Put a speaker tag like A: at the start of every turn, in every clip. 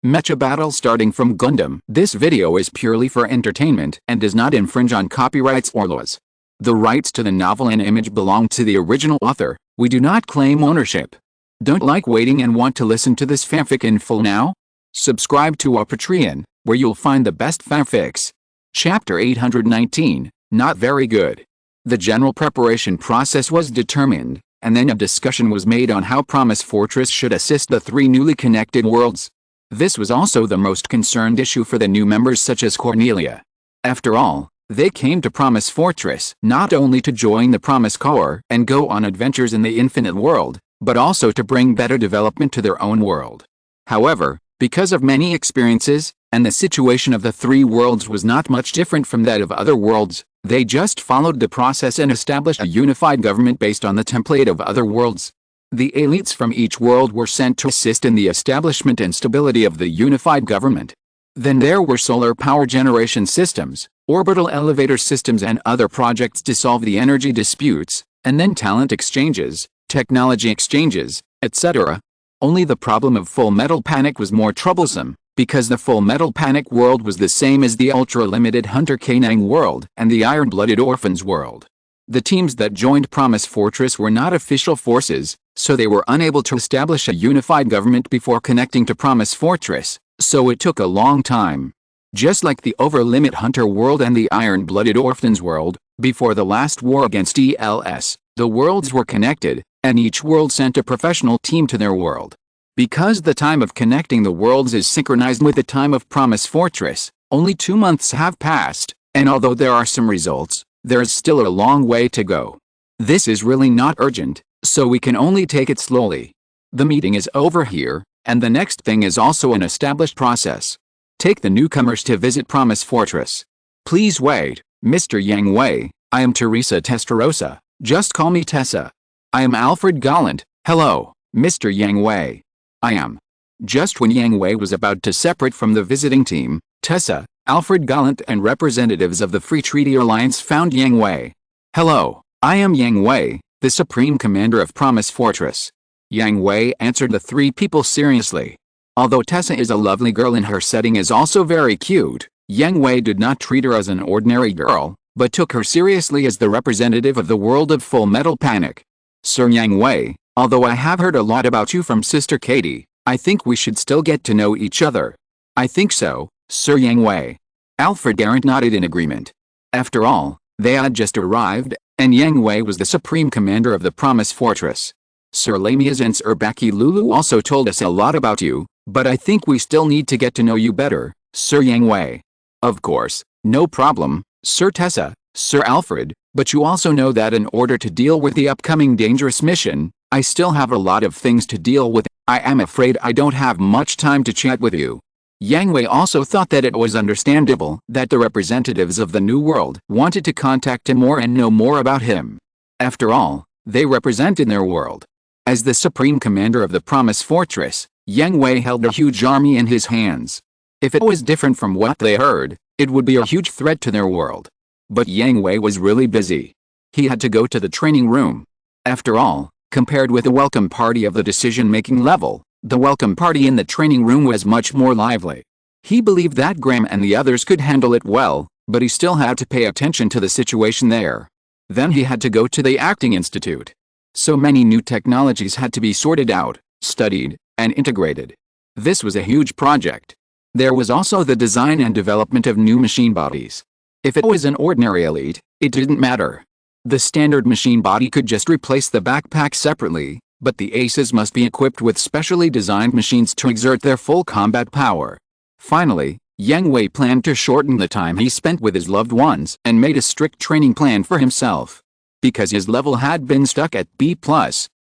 A: Mecha battle starting from Gundam. This video is purely for entertainment and does not infringe on copyrights or laws. The rights to the novel and image belong to the original author. We do not claim ownership. Don't like waiting and want to listen to this fanfic in full now? Subscribe to our Patreon, where you'll find the best fanfics. Chapter 819, Not Very Good. The general preparation process was determined, and then a discussion was made on how Promise Fortress should assist the three newly connected worlds. This was also the most concerned issue for the new members such as Cornelia. After all, they came to Promise Fortress not only to join the Promise Corps and go on adventures in the infinite world, but also to bring better development to their own world. However, because of many experiences, and the situation of the three worlds was not much different from that of other worlds, they just followed the process and established a unified government based on the template of other worlds. The elites from each world were sent to assist in the establishment and stability of the unified government. Then there were solar power generation systems, orbital elevator systems and other projects to solve the energy disputes, and then talent exchanges, technology exchanges, etc. Only the problem of Full Metal Panic was more troublesome, because the Full Metal Panic world was the same as the ultra-limited Hunter Canang world and the Iron-Blooded Orphans world. The teams that joined Promise Fortress were not official forces, so they were unable to establish a unified government before connecting to Promise Fortress, so it took a long time. Just like the Over-Limit Hunter world and the Iron-Blooded Orphans world, before the last war against ELS, the worlds were connected, and each world sent a professional team to their world. Because the time of connecting the worlds is synchronized with the time of Promise Fortress, only 2 months have passed, and although there are some results, there is still a long way to go. This is really not urgent, so we can only take it slowly. The meeting is over here, and the next thing is also an established process. Take the newcomers to visit Promise Fortress. Please wait, Mr. Yang Hui. I am Teresa Testarossa. Just call me Tessa. I am Alfred Gallant. Hello, Mr. Yang Hui. I am. Just when Yang Hui was about to separate from the visiting team, Tessa, Alfred Gallant and representatives of the Free Treaty Alliance found Yang Hui. Hello, I am Yang Hui, the Supreme Commander of Promise Fortress. Yang Hui answered the three people seriously. Although Tessa is a lovely girl and her setting is also very cute, Yang Hui did not treat her as an ordinary girl, but took her seriously as the representative of the world of Full Metal Panic. Sir Yang Hui, although I have heard a lot about you from Sister Katie, I think we should still get to know each other. I think so, Sir Yang Hui. Alfred Garant nodded in agreement. After all, they had just arrived, and Yang Hui was the Supreme Commander of the Promise Fortress. Sir Lamias and Sir Baki Lulu also told us a lot about you, but I think we still need to get to know you better, Sir Yang Hui. Of course, no problem, Sir Tessa, Sir Alfred, but you also know that in order to deal with the upcoming dangerous mission, I still have a lot of things to deal with. I am afraid I don't have much time to chat with you. Yang Hui also thought that it was understandable that the representatives of the New World wanted to contact him more and know more about him. After all, they represented their world. As the Supreme Commander of the Promise Fortress, Yang Hui held a huge army in his hands. If it was different from what they heard, it would be a huge threat to their world. But Yang Hui was really busy. He had to go to the training room. After all, compared with the welcome party of the decision-making level, the welcome party in the training room was much more lively. He believed that Graham and the others could handle it well, but he still had to pay attention to the situation there. Then he had to go to the Acting Institute. So many new technologies had to be sorted out, studied, and integrated. This was a huge project. There was also the design and development of new machine bodies. If it was an ordinary elite, it didn't matter. The standard machine body could just replace the backpack separately, but the aces must be equipped with specially designed machines to exert their full combat power. Finally, Yang Hui planned to shorten the time he spent with his loved ones and made a strict training plan for himself. Because his level had been stuck at B+,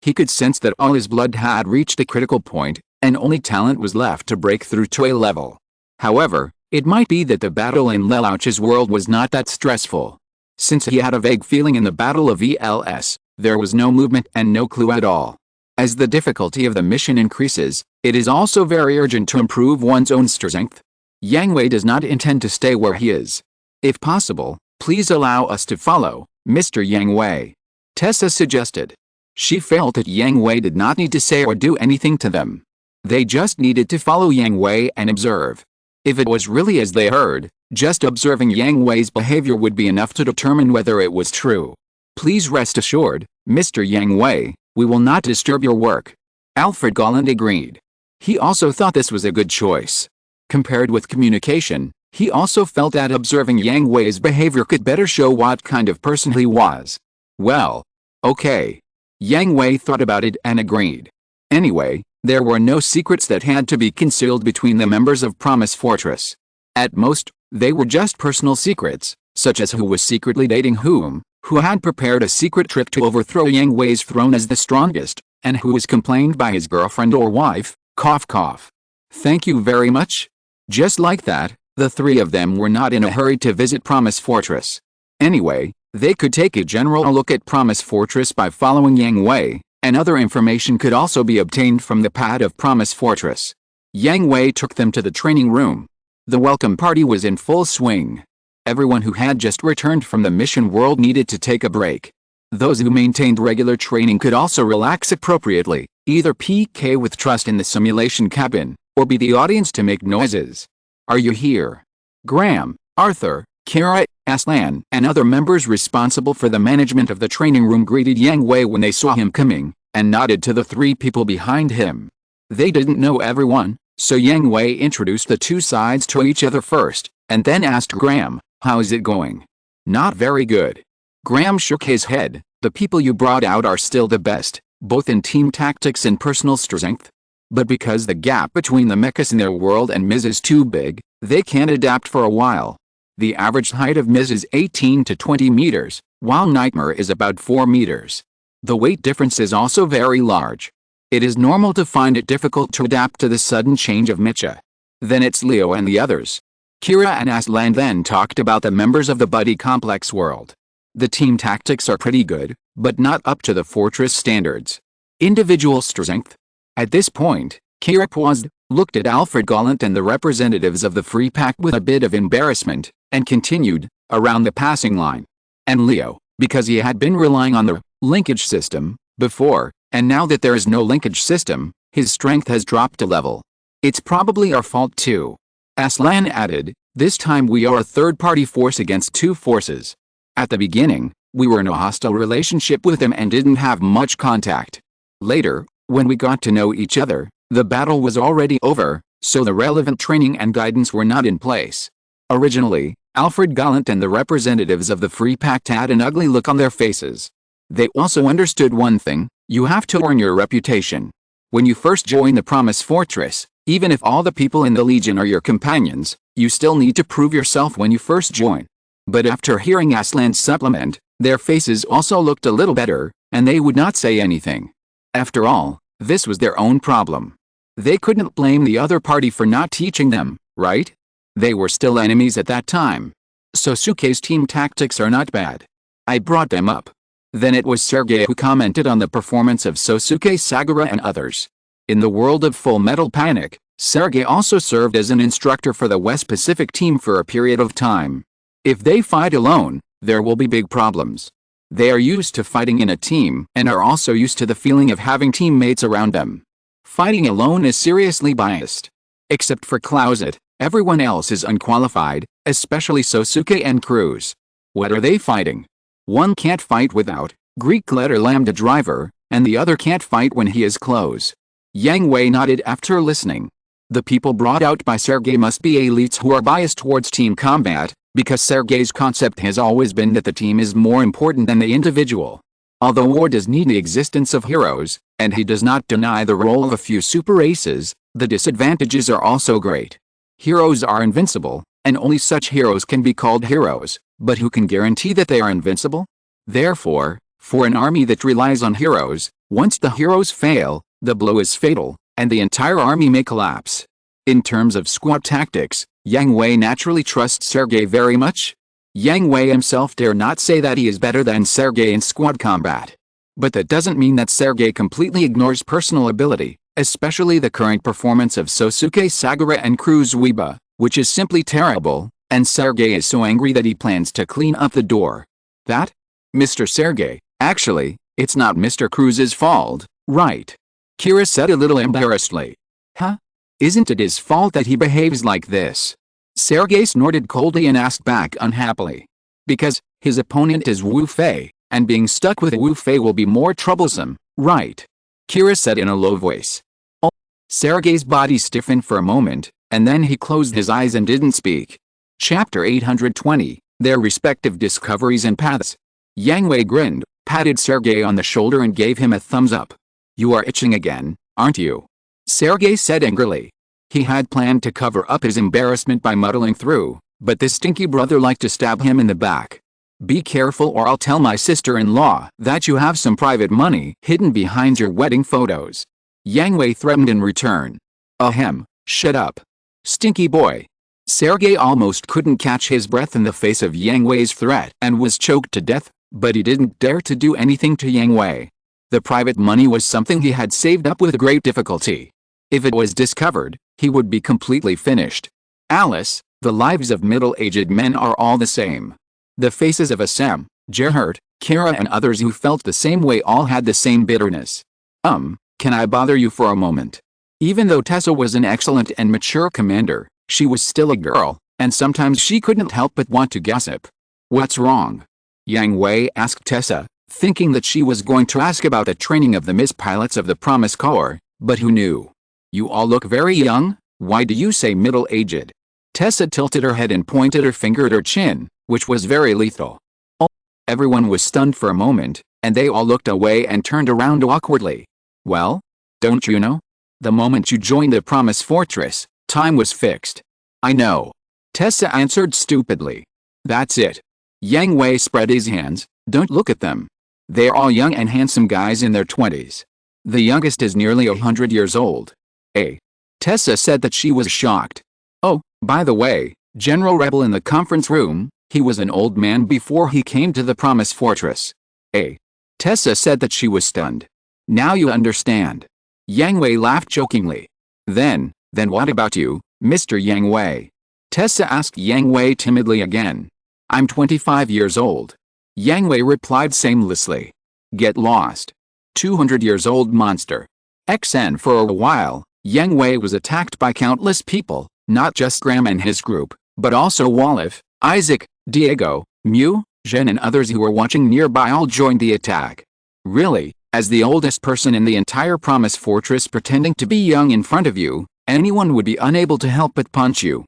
A: he could sense that all his blood had reached a critical point, and only talent was left to break through to A level. However, it might be that the battle in Lelouch's world was not that stressful. Since he had a vague feeling in the battle of ELS, there was no movement and no clue at all. As the difficulty of the mission increases, it is also very urgent to improve one's own strength. Yang Hui does not intend to stay where he is. If possible, please allow us to follow, Mr. Yang Hui. Tessa suggested. She felt that Yang Hui did not need to say or do anything to them. They just needed to follow Yang Hui and observe. If it was really as they heard, just observing Yang Hui's behavior would be enough to determine whether it was true. Please rest assured, Mr. Yang Hui, we will not disturb your work. Alfred Gallant agreed. He also thought this was a good choice. Compared with communication, he also felt that observing Yang Hui's behavior could better show what kind of person he was. Well, okay. Yang Hui thought about it and agreed. Anyway, there were no secrets that had to be concealed between the members of Promise Fortress. At most, they were just personal secrets, such as who was secretly dating whom, who had prepared a secret trip to overthrow Yang Hui's throne as the strongest, and who was complained by his girlfriend or wife, cough cough. Thank you very much. Just like that, the three of them were not in a hurry to visit Promise Fortress. Anyway, they could take a general look at Promise Fortress by following Yang Hui, and other information could also be obtained from the pad of Promise Fortress. Yang Hui took them to the training room. The welcome party was in full swing. Everyone who had just returned from the mission world needed to take a break. Those who maintained regular training could also relax appropriately, either PK with trust in the simulation cabin, or be the audience to make noises. Are you here? Graham, Arthur, Kira, Aslan, and other members responsible for the management of the training room greeted Yang Hui when they saw him coming, and nodded to the three people behind him. They didn't know everyone, so Yang Hui introduced the two sides to each other first, and then asked Graham, "How's it going?" "Not very good." Graham shook his head. "The people you brought out are still the best, both in team tactics and personal strength. But because the gap between the mechas in their world and Miz is too big, they can't adapt for a while. The average height of Miz is 18 to 20 meters, while Nightmare is about 4 meters. The weight difference is also very large. It is normal to find it difficult to adapt to the sudden change of Mecha. Then it's Leo and the others." Kira and Aslan then talked about the members of the Buddy Complex world. The team tactics are pretty good, but not up to the Fortress standards. Individual strength? At this point, Kira paused, looked at Alfred Gallant and the representatives of the Free Pack with a bit of embarrassment, and continued, around the passing line. And Leo, because he had been relying on the linkage system before, and now that there is no linkage system, his strength has dropped a level. It's probably our fault too. Aslan added, "This time we are a third-party force against two forces. At the beginning, we were in a hostile relationship with them and didn't have much contact. Later, when we got to know each other, the battle was already over, so the relevant training and guidance were not in place." Originally, Alfred Gallant and the representatives of the Free Pact had an ugly look on their faces. They also understood one thing: you have to earn your reputation. When you first join the Promise Fortress, even if all the people in the Legion are your companions, you still need to prove yourself when you first join. But after hearing Aslan's supplement, their faces also looked a little better, and they would not say anything. After all, this was their own problem. They couldn't blame the other party for not teaching them, right? They were still enemies at that time. Sosuke's team tactics are not bad. I brought them up. Then it was Sergei who commented on the performance of Sosuke Sagara and others. In the world of Full Metal Panic, Sergei also served as an instructor for the West Pacific team for a period of time. If they fight alone, there will be big problems. They are used to fighting in a team and are also used to the feeling of having teammates around them. Fighting alone is seriously biased. Except for Closet, everyone else is unqualified, especially Sosuke and Cruz. What are they fighting? One can't fight without Greek letter lambda driver, and the other can't fight when he is close. Yang Hui nodded after listening. The people brought out by Sergei must be elites who are biased towards team combat, because Sergei's concept has always been that the team is more important than the individual. Although war does need the existence of heroes, and he does not deny the role of a few super aces, the disadvantages are also great. Heroes are invincible, and only such heroes can be called heroes, but who can guarantee that they are invincible? Therefore, for an army that relies on heroes, once the heroes fail, the blow is fatal, and the entire army may collapse. In terms of squad tactics, Yang Hui naturally trusts Sergei very much. Yang Hui himself dare not say that he is better than Sergei in squad combat. But that doesn't mean that Sergei completely ignores personal ability, especially the current performance of Sosuke Sagara and Cruz Uiba, which is simply terrible, and Sergei is so angry that he plans to clean up the door. That? Mr. Sergei, actually, it's not Mr. Cruz's fault, right? Kira said a little embarrassedly. Huh? Isn't it his fault that he behaves like this? Sergei snorted coldly and asked back unhappily. Because his opponent is Wu Fei, and being stuck with Wu Fei will be more troublesome, right? Kira said in a low voice. Oh. Sergei's body stiffened for a moment, and then he closed his eyes and didn't speak. Chapter 820, Their Respective Discoveries and Paths. Yang Hui grinned, patted Sergei on the shoulder and gave him a thumbs up. You are itching again, aren't you? Sergei said angrily. He had planned to cover up his embarrassment by muddling through, but this stinky brother liked to stab him in the back. Be careful or I'll tell my sister-in-law that you have some private money hidden behind your wedding photos. Yang Hui threatened in return. Ahem, shut up. Stinky boy. Sergei almost couldn't catch his breath in the face of Yang Hui's threat and was choked to death, but he didn't dare to do anything to Yang Hui. The private money was something he had saved up with great difficulty. If it was discovered, he would be completely finished. Alice, the lives of middle-aged men are all the same. The faces of Assam, Gerhard, Kira and others who felt the same way all had the same bitterness. Can I bother you for a moment? Even though Tessa was an excellent and mature commander, she was still a girl, and sometimes she couldn't help but want to gossip. What's wrong? Yang Hui asked Tessa, thinking that she was going to ask about the training of the Miss Pilots of the Promise Corps, but who knew? You all look very young, why do you say middle-aged? Tessa tilted her head and pointed her finger at her chin, which was very lethal. Oh. Everyone was stunned for a moment, and they all looked away and turned around awkwardly. Well? Don't you know? The moment you joined the Promise Fortress, time was fixed. I know. Tessa answered stupidly. That's it. Yang Hui spread his hands. Don't look at them. They're all young and handsome guys in their 20s. The youngest is nearly 100 years old. Tessa said that she was shocked. Oh, by the way, General Rebel in the conference room, he was an old man before he came to the Promise Fortress. Tessa said that she was stunned. Now you understand. Yang Hui laughed jokingly. Then what about you, Mr. Yang Hui? Tessa asked Yang Hui timidly again. I'm 25 years old. Yang Hui replied shamelessly. Get lost. 200 years old monster. XN for a while, Yang Hui was attacked by countless people, not just Graham and his group, but also Wolof, Isaac, Diego, Mew, Zhen and others who were watching nearby all joined the attack. Really, as the oldest person in the entire Promise Fortress pretending to be young in front of you, anyone would be unable to help but punch you.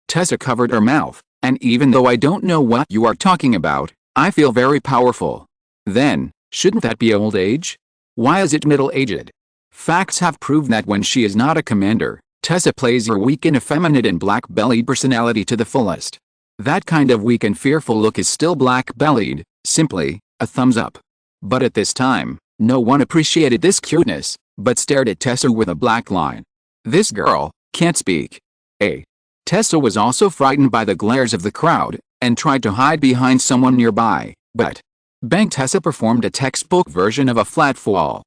A: Tessa covered her mouth, and even though I don't know what you are talking about, I feel very powerful. Then, shouldn't that be old age? Why is it middle-aged? Facts have proved that when she is not a commander, Tessa plays her weak and effeminate and black-bellied personality to the fullest. That kind of weak and fearful look is still black-bellied, simply, a thumbs up. But at this time, no one appreciated this cuteness, but stared at Tessa with a black line. This girl can't speak. Tessa was also frightened by the glares of the crowd, and tried to hide behind someone nearby, but bang! Tessa performed a textbook version of a flat fall.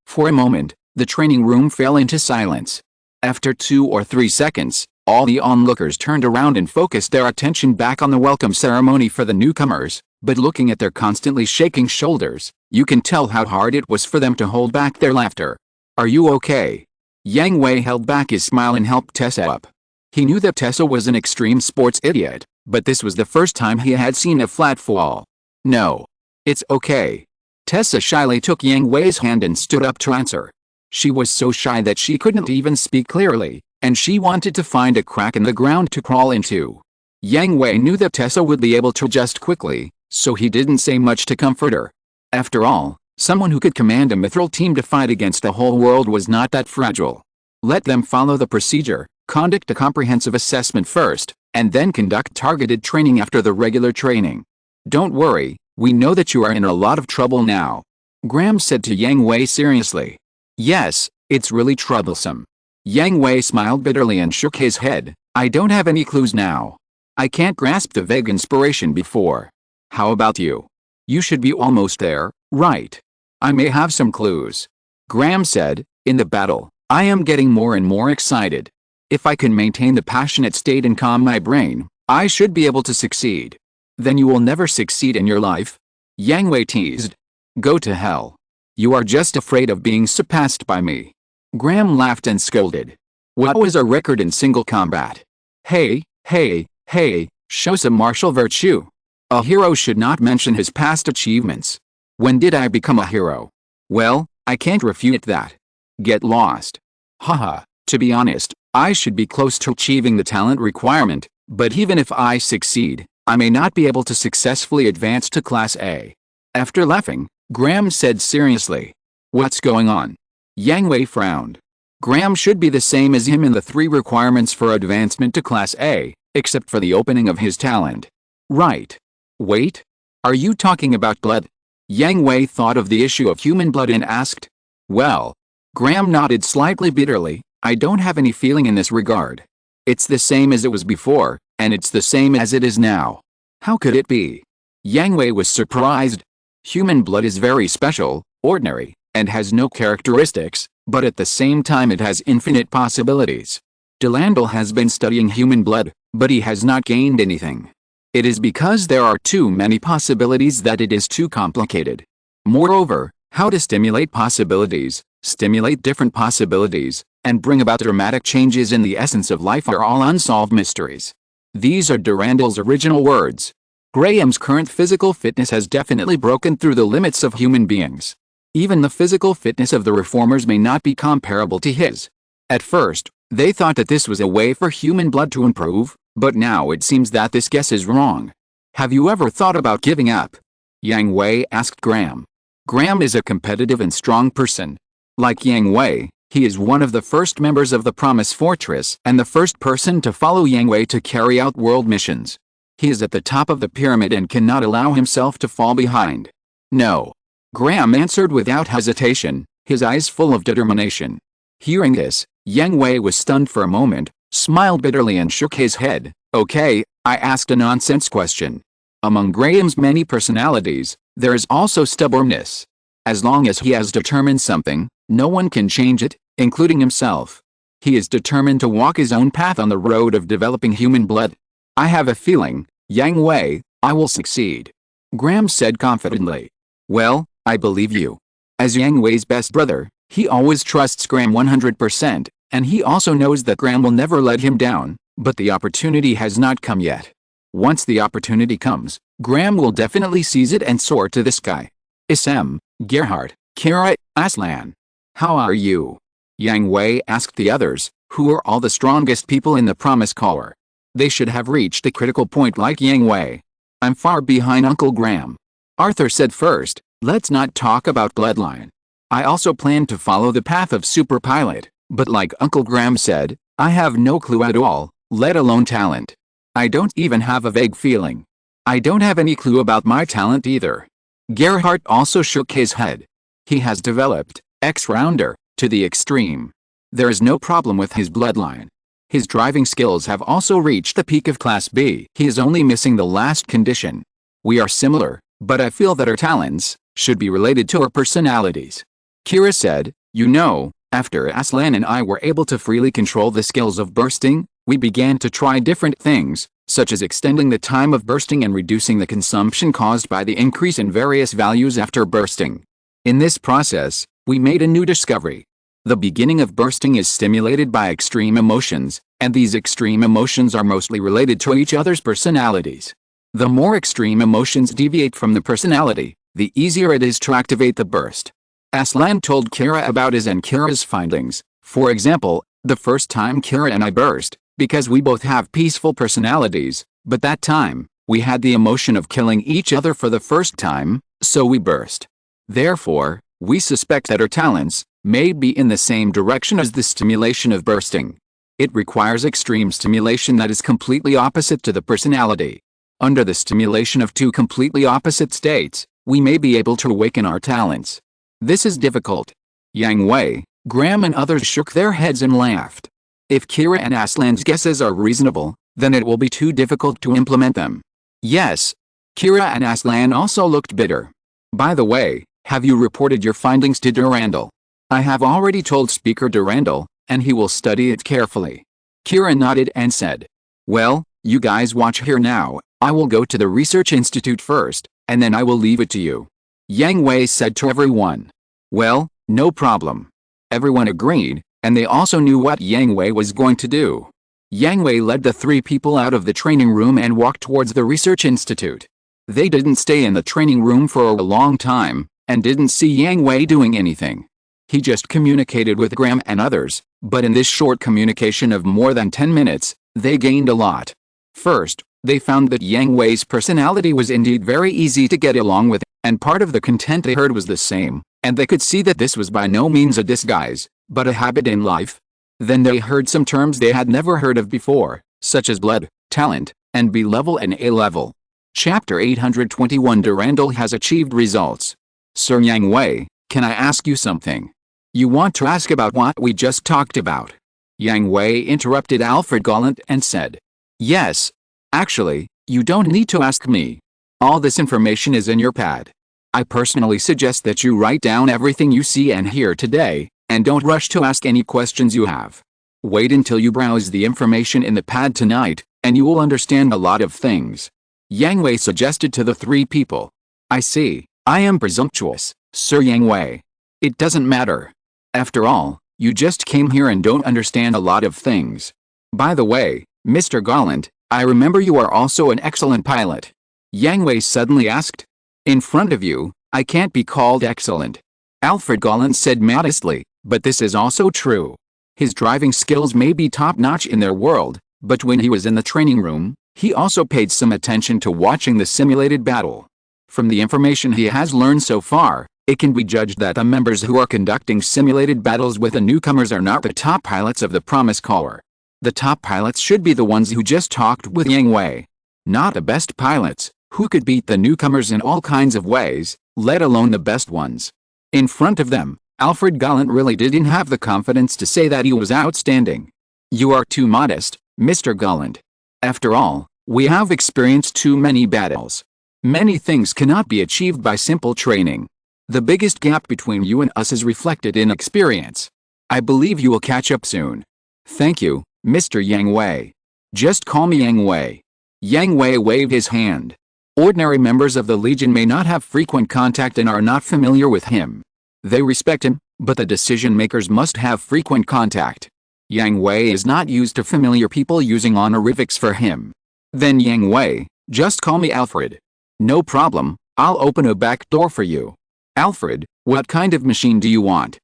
A: For a moment, the training room fell into silence. After 2 or 3 seconds, all the onlookers turned around and focused their attention back on the welcome ceremony for the newcomers, but looking at their constantly shaking shoulders, you can tell how hard it was for them to hold back their laughter. Are you okay? Yang Hui held back his smile and helped Tessa up. He knew that Tessa was an extreme sports idiot, but this was the first time he had seen a flat fall. No. It's okay. Tessa shyly took Yang Hui's hand and stood up to answer. She was so shy that she couldn't even speak clearly, and she wanted to find a crack in the ground to crawl into. Yang Hui knew that Tessa would be able to adjust quickly, so he didn't say much to comfort her. After all, someone who could command a mithril team to fight against the whole world was not that fragile. Let them follow the procedure, conduct a comprehensive assessment first, and then conduct targeted training after the regular training. Don't worry, we know that you are in a lot of trouble now. Graham said to Yang Hui seriously. Yes, it's really troublesome. Yang Hui smiled bitterly and shook his head. I don't have any clues now. I can't grasp the vague inspiration before. How about you? You should be almost there, right? I may have some clues. Graham said, in the battle, I am getting more and more excited. If I can maintain the passionate state and calm my brain, I should be able to succeed. Then you will never succeed in your life? Yang Hui teased. Go to hell. You are just afraid of being surpassed by me. Graham laughed and scolded. What was a record in single combat? Hey, hey, hey, show some martial virtue. A hero should not mention his past achievements. When did I become a hero? Well, I can't refute that. Get lost. Haha, to be honest, I should be close to achieving the talent requirement, but even if I succeed, I may not be able to successfully advance to Class A. After laughing, Graham said seriously. What's going on? Yang Hui frowned. Graham should be the same as him in the 3 requirements for advancement to Class A, except for the opening of his talent. Right. Wait? Are you talking about blood? Yang Hui thought of the issue of human blood and asked. Well. Graham nodded slightly bitterly. I don't have any feeling in this regard. It's the same as it was before, and it's the same as it is now. How could it be? Yang Hui was surprised. Human blood is very special, ordinary, and has no characteristics, but at the same time it has infinite possibilities. Delandel has been studying human blood, but he has not gained anything. It is because there are too many possibilities that it is too complicated. Moreover, how to stimulate possibilities, stimulate different possibilities, and bring about dramatic changes in the essence of life are all unsolved mysteries. These are Durandel's original words. Graham's current physical fitness has definitely broken through the limits of human beings. Even the physical fitness of the reformers may not be comparable to his. At first, they thought that this was a way for human blood to improve, but now it seems that this guess is wrong. Have you ever thought about giving up? Yang Hui asked Graham. Graham is a competitive and strong person. Like Yang Hui, he is one of the first members of the Promise Fortress and the first person to follow Yang Hui to carry out world missions. He is at the top of the pyramid and cannot allow himself to fall behind. No. Graham answered without hesitation, his eyes full of determination. Hearing this, Yang Hui was stunned for a moment, smiled bitterly and shook his head. Okay, I asked a nonsense question. Among Graham's many personalities, there is also stubbornness. As long as he has determined something, no one can change it, including himself. He is determined to walk his own path on the road of developing human blood. I have a feeling, Yang Hui, I will succeed. Graham said confidently. Well, I believe you. As Yang Hui's best brother, he always trusts Graham 100%, and he also knows that Graham will never let him down, but the opportunity has not come yet. Once the opportunity comes, Graham will definitely seize it and soar to the sky. Isem, Gerhardt, Kira, Aslan. How are you? Yang Hui asked the others, who are all the strongest people in the Promise Caller. They should have reached a critical point like Yang Hui. I'm far behind Uncle Graham. Arthur said first, let's not talk about bloodline. I also plan to follow the path of super pilot, but like Uncle Graham said, I have no clue at all, let alone talent. I don't even have a vague feeling. I don't have any clue about my talent either. Gerhardt also shook his head. He has developed, X-Rounder, to the extreme. There is no problem with his bloodline. His driving skills have also reached the peak of Class B. He is only missing the last condition. We are similar, but I feel that our talents should be related to our personalities. Kira said, you know, after Aslan and I were able to freely control the skills of bursting, we began to try different things, such as extending the time of bursting and reducing the consumption caused by the increase in various values after bursting. In this process, we made a new discovery. The beginning of bursting is stimulated by extreme emotions, and these extreme emotions are mostly related to each other's personalities. The more extreme emotions deviate from the personality, the easier it is to activate the burst. Aslan told Kira about his and Kira's findings. For example, the first time Kira and I burst, because we both have peaceful personalities, but that time, we had the emotion of killing each other for the first time, so we burst. Therefore, we suspect that our talents may be in the same direction as the stimulation of bursting. It requires extreme stimulation that is completely opposite to the personality. Under the stimulation of two completely opposite states, we may be able to awaken our talents. This is difficult. Yang Hui, Graham and others shook their heads and laughed. If Kira and Aslan's guesses are reasonable, then it will be too difficult to implement them. Yes. Kira and Aslan also looked bitter. By the way, have you reported your findings to Durandal? I have already told Speaker Durandal, and he will study it carefully. Kira nodded and said, well, you guys watch here now, I will go to the research institute first, and then I will leave it to you. Yang Hui said to everyone. Well, no problem. Everyone agreed, and they also knew what Yang Hui was going to do. Yang Hui led the three people out of the training room and walked towards the research institute. They didn't stay in the training room for a long time, and didn't see Yang Hui doing anything. He just communicated with Graham and others, but in this short communication of more than 10 minutes, they gained a lot. First, they found that Yang Hui's personality was indeed very easy to get along with, and part of the content they heard was the same, and they could see that this was by no means a disguise, but a habit in life. Then they heard some terms they had never heard of before, such as blood, talent, and B-level and A-level. Chapter 821 Durandal has achieved results. Sir Yang Hui, can I ask you something? You want to ask about what we just talked about? Yang Hui interrupted Alfred Gallant and said. Yes. Actually, you don't need to ask me. All this information is in your pad. I personally suggest that you write down everything you see and hear today, and don't rush to ask any questions you have. Wait until you browse the information in the pad tonight, and you will understand a lot of things. Yang Hui suggested to the three people. I see, I am presumptuous, Sir Yang Hui. It doesn't matter. After all, you just came here and don't understand a lot of things. By the way, Mr. Gallant, I remember you are also an excellent pilot. Yang Hui suddenly asked. In front of you, I can't be called excellent. Alfred Gallant said modestly, but this is also true. His driving skills may be top-notch in their world, but when he was in the training room, he also paid some attention to watching the simulated battle. From the information he has learned so far, it can be judged that the members who are conducting simulated battles with the newcomers are not the top pilots of the Promise Corps. The top pilots should be the ones who just talked with Yang Hui. Not the best pilots, who could beat the newcomers in all kinds of ways, let alone the best ones. In front of them, Alfred Gallant really didn't have the confidence to say that he was outstanding. You are too modest, Mr. Gallant. After all, we have experienced too many battles. Many things cannot be achieved by simple training. The biggest gap between you and us is reflected in experience. I believe you will catch up soon. Thank you, Mr. Yang Hui. Just call me Yang Hui. Yang Hui waved his hand. Ordinary members of the Legion may not have frequent contact and are not familiar with him. They respect him, but the decision-makers must have frequent contact. Yang Hui is not used to familiar people using honorifics for him. Then Yang Hui, just call me Alfred. No problem, I'll open a back door for you. Alfred, what kind of machine do you want?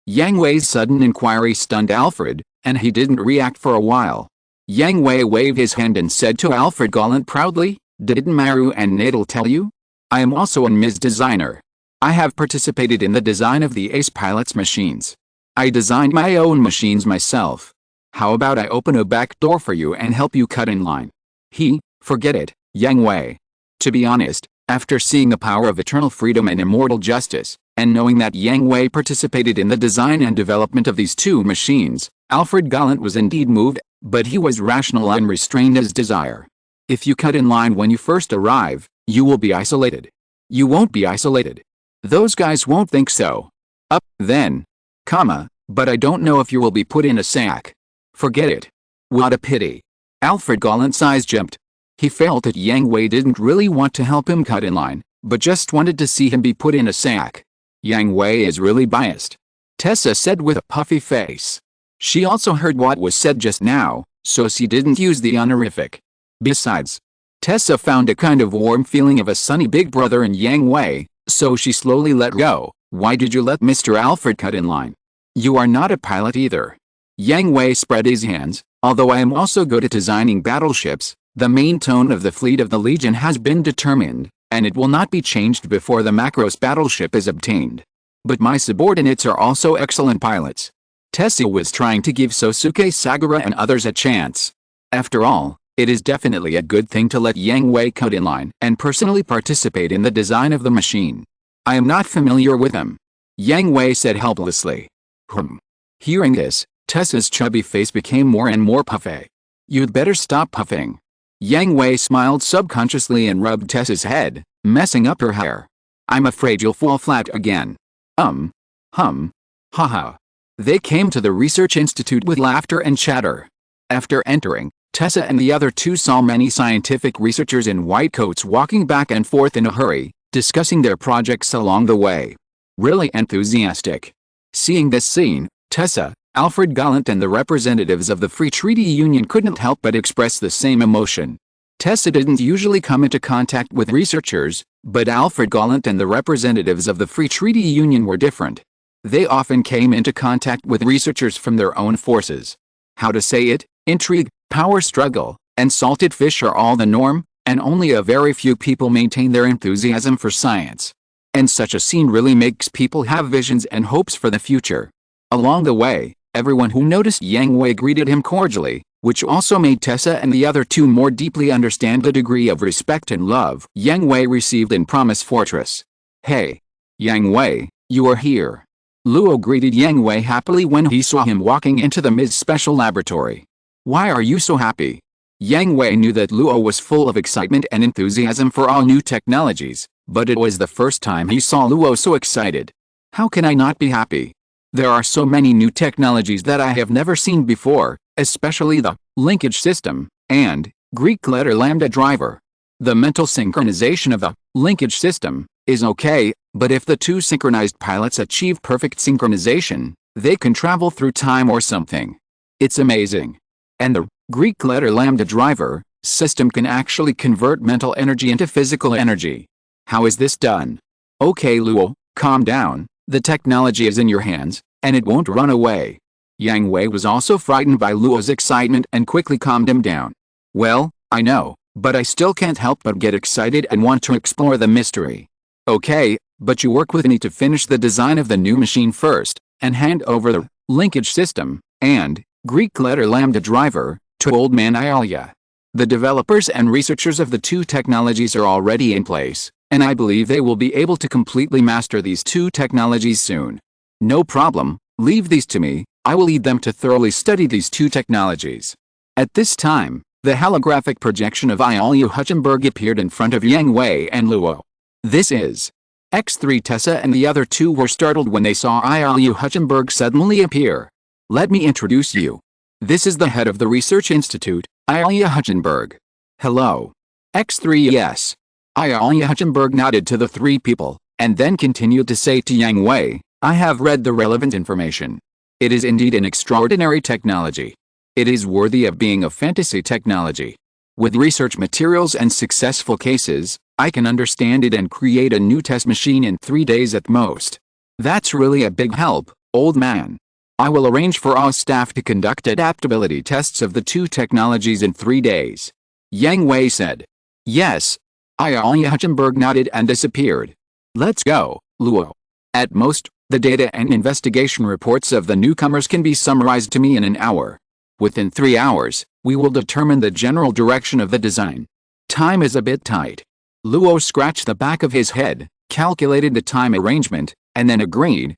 A: Yang Hui's sudden inquiry stunned Alfred, and he didn't react for a while. Yang Hui waved his hand and said to Alfred Gallant proudly, Didn't Maru and Nadal tell you? I am also a Ms. Designer. I have participated in the design of the Ace Pilot's machines. I designed my own machines myself. How about I open a back door for you and help you cut in line? Forget it, Yang Hui. To be honest, after seeing the power of eternal freedom and immortal justice, and knowing that Yang Hui participated in the design and development of these two machines, Alfred Gallant was indeed moved, but he was rational and restrained as desire. If you cut in line when you first arrive, you will be isolated. You won't be isolated. Those guys won't think so. Then. But I don't know if you will be put in a sack. Forget it. What a pity. Alfred Gallant's eyes jumped. He felt that Yang Hui didn't really want to help him cut in line, but just wanted to see him be put in a sack. Yang Hui is really biased. Tessa said with a puffy face. She also heard what was said just now, so she didn't use the honorific. Besides, Tessa found a kind of warm feeling of a sunny big brother in Yang Hui, so she slowly let go. Why did you let Mr. Alfred cut in line? You are not a pilot either. Yang Hui spread his hands. Although I am also good at designing battleships, the main tone of the fleet of the Legion has been determined, and it will not be changed before the Macros battleship is obtained. But my subordinates are also excellent pilots. Tessa was trying to give Sosuke Sagara and others a chance. After all, it is definitely a good thing to let Yang Hui cut in line and personally participate in the design of the machine. I am not familiar with them. Yang Hui said helplessly. Hearing this, Tessa's chubby face became more and more puffy. You'd better stop puffing. Yang Hui smiled subconsciously and rubbed Tessa's head, messing up her hair. I'm afraid you'll fall flat again. Haha. They came to the research institute with laughter and chatter. After entering, Tessa and the other two saw many scientific researchers in white coats walking back and forth in a hurry, discussing their projects along the way. Really enthusiastic. Seeing this scene, Tessa, Alfred Gallant and the representatives of the Free Treaty Union couldn't help but express the same emotion. Tessa didn't usually come into contact with researchers, but Alfred Gallant and the representatives of the Free Treaty Union were different. They often came into contact with researchers from their own forces. How to say it? Intrigue, power struggle, and salted fish are all the norm, and only a very few people maintain their enthusiasm for science. And such a scene really makes people have visions and hopes for the future. Along the way, everyone who noticed Yang Hui greeted him cordially, which also made Tessa and the other two more deeply understand the degree of respect and love Yang Hui received in Promise Fortress. Hey! Yang Hui, you are here. Luo greeted Yang Hui happily when he saw him walking into the MIS special laboratory. Why are you so happy? Yang Hui knew that Luo was full of excitement and enthusiasm for all new technologies, but it was the first time he saw Luo so excited. How can I not be happy? There are so many new technologies that I have never seen before, especially the linkage system and Greek letter lambda driver. The mental synchronization of the linkage system is okay, but if the two synchronized pilots achieve perfect synchronization, they can travel through time or something. It's amazing. And the Greek letter lambda driver system can actually convert mental energy into physical energy. How is this done? Okay Luo, calm down, the technology is in your hands, and it won't run away. Yang Hui was also frightened by Luo's excitement and quickly calmed him down. Well, I know, but I still can't help but get excited and want to explore the mystery. Okay, but you work with me to finish the design of the new machine first, and hand over the linkage system and Greek letter lambda driver to Old Man Ialia. The developers and researchers of the two technologies are already in place, and I believe they will be able to completely master these two technologies soon. No problem, leave these to me, I will lead them to thoroughly study these two technologies. At this time, the holographic projection of Ialia Hutchenberg appeared in front of Yang Hui and Luo. This is X3. Tessa and the other two were startled when they saw Ialia Hutchenberg suddenly appear. Let me introduce you. This is the head of the Research Institute, Ialia Hutchenberg. Hello. X3. Yes. Ialia Hutchenberg nodded to the three people, and then continued to say to Yang Hui, I have read the relevant information. It is indeed an extraordinary technology. It is worthy of being a fantasy technology. With research materials and successful cases, I can understand it and create a new test machine in 3 days at most. That's really a big help, old man. I will arrange for our staff to conduct adaptability tests of the two technologies in 3 days. Yang Hui said. Yes. Ialia Hutchenberg nodded and disappeared. Let's go, Luo. At most, the data and investigation reports of the newcomers can be summarized to me in an hour. Within 3 hours, we will determine the general direction of the design. Time is a bit tight. Luo scratched the back of his head, calculated the time arrangement, and then agreed.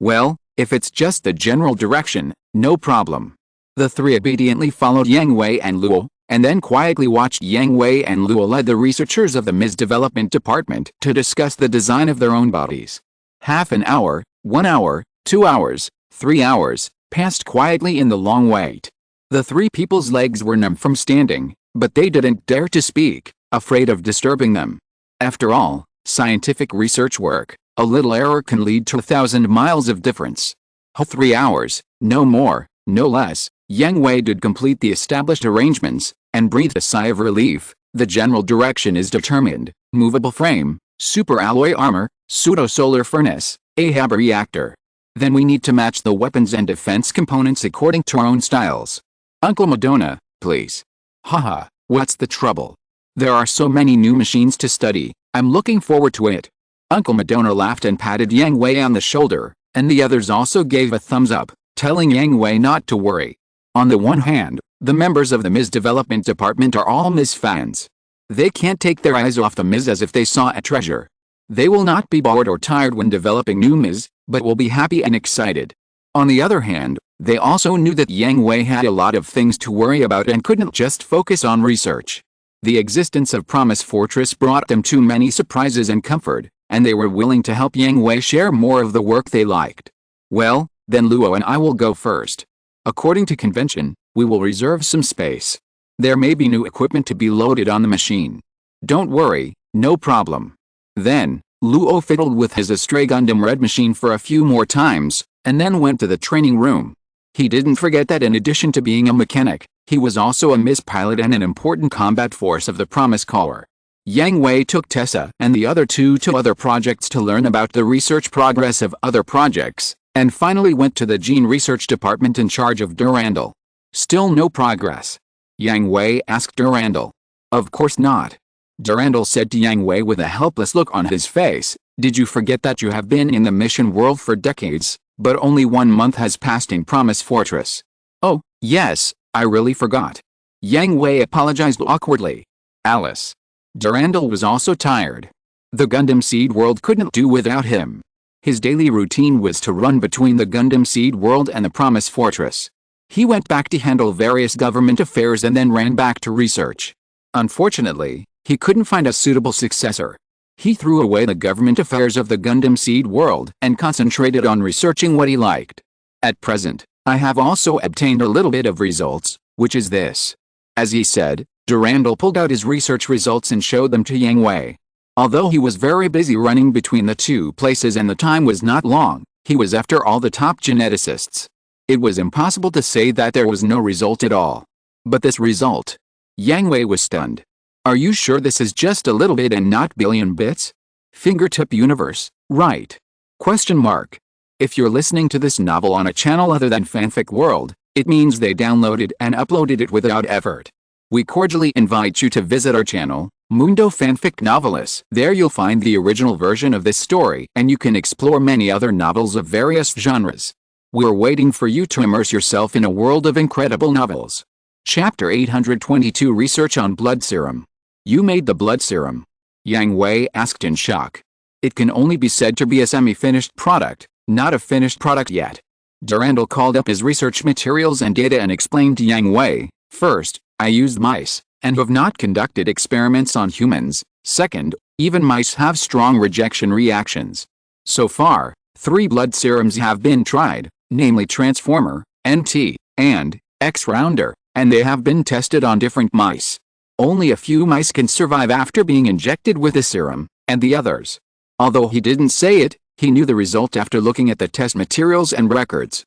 A: Well, if it's just the general direction, no problem. The three obediently followed Yang Hui and Luo, and then quietly watched Yang Hui and Luo lead the researchers of the MIS Development Department to discuss the design of their own bodies. Half an hour, 1 hour, 2 hours, 3 hours, passed quietly in the long wait. The three people's legs were numb from standing, but they didn't dare to speak, afraid of disturbing them. After all, scientific research work, a little error can lead to 1,000 miles of difference. 3 hours, no more, no less, Yang Hui did complete the established arrangements, and breathed a sigh of relief. The general direction is determined: movable frame, super alloy armor, pseudo-solar furnace, Ahab reactor. Then we need to match the weapons and defense components according to our own styles. Uncle Madonna, please. Haha, what's the trouble? There are so many new machines to study, I'm looking forward to it. Uncle Madonna laughed and patted Yang Hui on the shoulder, and the others also gave a thumbs up, telling Yang Hui not to worry. On the one hand, the members of the MIS Development Department are all MIS fans. They can't take their eyes off the MIS as if they saw a treasure. They will not be bored or tired when developing new MIS, but will be happy and excited. On the other hand, they also knew that Yang Hui had a lot of things to worry about and couldn't just focus on research. The existence of Promise Fortress brought them too many surprises and comfort, and they were willing to help Yang Hui share more of the work they liked. Well, then Luo and I will go first. According to convention, we will reserve some space. There may be new equipment to be loaded on the machine. Don't worry, no problem. Then, Luo fiddled with his Astray Gundam Red machine for a few more times, and then went to the training room. He didn't forget that in addition to being a mechanic, he was also a MIS pilot and an important combat force of the Promise Corps. Yang Hui took Tessa and the other two to other projects to learn about the research progress of other projects, and finally went to the Gene Research Department in charge of Durandal. Still no progress. Yang Hui asked Durandal. Of course not. Durandal said to Yang Hui with a helpless look on his face, did you forget that you have been in the mission world for decades, but only 1 month has passed in Promise Fortress? Oh, yes, I really forgot. Yang Hui apologized awkwardly. Alice. Durandal was also tired. The Gundam Seed world couldn't do without him. His daily routine was to run between the Gundam Seed world and the Promise Fortress. He went back to handle various government affairs and then ran back to research. Unfortunately, he couldn't find a suitable successor. He threw away the government affairs of the Gundam Seed world and concentrated on researching what he liked. At present, I have also obtained a little bit of results, which is this. As he said, Durandal pulled out his research results and showed them to Yang Hui. Although he was very busy running between the two places and the time was not long, he was after all the top geneticists. It was impossible to say that there was no result at all. But this result. Yang Hui was stunned. Are you sure this is just a little bit and not billion bits? Fingertip universe, right? Question mark. If you're listening to this novel on a channel other than Fanfic World, it means they downloaded and uploaded it without effort. We cordially invite you to visit our channel, Mundo Fanfic Novelis. There you'll find the original version of this story and you can explore many other novels of various genres. We're waiting for you to immerse yourself in a world of incredible novels. Chapter 822 Research on Blood Serum. You made the blood serum? Yang Hui asked in shock. It can only be said to be a semi-finished product, not a finished product yet. Durandal called up his research materials and data and explained to Yang Hui, first, I used mice, and have not conducted experiments on humans. Second, even mice have strong rejection reactions. So far, 3 blood serums have been tried, namely Transformer, NT, and X-Rounder, and they have been tested on different mice. Only a few mice can survive after being injected with the serum, and the others. Although he didn't say it, he knew the result after looking at the test materials and records.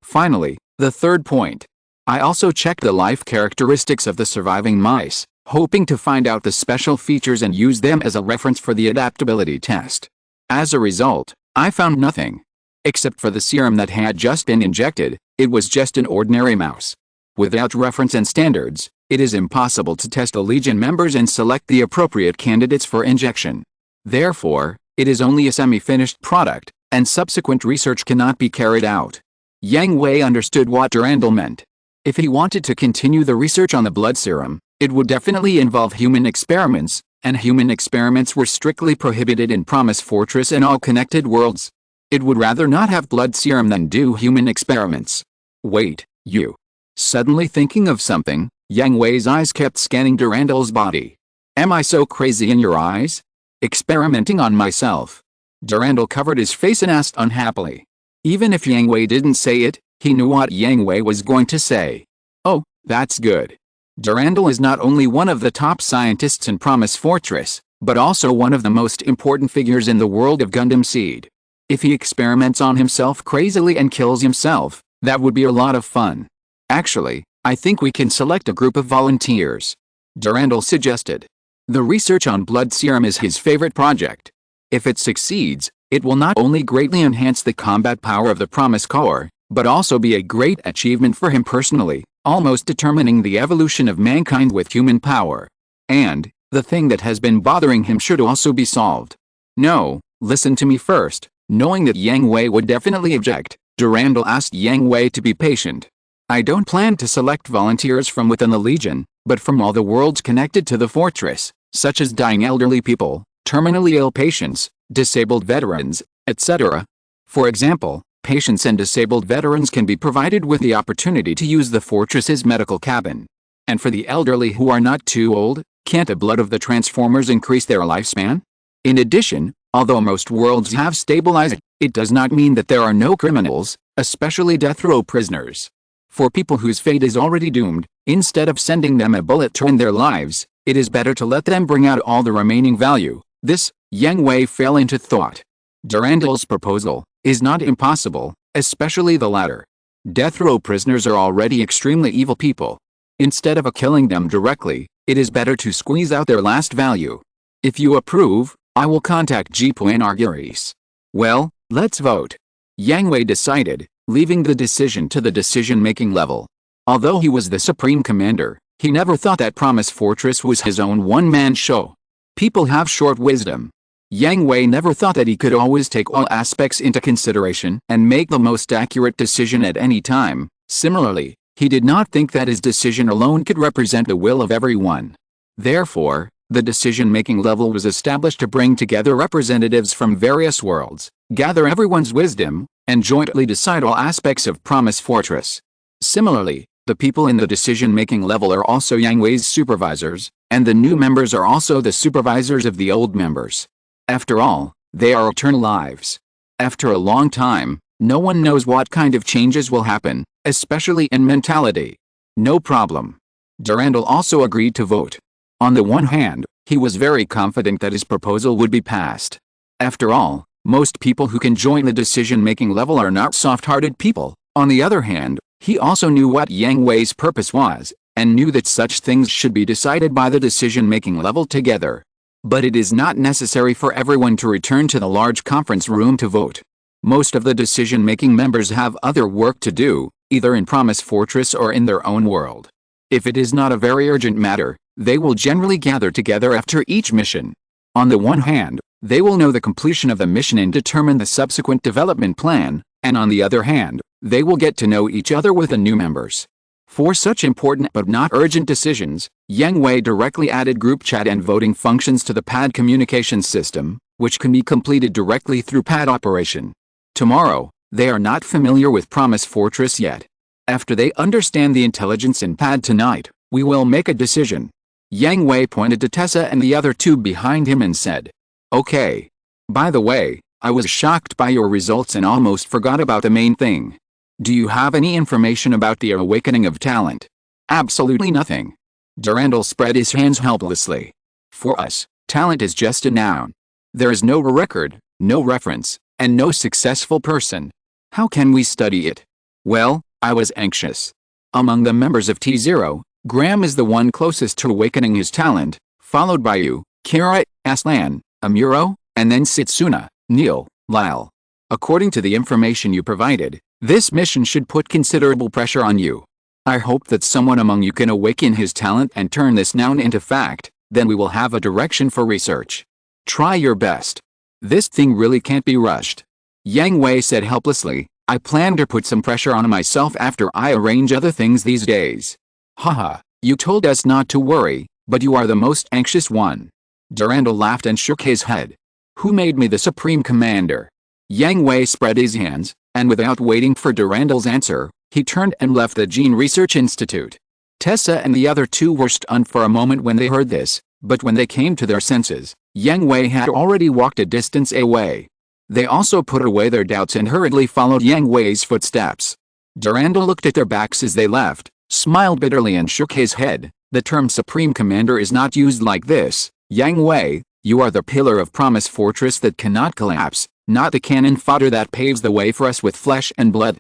A: Finally, the third point. I also checked the life characteristics of the surviving mice, hoping to find out the special features and use them as a reference for the adaptability test. As a result, I found nothing. Except for the serum that had just been injected, it was just an ordinary mouse. Without reference and standards, it is impossible to test the Legion members and select the appropriate candidates for injection. Therefore, it is only a semi-finished product, and subsequent research cannot be carried out. Yang Hui understood what Durandal meant. If he wanted to continue the research on the blood serum, it would definitely involve human experiments, and human experiments were strictly prohibited in Promise Fortress and all connected worlds. It would rather not have blood serum than do human experiments. Wait, you. Suddenly thinking of something, Yang Hui's eyes kept scanning Durandal's body. Am I so crazy in your eyes? Experimenting on myself. Durandal covered his face and asked unhappily. Even if Yang Hui didn't say it, he knew what Yang Hui was going to say. Oh, that's good. Durandal is not only one of the top scientists in Promise Fortress, but also one of the most important figures in the world of Gundam Seed. If he experiments on himself crazily and kills himself, that would be a lot of fun. Actually, I think we can select a group of volunteers. Durandal suggested. The research on blood serum is his favorite project. If it succeeds, it will not only greatly enhance the combat power of the Promise Corps, but also be a great achievement for him personally, almost determining the evolution of mankind with human power. And, the thing that has been bothering him should also be solved. No, listen to me first. Knowing that Yang Hui would definitely object, Durandal asked Yang Hui to be patient. I don't plan to select volunteers from within the Legion, but from all the worlds connected to the fortress, such as dying elderly people, terminally ill patients, disabled veterans, etc. For example, patients and disabled veterans can be provided with the opportunity to use the fortress's medical cabin. And for the elderly who are not too old, can't the blood of the Transformers increase their lifespan? In addition, although most worlds have stabilized, it does not mean that there are no criminals, especially death row prisoners. For people whose fate is already doomed, instead of sending them a bullet to end their lives, it is better to let them bring out all the remaining value. This, Yang Hui fell into thought. Durandal's proposal is not impossible, especially the latter. Death row prisoners are already extremely evil people. Instead of killing them directly, it is better to squeeze out their last value. If you approve, I will contact Jipu and Arguris. Well, let's vote. Yang Hui decided, leaving the decision to the decision-making level. Although he was the supreme commander, he never thought that Promise Fortress was his own one-man show. People have short wisdom. Yang Hui never thought that he could always take all aspects into consideration and make the most accurate decision at any time. Similarly, he did not think that his decision alone could represent the will of everyone. Therefore, the decision-making level was established to bring together representatives from various worlds, gather everyone's wisdom, and jointly decide all aspects of Promise Fortress. Similarly, the people in the decision-making level are also Yang Hui's supervisors, and the new members are also the supervisors of the old members. After all, they are eternal lives. After a long time, no one knows what kind of changes will happen, especially in mentality. No problem. Durandal also agreed to vote. On the one hand, he was very confident that his proposal would be passed. After all, most people who can join the decision-making level are not soft-hearted people. On the other hand, he also knew what Yang Hui's purpose was, and knew that such things should be decided by the decision-making level together. But it is not necessary for everyone to return to the large conference room to vote. Most of the decision-making members have other work to do, either in Promise Fortress or in their own world. If it is not a very urgent matter, they will generally gather together after each mission. On the one hand, they will know the completion of the mission and determine the subsequent development plan, and on the other hand, they will get to know each other with the new members. For such important but not urgent decisions, Yang Hui directly added group chat and voting functions to the PAD communication system, which can be completed directly through PAD operation. Tomorrow, they are not familiar with Promise Fortress yet. After they understand the intelligence in PAD tonight, we will make a decision. Yang Hui pointed to Tessa and the other two behind him and said, "Okay. By the way, I was shocked by your results and almost forgot about the main thing. Do you have any information about the awakening of talent?" "Absolutely nothing." Durandal spread his hands helplessly. "For us, talent is just a noun. There is no record, no reference, and no successful person. How can we study it?" "Well, I was anxious. Among the members of T0, Graham is the one closest to awakening his talent, followed by you, Kira, Aslan, Amuro, and then Setsuna, Neil, Lyle. According to the information you provided, this mission should put considerable pressure on you. I hope that someone among you can awaken his talent and turn this noun into fact, then we will have a direction for research. Try your best. This thing really can't be rushed." Yang Hui said helplessly, "I plan to put some pressure on myself after I arrange other things these days." "Haha, you told us not to worry, but you are the most anxious one." Durandal laughed and shook his head. "Who made me the Supreme Commander?" Yang Hui spread his hands, and without waiting for Durandal's answer, he turned and left the Gene Research Institute. Tessa and the other two were stunned for a moment when they heard this, but when they came to their senses, Yang Hui had already walked a distance away. They also put away their doubts and hurriedly followed Yang Hui's footsteps. Durandal looked at their backs as they left, smiled bitterly and shook his head. "The term Supreme Commander is not used like this, Yang Hui. You are the pillar of Promise Fortress that cannot collapse, not the cannon fodder that paves the way for us with flesh and blood."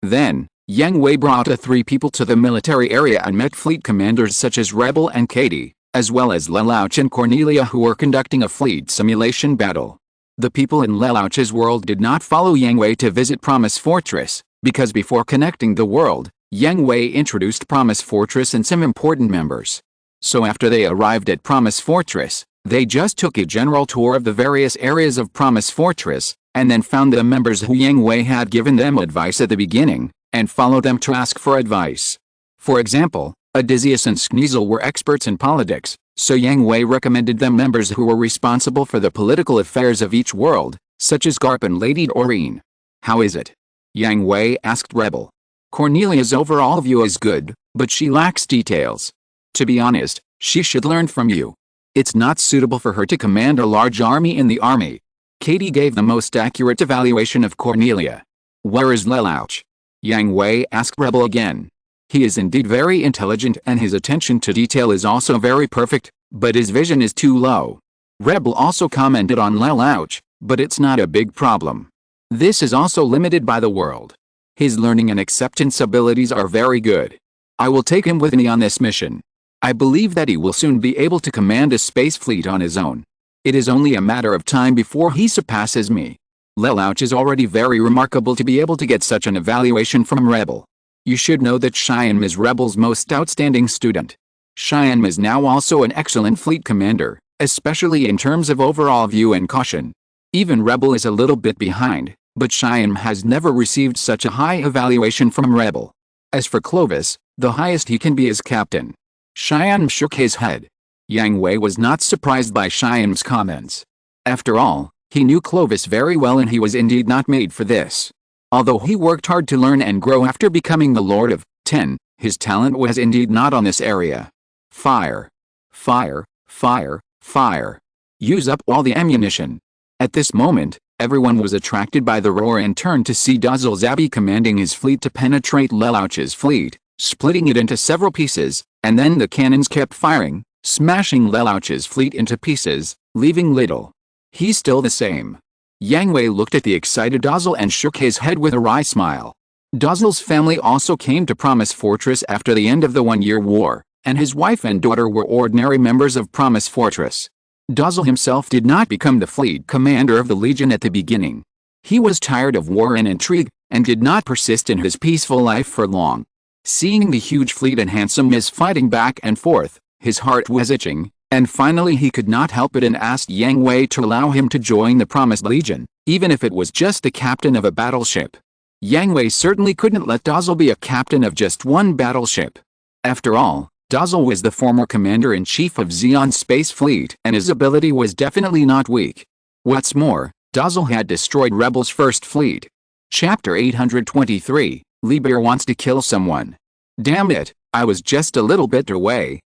A: Then, Yang Hui brought the three people to the military area and met fleet commanders such as Rebel and Katie, as well as Lelouch and Cornelia, who were conducting a fleet simulation battle. The people in Lelouch's world did not follow Yang Hui to visit Promise Fortress, because before connecting the world, Yang Hui introduced Promise Fortress and some important members. So after they arrived at Promise Fortress, they just took a general tour of the various areas of Promise Fortress, and then found the members who Yang Hui had given them advice at the beginning, and followed them to ask for advice. For example, Odysseus and Skneasel were experts in politics, so Yang Hui recommended them members who were responsible for the political affairs of each world, such as Garp and Lady Doreen. "How is it?" Yang Hui asked Rebel. "Cornelia's overall view is good, but she lacks details. To be honest, she should learn from you. It's not suitable for her to command a large army in the army." Katie gave the most accurate evaluation of Cornelia. "Where is Lelouch?" Yang Hui asked Rebel again. "He is indeed very intelligent and his attention to detail is also very perfect, but his vision is too low." Rebel also commented on Lelouch, but it's not a big problem. This is also limited by the world. His learning and acceptance abilities are very good. I will take him with me on this mission. I believe that he will soon be able to command a space fleet on his own. It is only a matter of time before he surpasses me. Lelouch is already very remarkable to be able to get such an evaluation from Rebel. You should know that Cheyenne is Rebel's most outstanding student. Cheyenne is now also an excellent fleet commander, especially in terms of overall view and caution. Even Rebel is a little bit behind, but Cheyenne has never received such a high evaluation from Rebel. As for Clovis, the highest he can be is captain. Cheyenne shook his head. Yang Hui was not surprised by Cheyenne's comments. After all, he knew Clovis very well and he was indeed not made for this. Although he worked hard to learn and grow after becoming the Lord of 10, his talent was indeed not on this area. Fire. Fire, fire, fire. Use up all the ammunition. At this moment, everyone was attracted by the roar and turned to see Dazzle Zabi commanding his fleet to penetrate Lelouch's fleet, splitting it into several pieces, and then the cannons kept firing, smashing Lelouch's fleet into pieces, leaving little. He's still the same. Yang Hui looked at the excited Dazzle and shook his head with a wry smile. Dazzle's family also came to Promise Fortress after the end of the 1-year war, and his wife and daughter were ordinary members of Promise Fortress. Dazzle himself did not become the fleet commander of the Legion at the beginning. He was tired of war and intrigue, and did not persist in his peaceful life for long. Seeing the huge fleet and handsome Miss fighting back and forth, his heart was itching, and finally he could not help it and asked Yang Hui to allow him to join the Promised Legion, even if it was just the captain of a battleship. Yang Hui certainly couldn't let Dazzle be a captain of just one battleship. After all, Dazzle was the former commander-in-chief of Zeon's space fleet and his ability was definitely not weak. What's more, Dazzle had destroyed Rebel's first fleet. Chapter 823, Liebherr wants to kill someone. Damn it, I was just a little bit away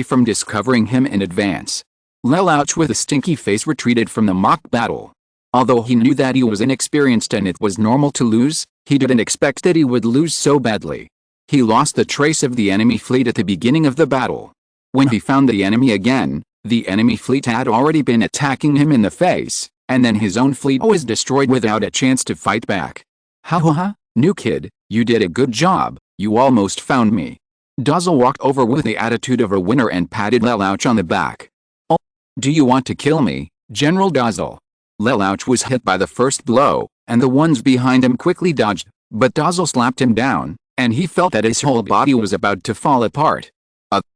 A: from discovering him in advance. Lelouch with a stinky face retreated from the mock battle. Although he knew that he was inexperienced and it was normal to lose, he didn't expect that he would lose so badly. He lost the trace of the enemy fleet at the beginning of the battle. When he found the enemy again, the enemy fleet had already been attacking him in the face, and then his own fleet was destroyed without a chance to fight back. Ha ha ha, new kid, you did a good job, you almost found me. Dazzle walked over with the attitude of a winner and patted Lelouch on the back. Oh, do you want to kill me, General Dazzle? Lelouch was hit by the first blow, and the ones behind him quickly dodged, but Dazzle slapped him down, and he felt that his whole body was about to fall apart.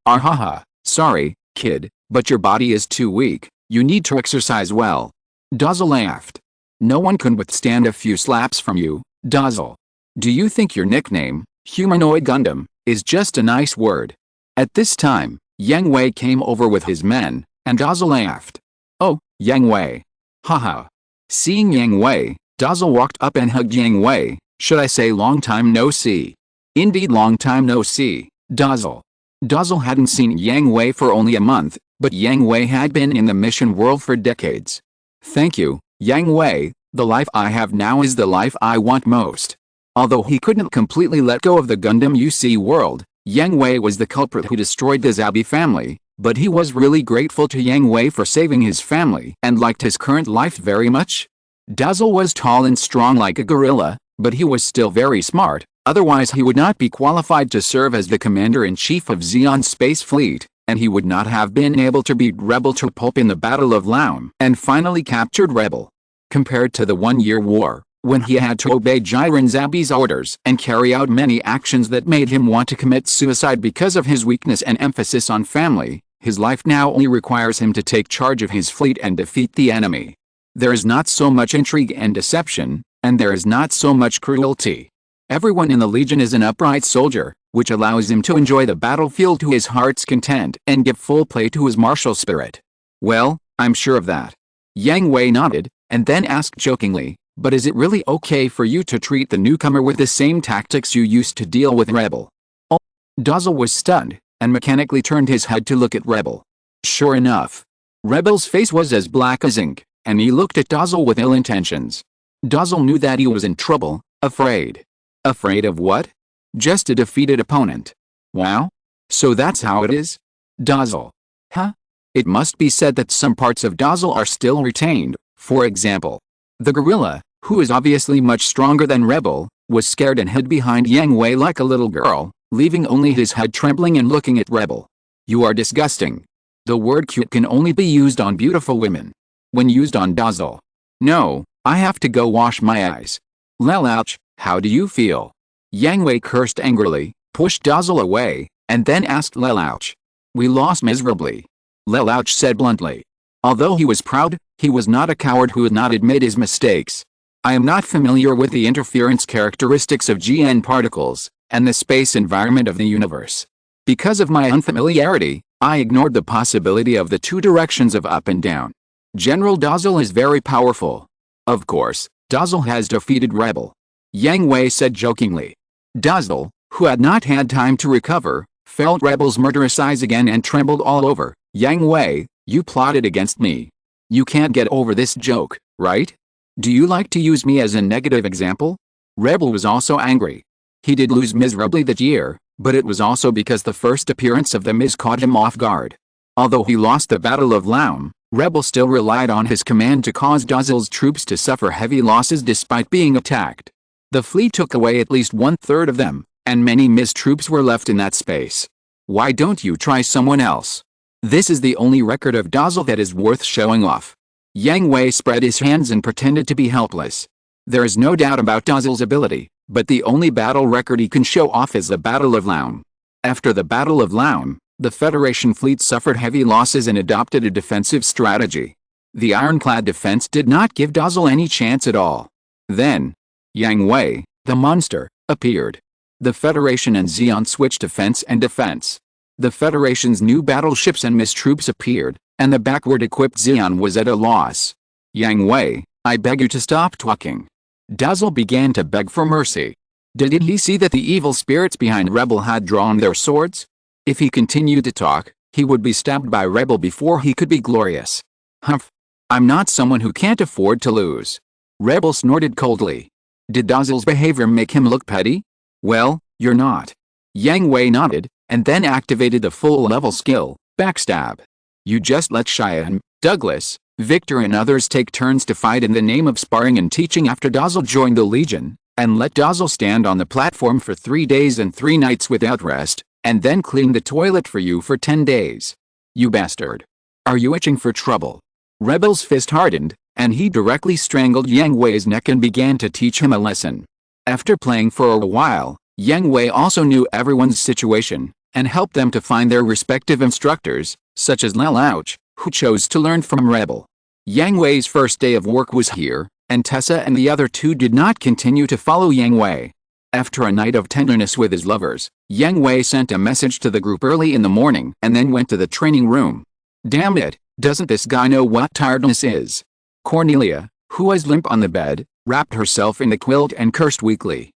A: Haha, sorry, kid, but your body is too weak, you need to exercise well. Dazzle laughed. No one can withstand a few slaps from you, Dazzle. Do you think your nickname, Humanoid Gundam, is just a nice word? At this time, Yang Hui came over with his men, and Dazzle laughed. Oh, Yang Hui. Haha. Seeing Yang Hui, Dazzle walked up and hugged Yang Hui. Should I say long time no see? Indeed long time no see, Dazzle. Dazzle hadn't seen Yang Hui for only a month, but Yang Hui had been in the mission world for decades. Thank you, Yang Hui, the life I have now is the life I want most. Although he couldn't completely let go of the Gundam UC world, Yang Hui was the culprit who destroyed the Zabi family, but he was really grateful to Yang Hui for saving his family and liked his current life very much. Dazzle was tall and strong like a gorilla, but he was still very smart, otherwise he would not be qualified to serve as the commander-in-chief of Zeon's space fleet, and he would not have been able to beat Rebel to pulp in the Battle of Loom and finally captured Rebel. Compared to the 1-year war, when he had to obey Jiren Zabi's orders and carry out many actions that made him want to commit suicide because of his weakness and emphasis on family, his life now only requires him to take charge of his fleet and defeat the enemy. There is not so much intrigue and deception, and there is not so much cruelty. Everyone in the Legion is an upright soldier, which allows him to enjoy the battlefield to his heart's content and give full play to his martial spirit. Well, I'm sure of that. Yang Hui nodded, and then asked jokingly, but is it really okay for you to treat the newcomer with the same tactics you used to deal with Rebel? Oh, Dazzle was stunned, and mechanically turned his head to look at Rebel. Sure enough, Rebel's face was as black as ink, and he looked at Dazzle with ill intentions. Dazzle knew that he was in trouble, afraid. Afraid of what? Just a defeated opponent. Wow? So that's how it is? Dazzle. Huh? It must be said that some parts of Dazzle are still retained. For example, the gorilla, who is obviously much stronger than Rebel, was scared and hid behind Yang Hui like a little girl, leaving only his head trembling and looking at Rebel. You are disgusting. The word cute can only be used on beautiful women. When used on Dazzle. No, I have to go wash my eyes. Lelouch, how do you feel? Yang Hui cursed angrily, pushed Dazzle away, and then asked Lelouch. We lost miserably. Lelouch said bluntly. Although he was proud, he was not a coward who would not admit his mistakes. I am not familiar with the interference characteristics of GN particles, and the space environment of the universe. Because of my unfamiliarity, I ignored the possibility of the two directions of up and down. General Dazzle is very powerful. Of course, Dazzle has defeated Rebel. Yang Hui said jokingly. Dazzle, who had not had time to recover, felt Rebel's murderous eyes again and trembled all over. Yang Hui, you plotted against me. You can't get over this joke, right? Do you like to use me as a negative example? Rebel was also angry. He did lose miserably that year, but it was also because the first appearance of the Miz caught him off guard. Although he lost the Battle of Loum, Rebel still relied on his command to cause Dazzle's troops to suffer heavy losses despite being attacked. The fleet took away at least 1/3 of them, and many Miz troops were left in that space. Why don't you try someone else? This is the only record of Dazzle that is worth showing off. Yang Hui spread his hands and pretended to be helpless. There is no doubt about Dazzle's ability, but the only battle record he can show off is the Battle of Loum. After the Battle of Loum, the Federation fleet suffered heavy losses and adopted a defensive strategy. The ironclad defense did not give Dazzle any chance at all. Then, Yang Hui, the monster, appeared. The Federation and Zeon switched offense and defense. The Federation's new battleships and Miz troops appeared, and the backward-equipped Zeon was at a loss. Yang Hui, I beg you to stop talking. Dazzle began to beg for mercy. Didn't he see that the evil spirits behind Rebel had drawn their swords? If he continued to talk, he would be stabbed by Rebel before he could be glorious. Humph. I'm not someone who can't afford to lose. Rebel snorted coldly. Did Dazzle's behavior make him look petty? Well, you're not. Yang Hui nodded, and then activated the full-level skill, Backstab. You just let Cheyenne, Douglas, Victor and others take turns to fight in the name of sparring and teaching after Dazzle joined the Legion, and let Dazzle stand on the platform for 3 days and 3 nights without rest, and then clean the toilet for you for 10 days. You bastard. Are you itching for trouble? Rebel's fist hardened, and he directly strangled Yang Hui's neck and began to teach him a lesson. After playing for a while, Yang Hui also knew everyone's situation, and helped them to find their respective instructors, such as Lelouch, who chose to learn from Rebel. Yang Hui's first day of work was here, and Tessa and the other two did not continue to follow Yang Hui. After a night of tenderness with his lovers, Yang Hui sent a message to the group early in the morning and then went to the training room. Damn it, doesn't this guy know what tiredness is? Cornelia, who was limp on the bed, wrapped herself in the quilt and cursed weakly.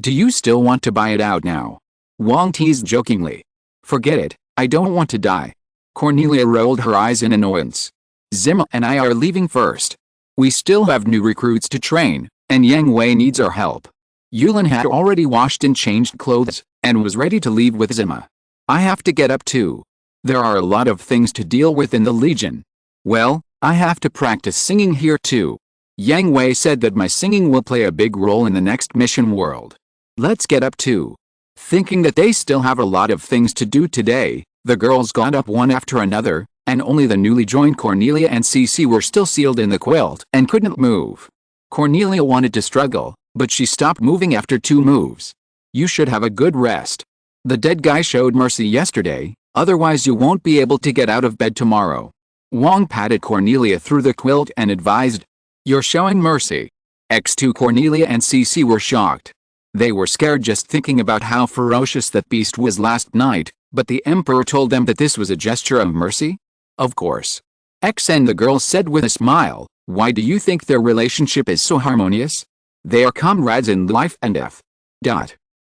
A: Do you still want to buy it out now? Wong teased jokingly. Forget it, I don't want to die. Cornelia rolled her eyes in annoyance. Zima and I are leaving first. We still have new recruits to train, and Yang Hui needs our help. Yulin had already washed and changed clothes, and was ready to leave with Zima. I have to get up too. There are a lot of things to deal with in the Legion. Well, I have to practice singing here too. Yang Hui said that my singing will play a big role in the next mission world. Let's get up too. Thinking that they still have a lot of things to do today, the girls got up one after another, and only the newly joined Cornelia and Cece were still sealed in the quilt and couldn't move. Cornelia wanted to struggle, but she stopped moving after 2 moves. You should have a good rest. The dead guy showed mercy yesterday, otherwise you won't be able to get out of bed tomorrow. Wong patted Cornelia through the quilt and advised, You're showing mercy. X2 Cornelia and Cece were shocked. They were scared just thinking about how ferocious that beast was last night, but the Emperor told them that this was a gesture of mercy? Of course. X and the girls said with a smile, Why do you think their relationship is so harmonious? They are comrades in life and death.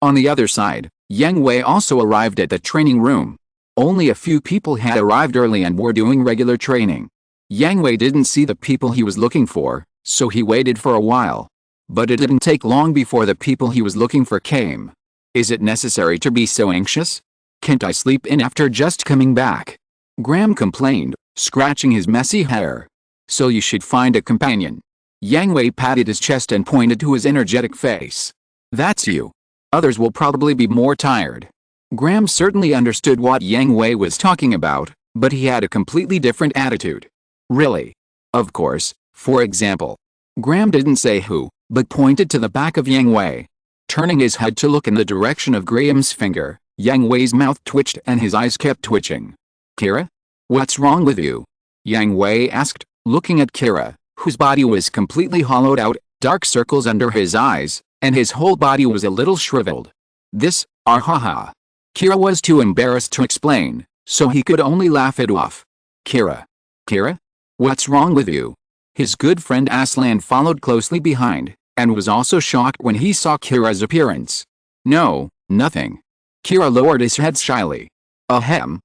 A: On the other side, Yang Hui also arrived at the training room. Only a few people had arrived early and were doing regular training. Yang Hui didn't see the people he was looking for, so he waited for a while. But it didn't take long before the people he was looking for came. Is it necessary to be so anxious? Can't I sleep in after just coming back? Graham complained, scratching his messy hair. So you should find a companion. Yang Hui patted his chest and pointed to his energetic face. That's you. Others will probably be more tired. Graham certainly understood what Yang Hui was talking about, but he had a completely different attitude. Really? Of course, for example. Graham didn't say who, but pointed to the back of Yang Hui. Turning his head to look in the direction of Graham's finger, Yang Hui's mouth twitched and his eyes kept twitching. Kira? What's wrong with you? Yang Hui asked, looking at Kira, whose body was completely hollowed out, dark circles under his eyes, and his whole body was a little shriveled. This, haha. Kira was too embarrassed to explain, so he could only laugh it off. Kira? What's wrong with you? His good friend Aslan followed closely behind, and was also shocked when he saw Kira's appearance. No, nothing. Kira lowered his head shyly. Ahem,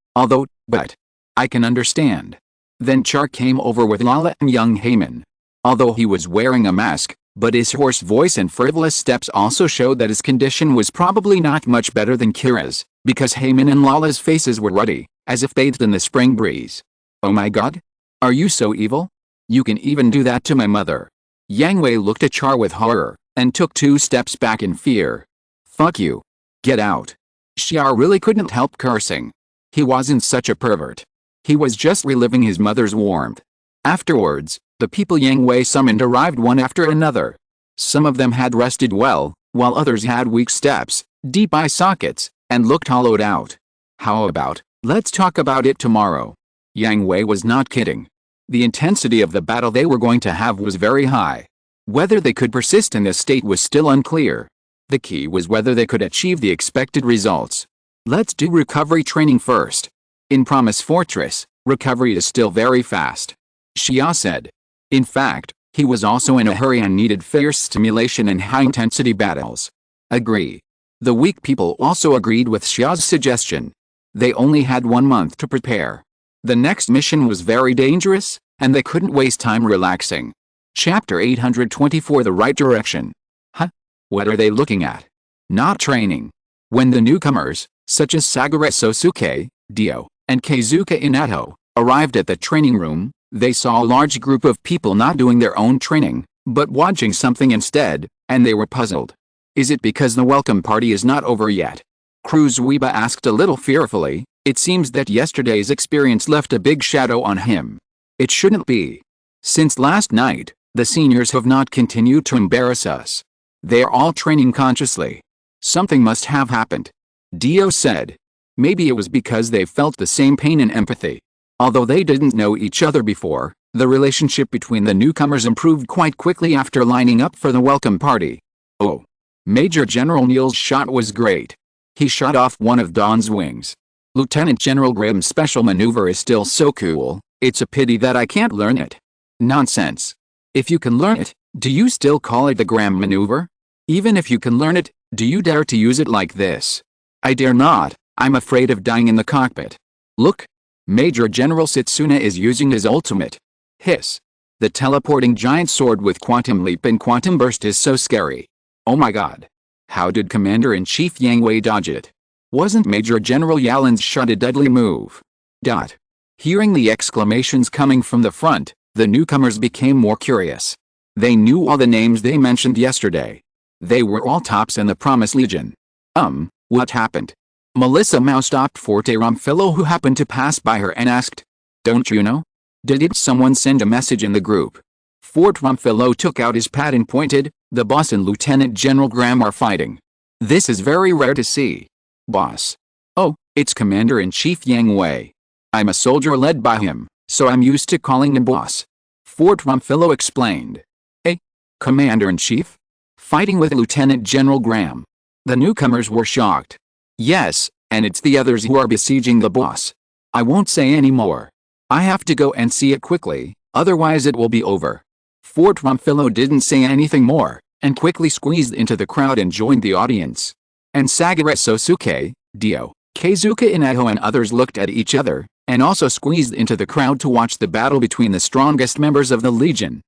A: but I can understand. Then Char came over with Lala and young Heyman. Although he was wearing a mask, but his hoarse voice and frivolous steps also showed that his condition was probably not much better than Kira's, because Heyman and Lala's faces were ruddy, as if bathed in the spring breeze. Oh my god? Are you so evil? You can even do that to my mother. Yang Hui looked at Char with horror, and took 2 steps back in fear. Fuck you. Get out. Xiao really couldn't help cursing. He wasn't such a pervert. He was just reliving his mother's warmth. Afterwards, the people Yang Hui summoned arrived one after another. Some of them had rested well, while others had weak steps, deep eye sockets, and looked hollowed out. How about, let's talk about it tomorrow? Yang Hui was not kidding. The intensity of the battle they were going to have was very high. Whether they could persist in this state was still unclear. The key was whether they could achieve the expected results. Let's do recovery training first. In Promise Fortress, recovery is still very fast. Xia said. In fact, he was also in a hurry and needed fierce stimulation and high-intensity battles. Agree. The weak people also agreed with Xia's suggestion. They only had 1 month to prepare. The next mission was very dangerous, and they couldn't waste time relaxing. Chapter 824 The Right Direction. Huh? What are they looking at? Not training. When the newcomers, such as Sagare Sosuke, Dio, and Keizuka Inato, arrived at the training room, they saw a large group of people not doing their own training, but watching something instead, and they were puzzled. Is it because the welcome party is not over yet? Cruz Weeba asked a little fearfully. It seems that yesterday's experience left a big shadow on him. It shouldn't be. Since last night, the seniors have not continued to embarrass us. They are all training consciously. Something must have happened. Dio said. Maybe it was because they felt the same pain and empathy. Although they didn't know each other before, the relationship between the newcomers improved quite quickly after lining up for the welcome party. Oh. Major General Neil's shot was great. He shot off one of Dawn's wings. Lieutenant General Graham's special maneuver is still so cool, it's a pity that I can't learn it. Nonsense. If you can learn it, do you still call it the Graham maneuver? Even if you can learn it, do you dare to use it like this? I dare not, I'm afraid of dying in the cockpit. Look. Major General Setsuna is using his ultimate. Hiss. The teleporting giant sword with quantum leap and quantum burst is so scary. Oh my god. How did Commander-in-Chief Yang Hui dodge it? Wasn't Major General Yalin's shot a deadly move? Hearing the exclamations coming from the front, the newcomers became more curious. They knew all the names they mentioned yesterday. They were all tops in the Promise Legion. What happened? Melissa Mao stopped Forte Rumfillo, who happened to pass by her, and asked. Don't you know? Did someone send a message in the group? Fort Rumfillo took out his pad and pointed. The boss and Lieutenant General Graham are fighting. This is very rare to see. Boss. Oh, it's Commander-in-Chief Yang Hui. I'm a soldier led by him, so I'm used to calling him boss. Fort Rumfillo explained. Commander-in-Chief? Fighting with Lieutenant General Graham. The newcomers were shocked. Yes, and it's the others who are besieging the boss. I won't say any more. I have to go and see it quickly, otherwise it will be over. Fort Rumfillo didn't say anything more, and quickly squeezed into the crowd and joined the audience. And Sagare Sosuke, Dio, Keizuka Inato and others looked at each other, and also squeezed into the crowd to watch the battle between the strongest members of the Legion.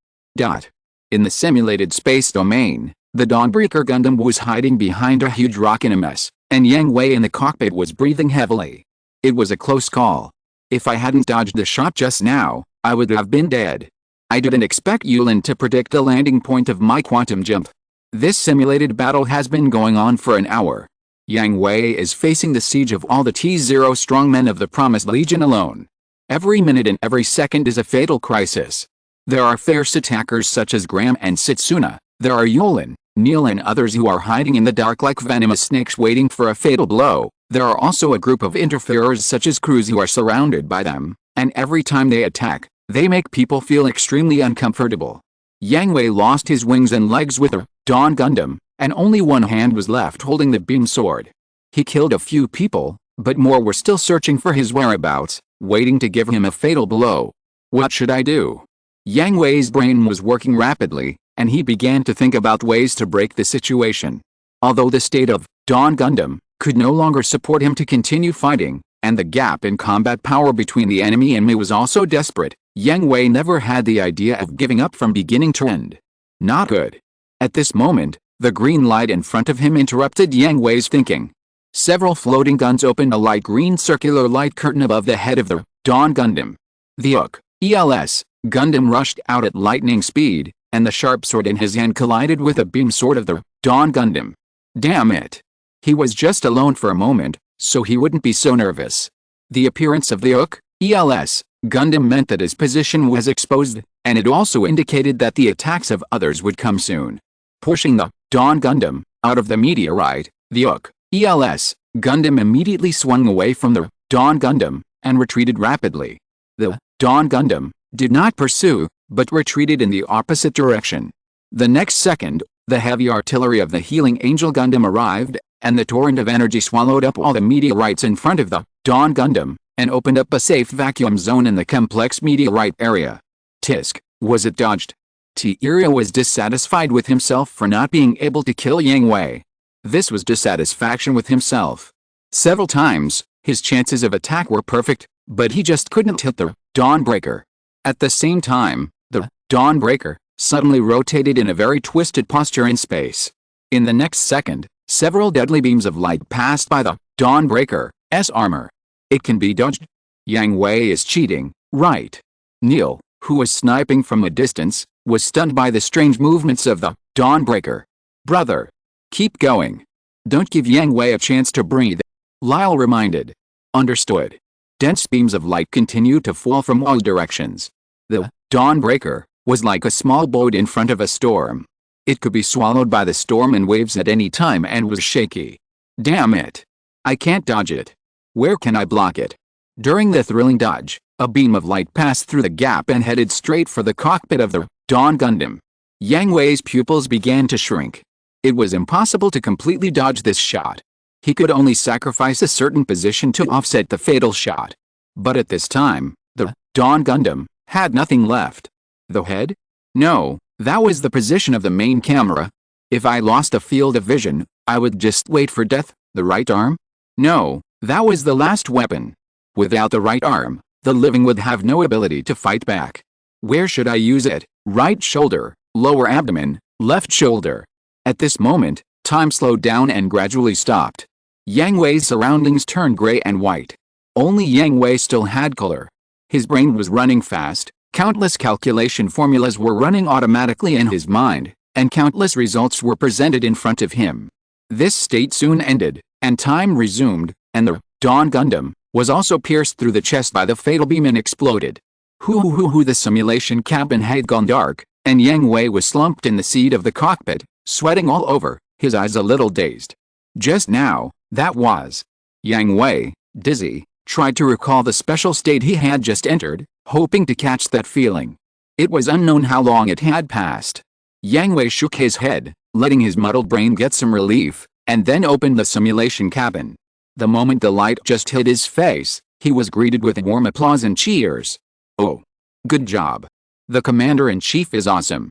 A: In the simulated space domain, the Dawnbreaker Gundam was hiding behind a huge rock in a mess, and Yang Hui in the cockpit was breathing heavily. It was a close call. If I hadn't dodged the shot just now, I would have been dead. I didn't expect Yulin to predict the landing point of my quantum jump. This simulated battle has been going on for an hour. Yang Hui is facing the siege of all the T0 strongmen of the Promised Legion alone. Every minute and every second is a fatal crisis. There are fierce attackers such as Graham and Setsuna. There are Yulin, Neil and others who are hiding in the dark like venomous snakes waiting for a fatal blow. There are also a group of interferers such as crews who are surrounded by them, and every time they attack, they make people feel extremely uncomfortable. Yang Hui lost his wings and legs with a Dawn Gundam, and only one hand was left holding the beam sword. He killed a few people, but more were still searching for his whereabouts, waiting to give him a fatal blow. What should I do? Yang Hui's brain was working rapidly, and he began to think about ways to break the situation. Although the state of Dawn Gundam could no longer support him to continue fighting, and the gap in combat power between the enemy and me was also desperate, Yang Hui never had the idea of giving up from beginning to end. Not good. At this moment, the green light in front of him interrupted Yang Hui's thinking. Several floating guns opened a light green circular light curtain above the head of the Dawn Gundam. The ELS Gundam rushed out at lightning speed, and the sharp sword in his hand collided with a beam sword of the Dawn Gundam. Damn it! He was just alone for a moment, so he wouldn't be so nervous. The appearance of the ELS Gundam meant that his position was exposed, and it also indicated that the attacks of others would come soon. Pushing the Dawn Gundam out of the meteorite, the ELS Gundam immediately swung away from the Dawn Gundam and retreated rapidly. The Dawn Gundam did not pursue, but retreated in the opposite direction. The next second, the heavy artillery of the Healing Angel Gundam arrived, and the torrent of energy swallowed up all the meteorites in front of the Dawn Gundam, and opened up a safe vacuum zone in the complex meteorite area. Tisk, was it dodged? T-Iria was dissatisfied with himself for not being able to kill Yang Hui. This was dissatisfaction with himself. Several times, his chances of attack were perfect, but he just couldn't hit the Dawnbreaker. At the same time, the Dawnbreaker suddenly rotated in a very twisted posture in space. In the next second, several deadly beams of light passed by the Dawnbreaker's armor. It can be dodged? Yang Hui is cheating, right? Neil, who was sniping from a distance, was stunned by the strange movements of the Dawnbreaker. Brother, keep going. Don't give Yang Hui a chance to breathe. Lyle reminded. Understood. Dense beams of light continued to fall from all directions. The Dawnbreaker was like a small boat in front of a storm. It could be swallowed by the storm and waves at any time and was shaky. Damn it. I can't dodge it. Where can I block it? During the thrilling dodge, a beam of light passed through the gap and headed straight for the cockpit of the Dawn Gundam. Yang Hui's pupils began to shrink. It was impossible to completely dodge this shot. He could only sacrifice a certain position to offset the fatal shot. But at this time, the Dawn Gundam had nothing left. The head? No, that was the position of the main camera. If I lost a field of vision, I would just wait for death. The right arm? No, that was the last weapon. Without the right arm, the living would have no ability to fight back. Where should I use it? Right shoulder, lower abdomen, left shoulder. At this moment, time slowed down and gradually stopped. Yang Hui's surroundings turned gray and white. Only Yang Hui still had color. His brain was running fast, countless calculation formulas were running automatically in his mind, and countless results were presented in front of him. This state soon ended, and time resumed, and the Dawn Gundam was also pierced through the chest by the fatal beam and exploded. The simulation cabin had gone dark, and Yang Hui was slumped in the seat of the cockpit, sweating all over, his eyes a little dazed. Just now, that was. Yang Hui, dizzy, tried to recall the special state he had just entered, hoping to catch that feeling. It was unknown how long it had passed. Yang Hui shook his head, letting his muddled brain get some relief, and then opened the simulation cabin. The moment the light just hit his face, he was greeted with warm applause and cheers. Oh. Good job. The Commander-in-Chief is awesome.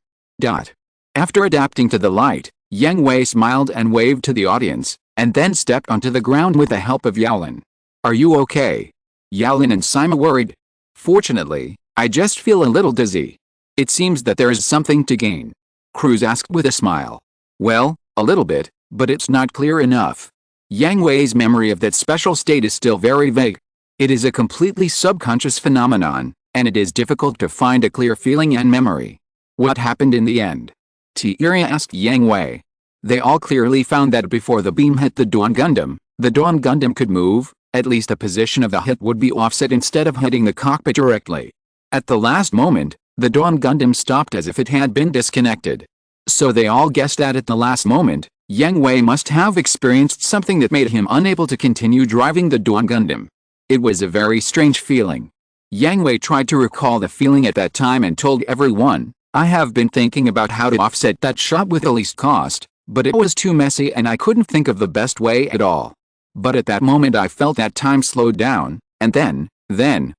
A: After adapting to the light, Yang Hui smiled and waved to the audience, and then stepped onto the ground with the help of Yaolin. Are you okay? Yaolin and Sima worried. Fortunately, I just feel a little dizzy. It seems that there is something to gain. Cruz asked with a smile. Well, a little bit, but it's not clear enough. Yang Hui's memory of that special state is still very vague. It is a completely subconscious phenomenon, and it is difficult to find a clear feeling and memory. What happened in the end? Tieria asked Yang Hui. They all clearly found that before the beam hit the Dawn Gundam could move, at least the position of the hit would be offset instead of hitting the cockpit directly. At the last moment, the Dawn Gundam stopped as if it had been disconnected. So they all guessed that at the last moment, Yang Hui must have experienced something that made him unable to continue driving the Dawn Gundam. It was a very strange feeling. Yang Hui tried to recall the feeling at that time and told everyone, "I have been thinking about how to offset that shot with the least cost, but it was too messy and I couldn't think of the best way at all. But at that moment I felt that time slowed down, and then,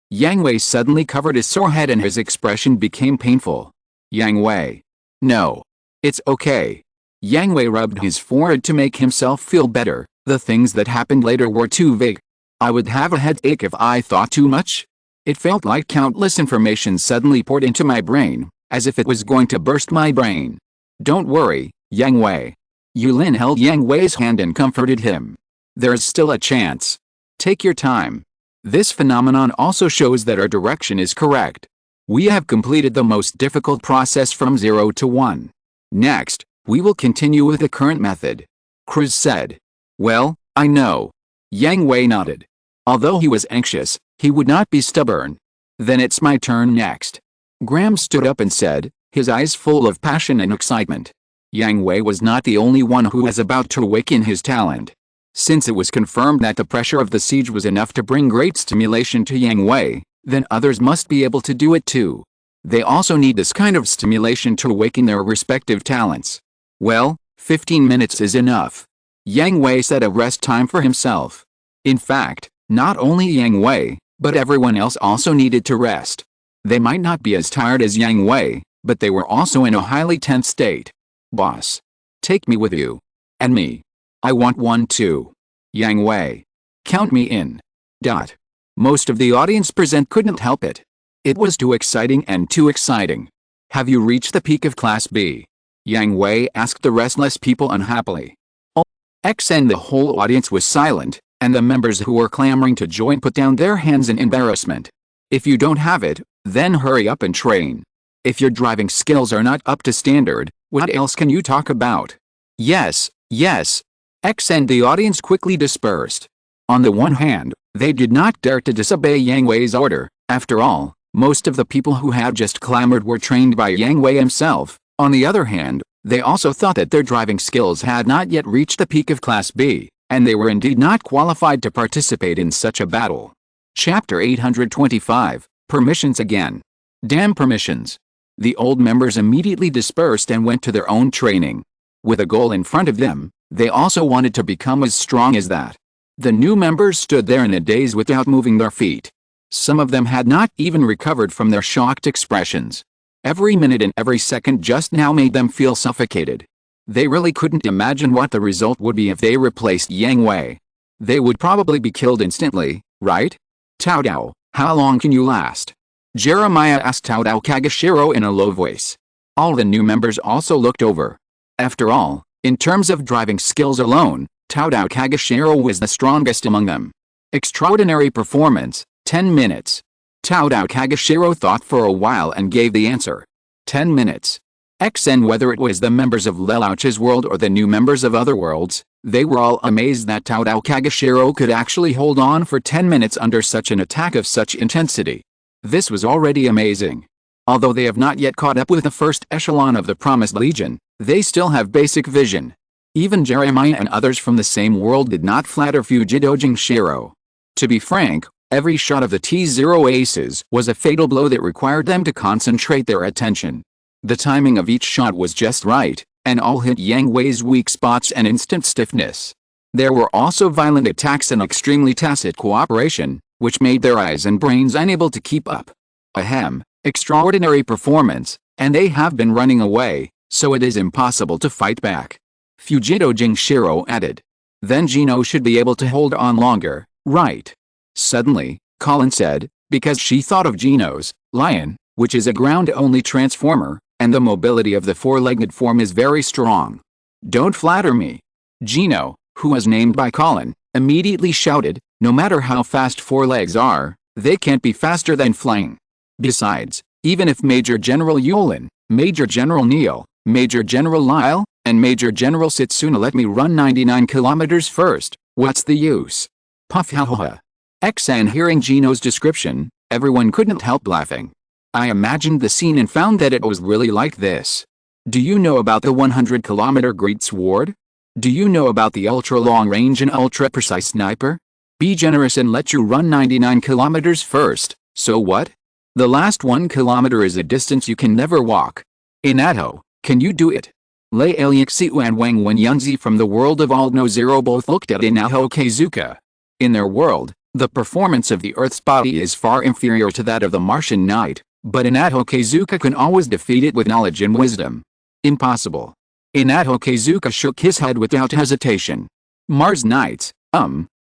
A: Yang Hui suddenly covered his sore head and his expression became painful. Yang Hui. No. It's okay. Yang Hui rubbed his forehead to make himself feel better. The things that happened later were too vague. I would have a headache if I thought too much. It felt like countless information suddenly poured into my brain, as if it was going to burst my brain. Don't worry, Yang Hui. Yulin held Yang Hui's hand and comforted him. There's still a chance. Take your time. This phenomenon also shows that our direction is correct. We have completed the most difficult process from 0 to 1. Next, we will continue with the current method. Cruz said. Well, I know. Yang Hui nodded. Although he was anxious, he would not be stubborn. Then it's my turn next. Graham stood up and said, his eyes full of passion and excitement. Yang Hui was not the only one who was about to awaken his talent. Since it was confirmed that the pressure of the siege was enough to bring great stimulation to Yang Hui, then others must be able to do it too. They also need this kind of stimulation to awaken their respective talents. Well, 15 minutes is enough. Yang Hui set a rest time for himself. In fact, not only Yang Hui, but everyone else also needed to rest. They might not be as tired as Yang Hui, but they were also in a highly tense state. Boss. Take me with you. And me. I want one too. Yang Hui. Count me in. Most of the audience present couldn't help it. It was too exciting and too exciting. Have you reached the peak of Class B? Yang Hui asked the restless people unhappily. And the whole audience was silent, and the members who were clamoring to join put down their hands in embarrassment. If you don't have it, then hurry up and train. If your driving skills are not up to standard, what else can you talk about? Yes. And the audience quickly dispersed. On the one hand, they did not dare to disobey Yang Hui's order. After all, most of the people who had just clamored were trained by Yang Hui himself. On the other hand, they also thought that their driving skills had not yet reached the peak of Class B, and they were indeed not qualified to participate in such a battle. Chapter 825, Permissions again. Damn permissions. The old members immediately dispersed and went to their own training. With a goal in front of them, they also wanted to become as strong as that. The new members stood there in a daze without moving their feet. Some of them had not even recovered from their shocked expressions. Every minute and every second just now made them feel suffocated. They really couldn't imagine what the result would be if they replaced Yang Hui. They would probably be killed instantly, right? Taodao, how long can you last? Jeremiah asked Taodao Kagashiro in a low voice. All the new members also looked over. After all, in terms of driving skills alone, Taodao Kagashiro was the strongest among them. Extraordinary performance, 10 minutes. Taodao Kagashiro thought for a while and gave the answer. 10 minutes. And whether it was the members of Lelouch's world or the new members of other worlds, they were all amazed that Taodao Kagashiro could actually hold on for 10 minutes under such an attack of such intensity. This was already amazing. Although they have not yet caught up with the first echelon of the Promised Legion, they still have basic vision. Even Jeremiah and others from the same world did not flatter Fujido Jingshiro. To be frank, every shot of the T-0 aces was a fatal blow that required them to concentrate their attention. The timing of each shot was just right, and all hit Yang Hui's weak spots and instant stiffness. There were also violent attacks and extremely tacit cooperation, which made their eyes and brains unable to keep up. Ahem, extraordinary performance, and they have been running away, so it is impossible to fight back. Fujido Jingshiro added. Then Gino should be able to hold on longer, right? Suddenly, Colin said, because she thought of Gino's lion, which is a ground-only transformer, and the mobility of the four-legged form is very strong. Don't flatter me. Gino, who was named by Colin, immediately shouted, No matter how fast four legs are, they can't be faster than flying. Besides, even if Major General Yulin, Major General Neil, Major General Lyle, and Major General Setsuna let me run 99 kilometers first, what's the use? Puff ha ha ha. And hearing Gino's description, everyone couldn't help laughing. I imagined the scene and found that it was really like this. Do you know about the 100-kilometer Great Sword? Do you know about the ultra-long range and ultra-precise sniper? Be generous and let you run 99 kilometers first, so what? The last 1 kilometer is a distance you can never walk. Inato, can you do it? Lei Aliaxiu and Wang Wenyunzi from the world of Aldno Zero both looked at Inato Keizuka. In their world, the performance of the Earth's body is far inferior to that of the Martian Knight, but Inato Keizuka can always defeat it with knowledge and wisdom. Impossible. Inato Keizuka shook his head without hesitation. Mars Knights,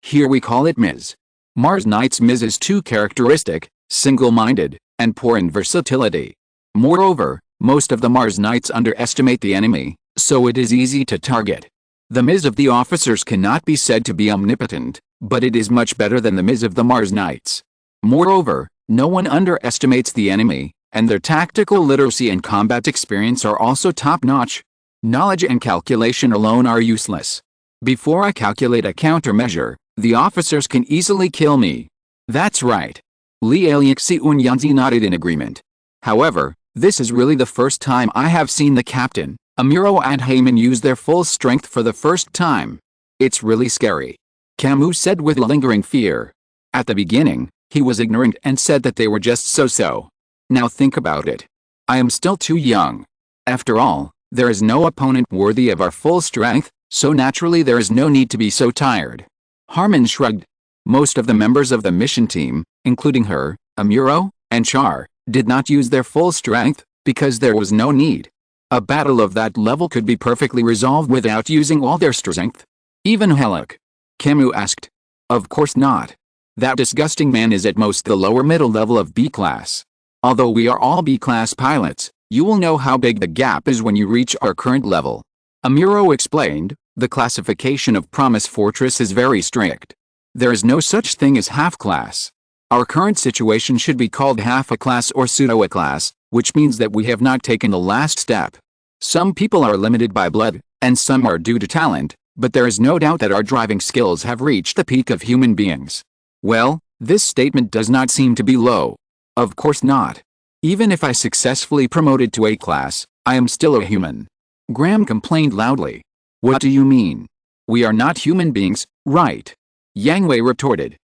A: here we call it Ms. Mars Knights Ms is too characteristic, single-minded, and poor in versatility. Moreover, most of the Mars Knights underestimate the enemy, so it is easy to target. The Ms of the officers cannot be said to be omnipotent, but it is much better than the Ms of the Mars Knights. Moreover, no one underestimates the enemy, and their tactical literacy and combat experience are also top-notch. Knowledge and calculation alone are useless. Before I calculate a countermeasure, the officers can easily kill me. That's right. Li Aliaxi Unyanzi nodded in agreement. However, this is really the first time I have seen the captain, Amuro and Heyman use their full strength for the first time. It's really scary. Camus said with lingering fear. At the beginning, he was ignorant and said that they were just so-so. Now think about it. I am still too young. After all, there is no opponent worthy of our full strength, so naturally there is no need to be so tired. Harmon shrugged. Most of the members of the mission team, including her, Amuro, and Char, did not use their full strength, because there was no need. A battle of that level could be perfectly resolved without using all their strength. Even Hellick. Camus asked. Of course not. That disgusting man is at most the lower middle level of B-class. Although we are all B-class pilots, you will know how big the gap is when you reach our current level. Amuro explained, the classification of Promise Fortress is very strict. There is no such thing as half-class. Our current situation should be called half-a-class or pseudo-a-class, which means that we have not taken the last step. Some people are limited by blood, and some are due to talent, but there is no doubt that our driving skills have reached the peak of human beings. Well, this statement does not seem to be low. Of course not. Even if I successfully promoted to A-class, I am still a human. Graham complained loudly. What do you mean? We are not human beings, right? Yang Hui retorted.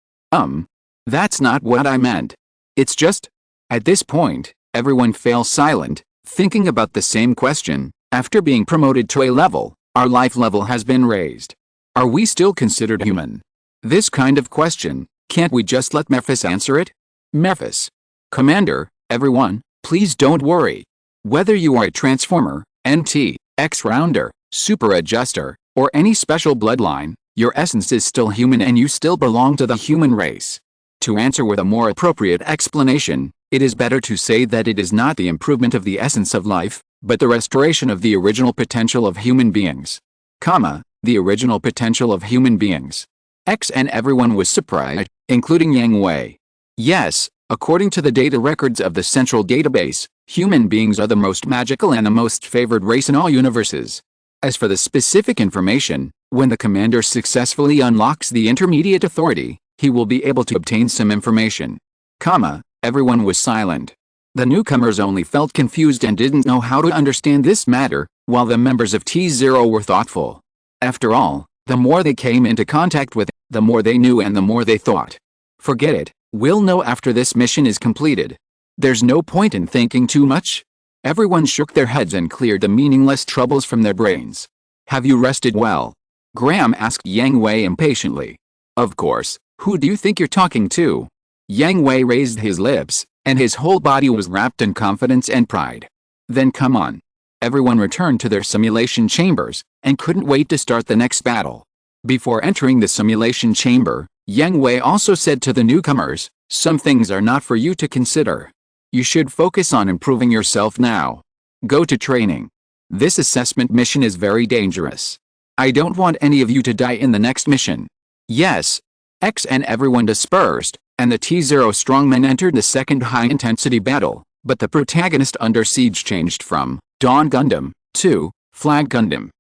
A: That's not what I meant. It's just... At this point, everyone fell silent, thinking about the same question. After being promoted to A level, our life level has been raised. Are we still considered human? This kind of question, can't we just let Memphis answer it? Memphis. Commander, everyone, please don't worry. Whether you are a transformer, NT, X-rounder, super adjuster, or any special bloodline, your essence is still human and you still belong to the human race. To answer with a more appropriate explanation, it is better to say that it is not the improvement of the essence of life, but the restoration of the original potential of human beings. The original potential of human beings. And everyone was surprised, including Yang Hui. Yes, according to the data records of the central database, human beings are the most magical and the most favored race in all universes. As for the specific information, when the commander successfully unlocks the intermediate authority, he will be able to obtain some information. Everyone was silent. The newcomers only felt confused and didn't know how to understand this matter, while the members of T0 were thoughtful. After all, the more they came into contact with, the more they knew and the more they thought. Forget it, we'll know after this mission is completed. There's no point in thinking too much. Everyone shook their heads and cleared the meaningless troubles from their brains. Have you rested well? Graham asked Yang Hui impatiently. Of course, who do you think you're talking to? Yang Hui raised his lips, and his whole body was wrapped in confidence and pride. Then come on. Everyone returned to their simulation chambers, and couldn't wait to start the next battle. Before entering the simulation chamber, Yang Hui also said to the newcomers, some things are not for you to consider. You should focus on improving yourself now. Go to training. This assessment mission is very dangerous. I don't want any of you to die in the next mission. Yes. X and everyone dispersed, and the T-0 strongmen entered the second high-intensity battle, but the protagonist under siege changed from Dawn Gundam to Flag Gundam.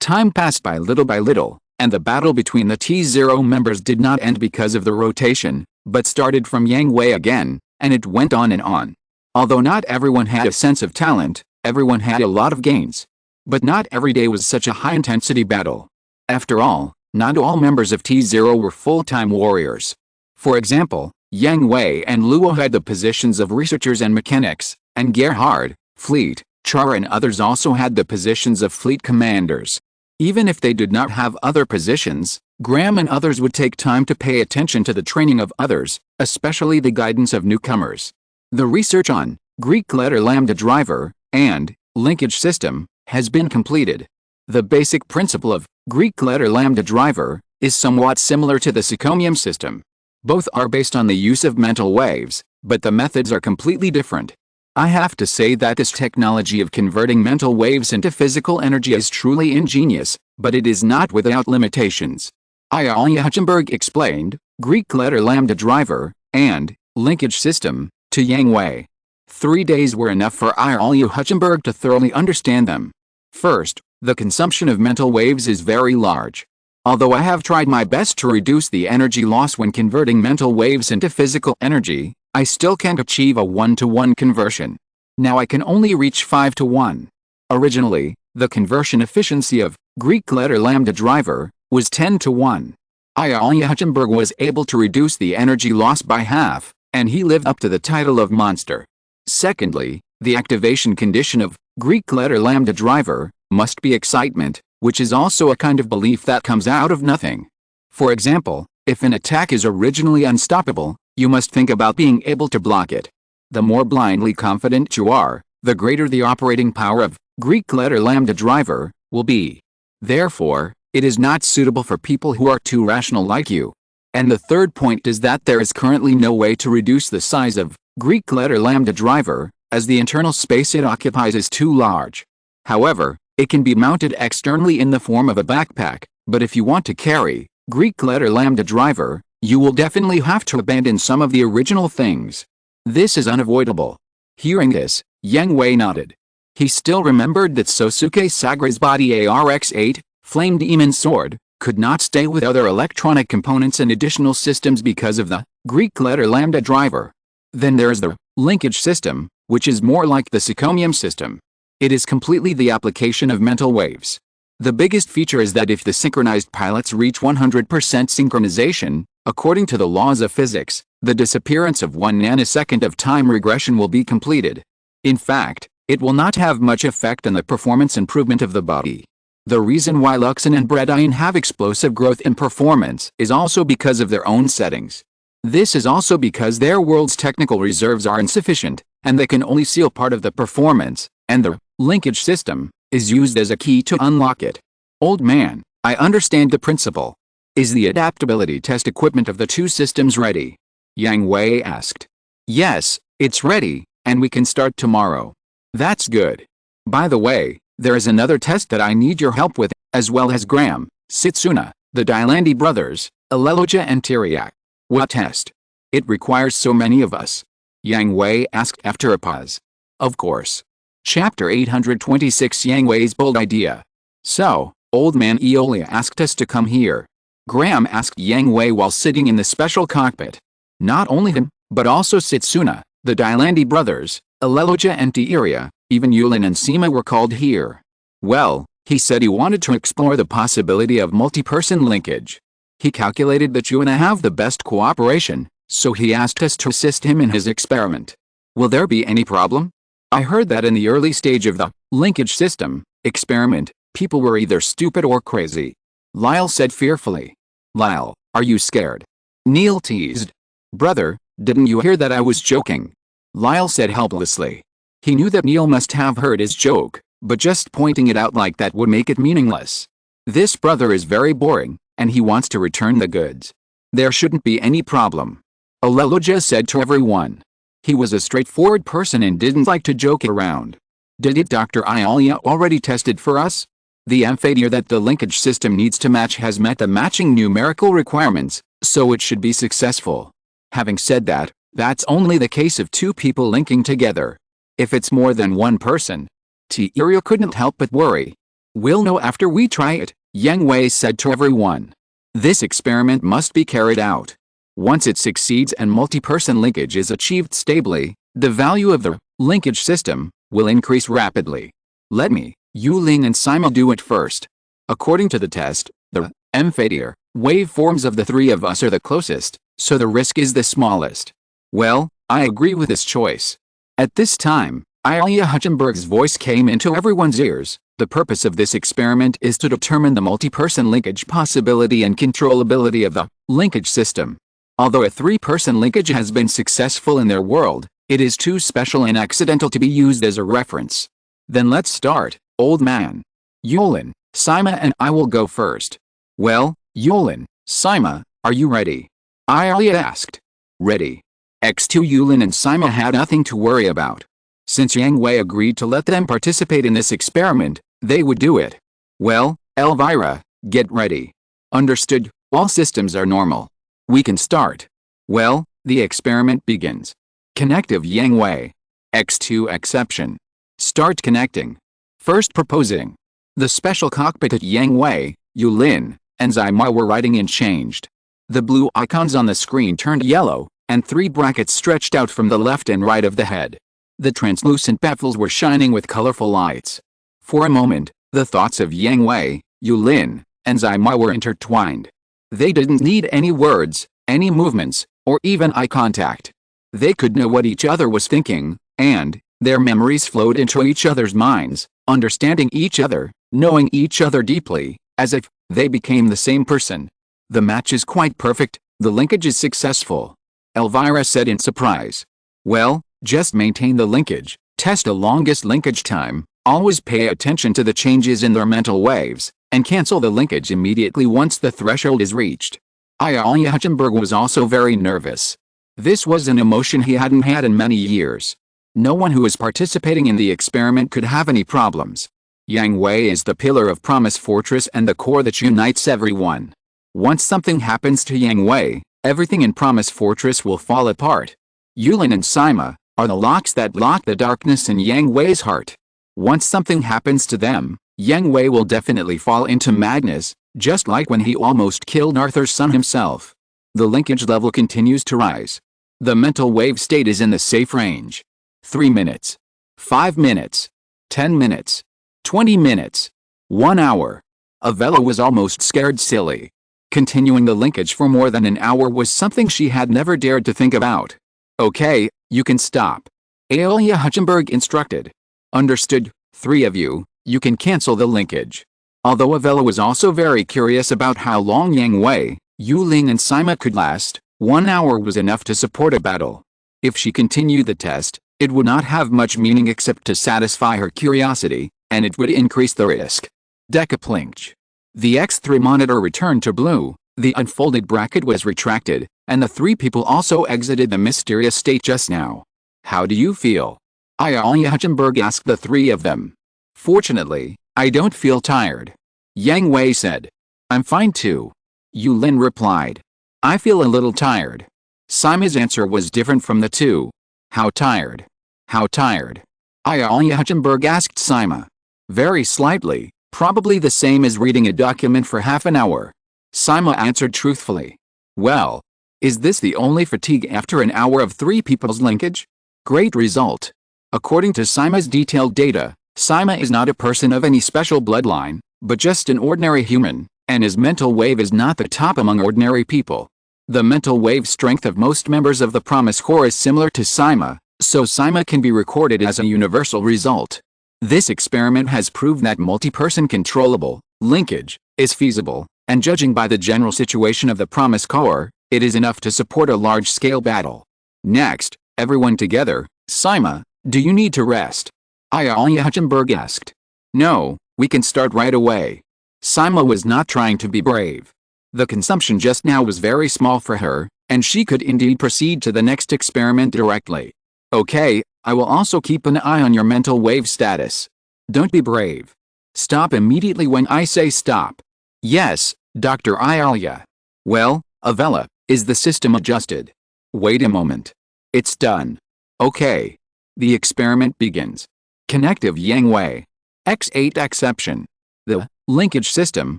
A: Time passed by little, and the battle between the T-0 members did not end because of the rotation, but started from Yang Hui again, and it went on and on. Although not everyone had a sense of talent, everyone had a lot of gains. But not every day was such a high-intensity battle. After all, not all members of T-0 were full-time warriors. For example, Yang Hui and Luo had the positions of researchers and mechanics, and Gerhard, fleet, Char and others also had the positions of fleet commanders. Even if they did not have other positions, Graham and others would take time to pay attention to the training of others, especially the guidance of newcomers. The research on Greek letter lambda driver and linkage system has been completed. The basic principle of Greek letter lambda driver is somewhat similar to the Sycomnium system. Both are based on the use of mental waves, but the methods are completely different. I have to say that this technology of converting mental waves into physical energy is truly ingenious, but it is not without limitations. Alia Hutchenberg explained Greek letter lambda driver and linkage system to Yang Hui. 3 days were enough for Alia Hutchenberg to thoroughly understand them. First, the consumption of mental waves is very large. Although I have tried my best to reduce the energy loss when converting mental waves into physical energy, I still can't achieve a 1-to-1 conversion. Now I can only reach 5-to-1. Originally, the conversion efficiency of Greek letter lambda driver was 10-to-1. Alia Hutchenberg was able to reduce the energy loss by half, and he lived up to the title of monster. Secondly, the activation condition of Greek letter lambda driver must be excitement, which is also a kind of belief that comes out of nothing. For example, if an attack is originally unstoppable, you must think about being able to block it. The more blindly confident you are, the greater the operating power of Greek letter lambda driver will be. Therefore, it is not suitable for people who are too rational like you. And the third point is that there is currently no way to reduce the size of Greek letter lambda driver, as the internal space it occupies is too large. However, it can be mounted externally in the form of a backpack, but if you want to carry Greek letter lambda driver, you will definitely have to abandon some of the original things. This is unavoidable. Hearing this, Yang Hui nodded. He still remembered that Sosuke Sagara's body ARX-8, Flame Demon Sword, could not stay with other electronic components and additional systems because of the Greek letter lambda driver. Then there is the linkage system, which is more like the Sycomnium system. It is completely the application of mental waves. The biggest feature is that if the synchronized pilots reach 100% synchronization, according to the laws of physics, the disappearance of 1 nanosecond of time regression will be completed. In fact, it will not have much effect on the performance improvement of the body. The reason why Luxon and Bredine have explosive growth in performance is also because of their own settings. This is also because their world's technical reserves are insufficient, and they can only seal part of the performance, and the linkage system is used as a key to unlock it. Old man, I understand the principle. Is the adaptability test equipment of the two systems ready? Yang Hui asked. Yes, it's ready, and we can start tomorrow. That's good. By the way, there is another test that I need your help with, as well as Graham, Setsuna, the Dylandi brothers, Aleloja and Tiriak. What test? It requires so many of us. Yang Hui asked after a pause. Of course. Chapter 826 Yang Hui's bold idea. So, old man Eolia asked us to come here. Graham asked Yang Hui while sitting in the special cockpit. Not only him, but also Setsuna, the Dylandi brothers, Aleloja and Tiriak, even Yulin and Sima were called here. Well, he said he wanted to explore the possibility of multi-person linkage. He calculated that you and I have the best cooperation, so he asked us to assist him in his experiment. Will there be any problem? I heard that in the early stage of the linkage system experiment, people were either stupid or crazy. Lyle said fearfully. Lyle, are you scared? Neil teased. Brother, didn't you hear that I was joking? Lyle said helplessly. He knew that Neil must have heard his joke, but just pointing it out like that would make it meaningless. This brother is very boring, and he wants to return the goods. There shouldn't be any problem. Aleloja said to everyone. He was a straightforward person and didn't like to joke around. Did it Dr. Iolia already tested for us? The failure that the linkage system needs to match has met the matching numerical requirements, so it should be successful. Having said that, that's only the case of two people linking together. If it's more than one person, Teriel couldn't help but worry. We'll know after we try it, Yang Hui said to everyone. This experiment must be carried out. Once it succeeds and multi-person linkage is achieved stably, the value of the linkage system will increase rapidly. Let me, Yuling and Sima do it first. According to the test, the failure waveforms of the three of us are the closest, so the risk is the smallest. Well, I agree with this choice. At this time, Ilya Hutchenberg's voice came into everyone's ears. The purpose of this experiment is to determine the multi-person linkage possibility and controllability of the linkage system. Although a three-person linkage has been successful in their world, it is too special and accidental to be used as a reference. Then let's start, old man. Yulin, Sima and I will go first. Well, Yulin, Sima, are you ready? Ilya asked. Ready. X2 Yulin and Sima had nothing to worry about. Since Yang Hui agreed to let them participate in this experiment, they would do it. Well, Elvira, get ready. Understood, all systems are normal. We can start. Well, the experiment begins. Connective Yang Hui. X2 exception. Start connecting. First proposing. The special cockpit at Yang Hui, Yulin, and Sima were writing in changed. The blue icons on the screen turned yellow, and three brackets stretched out from the left and right of the head. The translucent baffles were shining with colorful lights. For a moment, the thoughts of Yang Hui, Yulin, and Sima were intertwined. They didn't need any words, any movements, or even eye contact. They could know what each other was thinking, and their memories flowed into each other's minds, understanding each other, knowing each other deeply, as if they became the same person. The match is quite perfect, the linkage is successful. Elvira said in surprise. Well, just maintain the linkage, test the longest linkage time, always pay attention to the changes in their mental waves, and cancel the linkage immediately once the threshold is reached. Ilya Hutchenberg was also very nervous. This was an emotion he hadn't had in many years. No one who was participating in the experiment could have any problems. Yang Hui is the pillar of Promise Fortress and the core that unites everyone. Once something happens to Yang Hui, everything in Promise Fortress will fall apart. Yulin and Sima are the locks that lock the darkness in Yang Hui's heart. Once something happens to them, Yang Hui will definitely fall into madness, just like when he almost killed Arthur's son himself. The linkage level continues to rise. The mental wave state is in the safe range. 3 minutes. 5 minutes. 10 minutes. 20 minutes. 1 hour. Avella was almost scared silly. Continuing the linkage for more than an hour was something she had never dared to think about. Okay, you can stop. Ilya Hutchenberg instructed. Understood, three of you, you can cancel the linkage. Although Avella was also very curious about how long Yang Hui, Yuling and Sima could last, 1 hour was enough to support a battle. If she continued the test, it would not have much meaning except to satisfy her curiosity, and it would increase the risk. Decaplinch. The X3 monitor returned to blue, the unfolded bracket was retracted, and the three people also exited the mysterious state just now. How do you feel? Ilya Hutchenberg asked the three of them. Fortunately, I don't feel tired. Yang Hui said. I'm fine too. Yulin replied. I feel a little tired. Sima's answer was different from the two. How tired? How tired? Ilya Hutchenberg asked Sima. Very slightly, probably the same as reading a document for half an hour. Sima answered truthfully. Well, is this the only fatigue after an hour of three people's linkage? Great result. According to Sima's detailed data, Sima is not a person of any special bloodline, but just an ordinary human, and his mental wave is not the top among ordinary people. The mental wave strength of most members of the Promise Corps is similar to Sima, so Sima can be recorded as a universal result. This experiment has proved that multi-person controllable linkage is feasible, and judging by the general situation of the Promise Corps, it is enough to support a large-scale battle. Next, everyone together. Sima, do you need to rest? Ilya Hutchenberg asked. No, we can start right away. Sima was not trying to be brave. The consumption just now was very small for her, and she could indeed proceed to the next experiment directly. Okay, I will also keep an eye on your mental wave status. Don't be brave. Stop immediately when I say stop. Yes, Dr. Ayalia. Well, Avella, is the system adjusted? Wait a moment. It's done. Okay. The experiment begins. Connective Yang Hui. X8 exception. The linkage system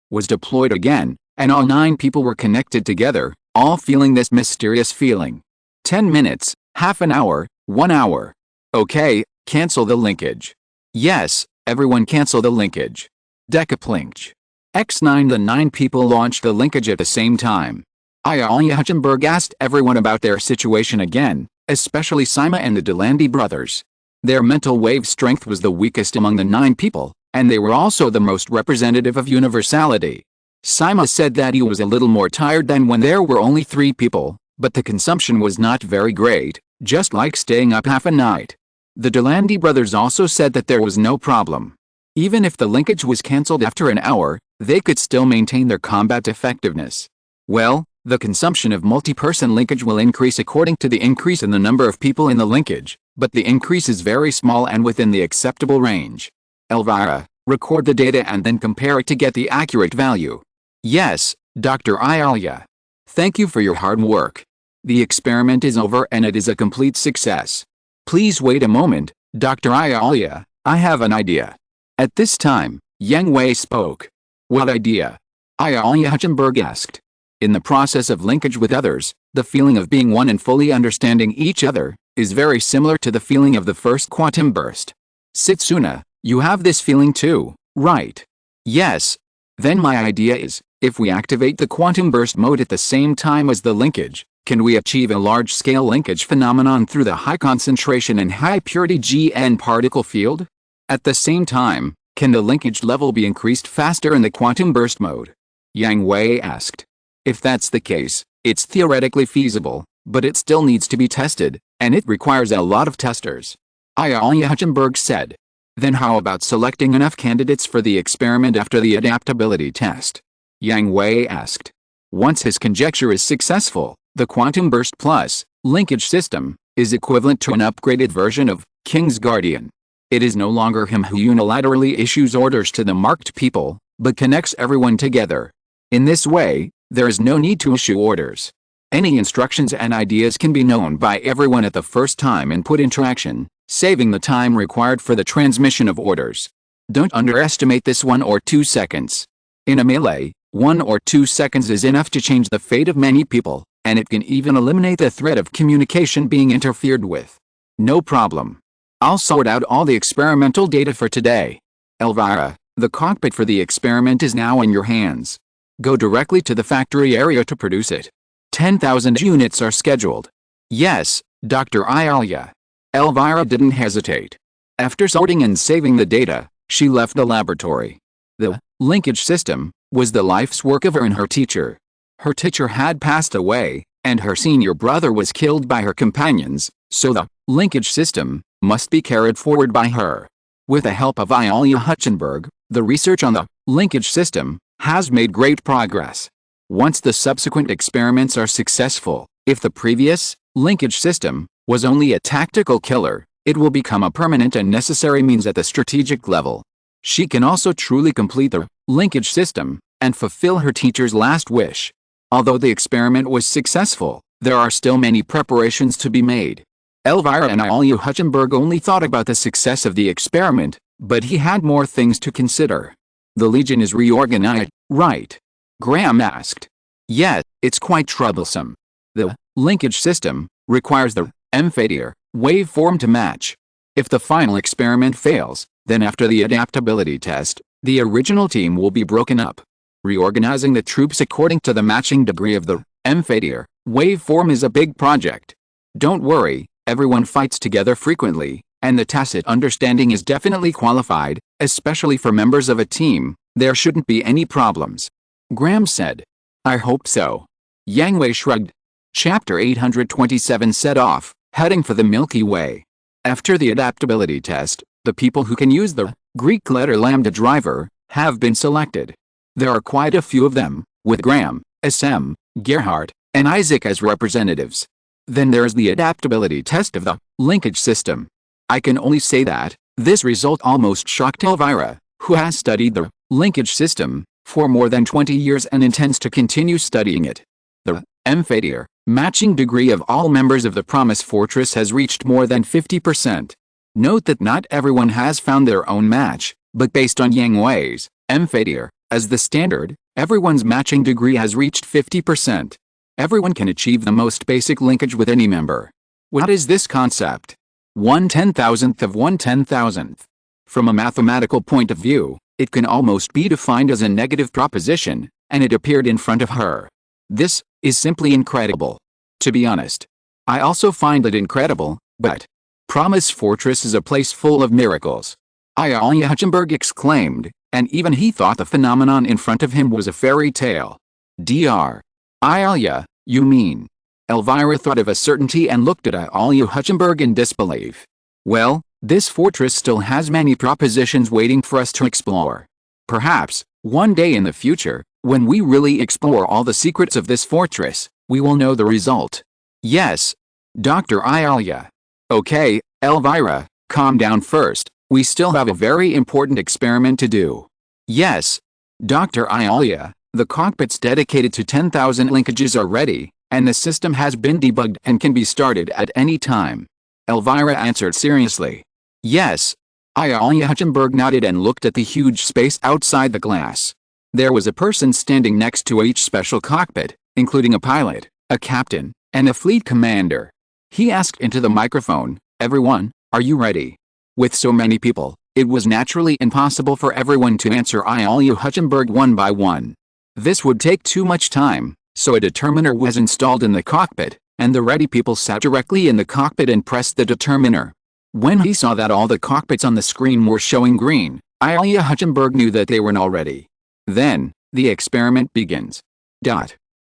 A: was deployed again, and all 9 people were connected together, all feeling this mysterious feeling. 10 minutes, half an hour, 1 hour. Okay, cancel the linkage. Yes, everyone cancel the linkage. Decoupling. X9 The 9 people launched the linkage at the same time. Ayalia Hutchenberg asked everyone about their situation again, especially Sima and the Delandi brothers. Their mental wave strength was the weakest among the 9 people, and they were also the most representative of universality. Sima said that he was a little more tired than when there were only 3 people, but the consumption was not very great, just like staying up half a night. The Delandi brothers also said that there was no problem. Even if the linkage was cancelled after an hour, they could still maintain their combat effectiveness. Well, the consumption of multi-person linkage will increase according to the increase in the number of people in the linkage, but the increase is very small and within the acceptable range. Elvira, record the data and then compare it to get the accurate value. Yes, Dr. Ayalia. Thank you for your hard work. The experiment is over and it is a complete success. Please wait a moment, Dr. Ayalia, I have an idea. At this time, Yang Hui spoke. What idea? Ayalia Hutchenberg asked. In the process of linkage with others, the feeling of being one and fully understanding each other is very similar to the feeling of the first quantum burst. Setsuna, you have this feeling too, right? Yes. Then my idea is, if we activate the quantum burst mode at the same time as the linkage, can we achieve a large-scale linkage phenomenon through the high concentration and high purity GN particle field? At the same time, can the linkage level be increased faster in the quantum burst mode? Yang Hui asked. If that's the case, it's theoretically feasible, but it still needs to be tested, and it requires a lot of testers. Ayalia Hutchenberg said. Then how about selecting enough candidates for the experiment after the adaptability test? Yang Hui asked. Once his conjecture is successful, the quantum burst plus linkage system is equivalent to an upgraded version of King's Guardian. It is no longer him who unilaterally issues orders to the marked people, but connects everyone together. In this way, there is no need to issue orders. Any instructions and ideas can be known by everyone at the first time and put into action, saving the time required for the transmission of orders. Don't underestimate this 1 or 2 seconds. In a melee, 1 or 2 seconds is enough to change the fate of many people, and it can even eliminate the threat of communication being interfered with. No problem. I'll sort out all the experimental data for today. Elvira, the cockpit for the experiment is now in your hands. Go directly to the factory area to produce it. 10,000 units are scheduled. Yes, Dr. Ayalia. Elvira didn't hesitate. After sorting and saving the data, she left the laboratory. The linkage system was the life's work of her and her teacher. Her teacher had passed away, and her senior brother was killed by her companions, so the linkage system must be carried forward by her. With the help of Ayalia Hutchenberg, the research on the linkage system has made great progress. Once the subsequent experiments are successful, if the previous linkage system was only a tactical killer, it will become a permanent and necessary means at the strategic level. She can also truly complete the linkage system and fulfill her teacher's last wish. Although the experiment was successful, there are still many preparations to be made. Elvira and Ayalia Hutchenberg only thought about the success of the experiment, but he had more things to consider. The Legion is reorganized, right? Graham asked. Yes, it's quite troublesome. The linkage system requires the M-failure waveform to match. If the final experiment fails, then after the adaptability test, the original team will be broken up. Reorganizing the troops according to the matching degree of the M-failure waveform is a big project. Don't worry, everyone fights together frequently, and the tacit understanding is definitely qualified, especially for members of a team. There shouldn't be any problems. Graham said. I hope so. Yang Hui shrugged. Chapter 827 set off, heading for the Milky Way. After the adaptability test, the people who can use the Greek letter lambda driver have been selected. There are quite a few of them, with Graham, SM, Gerhardt, and Isaac as representatives. Then there's the adaptability test of the linkage system. I can only say that this result almost shocked Elvira, who has studied the linkage system for more than 20 years and intends to continue studying it. The failure matching degree of all members of the Promise Fortress has reached more than 50%. Note that not everyone has found their own match, but based on Yang Hui's failure as the standard, everyone's matching degree has reached 50%. Everyone can achieve the most basic linkage with any member. What is this concept? 1/10,000th of 1/10,000th. From a mathematical point of view, it can almost be defined as a negative proposition, and it appeared in front of her. This is simply incredible. To be honest, I also find it incredible, but Promise Fortress is a place full of miracles. Alia Hutchenberg exclaimed, and even he thought the phenomenon in front of him was a fairy tale. Dr. Alia, you mean? Elvira thought of a certainty and looked at Alia Hutchenberg in disbelief. Well, this fortress still has many propositions waiting for us to explore. Perhaps, one day in the future, when we really explore all the secrets of this fortress, we will know the result. Yes. Dr. Alia. Okay, Elvira, calm down first, we still have a very important experiment to do. Yes. Dr. Alia, the cockpits dedicated to 10,000 linkages are ready, and the system has been debugged and can be started at any time. Elvira answered seriously. Yes. Alia Hutchenberg nodded and looked at the huge space outside the glass. There was a person standing next to each special cockpit, including a pilot, a captain, and a fleet commander. He asked into the microphone, "Everyone, are you ready?" With so many people, it was naturally impossible for everyone to answer Alia Hutchenberg one by one. This would take too much time, so a determiner was installed in the cockpit, and the ready people sat directly in the cockpit and pressed the determiner. When he saw that all the cockpits on the screen were showing green, Alia Hutchenberg knew that they were all ready. Then, the experiment begins.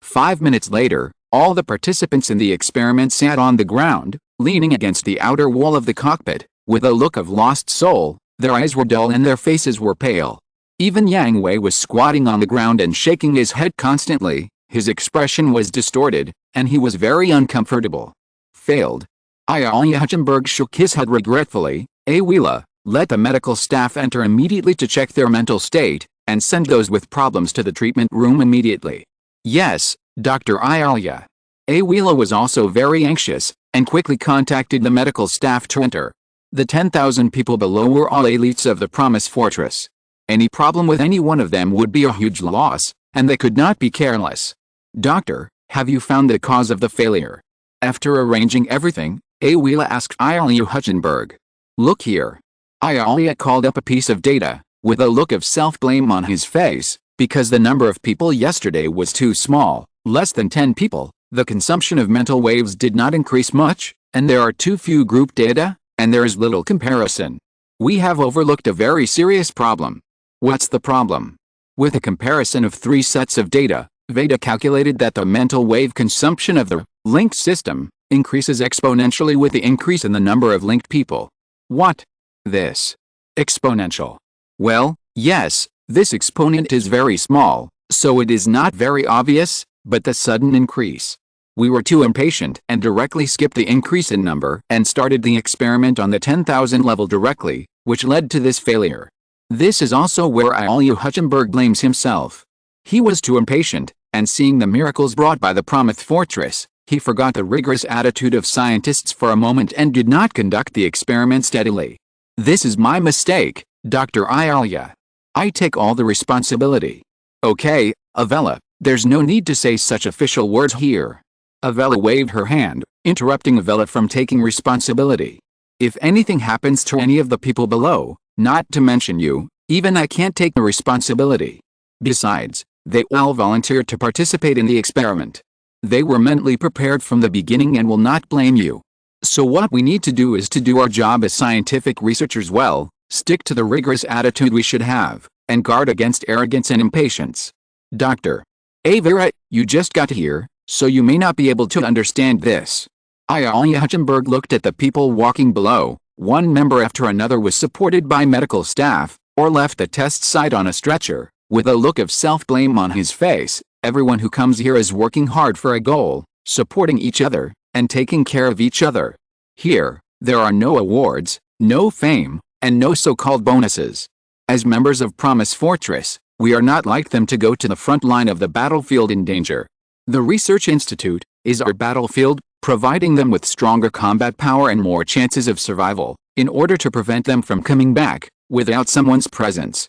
A: 5 minutes later, all the participants in the experiment sat on the ground, leaning against the outer wall of the cockpit, with a look of lost soul. Their eyes were dull and their faces were pale. Even Yang Hui was squatting on the ground and shaking his head constantly. His expression was distorted, and he was very uncomfortable. Failed. Alia Hutchenberg shook his head regretfully. Awila, let the medical staff enter immediately to check their mental state, and send those with problems to the treatment room immediately. Yes, Dr. Alia. Awila was also very anxious, and quickly contacted the medical staff to enter. The 10,000 people below were all elites of the Promise Fortress. Any problem with any one of them would be a huge loss, and they could not be careless. Doctor, have you found the cause of the failure? After arranging everything, Awila asked Alia Hutchenberg. Look here. Alia called up a piece of data, with a look of self-blame on his face, because the number of people yesterday was too small, less than 10 people, the consumption of mental waves did not increase much, and there are too few group data, and there is little comparison. We have overlooked a very serious problem. What's the problem? With a comparison of 3 sets of data, Veda calculated that the mental wave consumption of the linked system increases exponentially with the increase in the number of linked people. What? This? Exponential. Well, yes, this exponent is very small, so it is not very obvious, but the sudden increase. We were too impatient and directly skipped the increase in number and started the experiment on the 10,000 level directly, which led to this failure. This is also where Alia Hutchenberg blames himself. He was too impatient, and seeing the miracles brought by the Promise Fortress, he forgot the rigorous attitude of scientists for a moment and did not conduct the experiment steadily. This is my mistake, Dr. Alia. I take all the responsibility. Okay, Avella, there's no need to say such official words here. Avella waved her hand, interrupting Avella from taking responsibility. If anything happens to any of the people below, not to mention you, even I can't take the responsibility. Besides, they all volunteered to participate in the experiment. They were mentally prepared from the beginning and will not blame you. So what we need to do is to do our job as scientific researchers well, stick to the rigorous attitude we should have, and guard against arrogance and impatience. Dr. Avira, you just got here, so you may not be able to understand this. Alia Hutchenberg looked at the people walking below. One member after another was supported by medical staff, or left the test site on a stretcher, with a look of self-blame on his face. Everyone who comes here is working hard for a goal, supporting each other, and taking care of each other. Here, there are no awards, no fame, and no so-called bonuses. As members of Promise Fortress, we are not like them to go to the front line of the battlefield in danger. The Research Institute is our battlefield, providing them with stronger combat power and more chances of survival, in order to prevent them from coming back without someone's presence.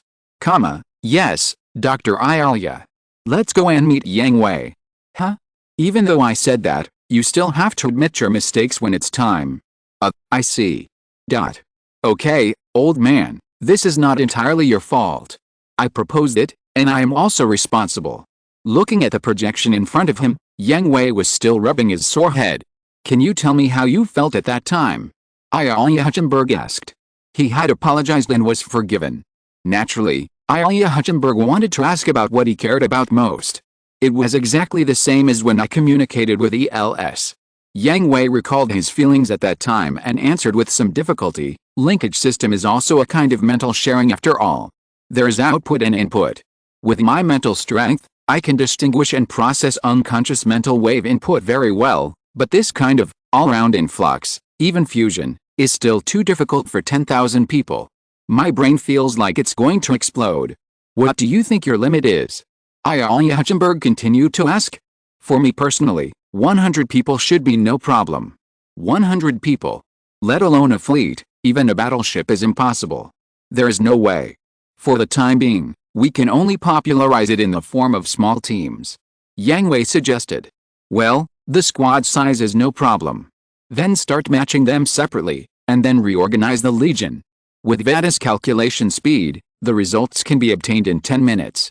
A: Yes, Dr. Ayala. Let's go and meet Yang Hui. Huh? Even though I said that, you still have to admit your mistakes when it's time. I see. Okay, old man, this is not entirely your fault. I proposed it, and I am also responsible. Looking at the projection in front of him, Yang Hui was still rubbing his sore head. Can you tell me how you felt at that time? Ayala Hutchenberg asked. He had apologized and was forgiven. Naturally, Ayala Hutchenberg wanted to ask about what he cared about most. It was exactly the same as when I communicated with ELS. Yang Hui recalled his feelings at that time and answered with some difficulty. Linkage system is also a kind of mental sharing after all. There is output and input. With my mental strength, I can distinguish and process unconscious mental wave input very well, but this kind of all-round influx, even fusion, is still too difficult for 10,000 people. My brain feels like it's going to explode. What do you think your limit is? Ayala Hutchenberg continued to ask. For me personally, 100 people should be no problem. 100 people. Let alone a fleet, even a battleship is impossible. There is no way. For the time being, we can only popularize it in the form of small teams. Yang Hui suggested. Well, the squad size is no problem. Then start matching them separately, and then reorganize the Legion. With Veda's calculation speed, the results can be obtained in 10 minutes.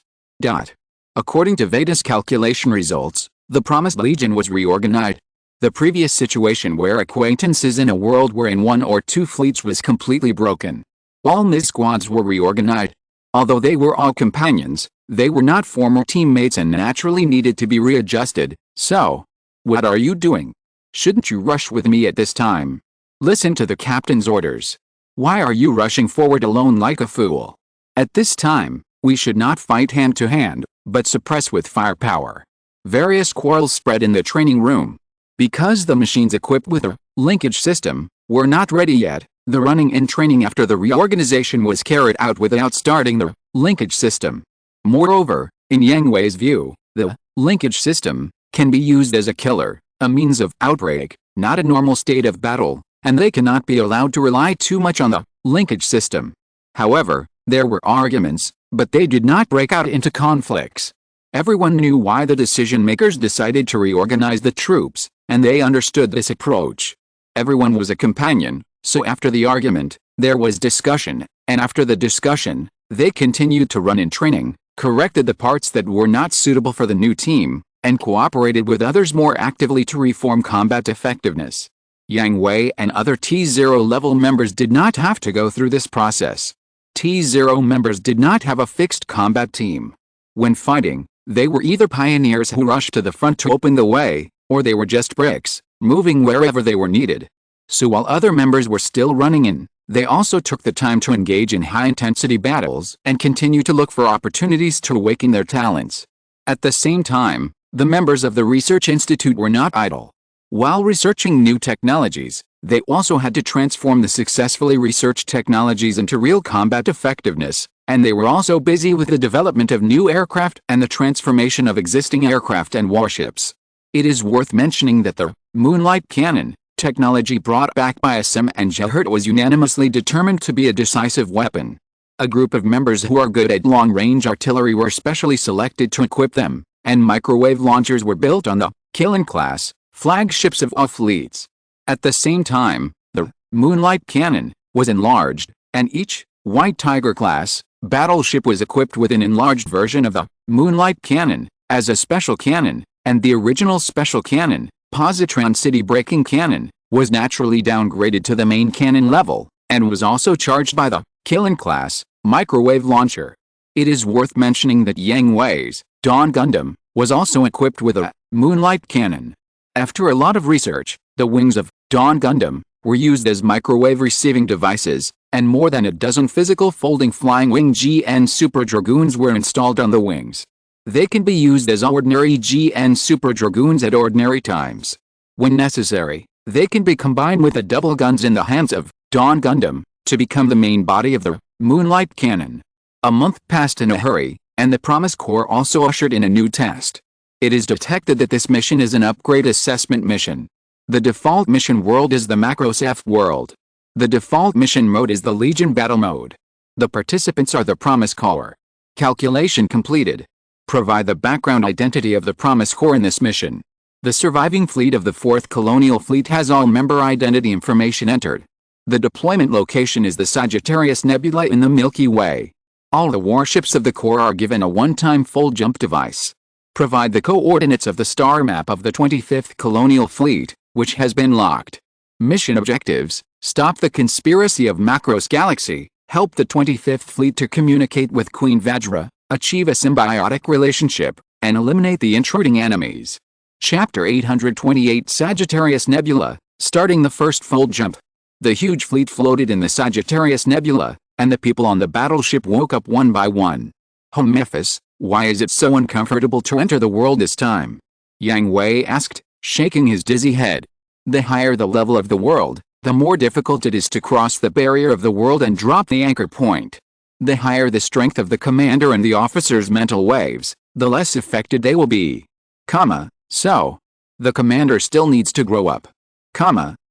A: According to Veda's calculation results, the Promised Legion was reorganized. The previous situation where acquaintances in a world wherein 1 or 2 fleets was completely broken. All MIS squads were reorganized. Although they were all companions, they were not former teammates and naturally needed to be readjusted. So, what are you doing? Shouldn't you rush with me at this time? Listen to the captain's orders. Why are you rushing forward alone like a fool? At this time, we should not fight hand to hand, but suppress with firepower. Various quarrels spread in the training room. Because the machines equipped with a linkage system were not ready yet, the running in training after the reorganization was carried out without starting the linkage system. Moreover, in Yang Hui's view, the linkage system can be used as a killer, a means of outbreak, not a normal state of battle, and they cannot be allowed to rely too much on the linkage system. However, there were arguments, but they did not break out into conflicts. Everyone knew why the decision-makers decided to reorganize the troops, and they understood this approach. Everyone was a companion, so after the argument, there was discussion, and after the discussion, they continued to run in training, corrected the parts that were not suitable for the new team, and cooperated with others more actively to reform combat effectiveness. Yang Hui and other T0 level members did not have to go through this process. T0 members did not have a fixed combat team. When fighting, they were either pioneers who rushed to the front to open the way, or they were just bricks, moving wherever they were needed. So while other members were still running in, they also took the time to engage in high-intensity battles and continue to look for opportunities to awaken their talents. At the same time, the members of the Research Institute were not idle. While researching new technologies, they also had to transform the successfully researched technologies into real combat effectiveness, and they were also busy with the development of new aircraft and the transformation of existing aircraft and warships. It is worth mentioning that the moonlight cannon technology brought back by SM and Gehert was unanimously determined to be a decisive weapon. A group of members who are good at long-range artillery were specially selected to equip them, and microwave launchers were built on the Killen class flagships of all fleets. At the same time, the Moonlight Cannon was enlarged, and each White Tiger class battleship was equipped with an enlarged version of the Moonlight Cannon as a special cannon, and the original special cannon, Positron City Breaking Cannon, was naturally downgraded to the main cannon level, and was also charged by the Killen class microwave launcher. It is worth mentioning that Yang Hui's Dawn Gundam was also equipped with a Moonlight Cannon. After a lot of research, the wings of Dawn Gundam were used as microwave receiving devices, and more than a dozen physical folding flying wing GN Super Dragoons were installed on the wings. They can be used as ordinary GN Super Dragoons at ordinary times. When necessary, they can be combined with the double guns in the hands of Dawn Gundam to become the main body of the Moonlight Cannon. A month passed in a hurry, and the Promise Corps also ushered in a new test. It is detected that this mission is an upgrade assessment mission. The default mission world is the Macros F world. The default mission mode is the Legion battle mode. The participants are the Promise Corps. Calculation completed. Provide the background identity of the Promise Corps in this mission. The surviving fleet of the 4th Colonial Fleet has all member identity information entered. The deployment location is the Sagittarius Nebula in the Milky Way. All the warships of the Corps are given a one-time full jump device. Provide the coordinates of the star map of the 25th Colonial Fleet, which has been locked. Mission objectives: stop the conspiracy of Macros Galaxy, help the 25th Fleet to communicate with Queen Vajra, achieve a symbiotic relationship, and eliminate the intruding enemies. Chapter 828 Sagittarius Nebula, starting the first full jump. The huge fleet floated in the Sagittarius Nebula, and the people on the battleship woke up one by one. Mephis, why is it so uncomfortable to enter the world this time? Yang Hui asked, shaking his dizzy head. The higher the level of the world, the more difficult it is to cross the barrier of the world and drop the anchor point. The higher the strength of the commander and the officer's mental waves, the less affected they will be. So, the commander still needs to grow up.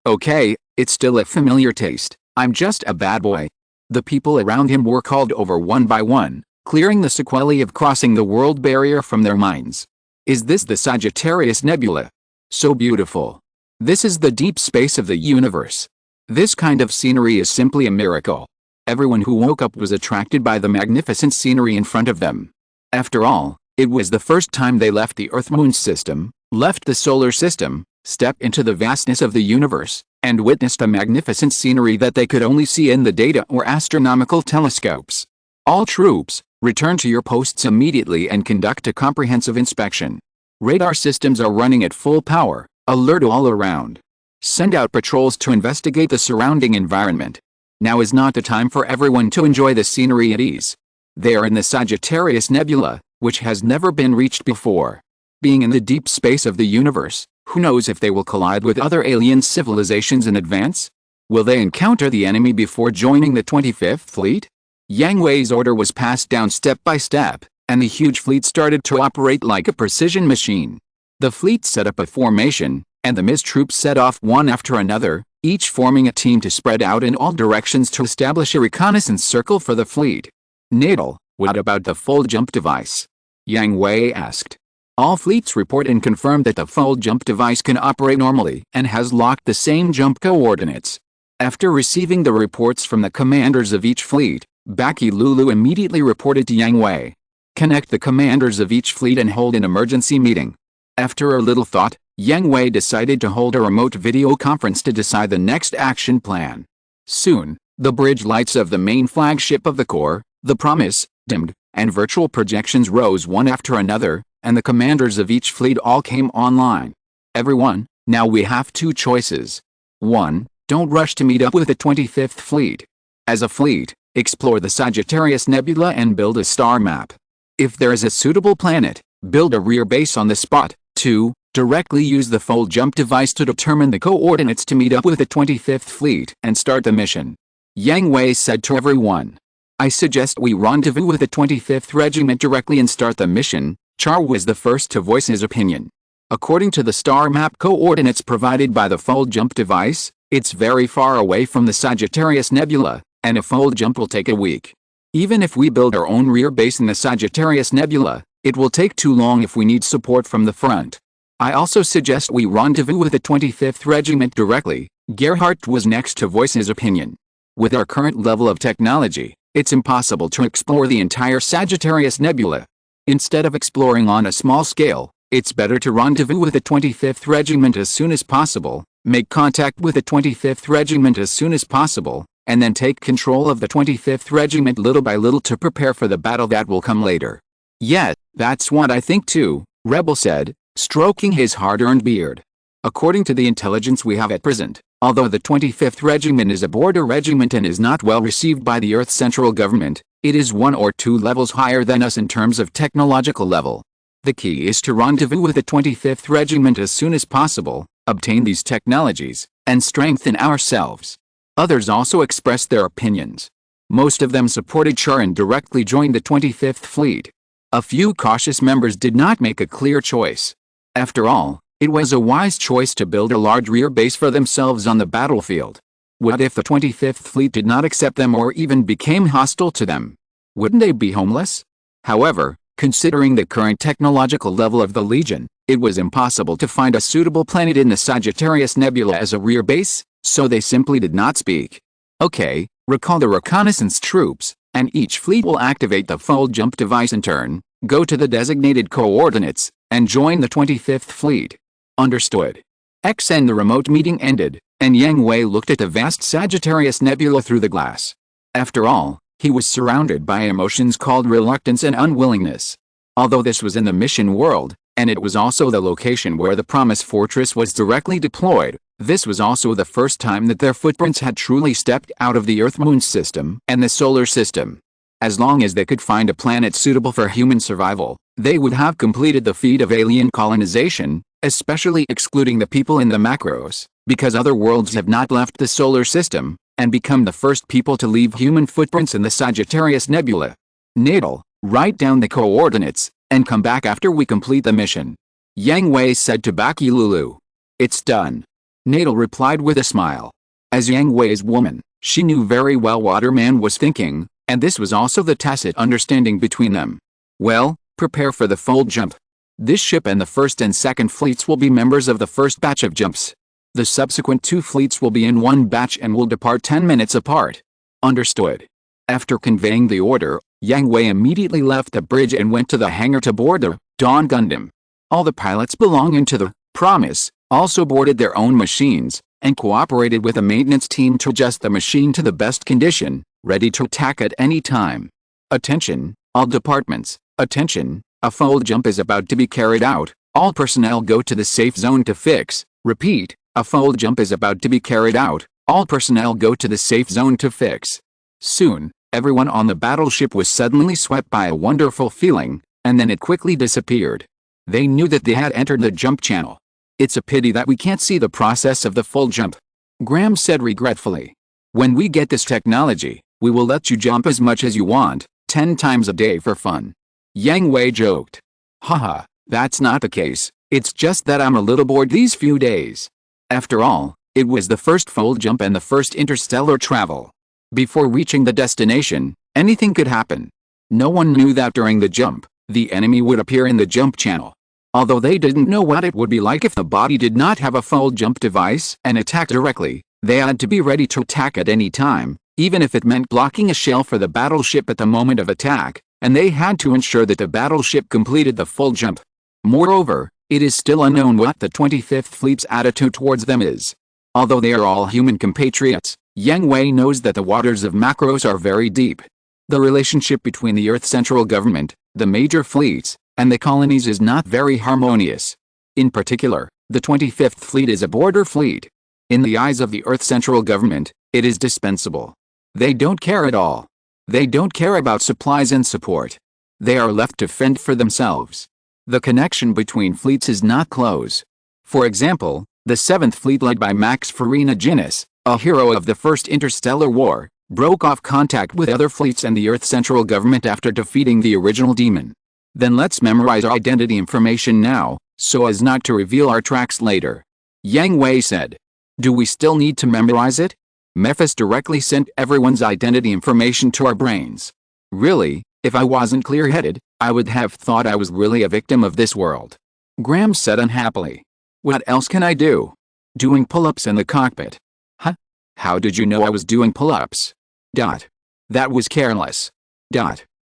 A: Okay, it's still a familiar taste, I'm just a bad boy. The people around him were called over one by one, clearing the sequelae of crossing the world barrier from their minds. Is this the Sagittarius Nebula? So beautiful. This is the deep space of the universe. This kind of scenery is simply a miracle. Everyone who woke up was attracted by the magnificent scenery in front of them. After all, it was the first time they left the Earth-Moon system, left the solar system, stepped into the vastness of the universe, and witnessed a magnificent scenery that they could only see in the data or astronomical telescopes. All troops, return to your posts immediately and conduct a comprehensive inspection. Radar systems are running at full power, alert all around. Send out patrols to investigate the surrounding environment. Now is not the time for everyone to enjoy the scenery at ease. They are in the Sagittarius Nebula, which has never been reached before. Being in the deep space of the universe, who knows if they will collide with other alien civilizations in advance? Will they encounter the enemy before joining the 25th Fleet? Yang Hui's order was passed down step by step, and the huge fleet started to operate like a precision machine. The fleet set up a formation, and the MIS troops set off one after another, each forming a team to spread out in all directions to establish a reconnaissance circle for the fleet. Nadal, what about the full jump device? Yang Hui asked. All fleets report and confirm that the full jump device can operate normally and has locked the same jump coordinates. After receiving the reports from the commanders of each fleet, Baki Lulu immediately reported to Yang Hui. Connect the commanders of each fleet and hold an emergency meeting. After a little thought, Yang Hui decided to hold a remote video conference to decide the next action plan. Soon, the bridge lights of the main flagship of the Corps, the Promise, dimmed, and virtual projections rose one after another, and the commanders of each fleet all came online. Everyone, now we have two choices. 1. Don't rush to meet up with the 25th Fleet. As a fleet, explore the Sagittarius Nebula and build a star map. If there is a suitable planet, build a rear base on the spot. 2. Directly use the full jump device to determine the coordinates to meet up with the 25th Fleet and start the mission. Yang Hui said to everyone. I suggest we rendezvous with the 25th Regiment directly and start the mission. Char was the first to voice his opinion. According to the star map coordinates provided by the full jump device, it's very far away from the Sagittarius Nebula, and a full jump will take a week. Even if we build our own rear base in the Sagittarius Nebula, it will take too long if we need support from the front. I also suggest we rendezvous with the 25th Regiment directly. Gerhardt was next to voice his opinion. With our current level of technology, it's impossible to explore the entire Sagittarius Nebula. Instead of exploring on a small scale, it's better to rendezvous with the 25th Regiment as soon as possible, make contact with the 25th Regiment as soon as possible, and then take control of the 25th Regiment little by little to prepare for the battle that will come later. Yeah, that's what I think too, Rebel said, stroking his hard-earned beard. According to the intelligence we have at present, although the 25th Regiment is a border regiment and is not well received by the Earth central government, it is 1 or 2 levels higher than us in terms of technological level. The key is to rendezvous with the 25th Regiment as soon as possible, obtain these technologies, and strengthen ourselves. Others also expressed their opinions. Most of them supported Char and directly joined the 25th Fleet. A few cautious members did not make a clear choice. After all, it was a wise choice to build a large rear base for themselves on the battlefield. What if the 25th Fleet did not accept them or even became hostile to them? Wouldn't they be homeless? However, considering the current technological level of the Legion, it was impossible to find a suitable planet in the Sagittarius Nebula as a rear base, so they simply did not speak. Okay, recall the reconnaissance troops, and each fleet will activate the fold jump device in turn, go to the designated coordinates, and join the 25th Fleet. Understood. And the remote meeting ended, and Yang Hui looked at the vast Sagittarius Nebula through the glass. After all, he was surrounded by emotions called reluctance and unwillingness. Although this was in the mission world, and it was also the location where the Promise Fortress was directly deployed, this was also the first time that their footprints had truly stepped out of the Earth-Moon system and the solar system. As long as they could find a planet suitable for human survival, they would have completed the feat of alien colonization, especially excluding the people in the macros, because other worlds have not left the solar system, and become the first people to leave human footprints in the Sagittarius Nebula. Nadal, write down the coordinates, and come back after we complete the mission. Yang Hui said to Baki Lulu. It's done. Nadal replied with a smile. As Yang Hui's woman, she knew very well what her man was thinking, and this was also the tacit understanding between them. Well, prepare for the fold jump. This ship and the first and second fleets will be members of the first batch of jumps. The subsequent two fleets will be in one batch and will depart 10 minutes apart. Understood. After conveying the order, Yang Hui immediately left the bridge and went to the hangar to board the Dawn Gundam. All the pilots belonging to the Promise also boarded their own machines, and cooperated with the maintenance team to adjust the machine to the best condition, ready to attack at any time. Attention, all departments, attention, a fold jump is about to be carried out, all personnel go to the safe zone to fix. Repeat, a fold jump is about to be carried out, all personnel go to the safe zone to fix. Soon, everyone on the battleship was suddenly swept by a wonderful feeling, and then it quickly disappeared. They knew that they had entered the jump channel. It's a pity that we can't see the process of the full jump. Graham said regretfully. When we get this technology, we will let you jump as much as you want, 10 times a day for fun. Yang Hui joked. Haha, that's not the case, it's just that I'm a little bored these few days. After all, it was the first fold jump and the first interstellar travel. Before reaching the destination, anything could happen. No one knew that during the jump, the enemy would appear in the jump channel. Although they didn't know what it would be like if the body did not have a fold jump device and attack directly, they had to be ready to attack at any time, even if it meant blocking a shell for the battleship at the moment of attack, and they had to ensure that the battleship completed the full jump. Moreover, it is still unknown what the 25th Fleet's attitude towards them is. Although they are all human compatriots, Yang Hui knows that the waters of Macros are very deep. The relationship between the Earth Central Government, the major fleets, and the colonies is not very harmonious. In particular, the 25th Fleet is a border fleet. In the eyes of the Earth Central Government, it is dispensable. They don't care at all. They don't care about supplies and support. They are left to fend for themselves. The connection between fleets is not close. For example, the 7th Fleet led by Max Farina Ginnis, a hero of the First Interstellar War, broke off contact with other fleets and the Earth Central Government after defeating the original demon. Then let's memorize our identity information now, so as not to reveal our tracks later. Yang Hui said. Do we still need to memorize it? Mephis directly sent everyone's identity information to our brains. Really, if I wasn't clear-headed, I would have thought I was really a victim of this world. Graham said unhappily. What else can I do? Doing pull-ups in the cockpit. Huh? How did you know I was doing pull-ups? That was careless.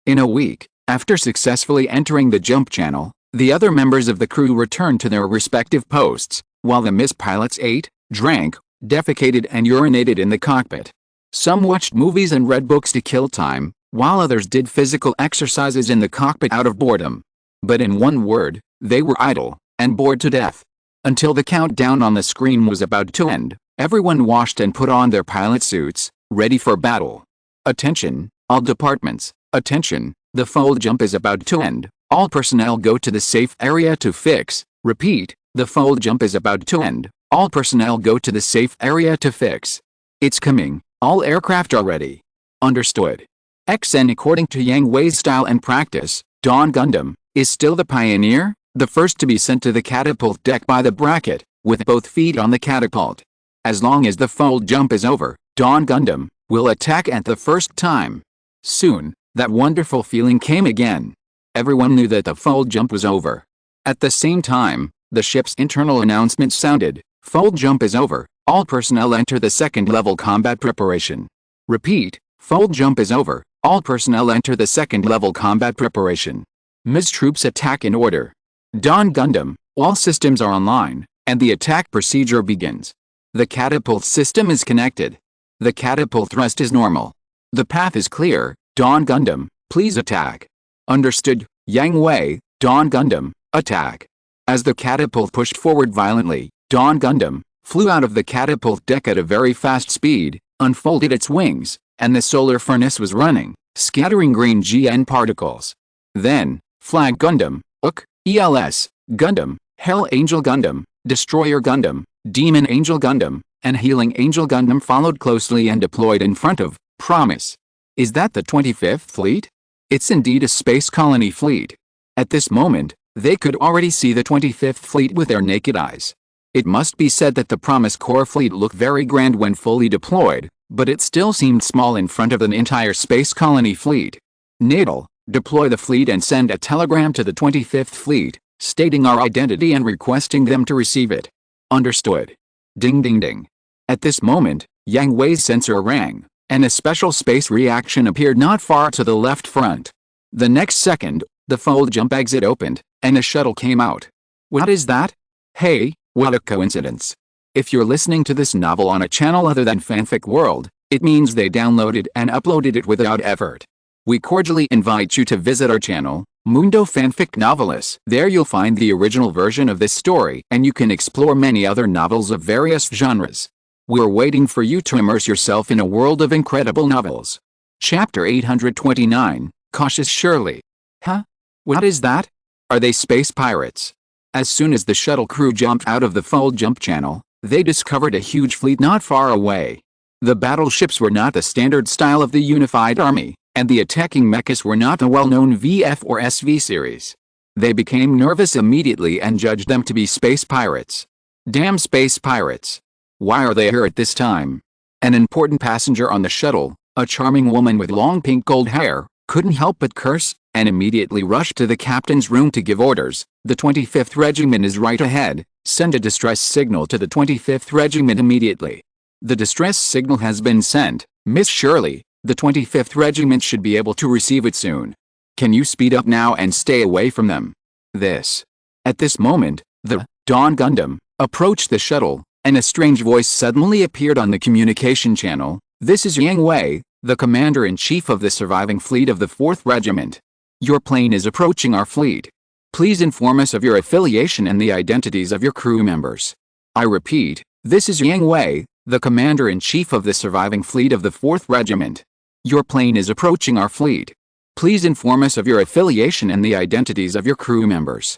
A: In a week, after successfully entering the jump channel, the other members of the crew returned to their respective posts, while the Miss pilots ate, drank, defecated and urinated in the cockpit. Some watched movies and read books to kill time, while others did physical exercises in the cockpit out of boredom. But in one word, they were idle, and bored to death. Until the countdown on the screen was about to end, everyone washed and put on their pilot suits, ready for battle. Attention, all departments, attention, the fold jump is about to end, all personnel go to the safe area to fix. Repeat, the fold jump is about to end, all personnel go to the safe area to fix. It's coming, all aircraft are ready. Understood. XN according to Yang Hui's style and practice, Dawn Gundam is still the pioneer, the first to be sent to the catapult deck by the bracket, with both feet on the catapult. As long as the fold jump is over, Dawn Gundam will attack at the first time. Soon, that wonderful feeling came again. Everyone knew that the fold jump was over. At the same time, the ship's internal announcement sounded, "Fold jump is over, all personnel enter the second-level combat preparation." Repeat, fold jump is over, all personnel enter the second-level combat preparation. Ms. Troops attack in order. Dawn Gundam, all systems are online, and the attack procedure begins. The catapult system is connected. The catapult thrust is normal. The path is clear. Dawn Gundam, please attack. Understood. Yang Hui, Dawn Gundam, attack. As the catapult pushed forward violently, Dawn Gundam flew out of the catapult deck at a very fast speed, unfolded its wings, and the solar furnace was running, scattering green GN particles. Then, Flag Gundam, UK, ELS, Gundam, Hell Angel Gundam, Destroyer Gundam, Demon Angel Gundam, and Healing Angel Gundam followed closely and deployed in front of Promise. Is that the 25th Fleet? It's indeed a space colony fleet. At this moment, they could already see the 25th Fleet with their naked eyes. It must be said that the Promise Core fleet looked very grand when fully deployed, but it still seemed small in front of an entire space colony fleet. Natal, deploy the fleet and send a telegram to the 25th Fleet, stating our identity and requesting them to receive it. Understood. Ding ding ding. At this moment, Yang Hui's sensor rang, and a special space reaction appeared not far to the left front. The next second, the fold jump exit opened, and a shuttle came out. What is that? Hey, what a coincidence. If you're listening to this novel on a channel other than Fanfic World, it means they downloaded and uploaded it without effort. We cordially invite you to visit our channel, Mundo Fanfic Novelis. There you'll find the original version of this story, and you can explore many other novels of various genres. We're waiting for you to immerse yourself in a world of incredible novels. Chapter 829, Cautious Shirley. Huh? What is that? Are they space pirates? As soon as the shuttle crew jumped out of the fold jump channel, they discovered a huge fleet not far away. The battleships were not the standard style of the Unified Army, and the attacking mechas were not the well-known VF or SV series. They became nervous immediately and judged them to be space pirates. Damn space pirates. Why are they here at this time? An important passenger on the shuttle, a charming woman with long pink gold hair, couldn't help but curse, and immediately rushed to the captain's room to give orders. The 25th Regiment is right ahead. Send a distress signal to the 25th Regiment immediately. The distress signal has been sent, Miss Shirley. The 25th Regiment should be able to receive it soon. Can you speed up now and stay away from them? At this moment, the Dawn Gundam approached the shuttle, and a strange voice suddenly appeared on the communication channel. This is Yang Hui, the Commander-in-Chief of the surviving fleet of the 4th Regiment. Your plane is approaching our fleet. Please inform us of your affiliation and the identities of your crew members. I repeat, this is Yang Hui, the Commander-in-Chief of the surviving fleet of the 4th Regiment. Your plane is approaching our fleet. Please inform us of your affiliation and the identities of your crew members.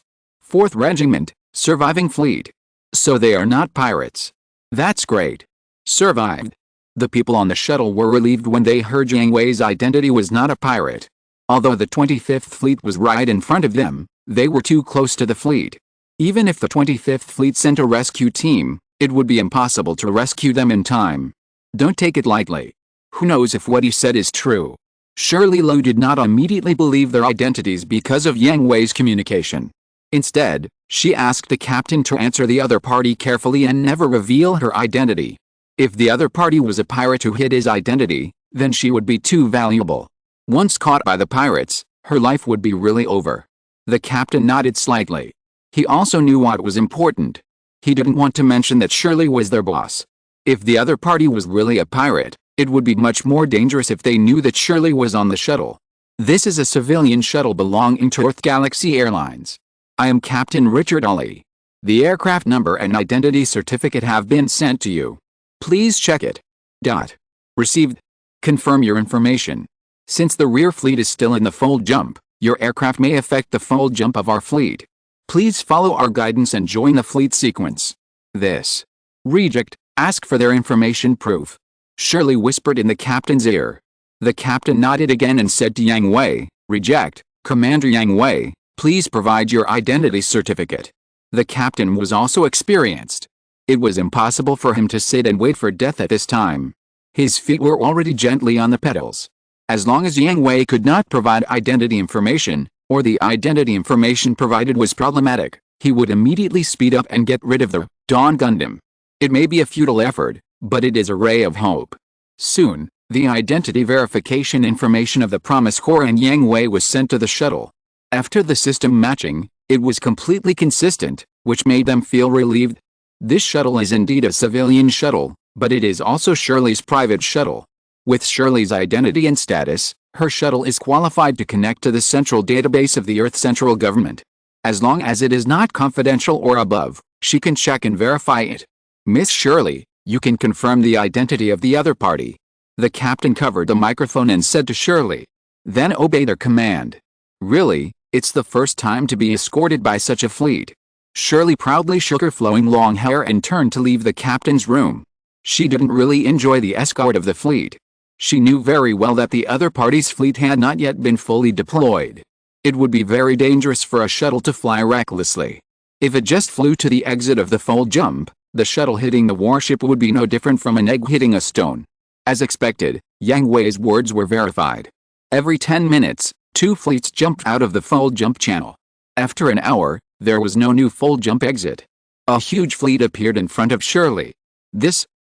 A: 4th Regiment, surviving fleet. So they are not pirates. That's great. Survived. The people on the shuttle were relieved when they heard Yang Hui's identity was not a pirate. Although the 25th Fleet was right in front of them, they were too close to the fleet. Even if the 25th Fleet sent a rescue team, it would be impossible to rescue them in time. Don't take it lightly. Who knows if what he said is true? Shirley Lowe did not immediately believe their identities because of Yang Hui's communication. Instead, she asked the captain to answer the other party carefully and never reveal her identity. If the other party was a pirate who hid his identity, then she would be too valuable. Once caught by the pirates, her life would be really over. The captain nodded slightly. He also knew what was important. He didn't want to mention that Shirley was their boss. If the other party was really a pirate, it would be much more dangerous if they knew that Shirley was on the shuttle. This is a civilian shuttle belonging to Earth Galaxy Airlines. I am Captain Richard Ollie. The aircraft number and identity certificate have been sent to you. Please check it. Received. Confirm your information. Since the rear fleet is still in the fold jump, your aircraft may affect the fold jump of our fleet. Please follow our guidance and join the fleet sequence. Reject. Ask for their information proof. Shirley whispered in the captain's ear. The captain nodded again and said to Yang Hui, "Reject, Commander Yang Hui, please provide your identity certificate." The captain was also experienced. It was impossible for him to sit and wait for death at this time. His feet were already gently on the pedals. As long as Yang Hui could not provide identity information, or the identity information provided was problematic, he would immediately speed up and get rid of the Dawn Gundam. It may be a futile effort, but it is a ray of hope. Soon, the identity verification information of the Promise Corps and Yang Hui was sent to the shuttle. After the system matching, it was completely consistent, which made them feel relieved. This shuttle is indeed a civilian shuttle, but it is also Shirley's private shuttle. With Shirley's identity and status, her shuttle is qualified to connect to the central database of the Earth central government. As long as it is not confidential or above, she can check and verify it. "Miss Shirley, you can confirm the identity of the other party." The captain covered the microphone and said to Shirley. Then obey their command. "Really, it's the first time to be escorted by such a fleet." Shirley proudly shook her flowing long hair and turned to leave the captain's room. She didn't really enjoy the escort of the fleet. She knew very well that the other party's fleet had not yet been fully deployed. It would be very dangerous for a shuttle to fly recklessly. If it just flew to the exit of the fold jump, the shuttle hitting the warship would be no different from an egg hitting a stone. As expected, Yang Hui's words were verified. Every 10 minutes, 2 fleets jumped out of the fold jump channel. After an hour, there was no new fold jump exit. A huge fleet appeared in front of Shirley.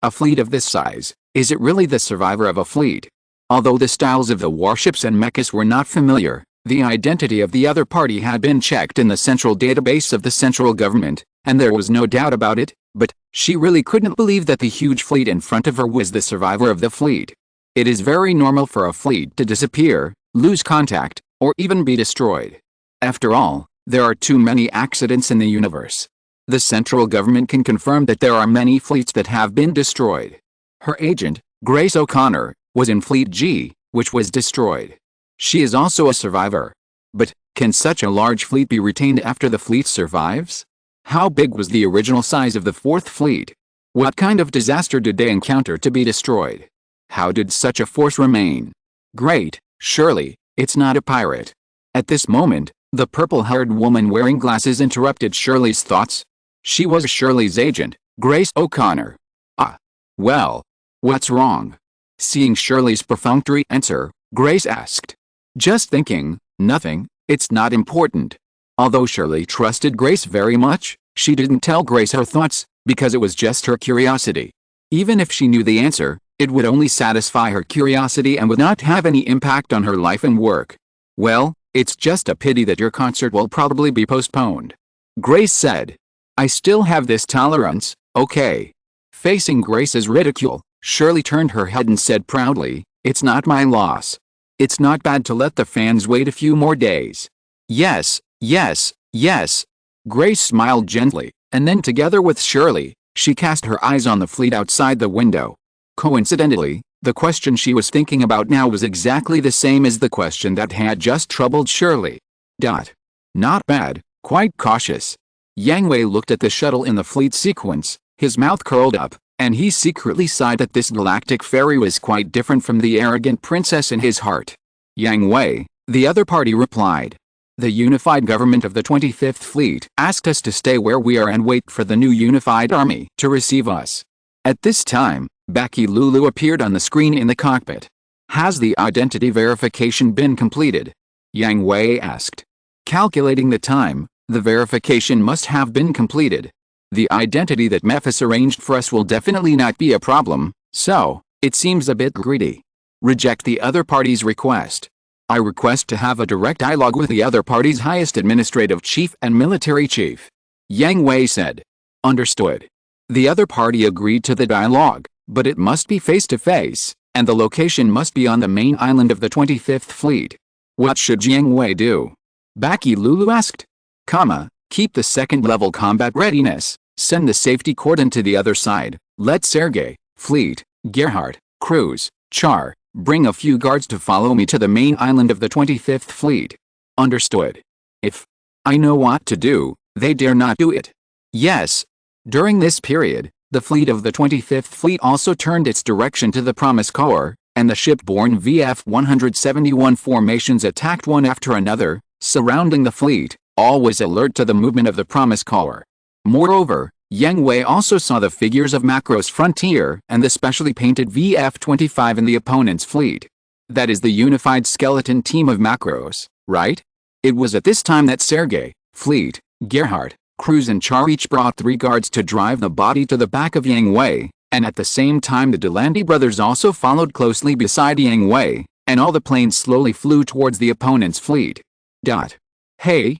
A: A fleet of this size, is it really the survivor of a fleet? Although the styles of the warships and mechas were not familiar, the identity of the other party had been checked in the central database of the central government, and there was no doubt about it, but she really couldn't believe that the huge fleet in front of her was the survivor of the fleet. It is very normal for a fleet to disappear, lose contact, or even be destroyed. After all, there are too many accidents in the universe. The central government can confirm that there are many fleets that have been destroyed. Her agent, Grace O'Connor, was in Fleet G, which was destroyed. She is also a survivor. But, can such a large fleet be retained after the fleet survives? How big was the original size of the 4th fleet? What kind of disaster did they encounter to be destroyed? How did such a force remain? Great, surely, it's not a pirate. At this moment, the purple-haired woman wearing glasses interrupted Shirley's thoughts. She was Shirley's agent, Grace O'Connor. "Ah. Well. What's wrong?" Seeing Shirley's perfunctory answer, Grace asked. "Just thinking, nothing, it's not important." Although Shirley trusted Grace very much, she didn't tell Grace her thoughts, because it was just her curiosity. Even if she knew the answer, it would only satisfy her curiosity and would not have any impact on her life and work. "Well, it's just a pity that your concert will probably be postponed," Grace said. "I still have this tolerance, okay?" Facing Grace's ridicule, Shirley turned her head and said proudly, "It's not my loss. It's not bad to let the fans wait a few more days." "Yes, yes, yes." Grace smiled gently, and then together with Shirley, she cast her eyes on the fleet outside the window. Coincidentally, the question she was thinking about now was exactly the same as the question that had just troubled Shirley. Not bad, quite cautious. Yang Hui looked at the shuttle in the fleet sequence, his mouth curled up, and he secretly sighed that this galactic fairy was quite different from the arrogant princess in his heart. "Yang Hui," the other party replied. "The unified government of the 25th Fleet asked us to stay where we are and wait for the new unified army to receive us." At this time, Baki Lulu appeared on the screen in the cockpit. "Has the identity verification been completed?" Yang Hui asked. Calculating the time, the verification must have been completed. The identity that Memphis arranged for us will definitely not be a problem, so, it seems a bit greedy. Reject the other party's request. I request to have a direct dialogue with the other party's highest administrative chief and military chief. Yang Hui said. Understood. The other party agreed to the dialogue, but it must be face-to-face, and the location must be on the main island of the 25th Fleet. What should Yang Hui do? Baki Lulu asked. Keep the second-level combat readiness, send the safety cordon to the other side, let Sergei, Fleet, Gerhardt, Cruz, Char, bring a few guards to follow me to the main island of the 25th Fleet. Understood. If I know what to do, they dare not do it. Yes. During this period, the fleet of the 25th Fleet also turned its direction to the Promise Corps, and the ship-borne VF-171 formations attacked one after another, surrounding the fleet, always alert to the movement of the promise caller. Moreover, Yang Hui also saw the figures of Macro's Frontier and the specially painted VF-25 in the opponent's fleet. That is the unified skeleton team of Macros, right? It was at this time that Sergei, Fleet, Gerhardt, Cruz and Char each brought 3 guards to drive the body to the back of Yang Hui, and at the same time the Delandi brothers also followed closely beside Yang Hui, and all the planes slowly flew towards the opponent's fleet. Hey,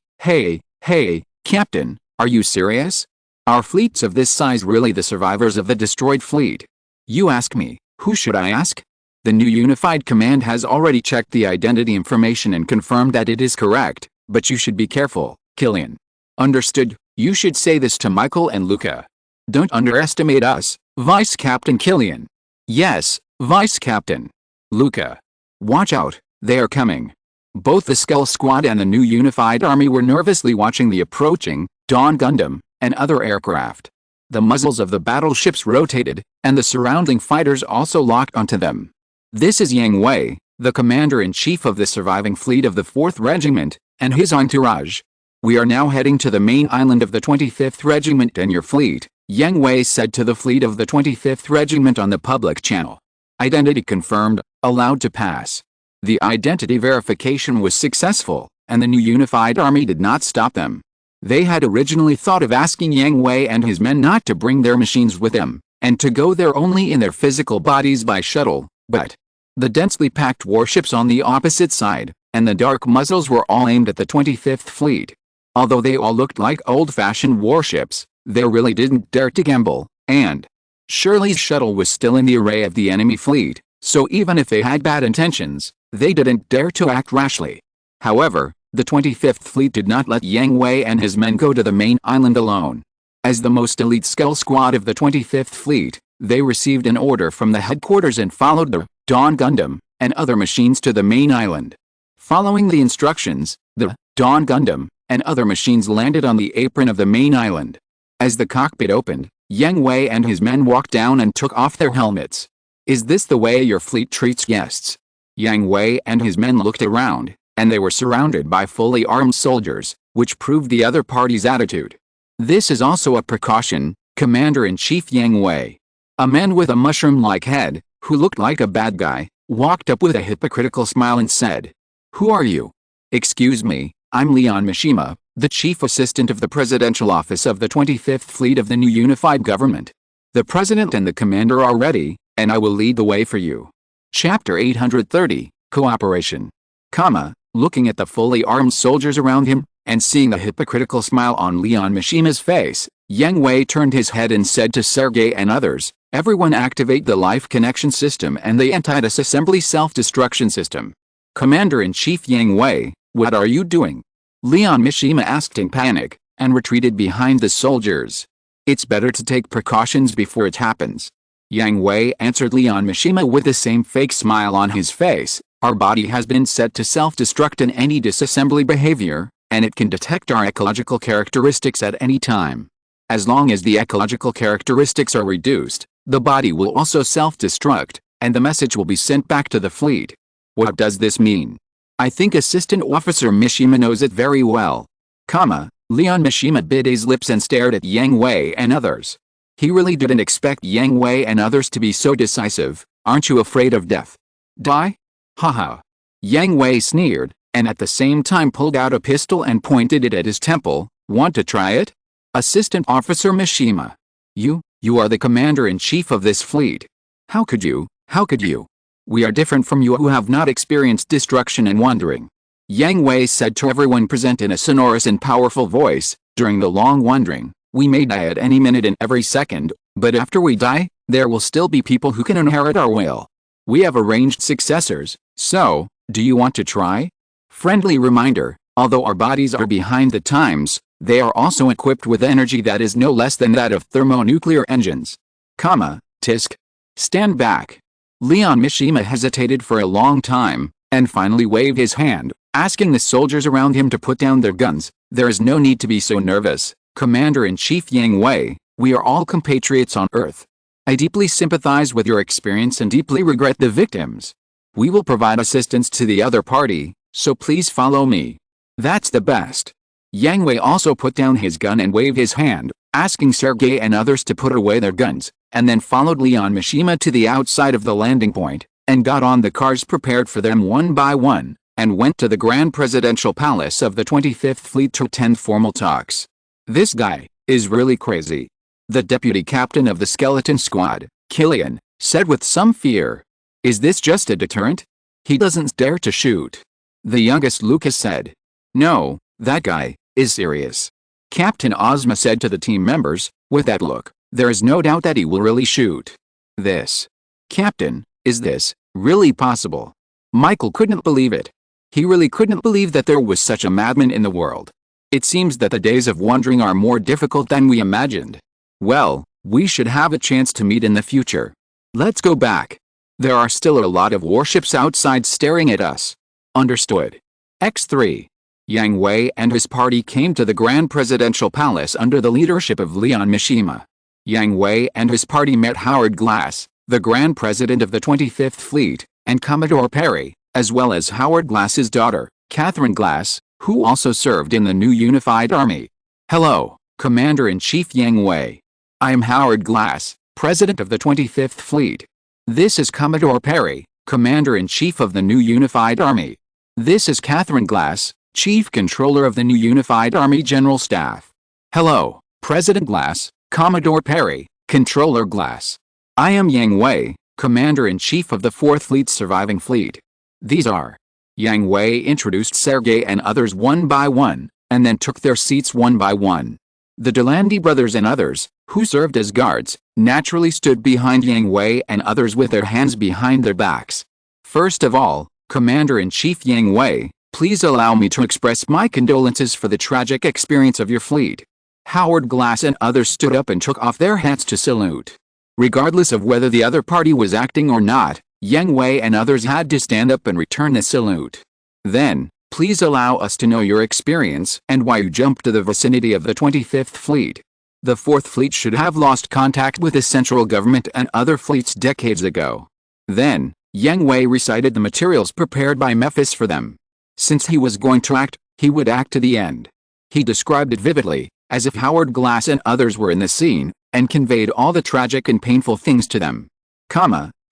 A: Captain, are you serious? Are fleets of this size really the survivors of the destroyed fleet? You ask me, who should I ask? The new unified command has already checked the identity information and confirmed that it is correct, but you should be careful, Killian. Understood? You should say this to Michael and Luca. Don't underestimate us, Vice Captain Killian. Yes, Vice Captain. Luca. Watch out, they are coming. Both the Skull Squad and the new unified army were nervously watching the approaching Dawn Gundam and other aircraft. The muzzles of the battleships rotated, and the surrounding fighters also locked onto them. This is Yang Hui, the commander-in-chief of the surviving fleet of the 4th Regiment, and his entourage. We are now heading to the main island of the 25th Regiment and your fleet, Yang Hui said to the fleet of the 25th Regiment on the public channel. Identity confirmed, allowed to pass. The identity verification was successful, and the new unified army did not stop them. They had originally thought of asking Yang Hui and his men not to bring their machines with them, and to go there only in their physical bodies by shuttle, but the densely packed warships on the opposite side, and the dark muzzles were all aimed at the 25th Fleet. Although they all looked like old-fashioned warships, they really didn't dare to gamble, and Shirley's shuttle was still in the array of the enemy fleet, so even if they had bad intentions, they didn't dare to act rashly. However, the 25th Fleet did not let Yang Hui and his men go to the main island alone. As the most elite Skull Squad of the 25th Fleet, they received an order from the headquarters and followed the Dawn Gundam and other machines to the main island. Following the instructions, the Dawn Gundam and other machines landed on the apron of the main island. As the cockpit opened, Yang Hui and his men walked down and took off their helmets. Is this the way your fleet treats guests? Yang Hui and his men looked around, and they were surrounded by fully armed soldiers, which proved the other party's attitude. This is also a precaution, Commander-in-Chief Yang Hui. A man with a mushroom-like head, who looked like a bad guy, walked up with a hypocritical smile and said, "Who are you?" "Excuse me, I'm Leon Mishima, the Chief Assistant of the Presidential Office of the 25th Fleet of the new unified government. The President and the Commander are ready, and I will lead the way for you." Chapter 830, Cooperation. Looking at the fully armed soldiers around him, and seeing the hypocritical smile on Leon Mishima's face, Yang Hui turned his head and said to Sergei and others, "Everyone activate the life connection system and the anti-disassembly self-destruction system." Commander-in-Chief Yang Hui, what are you doing? Leon Mishima asked in panic, and retreated behind the soldiers. It's better to take precautions before it happens. Yang Hui answered Leon Mishima with the same fake smile on his face. Our body has been set to self-destruct in any disassembly behavior, and it can detect our ecological characteristics at any time. As long as the ecological characteristics are reduced, the body will also self-destruct, and the message will be sent back to the fleet. What does this mean? I think Assistant Officer Mishima knows it very well. Leon Mishima bit his lips and stared at Yang Hui and others. He really didn't expect Yang Hui and others to be so decisive. Aren't you afraid of death? Die? Haha. Yang Hui sneered, and at the same time pulled out a pistol and pointed it at his temple. Want to try it? Assistant Officer Mishima. You are the Commander-in-Chief of this fleet. How could you? We are different from you who have not experienced destruction and wandering. Yang Hui said to everyone present in a sonorous and powerful voice, during the long wandering, we may die at any minute and every second, but after we die, there will still be people who can inherit our will. We have arranged successors, so, do you want to try? Friendly reminder, although our bodies are behind the times, they are also equipped with energy that is no less than that of thermonuclear engines. Tisk. Stand back. Leon Mishima hesitated for a long time, and finally waved his hand, asking the soldiers around him to put down their guns. There is no need to be so nervous, Commander-in-Chief Yang Hui, we are all compatriots on Earth. I deeply sympathize with your experience and deeply regret the victims. We will provide assistance to the other party, so please follow me. That's the best. Yang Hui also put down his gun and waved his hand, asking Sergei and others to put away their guns, and then followed Leon Mishima to the outside of the landing point, and got on the cars prepared for them one by one, and went to the Grand Presidential Palace of the 25th Fleet to attend formal talks. This guy is really crazy. The deputy captain of the skeleton squad, Killian, said with some fear. Is this just a deterrent? He doesn't dare to shoot. The youngest Lucas said. No, that guy is serious. Captain Ozma said to the team members, with that look, there is no doubt that he will really shoot. This. Captain, is this really possible? Michael couldn't believe it. He really couldn't believe that there was such a madman in the world. It seems that the days of wandering are more difficult than we imagined. Well, we should have a chance to meet in the future. Let's go back. There are still a lot of warships outside staring at us. Understood. X3. Yang Hui and his party came to the Grand Presidential Palace under the leadership of Leon Mishima. Yang Hui and his party met Howard Glass, the Grand President of the 25th Fleet, and Commodore Perry, as well as Howard Glass's daughter, Catherine Glass, who also served in the new unified army. Hello, Commander-in-Chief Yang Hui. I am Howard Glass, President of the 25th Fleet. This is Commodore Perry, Commander-in-Chief of the new unified army. This is Catherine Glass, Chief Controller of the new unified army General Staff. Hello, President Glass, Commodore Perry, Controller Glass. I am Yang Hui, Commander-in-Chief of the 4th Fleet's surviving fleet. These are. Yang Hui introduced Sergei and others one by one, and then took their seats one by one. The Delandi brothers and others, who served as guards, naturally stood behind Yang Hui and others with their hands behind their backs. First of all, Commander-in-Chief Yang Hui, please allow me to express my condolences for the tragic experience of your fleet. Howard Glass and others stood up and took off their hats to salute. Regardless of whether the other party was acting or not, Yang Hui and others had to stand up and return the salute. Then, please allow us to know your experience and why you jumped to the vicinity of the 25th Fleet. The 4th Fleet should have lost contact with the central government and other fleets decades ago. Then, Yang Hui recited the materials prepared by Memphis for them. Since he was going to act, he would act to the end. He described it vividly, as if Howard Glass and others were in the scene, and conveyed all the tragic and painful things to them.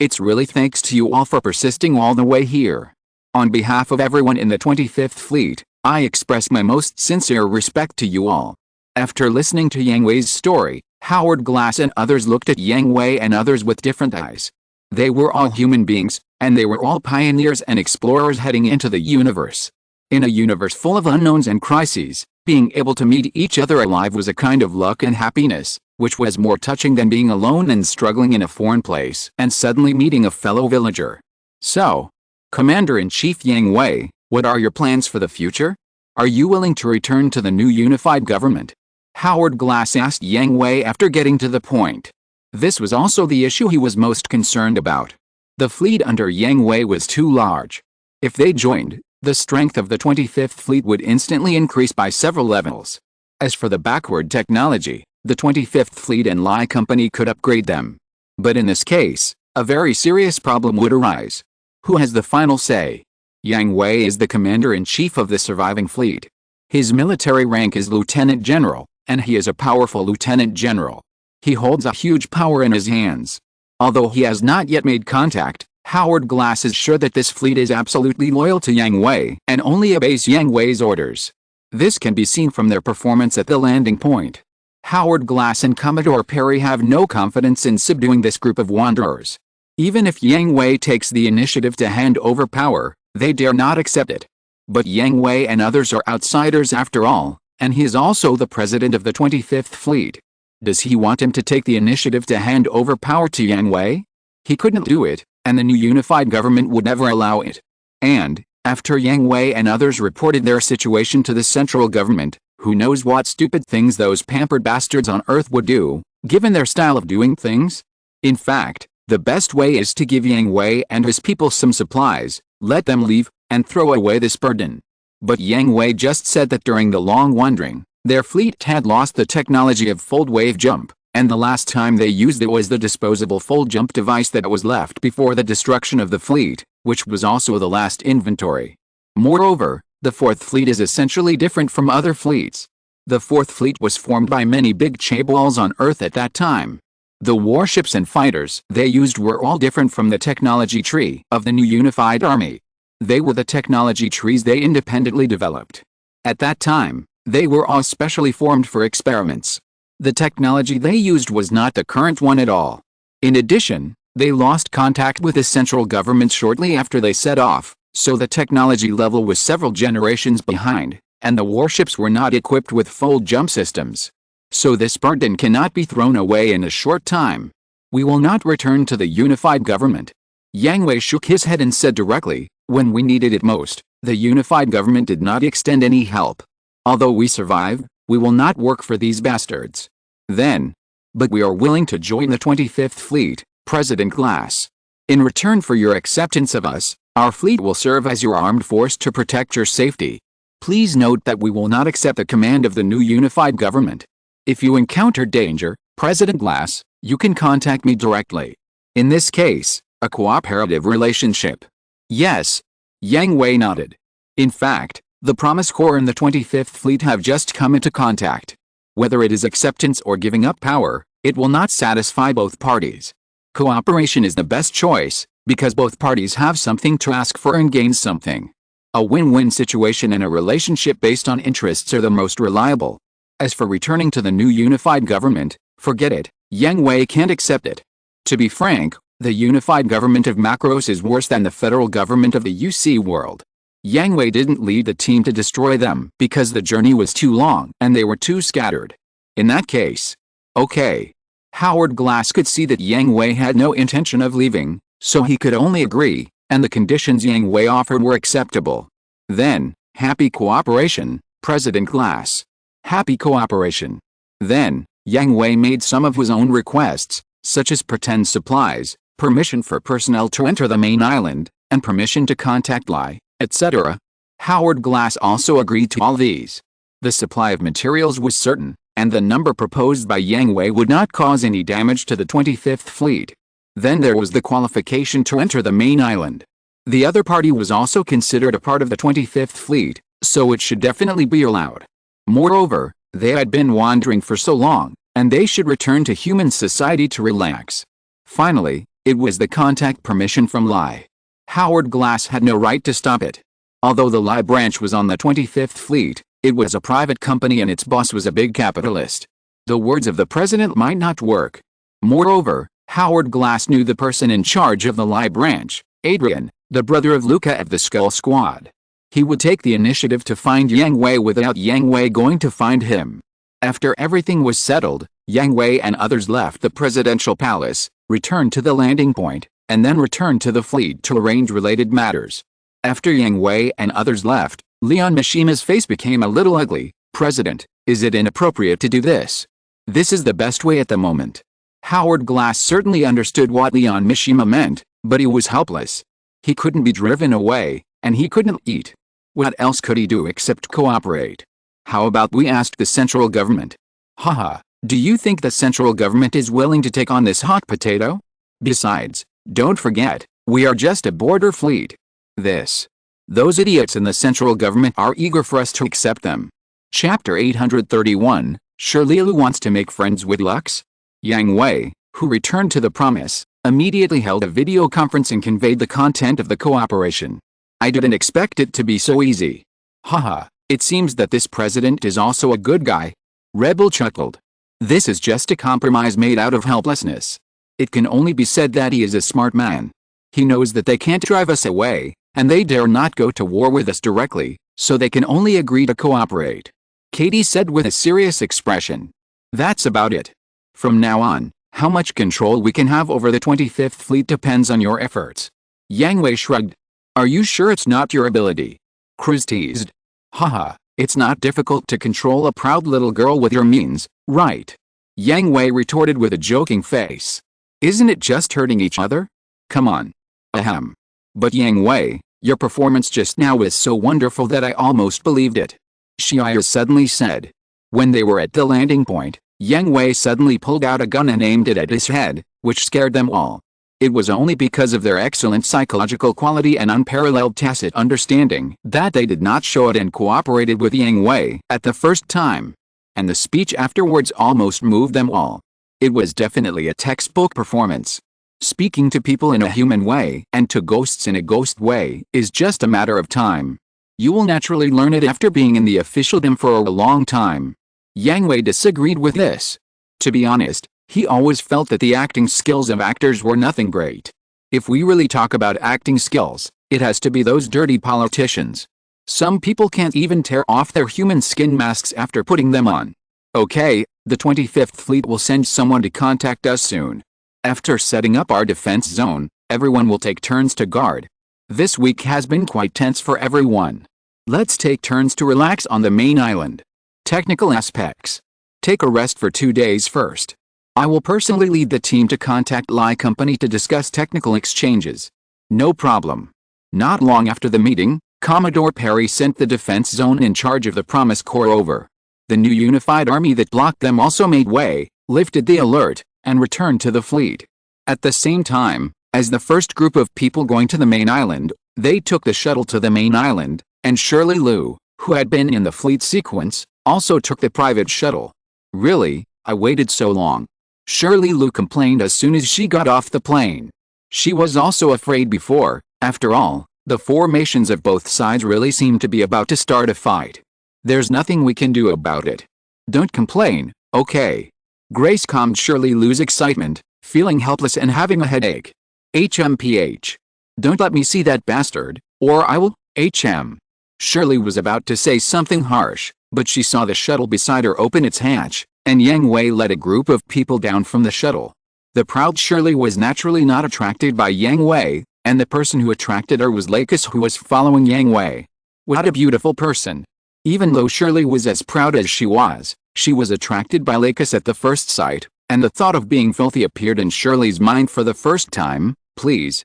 A: It's really thanks to you all for persisting all the way here. On behalf of everyone in the 25th Fleet, I express my most sincere respect to you all. After listening to Yang Hui's story, Howard Glass and others looked at Yang Hui and others with different eyes. They were all human beings, and they were all pioneers and explorers heading into the universe. In a universe full of unknowns and crises, being able to meet each other alive was a kind of luck and happiness, which was more touching than being alone and struggling in a foreign place and suddenly meeting a fellow villager. So, Commander-in-Chief Yang Hui, what are your plans for the future? Are you willing to return to the new unified government? Howard Glass asked Yang Hui after getting to the point. This was also the issue he was most concerned about. The fleet under Yang Hui was too large. If they joined, the strength of the 25th Fleet would instantly increase by several levels. As for the backward technology, the 25th Fleet and Lai Company could upgrade them. But in this case, a very serious problem would arise. Who has the final say? Yang Hui is the commander-in-chief of the surviving fleet. His military rank is Lieutenant General, and he is a powerful Lieutenant General. He holds a huge power in his hands. Although he has not yet made contact, Howard Glass is sure that this fleet is absolutely loyal to Yang Hui and only obeys Yang Hui's orders. This can be seen from their performance at the landing point. Howard Glass and Commodore Perry have no confidence in subduing this group of wanderers. Even if Yang Hui takes the initiative to hand over power, they dare not accept it. But Yang Hui and others are outsiders after all, and he is also the president of the 25th Fleet. Does he want him to take the initiative to hand over power to Yang Hui? He couldn't do it, and the new unified government would never allow it. And, after Yang Hui and others reported their situation to the central government, who knows what stupid things those pampered bastards on Earth would do, given their style of doing things? In fact, the best way is to give Yang Hui and his people some supplies, let them leave, and throw away this burden. But Yang Hui just said that during the long wandering, their fleet had lost the technology of fold wave jump, And the last time they used it was the disposable full jump device that was left before the destruction of the fleet, which was also the last inventory. Moreover, the Fourth Fleet is essentially different from other fleets. The Fourth Fleet was formed by many big chaebols on Earth at that time. The warships and fighters they used were all different from the technology tree of the new unified army. They were the technology trees they independently developed. At that time, they were all specially formed for experiments. The technology they used was not the current one at all. In addition, they lost contact with the central government shortly after they set off, so the technology level was several generations behind, and the warships were not equipped with full jump systems. So this burden cannot be thrown away in a short time. We will not return to the unified government. Yang Hui shook his head and said directly, when we needed it most, the unified government did not extend any help. Although we survive, we will not work for these bastards. Then. But we are willing to join the 25th Fleet, President Glass. In return for your acceptance of us, our fleet will serve as your armed force to protect your safety. Please note that we will not accept the command of the new unified government. If you encounter danger, President Glass, you can contact me directly. In this case, a cooperative relationship. Yes. Yang Hui nodded. In fact, the Promise Corps and the 25th Fleet have just come into contact. Whether it is acceptance or giving up power, it will not satisfy both parties. Cooperation is the best choice, because both parties have something to ask for and gain something. A win-win situation and a relationship based on interests are the most reliable. As for returning to the new unified government, forget it. Yang Hui can't accept it. To be frank, the unified government of Macros is worse than the federal government of the UC world. Yang Hui didn't lead the team to destroy them because the journey was too long and they were too scattered. In that case, okay. Howard Glass could see that Yang Hui had no intention of leaving, so he could only agree, and the conditions Yang Hui offered were acceptable. Then, happy cooperation, President Glass. Happy cooperation. Then, Yang Hui made some of his own requests, such as pretend supplies, permission for personnel to enter the main island, and permission to contact Lai, etc. Howard Glass also agreed to all these. The supply of materials was certain, and the number proposed by Yang Hui would not cause any damage to the 25th Fleet. Then there was the qualification to enter the main island. The other party was also considered a part of the 25th Fleet, so it should definitely be allowed. Moreover, they had been wandering for so long, and they should return to human society to relax. Finally, it was the contact permission from Lai. Howard Glass had no right to stop it. Although the Lai branch was on the 25th Fleet, it was a private company and its boss was a big capitalist. The words of the president might not work. Moreover, Howard Glass knew the person in charge of the Lai branch, Adrian, the brother of Luca of the Skull Squad. He would take the initiative to find Yang Hui without Yang Hui going to find him. After everything was settled, Yang Hui and others left the presidential palace, returned to the landing point, and then returned to the fleet to arrange related matters. After Yang Hui and others left, Leon Mishima's face became a little ugly. President, is it inappropriate to do this? This is the best way at the moment. Howard Glass certainly understood what Leon Mishima meant, but he was helpless. He couldn't be driven away, and he couldn't eat. What else could he do except cooperate? How about we ask the central government? Haha, do you think the central government is willing to take on this hot potato? Besides, don't forget, we are just a border fleet. Those idiots in the central government are eager for us to accept them. Chapter 831, Shirley wants to make friends with Lux? Yang Hui, who returned to the Promise, immediately held a video conference and conveyed the content of the cooperation. I didn't expect it to be so easy. Haha, it seems that this president is also a good guy. Rebel chuckled. This is just a compromise made out of helplessness. It can only be said that he is a smart man. He knows that they can't drive us away, and they dare not go to war with us directly, so they can only agree to cooperate. Katie said with a serious expression. That's about it. From now on, how much control we can have over the 25th Fleet depends on your efforts. Yang Hui shrugged. Are you sure it's not your ability? Cruz teased. Haha, it's not difficult to control a proud little girl with your means, right? Yang Hui retorted with a joking face. Isn't it just hurting each other? Come on. Ahem. But Yang Hui, your performance just now is so wonderful that I almost believed it. Shia suddenly said. When they were at the landing point, Yang Hui suddenly pulled out a gun and aimed it at his head, which scared them all. It was only because of their excellent psychological quality and unparalleled tacit understanding that they did not show it and cooperated with Yang Hui at the first time. And the speech afterwards almost moved them all. It was definitely a textbook performance. Speaking to people in a human way and to ghosts in a ghost way is just a matter of time. You will naturally learn it after being in the officialdom for a long time. Yang Hui disagreed with this. To be honest, he always felt that the acting skills of actors were nothing great. If we really talk about acting skills, it has to be those dirty politicians. Some people can't even tear off their human skin masks after putting them on. Okay, the 25th Fleet will send someone to contact us soon. After setting up our defense zone, everyone will take turns to guard. This week has been quite tense for everyone. Let's take turns to relax on the main island. Technical aspects. Take a rest for 2 days first. I will personally lead the team to contact Lai Company to discuss technical exchanges. No problem. Not long after the meeting, Commodore Perry sent the defense zone in charge of the Promise Corps over. The new unified army that blocked them also made way, lifted the alert, and returned to the fleet. At the same time, as the first group of people going to the main island, they took the shuttle to the main island, and Shirley Liu, who had been in the fleet sequence, also took the private shuttle. Really, I waited so long. Shirley Liu complained as soon as she got off the plane. She was also afraid before, after all, the formations of both sides really seemed to be about to start a fight. There's nothing we can do about it. Don't complain, okay? Grace calmed Shirley Liu's excitement, feeling helpless and having a headache. HMPH. Don't let me see that bastard, or I will, HM. Shirley was about to say something harsh, but she saw the shuttle beside her open its hatch, and Yang Hui led a group of people down from the shuttle. The proud Shirley was naturally not attracted by Yang Hui, and the person who attracted her was Lakis, who was following Yang Hui. What a beautiful person. Even though Shirley was as proud as she was attracted by Lakis at the first sight, and the thought of being filthy appeared in Shirley's mind for the first time. Please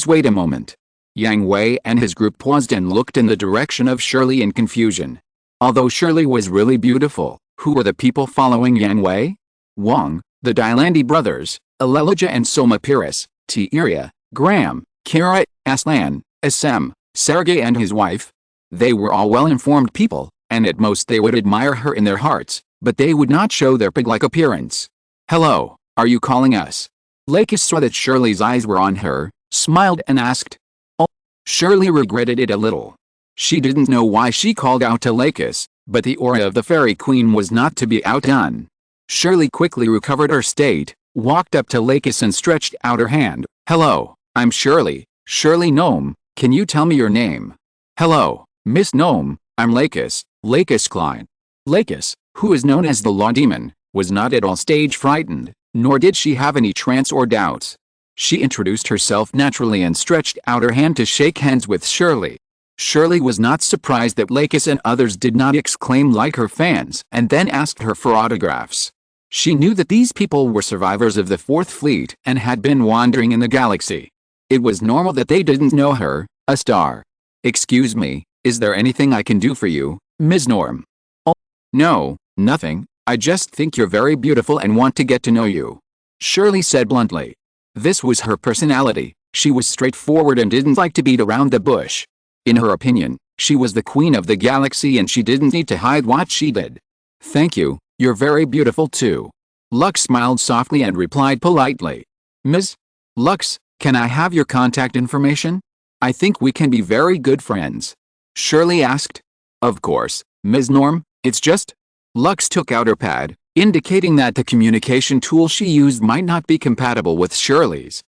A: wait a moment. Yang Hui and his group paused and looked in the direction of Shirley in confusion. Although Shirley was really beautiful, who were the people following Yang Hui? Wang, the Dylandi brothers, Alelija and Soma Pires, Tiria, Graham, Kira, Aslan, Assem, Sergei and his wife. They were all well-informed people, and at most they would admire her in their hearts, but they would not show their pig-like appearance. Hello, are you calling us? Lakis saw that Shirley's eyes were on her, smiled and asked. Oh, Shirley regretted it a little. She didn't know why she called out to Lakis, but the aura of the fairy queen was not to be outdone. Shirley quickly recovered her state, walked up to Lakis and stretched out her hand. Hello, I'm Shirley, Shirley Gnome, can you tell me your name? Hello, Miss Gnome, I'm Lakis, Lakis Klein. Lakis, who is known as the Law Demon, was not at all stage frightened, nor did she have any trance or doubts. She introduced herself naturally and stretched out her hand to shake hands with Shirley. Shirley was not surprised that Lakis and others did not exclaim like her fans and then asked her for autographs. She knew that these people were survivors of the Fourth Fleet and had been wandering in the galaxy. It was normal that they didn't know her, a star. Excuse me, is there anything I can do for you, Ms. Norm? Oh, no, nothing, I just think you're very beautiful and want to get to know you. Shirley said bluntly. This was her personality, she was straightforward and didn't like to beat around the bush. In her opinion, she was the queen of the galaxy and she didn't need to hide what she did. Thank you, you're very beautiful too. Lux smiled softly and replied politely. Ms. Lux, can I have your contact information? I think we can be very good friends. Shirley asked. Of course, Ms. Norm, it's just. Lux took out her pad, indicating that the communication tool she used might not be compatible with Shirley's.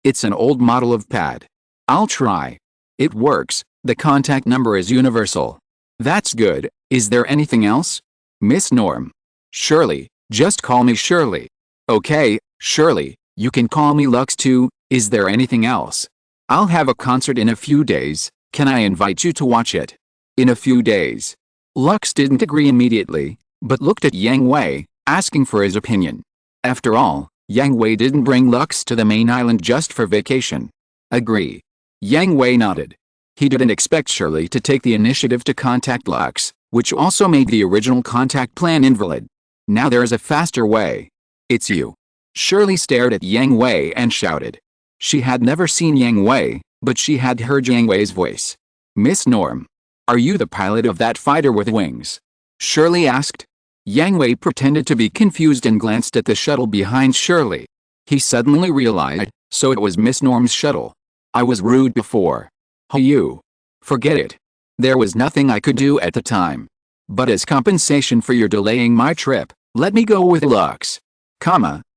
A: It's an old model of pad. I'll try. It works, the contact number is universal. That's good, is there anything else? Miss Norm. Shirley, just call me Shirley. Okay, Shirley, you can call me Lux too, is there anything else? I'll have a concert in a few days, can I invite you to watch it? In a few days. Lux didn't agree immediately, but looked at Yang Hui, asking for his opinion. After all, Yang Hui didn't bring Lux to the main island just for vacation. Agree. Yang Hui nodded. He didn't expect Shirley to take the initiative to contact Lux, which also made the original contact plan invalid. Now there's a faster way. It's you. Shirley stared at Yang Hui and shouted. She had never seen Yang Hui, but she had heard Yang Hui's voice. Miss Norm. Are you the pilot of that fighter with wings? Shirley asked. Yang Hui pretended to be confused and glanced at the shuttle behind Shirley. He suddenly realized, so it was Miss Norm's shuttle. I was rude before. Oh, you. Forget it. There was nothing I could do at the time. But as compensation for your delaying my trip, let me go with Lux.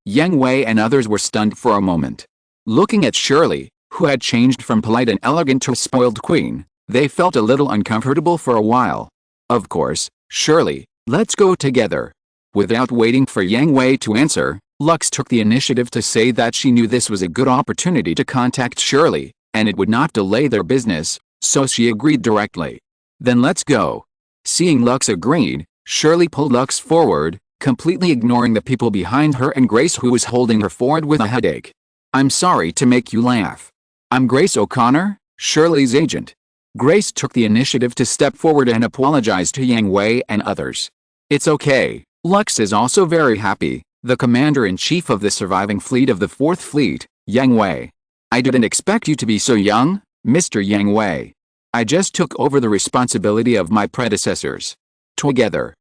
A: Yang Hui and others were stunned for a moment. Looking at Shirley, who had changed from polite and elegant to a spoiled queen, they felt a little uncomfortable for a while. Of course, Shirley, let's go together. Without waiting for Yang Hui to answer, Lux took the initiative to say that she knew this was a good opportunity to contact Shirley, and it would not delay their business, so she agreed directly. Then let's go. Seeing Lux agreed, Shirley pulled Lux forward, completely ignoring the people behind her and Grace, who was holding her forward with a headache. I'm sorry to make you laugh. I'm Grace O'Connor, Shirley's agent. Grace took the initiative to step forward and apologize to Yang Hui and others. It's okay, Lux is also very happy, the commander-in-chief of the surviving fleet of the 4th Fleet, Yang Hui. I didn't expect you to be so young, Mr. Yang Hui. I just took over the responsibility of my predecessors. Together.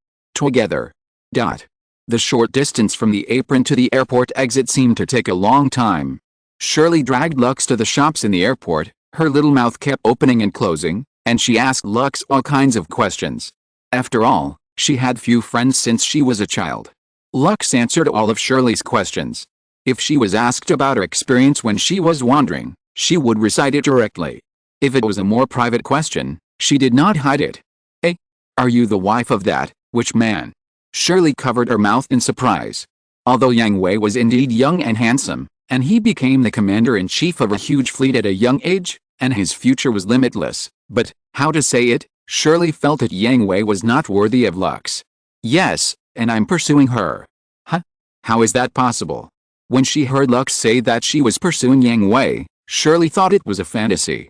A: The short distance from the apron to the airport exit seemed to take a long time. Shirley dragged Lux to the shops in the airport, her little mouth kept opening and closing, and she asked Lux all kinds of questions. After all, she had few friends since she was a child. Lux answered all of Shirley's questions. If she was asked about her experience when she was wandering, she would recite it directly. If it was a more private question, she did not hide it. Hey, are you the wife of that, which man? Shirley covered her mouth in surprise. Although Yang Hui was indeed young and handsome, and he became the commander-in-chief of a huge fleet at a young age, and his future was limitless, but, how to say it, Shirley felt that Yang Hui was not worthy of Lux. Yes, and I'm pursuing her. Huh? How is that possible? When she heard Lux say that she was pursuing Yang Hui, Shirley thought it was a fantasy.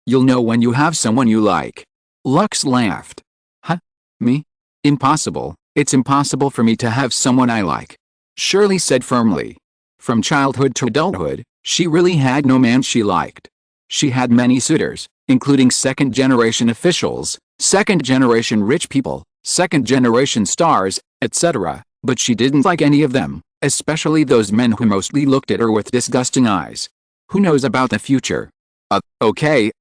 A: You'll know when you have someone you like. Lux laughed. Huh? Me? Impossible. It's impossible for me to have someone I like. Shirley said firmly. From childhood to adulthood, she really had no man she liked. She had many suitors, including second-generation officials, second-generation rich people, second-generation stars, etc., but she didn't like any of them, especially those men who mostly looked at her with disgusting eyes. Who knows about the future? Okay,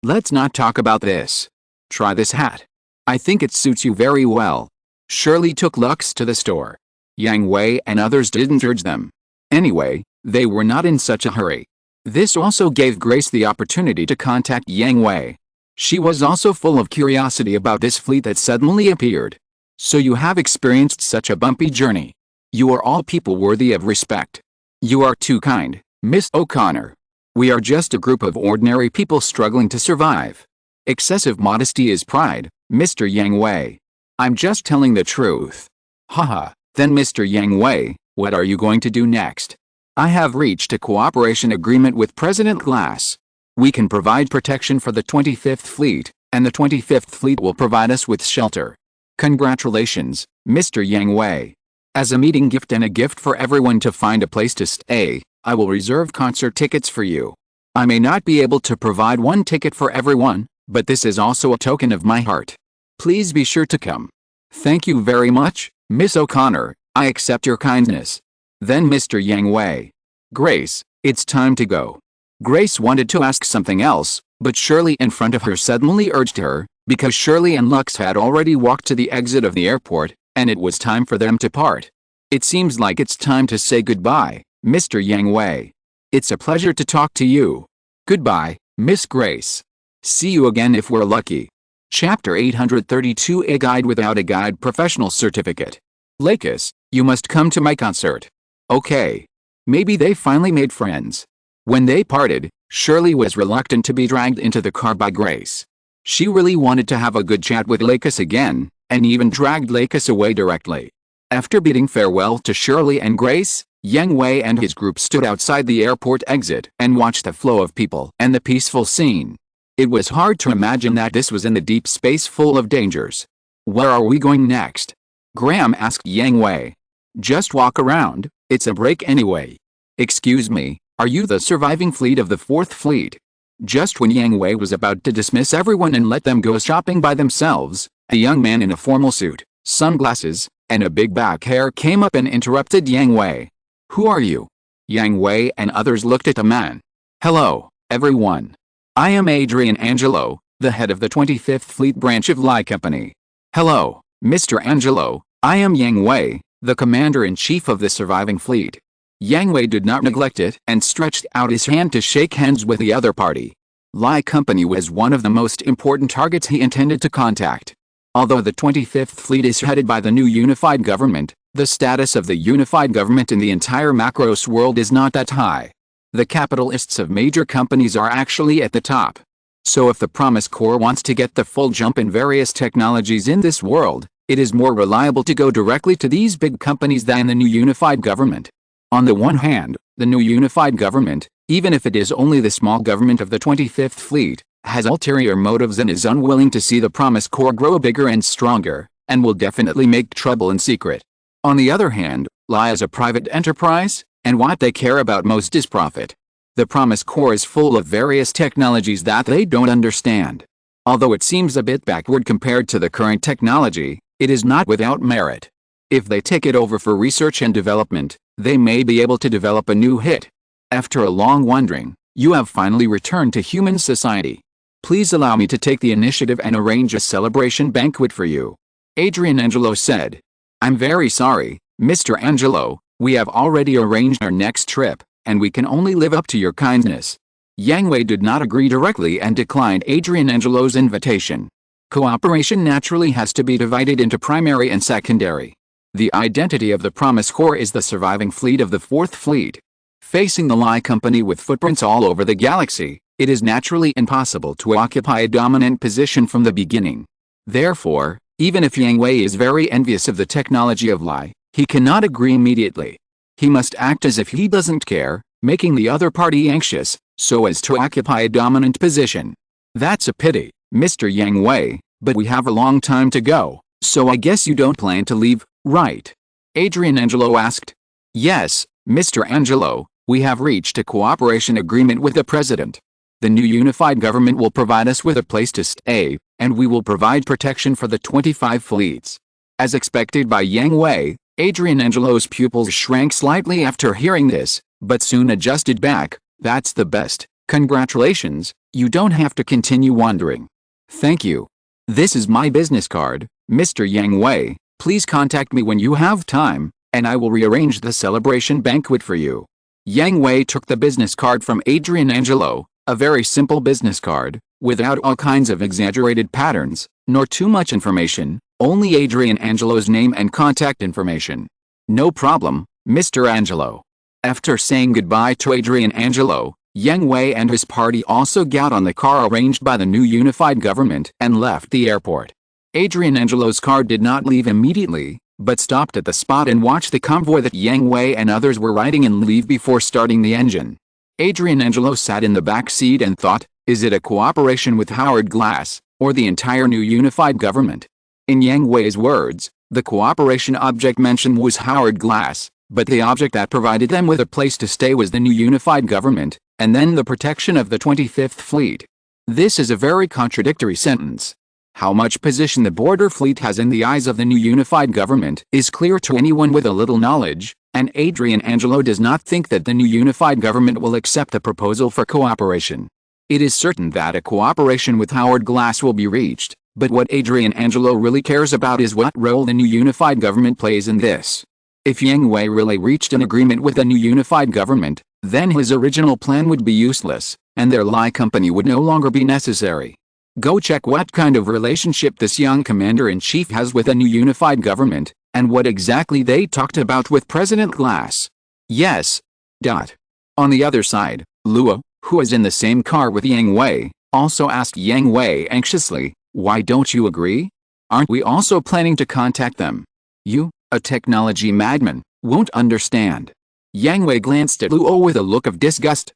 A: let's not talk about this. Try this hat. I think it suits you very well. Shirley took Lux to the store. Yang Hui and others didn't urge them. Anyway, they were not in such a hurry. This also gave Grace the opportunity to contact Yang Hui. She was also full of curiosity about this fleet that suddenly appeared. So you have experienced such a bumpy journey. You are all people worthy of respect. You are too kind, Miss O'Connor. We are just a group of ordinary people struggling to survive. Excessive modesty is pride, Mr. Yang Hui. I'm just telling the truth. Haha, then Mr. Yang Hui, what are you going to do next? I have reached a cooperation agreement with President Glass. We can provide protection for the 25th Fleet, and the 25th Fleet will provide us with shelter. Congratulations, Mr. Yang Hui. As a meeting gift and a gift for everyone to find a place to stay, I will reserve concert tickets for you. I may not be able to provide one ticket for everyone, but this is also a token of my heart. Please be sure to come. Thank you very much, Miss O'Connor, I accept your kindness. Then Mr. Yang Hui. Grace, it's time to go. Grace wanted to ask something else, but Shirley in front of her suddenly urged her, because Shirley and Lux had already walked to the exit of the airport, and it was time for them to part. It seems like it's time to say goodbye, Mr. Yang Hui. It's a pleasure to talk to you. Goodbye, Miss Grace. See you again if we're lucky. Chapter 832 A Guide Without a Guide Professional Certificate. Lakis, you must come to my concert. Okay. Maybe they finally made friends. When they parted, Shirley was reluctant to be dragged into the car by Grace. She really wanted to have a good chat with Lakis again, and even dragged Lakis away directly. After bidding farewell to Shirley and Grace, Yang Hui and his group stood outside the airport exit and watched the flow of people and the peaceful scene. It was hard to imagine that this was in the deep space full of dangers. Where are we going next? Graham asked Yang Hui. Just walk around, it's a break anyway. Excuse me, are you the surviving fleet of the 4th Fleet? Just when Yang Hui was about to dismiss everyone and let them go shopping by themselves, a young man in a formal suit, sunglasses, and a big back hair came up and interrupted Yang Hui. Who are you? Yang Hui and others looked at the man. Hello, everyone. I am Adrian Angelo, the head of the 25th Fleet branch of Lie Company. Hello, Mr. Angelo, I am Yang Hui, the commander-in-chief of the surviving fleet. Yang Hui did not neglect it and stretched out his hand to shake hands with the other party. Lie Company was one of the most important targets he intended to contact. Although the 25th Fleet is headed by the new unified government, the status of the unified government in the entire Macros world is not that high. The capitalists of major companies are actually at the top. So if the Promise Corps wants to get the full jump in various technologies in this world, it is more reliable to go directly to these big companies than the new unified government. On the one hand, the new unified government, even if it is only the small government of the 25th Fleet, has ulterior motives and is unwilling to see the Promise Corps grow bigger and stronger, and will definitely make trouble in secret. On the other hand, Lie is a private enterprise, and what they care about most is profit. The Promise Corps is full of various technologies that they don't understand. Although it seems a bit backward compared to the current technology, it is not without merit. If they take it over for research and development, they may be able to develop a new hit. After a long wandering, you have finally returned to human society. Please allow me to take the initiative and arrange a celebration banquet for you. Adrian Angelo said. I'm very sorry, Mr. Angelo, we have already arranged our next trip, and we can only live up to your kindness. Yang Hui did not agree directly and declined Adrian Angelo's invitation. Cooperation naturally has to be divided into primary and secondary. The identity of the Promise Corps is the surviving fleet of the 4th Fleet. Facing the Lie Company with footprints all over the galaxy, it is naturally impossible to occupy a dominant position from the beginning. Therefore, even if Yang Hui is very envious of the technology of Lie, he cannot agree immediately. He must act as if he doesn't care, making the other party anxious, so as to occupy a dominant position. That's a pity, Mr. Yang Hui, but we have a long time to go, so I guess you don't plan to leave, right? Adrian Angelo asked. Yes, Mr. Angelo, we have reached a cooperation agreement with the President. The new unified government will provide us with a place to stay, and we will provide protection for the 25 fleets. As expected by Yang Hui, Adrian Angelo's pupils shrank slightly after hearing this, but soon adjusted back. That's the best. Congratulations, you don't have to continue wandering. Thank you. This is my business card, Mr. Yang Hui. Please contact me when you have time, and I will rearrange the celebration banquet for you. Yang Hui took the business card from Adrian Angelo, a very simple business card, without all kinds of exaggerated patterns, nor too much information, only Adrian Angelo's name and contact information. No problem, Mr. Angelo. After saying goodbye to Adrian Angelo, Yang Hui and his party also got on the car arranged by the new unified government and left the airport. Adrian Angelo's car did not leave immediately, but stopped at the spot and watched the convoy that Yang Hui and others were riding in leave before starting the engine. Adrian Angelo sat in the back seat and thought, is it a cooperation with Howard Glass, or the entire new unified government? In Yang Hui's words, the cooperation object mentioned was Howard Glass, but the object that provided them with a place to stay was the new unified government, and then the protection of the 25th Fleet. This is a very contradictory sentence. How much position the border fleet has in the eyes of the new unified government is clear to anyone with a little knowledge, and Adrian Angelo does not think that the new unified government will accept a proposal for cooperation. It is certain that a cooperation with Howard Glass will be reached, but what Adrian Angelo really cares about is what role the new unified government plays in this. If Yang Hui really reached an agreement with the new unified government, then his original plan would be useless, and their Lie Company would no longer be necessary. Go check what kind of relationship this young commander-in-chief has with the new unified government, and what exactly they talked about with President Glass. Yes. On the other side, Luo, who is in the same car with Yang Hui, also asked Yang Hui anxiously, why don't you agree? Aren't we also planning to contact them? You, a technology madman, won't understand. Yang Hui glanced at Luo with a look of disgust.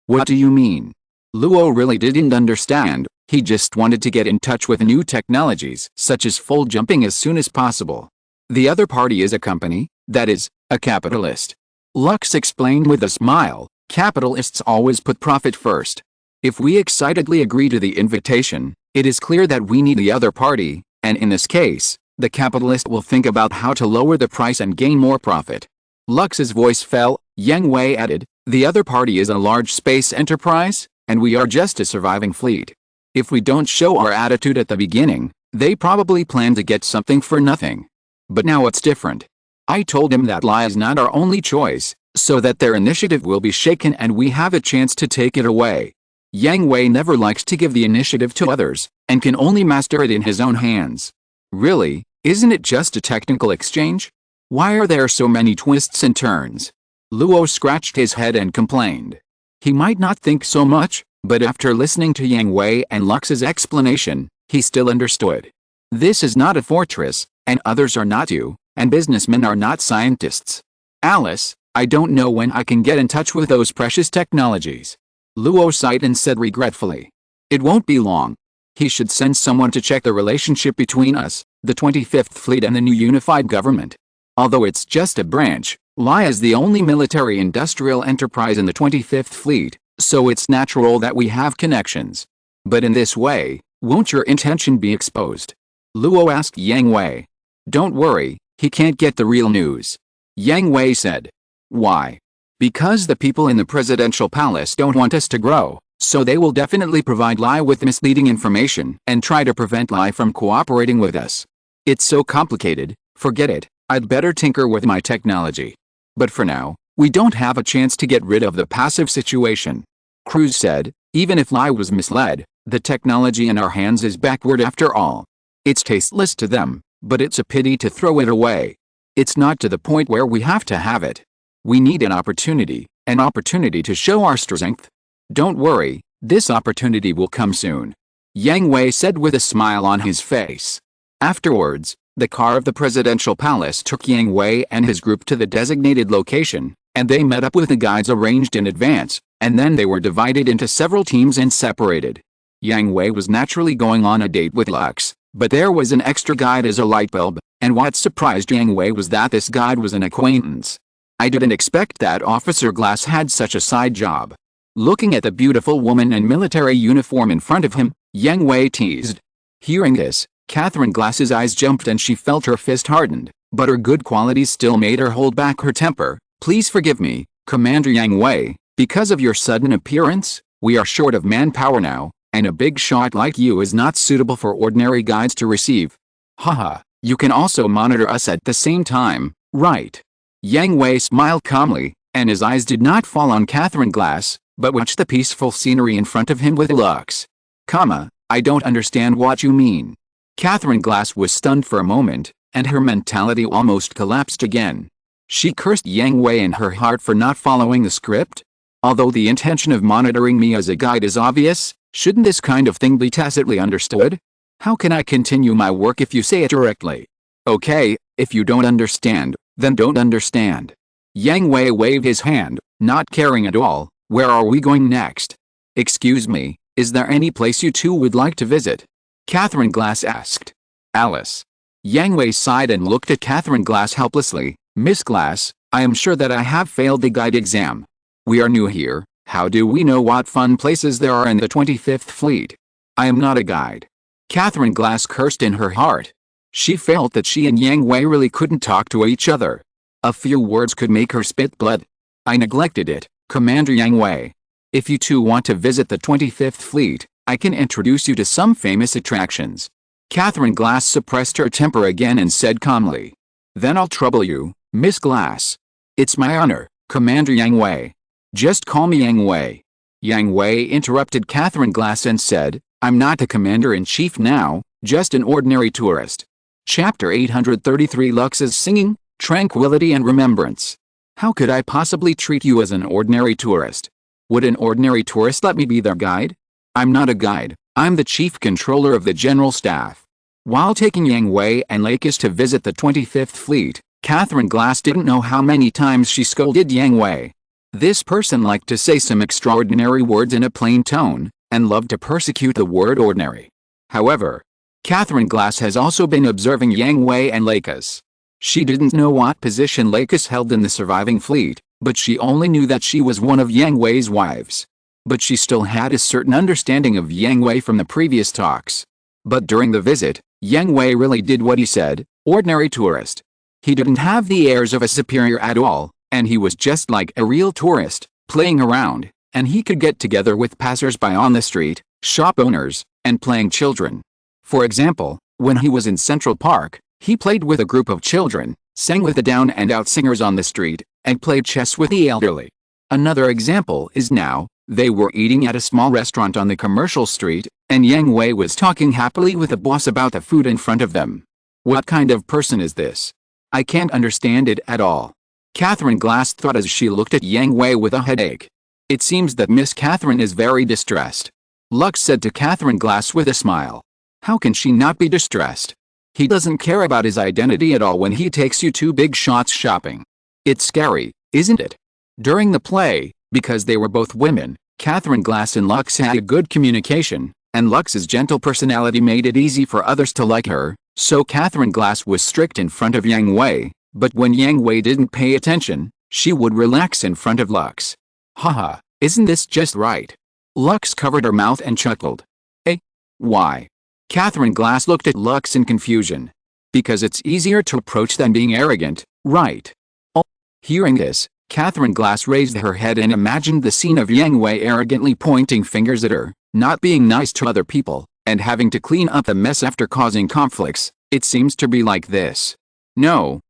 A: What do you mean? Luo really didn't understand. He just wanted to get in touch with new technologies, such as full jumping, as soon as possible. The other party is a company, that is, a capitalist. Lux explained with a smile, capitalists always put profit first. If we excitedly agree to the invitation, it is clear that we need the other party, and in this case, the capitalist will think about how to lower the price and gain more profit. Lux's voice fell. Yang Hui added, the other party is a large space enterprise, and we are just a surviving fleet. If we don't show our attitude at the beginning, they probably plan to get something for nothing. But now it's different. I told him that lie is not our only choice, so that their initiative will be shaken and we have a chance to take it away. Yang Hui never likes to give the initiative to others, and can only master it in his own hands. Really, isn't it just a technical exchange? Why are there so many twists and turns? Luo scratched his head and complained. He might not think so much, but after listening to Yang Hui and Lux's explanation, he still understood. This is not a fortress, and others are not you, and businessmen are not scientists. Alice, I don't know when I can get in touch with those precious technologies. Luo sighed and said regretfully. It won't be long. He should send someone to check the relationship between us, the 25th Fleet and the new unified government. Although it's just a branch, Lai is the only military-industrial enterprise in the 25th Fleet, so it's natural that we have connections. But in this way, won't your intention be exposed? Luo asked Yang Hui. Don't worry, he can't get the real news. Yang Hui said. Why? Because the people in the presidential palace don't want us to grow, so they will definitely provide Lai with misleading information and try to prevent Lai from cooperating with us. It's so complicated, forget it, I'd better tinker with my technology. But for now, we don't have a chance to get rid of the passive situation. Cruz said, even if Lai was misled, the technology in our hands is backward after all. It's tasteless to them, but it's a pity to throw it away. It's not to the point where we have to have it. We need an opportunity to show our strength. Don't worry, this opportunity will come soon. Yang Hui said with a smile on his face. Afterwards, the car of the presidential palace took Yang Hui and his group to the designated location, and they met up with the guides arranged in advance, and then they were divided into several teams and separated. Yang Hui was naturally going on a date with Lux, but there was an extra guide as a light bulb, and what surprised Yang Hui was that this guide was an acquaintance. I didn't expect that Officer Glass had such a side job. Looking at the beautiful woman in military uniform in front of him, Yang Hui teased. Hearing this, Catherine Glass's eyes jumped and she felt her fist hardened, but her good qualities still made her hold back her temper. Please forgive me, Commander Yang Hui, because of your sudden appearance, we are short of manpower now, and a big shot like you is not suitable for ordinary guides to receive. Haha, you can also monitor us at the same time, right? Yang Hui smiled calmly, and his eyes did not fall on Catherine Glass, but watched the peaceful scenery in front of him with Lux. I don't understand what you mean. Catherine Glass was stunned for a moment, and her mentality almost collapsed again. She cursed Yang Hui in her heart for not following the script. Although the intention of monitoring me as a guide is obvious, shouldn't this kind of thing be tacitly understood? How can I continue my work if you say it directly? Okay, if you don't understand, then don't understand. Yang Hui waved his hand, not caring at all. Where are we going next? Excuse me, is there any place you two would like to visit? Catherine Glass asked. Alice. Yang Hui sighed and looked at Catherine Glass helplessly. Miss Glass, I am sure that I have failed the guide exam. We are new here, how do we know what fun places there are in the 25th Fleet? I am not a guide. Catherine Glass cursed in her heart. She felt that she and Yang Hui really couldn't talk to each other. A few words could make her spit blood. I neglected it, Commander Yang Hui. If you two want to visit the 25th Fleet, I can introduce you to some famous attractions. Catherine Glass suppressed her temper again and said calmly. Then I'll trouble you, Miss Glass. It's my honor, Commander Yang Hui. Just call me Yang Hui. Yang Hui interrupted Catherine Glass and said, I'm not a commander-in-chief now, just an ordinary tourist. Chapter 833 Lux's singing, tranquility and remembrance. How could I possibly treat you as an ordinary tourist? Would an ordinary tourist let me be their guide? I'm not a guide, I'm the chief controller of the general staff. While taking Yang Hui and Lakis to visit the 25th Fleet, Catherine Glass didn't know how many times she scolded Yang Hui. This person liked to say some extraordinary words in a plain tone, and loved to persecute the word ordinary. However, Catherine Glass has also been observing Yang Hui and Lakis. She didn't know what position Lakis held in the surviving fleet, but she only knew that she was one of Yang Hui's wives. But she still had a certain understanding of Yang Hui from the previous talks. But during the visit, Yang Hui really did what he said, ordinary tourist. He didn't have the airs of a superior at all, and he was just like a real tourist, playing around, and he could get together with passers-by on the street, shop owners, and playing children. For example, when he was in Central Park, he played with a group of children, sang with the down-and-out singers on the street, and played chess with the elderly. Another example is now, they were eating at a small restaurant on the commercial street, and Yang Hui was talking happily with the boss about the food in front of them. What kind of person is this? I can't understand it at all. Catherine Glass thought as she looked at Yang Hui with a headache. It seems that Miss Catherine is very distressed. Lux said to Catherine Glass with a smile. How can she not be distressed? He doesn't care about his identity at all when he takes you to big shots shopping. It's scary, isn't it? During the play, because they were both women, Catherine Glass and Lux had a good communication, and Lux's gentle personality made it easy for others to like her, so Catherine Glass was strict in front of Yang Hui, but when Yang Hui didn't pay attention, she would relax in front of Lux. Haha, isn't this just right? Lux covered her mouth and chuckled. Eh? Why? Catherine Glass looked at Lux in confusion. Because it's easier to approach than being arrogant, right? Oh. Hearing this, Catherine Glass raised her head and imagined the scene of Yang Hui arrogantly pointing fingers at her, not being nice to other people, and having to clean up the mess after causing conflicts. It seems to be like this. No,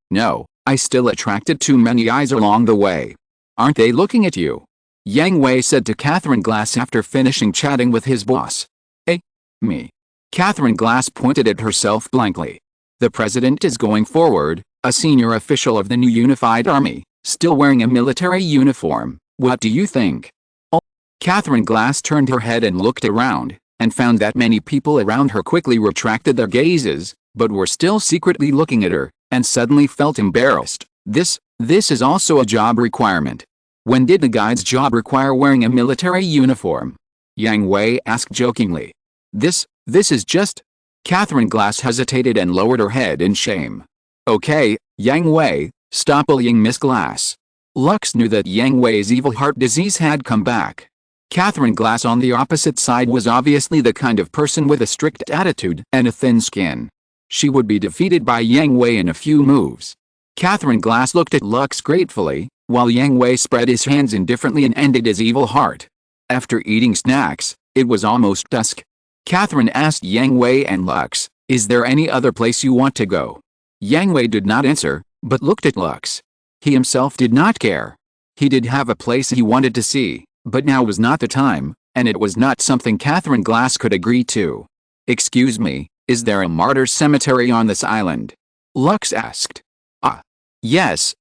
A: I still attracted too many eyes along the way. Aren't they looking at you? Yang Hui said to Catherine Glass after finishing chatting with his boss. Eh? Me? Catherine Glass pointed at herself blankly. The president is going forward, a senior official of the new unified army, still wearing a military uniform. What do you think? Oh. Catherine Glass turned her head and looked around, and found that many people around her quickly retracted their gazes, but were still secretly looking at her, and suddenly felt embarrassed. This is also a job requirement. When did the guide's job require wearing a military uniform? Yang Hui asked jokingly. This is just... Catherine Glass hesitated and lowered her head in shame. Okay, Yang Hui, stop bullying Miss Glass. Lux knew that Yang Hui's evil heart disease had come back. Catherine Glass on the opposite side was obviously the kind of person with a strict attitude and a thin skin. She would be defeated by Yang Hui in a few moves. Catherine Glass looked at Lux gratefully, while Yang Hui spread his hands indifferently and ended his evil heart. After eating snacks, it was almost dusk. Catherine asked Yang Hui and Lux, is there any other place you want to go? Yang Hui did not answer, but looked at Lux. He himself did not care. He did have a place he wanted to see, but now was not the time, and it was not something Catherine Glass could agree to. Excuse me, is there a martyrs' cemetery on this island? Lux asked. Ah. Yes.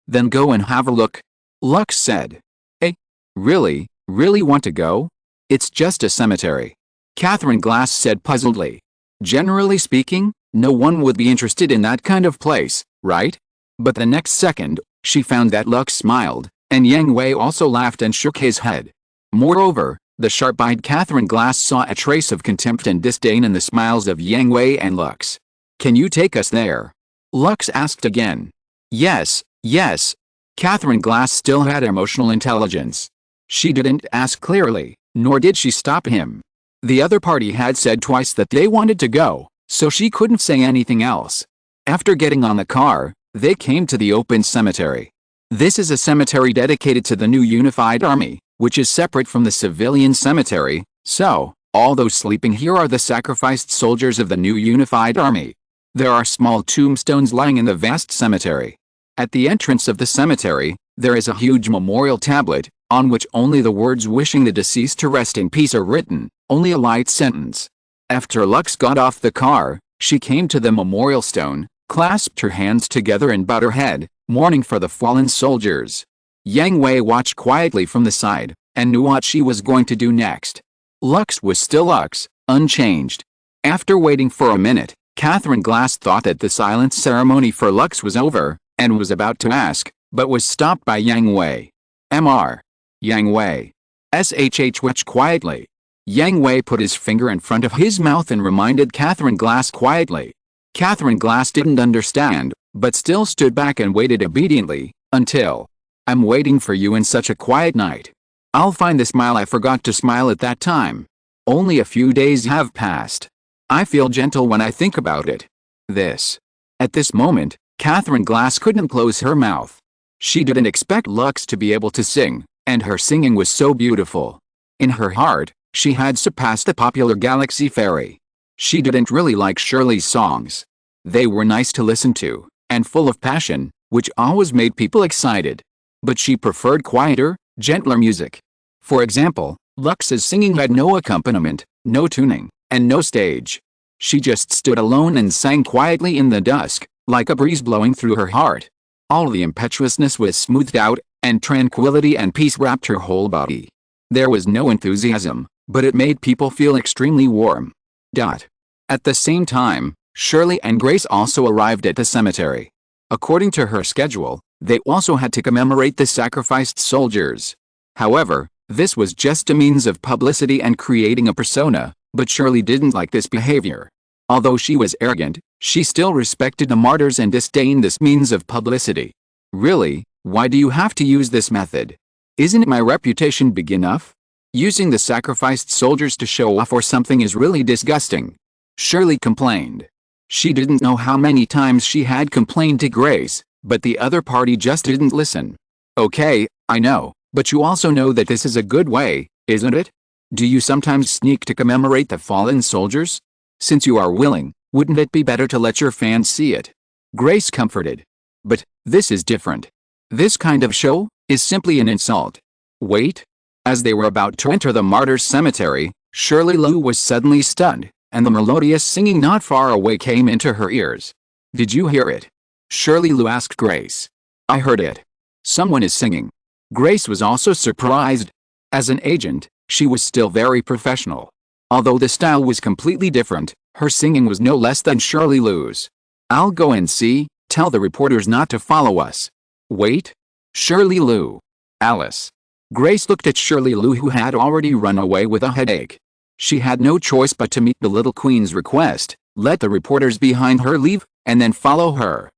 A: Then go and have a look. Lux said. Eh? Really want to go? It's just a cemetery. Catherine Glass said puzzledly. Generally speaking, no one would be interested in that kind of place, right? But the next second, she found that Lux smiled, and Yang Hui also laughed and shook his head. Moreover, the sharp-eyed Catherine Glass saw a trace of contempt and disdain in the smiles of Yang Hui and Lux. Can you take us there? Lux asked again. Yes. Catherine Glass still had emotional intelligence. She didn't ask clearly, nor did she stop him. The other party had said twice that they wanted to go, so she couldn't say anything else. After getting on the car, they came to the open cemetery. This is a cemetery dedicated to the new unified army, which is separate from the civilian cemetery, so, all those sleeping here are the sacrificed soldiers of the new unified army. There are small tombstones lying in the vast cemetery. At the entrance of the cemetery, there is a huge memorial tablet, on which only the words wishing the deceased to rest in peace are written, only a light sentence. After Lux got off the car, she came to the memorial stone, clasped her hands together and bowed her head, mourning for the fallen soldiers. Yang Hui watched quietly from the side, and knew what she was going to do next. Lux was still Lux, unchanged. After waiting for a minute, Catherine Glass thought that the silent ceremony for Lux was over, and was about to ask, but was stopped by Yang Hui. Mr. Yang Hui. Shh quietly. Yang Hui put his finger in front of his mouth and reminded Catherine Glass quietly. Catherine Glass didn't understand, but still stood back and waited obediently, until. I'm waiting for you in such a quiet night. I'll find the smile I forgot to smile at that time. Only a few days have passed. I feel gentle when I think about it. This. At this moment, Catherine Glass couldn't close her mouth. She didn't expect Lux to be able to sing, and her singing was so beautiful. In her heart, she had surpassed the popular Galaxy Fairy. She didn't really like Shirley's songs. They were nice to listen to, and full of passion, which always made people excited. But she preferred quieter, gentler music. For example, Lux's singing had no accompaniment, no tuning, and no stage. She just stood alone and sang quietly in the dusk, like a breeze blowing through her heart. All the impetuousness was smoothed out, and tranquility and peace wrapped her whole body. There was no enthusiasm, but it made people feel extremely warm. At the same time, Shirley and Grace also arrived at the cemetery. According to her schedule, they also had to commemorate the sacrificed soldiers. However, this was just a means of publicity and creating a persona, but Shirley didn't like this behavior. Although she was arrogant, she still respected the martyrs and disdained this means of publicity. Really, why do you have to use this method? Isn't my reputation big enough? Using the sacrificed soldiers to show off or something is really disgusting. Shirley complained. She didn't know how many times she had complained to Grace, but the other party just didn't listen. Okay, I know, but you also know that this is a good way, isn't it? Do you sometimes sneak to commemorate the fallen soldiers? Since you are willing, wouldn't it be better to let your fans see it? Grace comforted. But, this is different. This kind of show is simply an insult. Wait. As they were about to enter the martyrs' cemetery, Shirley Lou was suddenly stunned, and the melodious singing not far away came into her ears. Did you hear it? Shirley Lou asked Grace. I heard it. Someone is singing. Grace was also surprised. As an agent, she was still very professional. Although the style was completely different, her singing was no less than Shirley Lou's. I'll go and see, tell the reporters not to follow us. Wait. Shirley Lou. Alice. Grace looked at Shirley Lou, who had already run away with a headache. She had no choice but to meet the little queen's request, let the reporters behind her leave, and then follow her.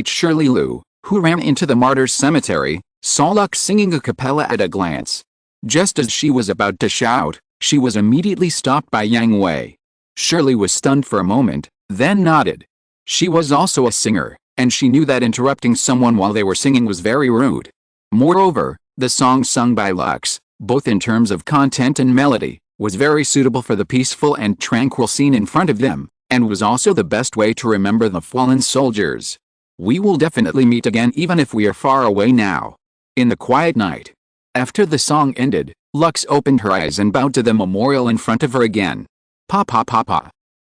A: Shirley Lou, who ran into the martyrs' cemetery, saw Lux singing a cappella at a glance. Just as she was about to shout, she was immediately stopped by Yang Hui. Shirley was stunned for a moment, then nodded. She was also a singer, and she knew that interrupting someone while they were singing was very rude. Moreover, the song sung by Lux, both in terms of content and melody, was very suitable for the peaceful and tranquil scene in front of them, and was also the best way to remember the fallen soldiers. We will definitely meet again even if we are far away now. In the quiet night. After the song ended, Lux opened her eyes and bowed to the memorial in front of her again. Pa.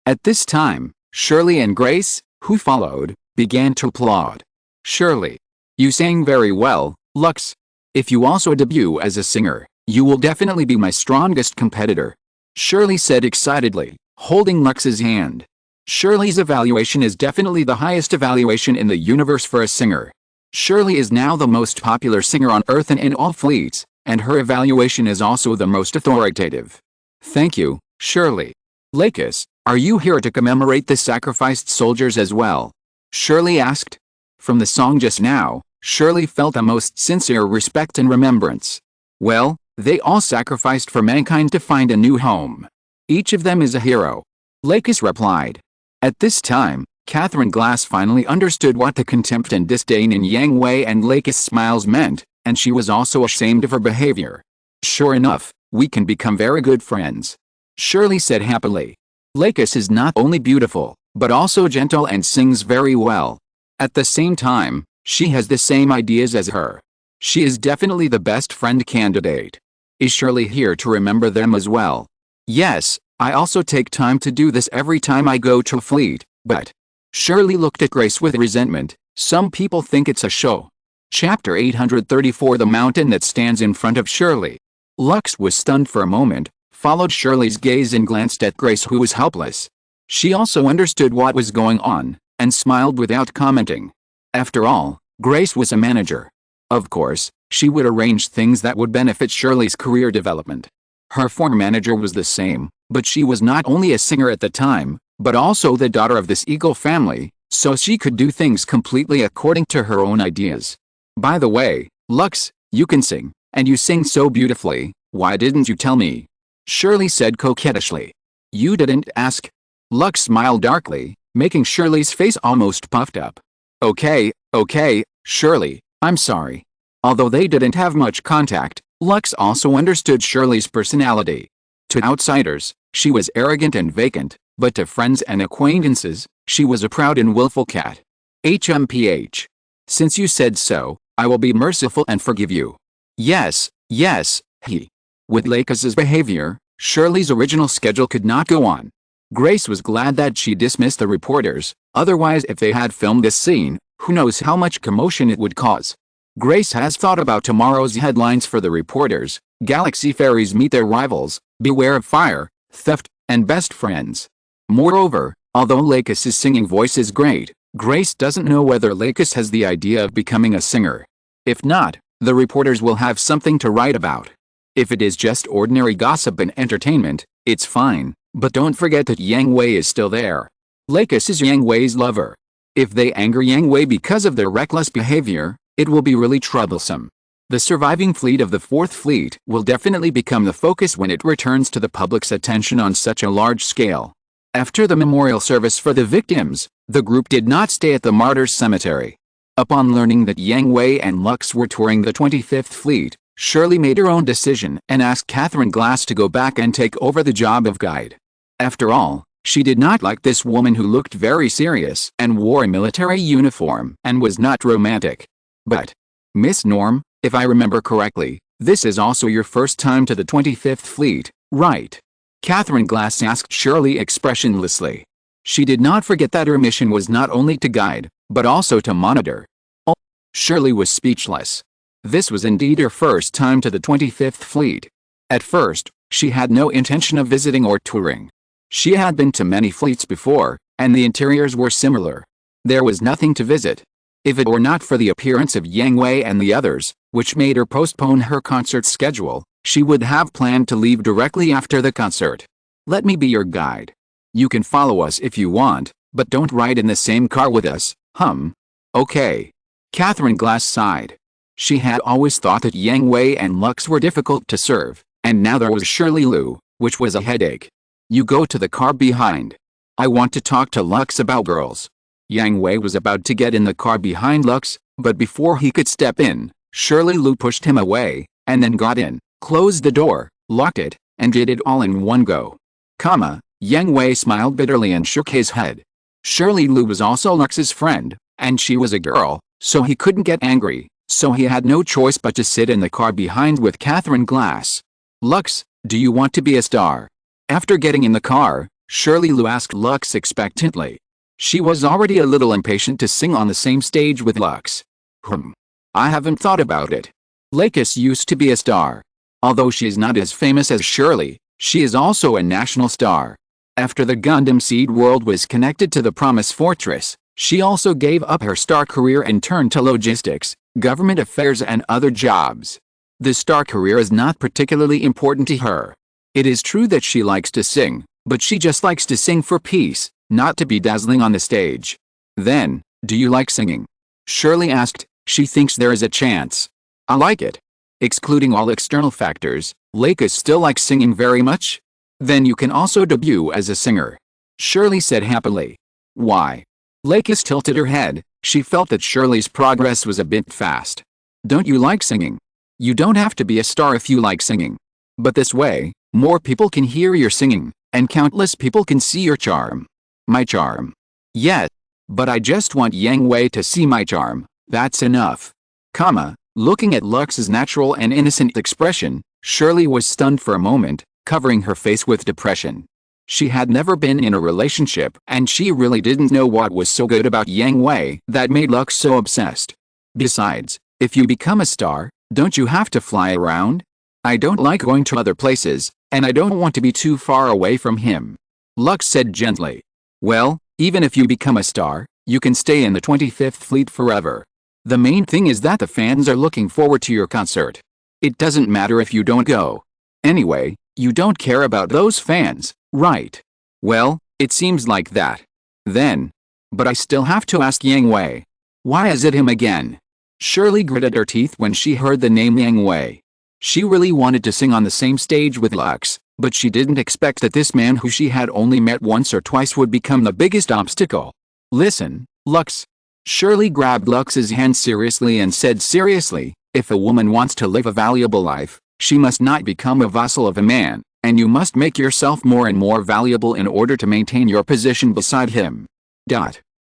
A: At this time, Shirley and Grace, who followed, began to applaud. Shirley. You sang very well, Lux. If you also debut as a singer, you will definitely be my strongest competitor. Shirley said excitedly, holding Lux's hand. Shirley's evaluation is definitely the highest evaluation in the universe for a singer. Shirley is now the most popular singer on Earth and in all fleets, and her evaluation is also the most authoritative. Thank you, Shirley. Lakis, are you here to commemorate the sacrificed soldiers as well? Shirley asked. From the song just now, Shirley felt the most sincere respect and remembrance. Well, they all sacrificed for mankind to find a new home. Each of them is a hero. Lakis replied. At this time, Catherine Glass finally understood what the contempt and disdain in Yang Hui and Lakis' smiles meant, and she was also ashamed of her behavior. Sure enough, we can become very good friends. Shirley said happily. Lakis is not only beautiful, but also gentle and sings very well. At the same time, she has the same ideas as her. She is definitely the best friend candidate. Is Shirley here to remember them as well? Yes, I also take time to do this every time I go to a fleet, but... Shirley looked at Grace with resentment. Some people think it's a show. Chapter 834 The Mountain That Stands in Front of Shirley. Lux was stunned for a moment, followed Shirley's gaze and glanced at Grace, who was helpless. She also understood what was going on, and smiled without commenting. After all, Grace was a manager. Of course, she would arrange things that would benefit Shirley's career development. Her former manager was the same, but she was not only a singer at the time, but also the daughter of this eagle family, so she could do things completely according to her own ideas. By the way, Lux, you can sing, and you sing so beautifully, why didn't you tell me? Shirley said coquettishly. You didn't ask? Lux smiled darkly, making Shirley's face almost puffed up. Okay, Shirley, I'm sorry. Although they didn't have much contact, Lux also understood Shirley's personality. To outsiders, she was arrogant and vacant, but to friends and acquaintances, she was a proud and willful cat. HMPH. Since you said so, I will be merciful and forgive you. Yes, he. With Lakis's behavior, Shirley's original schedule could not go on. Grace was glad that she dismissed the reporters, otherwise if they had filmed this scene, who knows how much commotion it would cause. Grace has thought about tomorrow's headlines for the reporters: Galaxy fairies meet their rivals, beware of fire, theft, and best friends. Moreover, although Lakis's singing voice is great, Grace doesn't know whether Lakis has the idea of becoming a singer. If not, the reporters will have something to write about. If it is just ordinary gossip and entertainment, it's fine, but don't forget that Yang Hui is still there. Lakis is Yang Hui's lover. If they anger Yang Hui because of their reckless behavior, it will be really troublesome. The surviving fleet of the Fourth Fleet will definitely become the focus when it returns to the public's attention on such a large scale. After the memorial service for the victims, the group did not stay at the Martyrs' Cemetery. Upon learning that Yang Hui and Lux were touring the 25th Fleet, Shirley made her own decision and asked Catherine Glass to go back and take over the job of guide. After all, she did not like this woman who looked very serious and wore a military uniform and was not romantic. But, Miss Norm, if I remember correctly, this is also your first time to the 25th Fleet, right? Catherine Glass asked Shirley expressionlessly. She did not forget that her mission was not only to guide, but also to monitor. Oh, Shirley was speechless. This was indeed her first time to the 25th Fleet. At first, she had no intention of visiting or touring. She had been to many fleets before, and the interiors were similar. There was nothing to visit. If it were not for the appearance of Yang Hui and the others, which made her postpone her concert schedule, she would have planned to leave directly after the concert. Let me be your guide. You can follow us if you want, but don't ride in the same car with us, Okay. Catherine Glass sighed. She had always thought that Yang Hui and Lux were difficult to serve, and now there was Shirley Lu, which was a headache. You go to the car behind. I want to talk to Lux about girls. Yang Hui was about to get in the car behind Lux, but before he could step in, Shirley Lu pushed him away, and then got in, closed the door, locked it, and did it all in one go. Yang Hui smiled bitterly and shook his head. Shirley Lu was also Lux's friend, and she was a girl, so he couldn't get angry, so he had no choice but to sit in the car behind with Catherine Glass. Lux, do you want to be a star? After getting in the car, Shirley Lu asked Lux expectantly. She was already a little impatient to sing on the same stage with Lux. I haven't thought about it. Lakis used to be a star. Although she is not as famous as Shirley, she is also a national star. After the Gundam Seed world was connected to the Promise Fortress, she also gave up her star career and turned to logistics, government affairs and other jobs. The star career is not particularly important to her. It is true that she likes to sing, but she just likes to sing for peace, not to be dazzling on the stage. Then, do you like singing? Shirley asked. She thinks there is a chance. I like it. Excluding all external factors, Lakis still likes singing very much? Then you can also debut as a singer. Shirley said happily. Why? Lakis tilted her head. She felt that Shirley's progress was a bit fast. Don't you like singing? You don't have to be a star if you like singing. But this way, more people can hear your singing, and countless people can see your charm. My charm? Yes. But I just want Yang Hui to see my charm. That's enough. Looking at Lux's natural and innocent expression, Shirley was stunned for a moment, covering her face with depression. She had never been in a relationship, and she really didn't know what was so good about Yang Hui that made Lux so obsessed. Besides, if you become a star, don't you have to fly around? I don't like going to other places, and I don't want to be too far away from him. Lux said gently. Well, even if you become a star, you can stay in the 25th Fleet forever. The main thing is that the fans are looking forward to your concert. It doesn't matter if you don't go. Anyway, you don't care about those fans, right? Well, it seems like that. Then, But I still have to ask Yang Hui. Why is it him again? Shirley gritted her teeth when she heard the name Yang Hui. She really wanted to sing on the same stage with Lux, but she didn't expect that this man who she had only met once or twice would become the biggest obstacle. Listen, Lux. Shirley grabbed Lux's hand seriously and said seriously, if a woman wants to live a valuable life, she must not become a vassal of a man, and you must make yourself more and more valuable in order to maintain your position beside him.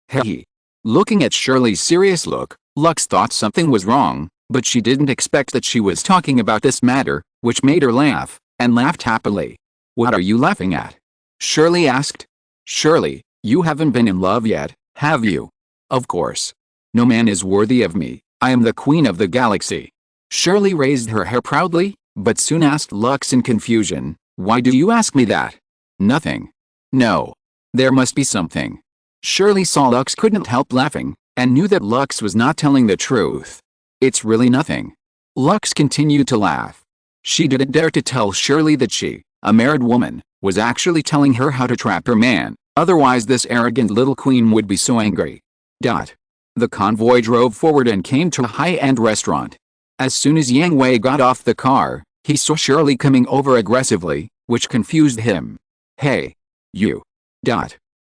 A: Hey. Looking at Shirley's serious look, Lux thought something was wrong, but she didn't expect that she was talking about this matter, which made her laugh, and laughed happily. What are you laughing at? Shirley asked. Shirley, you haven't been in love yet, have you? Of course. No man is worthy of me, I am the queen of the galaxy. Shirley raised her hair proudly, but soon asked Lux in confusion, why do you ask me that? Nothing. No. There must be something. Shirley saw Lux couldn't help laughing, and knew that Lux was not telling the truth. It's really nothing. Lux continued to laugh. She didn't dare to tell Shirley that she, a married woman, was actually telling her how to trap her man, otherwise this arrogant little queen would be so angry. The convoy drove forward and came to a high-end restaurant. As soon as Yang Hui got off the car, he saw Shirley coming over aggressively, which confused him. Hey. You.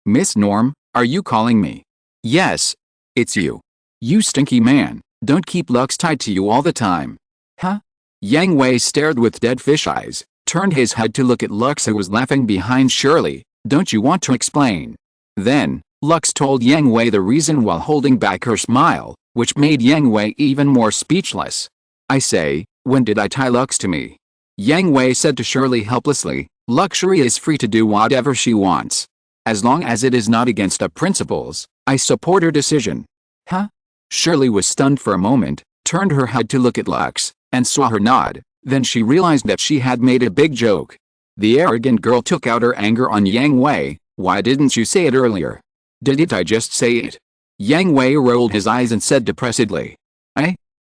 A: Miss Norm, are you calling me? Yes. It's you. You stinky man, don't keep Lux tied to you all the time. Huh? Yang Hui stared with dead fish eyes, turned his head to look at Lux who was laughing behind Shirley. Don't you want to explain? Then, Lux told Yang Hui the reason while holding back her smile, which made Yang Hui even more speechless. I say, when did I tie Lux to me? Yang Hui said to Shirley helplessly, luxury is free to do whatever she wants. As long as it is not against our principles, I support her decision. Huh? Shirley was stunned for a moment, turned her head to look at Lux, and saw her nod, then she realized that she had made a big joke. The arrogant girl took out her anger on Yang Hui. Why didn't you say it earlier? Didn't I just say it? Yang Hui rolled his eyes and said depressedly.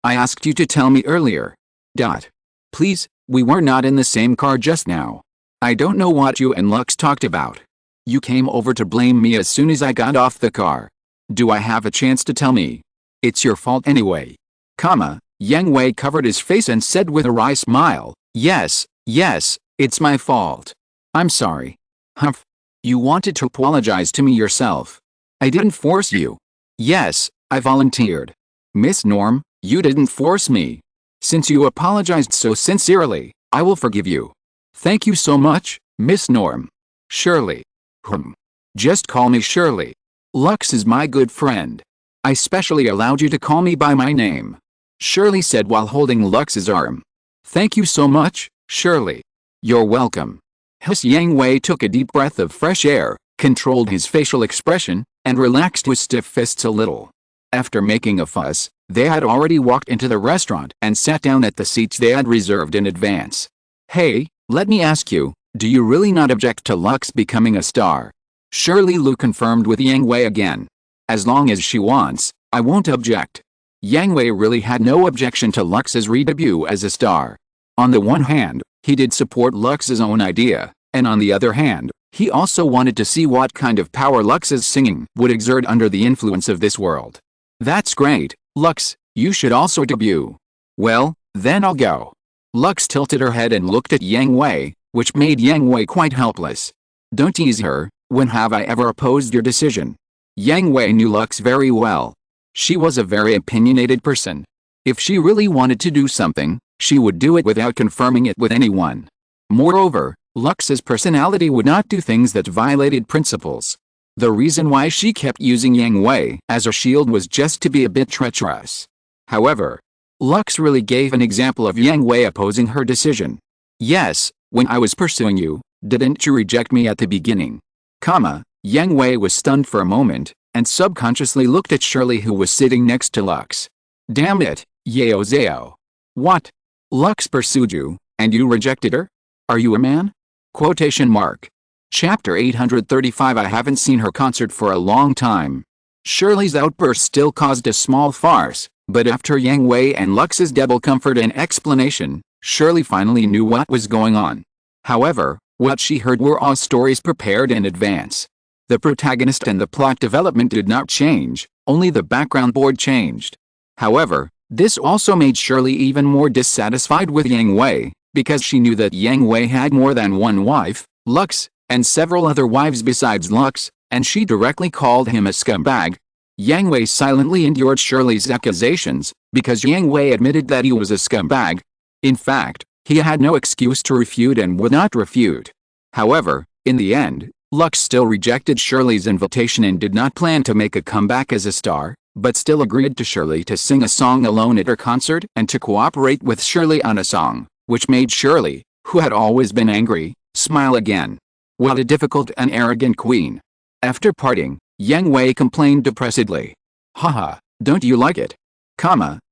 A: I asked you to tell me earlier. Please, we were not in the same car just now. I don't know what you and Lux talked about. You came over to blame me as soon as I got off the car. Do I have a chance to tell me? It's your fault anyway. Yang Hui covered his face and said with a wry smile, yes, it's my fault. I'm sorry. Humph. You wanted to apologize to me yourself. I didn't force you. Yes, I volunteered. Miss Norm, you didn't force me. Since you apologized so sincerely, I will forgive you. Thank you so much, Miss Norm. Shirley. Just call me Shirley. Lux is my good friend. I specially allowed you to call me by my name. Shirley said while holding Lux's arm. Thank you so much, Shirley. You're welcome. Yang Hui took a deep breath of fresh air, controlled his facial expression, and relaxed his stiff fists a little. After making a fuss, they had already walked into the restaurant and sat down at the seats they had reserved in advance. Hey, let me ask you, do you really not object to Lux becoming a star? Shirley Lu confirmed with Yang Hui again. As long as she wants, I won't object. Yang Hui really had no objection to Lux's re-debut as a star. On the one hand, he did support Lux's own idea, and on the other hand, he also wanted to see what kind of power Lux's singing would exert under the influence of this world. That's great, Lux, you should also debut. Well, then I'll go. Lux tilted her head and looked at Yang Hui, which made Yang Hui quite helpless. Don't tease her, when have I ever opposed your decision? Yang Hui knew Lux very well. She was a very opinionated person. If she really wanted to do something, she would do it without confirming it with anyone. Moreover, Lux's personality would not do things that violated principles. The reason why she kept using Yang Hui as a shield was just to be a bit treacherous. However, Lux really gave an example of Yang Hui opposing her decision. Yes, when I was pursuing you, didn't you reject me at the beginning? Yang Hui was stunned for a moment, and subconsciously looked at Shirley who was sitting next to Lux. Damn it, Yao Zhao. What? Lux pursued you, and you rejected her? Are you a man? ? Chapter 835. I haven't seen her concert for a long time. Shirley's outburst still caused a small farce, but after Yang Hui and Lux's double comfort and explanation, Shirley finally knew what was going on. However, what she heard were all stories prepared in advance. The protagonist and the plot development did not change, only the background board changed. However, this also made Shirley even more dissatisfied with Yang Hui, because she knew that Yang Hui had more than one wife, Lux, and several other wives besides Lux, and she directly called him a scumbag. Yang Hui silently endured Shirley's accusations, because Yang Hui admitted that he was a scumbag. In fact, he had no excuse to refute and would not refute. However, in the end, Lux still rejected Shirley's invitation and did not plan to make a comeback as a star, but still agreed to Shirley to sing a song alone at her concert and to cooperate with Shirley on a song, which made Shirley, who had always been angry, smile again. What a difficult and arrogant queen. After parting, Yang Hui complained depressedly. Haha, don't you like it?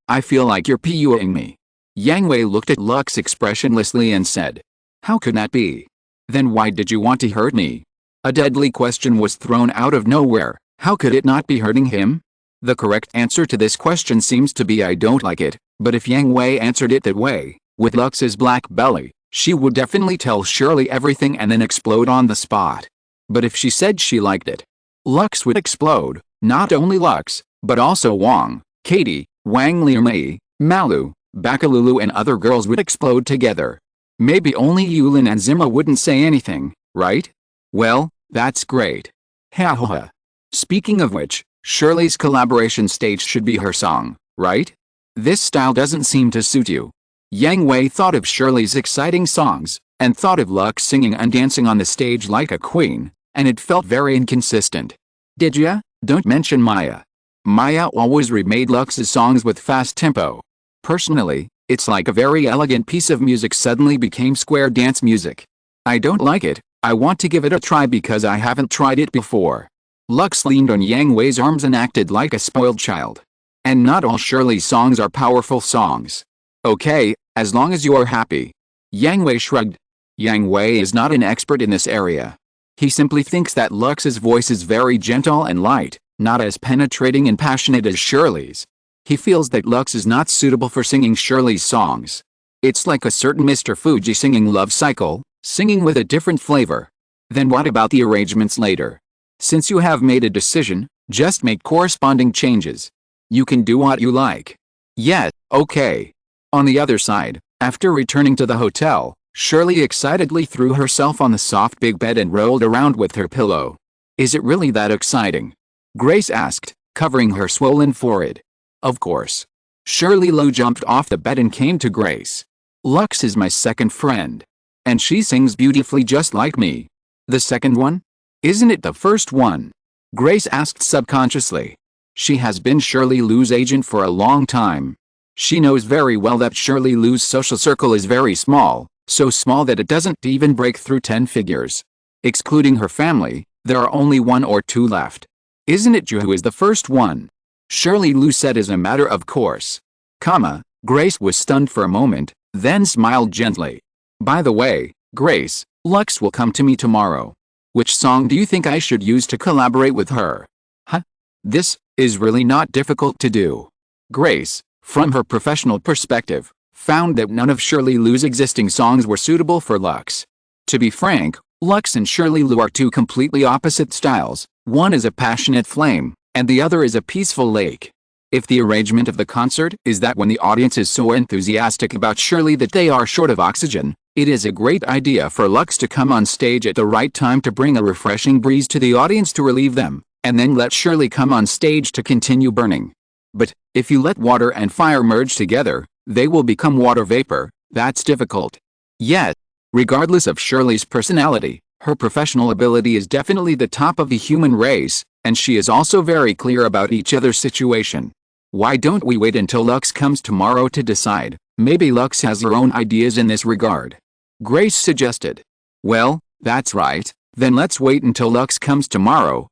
A: I feel like you're PUing me. Yang Hui looked at Lux expressionlessly and said. How could that be? Then why did you want to hurt me? A deadly question was thrown out of nowhere. How could it not be hurting him? The correct answer to this question seems to be I don't like it, but if Yang Hui answered it that way, with Lux's black belly, she would definitely tell Shirley everything and then explode on the spot. But if she said she liked it, Lux would explode, not only Lux, but also Wang, Katie, Wang Liumei, Malu, Bakalulu and other girls would explode together. Maybe only Yulin and Zima wouldn't say anything, right? Well, that's great. Ha ha ha. Speaking of which, Shirley's collaboration stage should be her song, right? This style doesn't seem to suit you. Yang Hui thought of Shirley's exciting songs, and thought of Lux singing and dancing on the stage like a queen, and it felt very inconsistent. Did ya? Don't mention Maya. Maya always remade Lux's songs with fast tempo. Personally, it's like a very elegant piece of music suddenly became square dance music. I don't like it. I want to give it a try because I haven't tried it before. Lux leaned on Yang Hui's arms and acted like a spoiled child. And not all Shirley's songs are powerful songs. Okay, as long as you're happy. Yang Hui shrugged. Yang Hui is not an expert in this area. He simply thinks that Lux's voice is very gentle and light, not as penetrating and passionate as Shirley's. He feels that Lux is not suitable for singing Shirley's songs. It's like a certain Mr. Fuji singing Love Cycle, singing with a different flavor. Then what about the arrangements later? Since you have made a decision, just make corresponding changes. You can do what you like. Yeah, okay. On the other side, after returning to the hotel, Shirley excitedly threw herself on the soft big bed and rolled around with her pillow. Is it really that exciting? Grace asked, covering her swollen forehead. Of course. Shirley Lu jumped off the bed and came to Grace. Lux is my second friend. And she sings beautifully just like me. The second one? Isn't it the first one? Grace asked subconsciously. She has been Shirley Lu's agent for a long time. She knows very well that Shirley Lu's social circle is very small, so small that it doesn't even break through 10 figures. Excluding her family, there are only 1 or 2 left. Isn't it you who is the first one? Shirley Lu said as a matter of course. Grace was stunned for a moment, then smiled gently. By the way, Grace, Lux will come to me tomorrow. Which song do you think I should use to collaborate with her? Huh? This is really not difficult to do. Grace, from her professional perspective, found that none of Shirley Lu's existing songs were suitable for Lux. To be frank, Lux and Shirley Lu are 2 completely opposite styles. One is a passionate flame, and the other is a peaceful lake. If the arrangement of the concert is that when the audience is so enthusiastic about Shirley that they are short of oxygen, it is a great idea for Lux to come on stage at the right time to bring a refreshing breeze to the audience to relieve them, and then let Shirley come on stage to continue burning. But, if you let water and fire merge together, they will become water vapor. That's difficult. Yet, regardless of Shirley's personality, her professional ability is definitely the top of the human race, and she is also very clear about each other's situation. Why don't we wait until Lux comes tomorrow to decide? Maybe Lux has her own ideas in this regard. Grace suggested. Well, that's right, then let's wait until Lux comes tomorrow.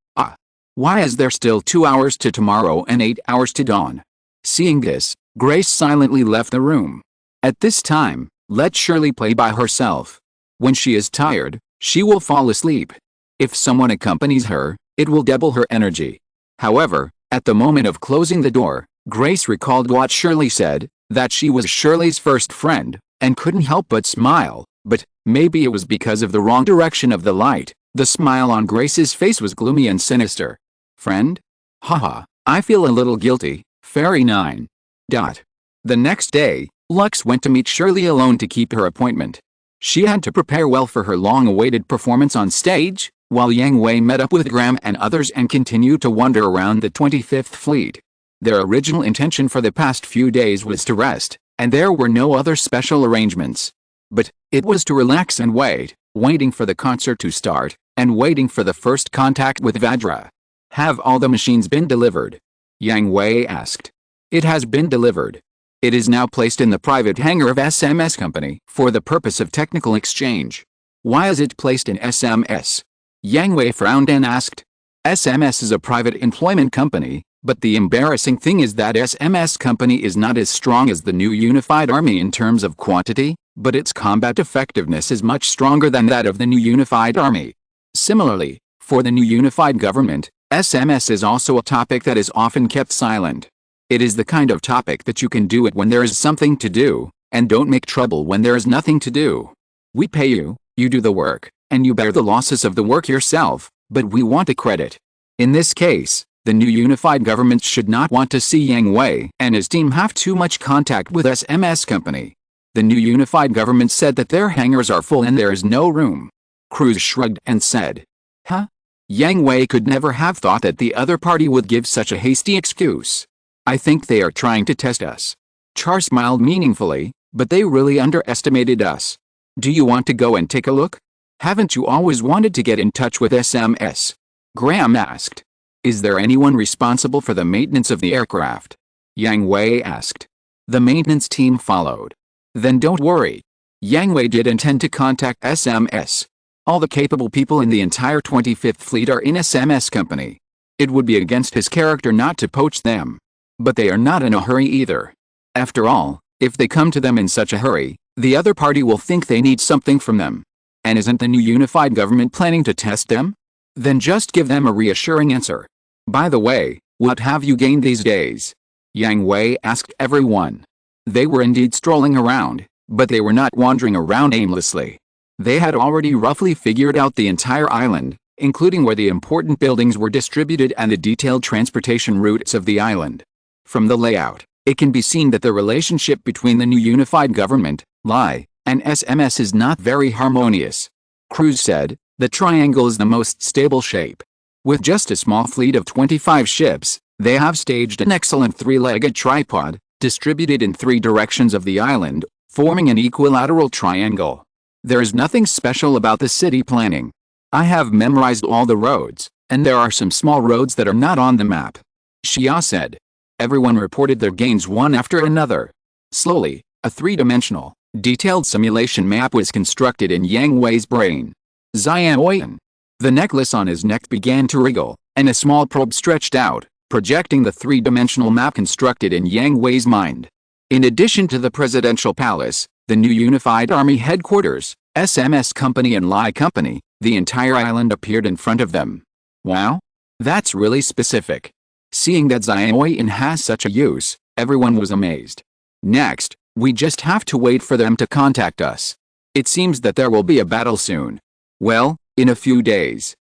A: Why is there still 2 hours to tomorrow and 8 hours to dawn? Seeing this, Grace silently left the room. At this time, let Shirley play by herself. When she is tired, she will fall asleep. If someone accompanies her, it will double her energy. However, at the moment of closing the door, Grace recalled what Shirley said, that she was Shirley's first friend, and couldn't help but smile, but maybe it was because of the wrong direction of the light, The smile on Grace's face was gloomy and sinister. Friend? Haha, I feel a little guilty, Fairy 9. The next day, Lux went to meet Shirley alone to keep her appointment. She had to prepare well for her long-awaited performance on stage, while Yang Hui met up with Graham and others and continued to wander around the 25th Fleet. Their original intention for the past few days was to rest, and there were no other special arrangements. But it was to relax and wait, waiting for the concert to start, and waiting for the first contact with Vajra. Have all the machines been delivered? Yang Hui asked. It has been delivered. It is now placed in the private hangar of SMS Company for the purpose of technical exchange. Why is it placed in SMS? Yang Hui frowned and asked. SMS is a private employment company, but the embarrassing thing is that SMS Company is not as strong as the new unified army in terms of quantity, but its combat effectiveness is much stronger than that of the new unified army. Similarly, for the new unified government, SMS is also a topic that is often kept silent. It is the kind of topic that you can do it when there is something to do, and don't make trouble when there is nothing to do. We pay you, you do the work, and you bear the losses of the work yourself, but we want a credit. In this case, the new unified government should not want to see Yang Hui and his team have too much contact with SMS Company. The new unified government said that their hangars are full and there is no room. Cruz shrugged and said, Huh? Yang Hui could never have thought that the other party would give such a hasty excuse. I think they are trying to test us. Char smiled meaningfully, but they really underestimated us. Do you want to go and take a look? Haven't you always wanted to get in touch with SMS? Graham asked. Is there anyone responsible for the maintenance of the aircraft? Yang Hui asked. The maintenance team followed. Then don't worry. Yang Hui did intend to contact SMS. All the capable people in the entire 25th Fleet are in SMS Company. It would be against his character not to poach them. But they are not in a hurry either. After all, if they come to them in such a hurry, the other party will think they need something from them. And isn't the new unified government planning to test them? Then just give them a reassuring answer. By the way, what have you gained these days? Yang Hui asked everyone. They were indeed strolling around, but they were not wandering around aimlessly. They had already roughly figured out the entire island, including where the important buildings were distributed and the detailed transportation routes of the island. From the layout, it can be seen that the relationship between the new unified government, LI, and SMS is not very harmonious. Cruz said, the triangle is the most stable shape. With just a small fleet of 25 ships, they have staged an excellent three-legged tripod, distributed in three directions of the island, forming an equilateral triangle. There is nothing special about the city planning. I have memorized all the roads, and there are some small roads that are not on the map. Xia said. Everyone reported their gains one after another. Slowly, a three-dimensional, detailed simulation map was constructed in Yang Hui's brain. Xiaoyan. The necklace on his neck began to wriggle, and a small probe stretched out, projecting the three-dimensional map constructed in Yang Hui's mind. In addition to the presidential palace, the new unified army headquarters, SMS Company and Lai Company, the entire island appeared in front of them. Wow? That's really specific. Seeing that Xiaoyan has such a use, everyone was amazed. Next, we just have to wait for them to contact us. It seems that there will be a battle soon. Well, in a few days.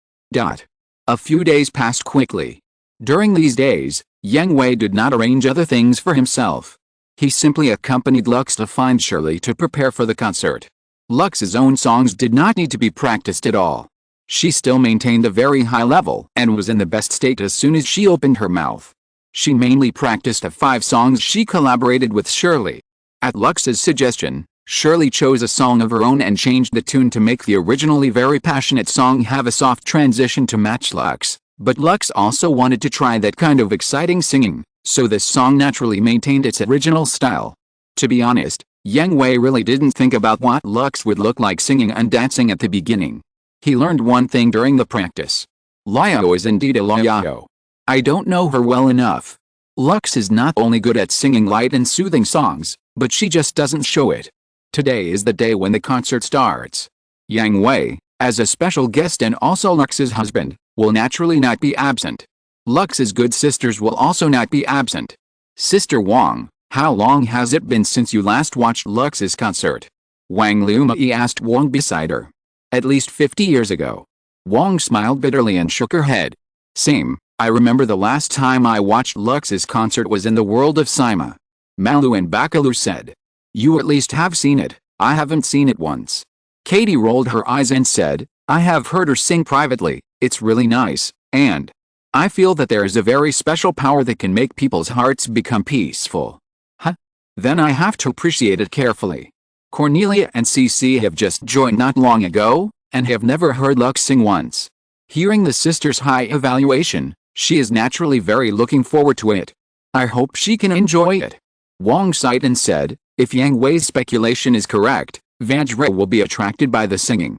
A: A few days passed quickly. During these days, Yang Hui did not arrange other things for himself. He simply accompanied Lux to find Shirley to prepare for the concert. Lux's own songs did not need to be practiced at all. She still maintained a very high level and was in the best state as soon as she opened her mouth. She mainly practiced the 5 songs she collaborated with Shirley. At Lux's suggestion, Shirley chose a song of her own and changed the tune to make the originally very passionate song have a soft transition to match Lux. But Lux also wanted to try that kind of exciting singing, so this song naturally maintained its original style. To be honest, Yang Hui really didn't think about what Lux would look like singing and dancing at the beginning. He learned one thing during the practice. Liao is indeed a Liao. I don't know her well enough. Lux is not only good at singing light and soothing songs, but she just doesn't show it. Today is the day when the concert starts. Yang Hui, as a special guest and also Lux's husband, will naturally not be absent. Lux's good sisters will also not be absent. Sister Wang, how long has it been since you last watched Lux's concert? Wang Lumai asked Wang beside her. At least 50 years ago. Wong smiled bitterly and shook her head. Same, I remember the last time I watched Lux's concert was in the world of Sima. Malu and Bakalu said. You at least have seen it, I haven't seen it once. Katie rolled her eyes and said, I have heard her sing privately, it's really nice, and I feel that there is a very special power that can make people's hearts become peaceful. Huh? Then I have to appreciate it carefully. Cornelia and Cece have just joined not long ago, and have never heard Lux sing once. Hearing the sister's high evaluation, she is naturally very looking forward to it. I hope she can enjoy it. Wong sighed and said, if Yang Hui's speculation is correct, Vajra will be attracted by the singing.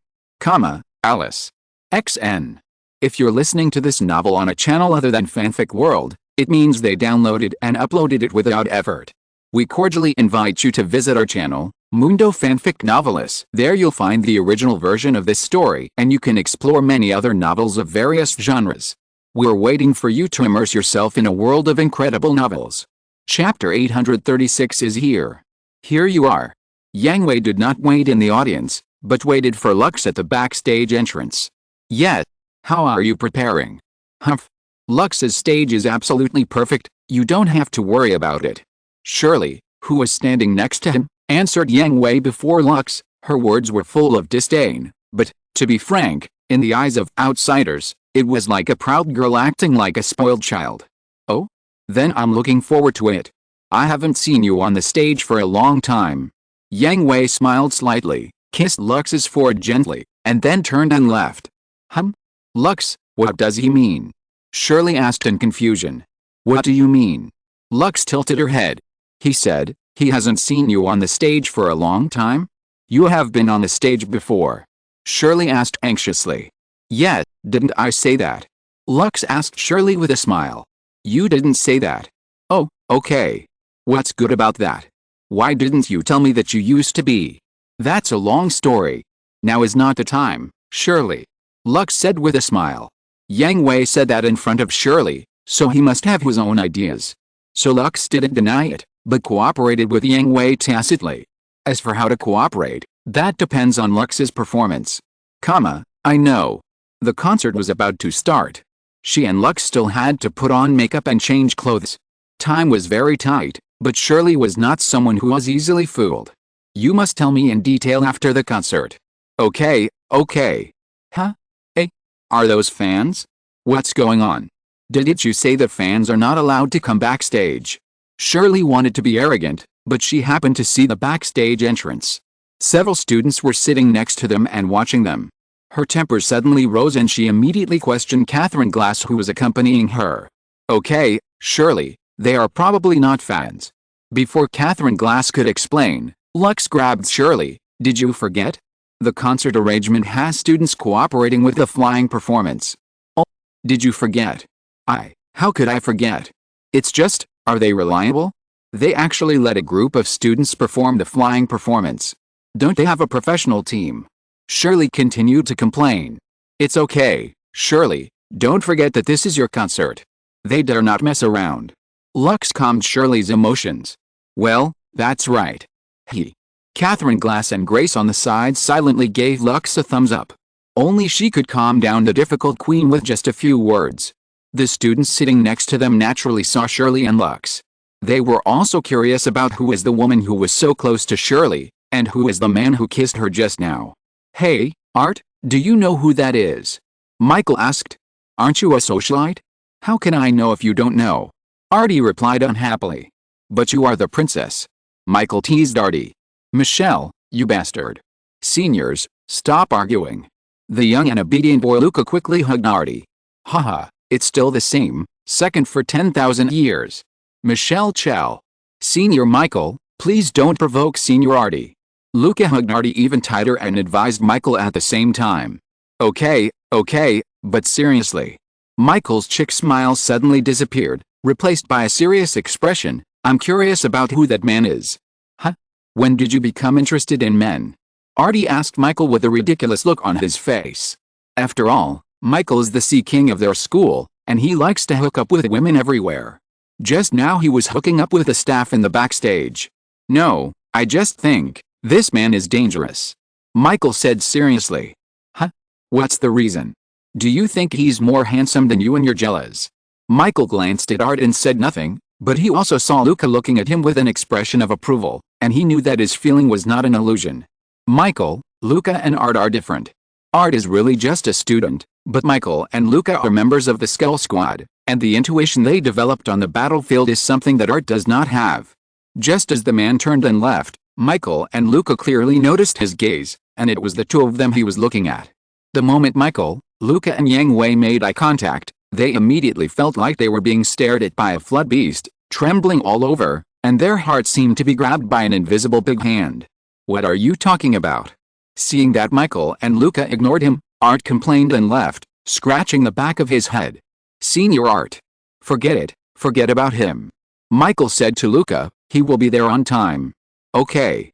A: Alice. XN. If you're listening to this novel on a channel other than Fanfic World, it means they downloaded and uploaded it without effort. We cordially invite you to visit our channel, Mundo Fanfic Novelis. There you'll find the original version of this story and you can explore many other novels of various genres. We're waiting for you to immerse yourself in a world of incredible novels. Chapter 836 is here. Here you are. Yang Hui did not wait in the audience, but waited for Lux at the backstage entrance. Yet, how are you preparing? Humph. Lux's stage is absolutely perfect, you don't have to worry about it. Shirley, who was standing next to him, answered Yang Hui before Lux. Her words were full of disdain, but, to be frank, in the eyes of outsiders, it was like a proud girl acting like a spoiled child. Oh? Then I'm looking forward to it. I haven't seen you on the stage for a long time. Yang Hui smiled slightly, kissed Lux's forehead gently, and then turned and left. Lux, what does he mean? Shirley asked in confusion. What do you mean? Lux tilted her head. He said, he hasn't seen you on the stage for a long time? You have been on the stage before. Shirley asked anxiously. Yeah, didn't I say that? Lux asked Shirley with a smile. You didn't say that. Oh, okay. What's good about that? Why didn't you tell me that you used to be? That's a long story. Now is not the time, Shirley. Lux said with a smile. Yang Hui said that in front of Shirley, so he must have his own ideas. So Lux didn't deny it, but cooperated with Yang Hui tacitly. As for how to cooperate, that depends on Lux's performance. I know. The concert was about to start. She and Lux still had to put on makeup and change clothes. Time was very tight, but Shirley was not someone who was easily fooled. You must tell me in detail after the concert. Okay. Huh? Hey, are those fans? What's going on? Didn't you say that fans are not allowed to come backstage? Shirley wanted to be arrogant, but she happened to see the backstage entrance. Several students were sitting next to them and watching them. Her temper suddenly rose and she immediately questioned Catherine Glass, who was accompanying her. Okay, Shirley, they are probably not fans. Before Catherine Glass could explain, Lux grabbed Shirley. Did you forget? The concert arrangement has students cooperating with the flying performance. Oh, did you forget? How could I forget? It's just, are they reliable? They actually let a group of students perform the flying performance. Don't they have a professional team? Shirley continued to complain. It's okay, Shirley, don't forget that this is your concert. They dare not mess around. Lux calmed Shirley's emotions. Well, that's right. Catherine Glass and Grace on the side silently gave Lux a thumbs up. Only she could calm down the difficult queen with just a few words. The students sitting next to them naturally saw Shirley and Lux. They were also curious about who is the woman who was so close to Shirley, and who is the man who kissed her just now. Hey, Art, do you know who that is? Michael asked. Aren't you a socialite? How can I know if you don't know? Artie replied unhappily. But you are the princess. Michael teased Artie. Michelle, you bastard. Seniors, stop arguing. The young and obedient boy Luca quickly hugged Artie. Haha, it's still the same, second for 10,000 years. Michelle Chow. Senior Michael, please don't provoke Senior Artie. Luca hugged Artie even tighter and advised Michael at the same time. Okay, but seriously. Michael's chick smile suddenly disappeared, replaced by a serious expression. I'm curious about who that man is. When did you become interested in men? Artie asked Michael with a ridiculous look on his face. After all, Michael is the sea king of their school, and he likes to hook up with women everywhere. Just now he was hooking up with the staff in the backstage. No, I just think, this man is dangerous. Michael said seriously. What's the reason? Do you think he's more handsome than you and you're jealous? Michael glanced at Art and said nothing, but he also saw Luca looking at him with an expression of approval, and he knew that his feeling was not an illusion. Michael, Luca and Art are different. Art is really just a student, but Michael and Luca are members of the Skull Squad, and the intuition they developed on the battlefield is something that Art does not have. Just as the man turned and left, Michael and Luca clearly noticed his gaze, and it was the two of them he was looking at. The moment Michael, Luca and Yang Hui made eye contact, they immediately felt like they were being stared at by a flood beast, trembling all over, and their hearts seemed to be grabbed by an invisible big hand. What are you talking about? Seeing that Michael and Luca ignored him, Art complained and left, scratching the back of his head. Senior Art. Forget it, forget about him. Michael said to Luca, he will be there on time. Okay.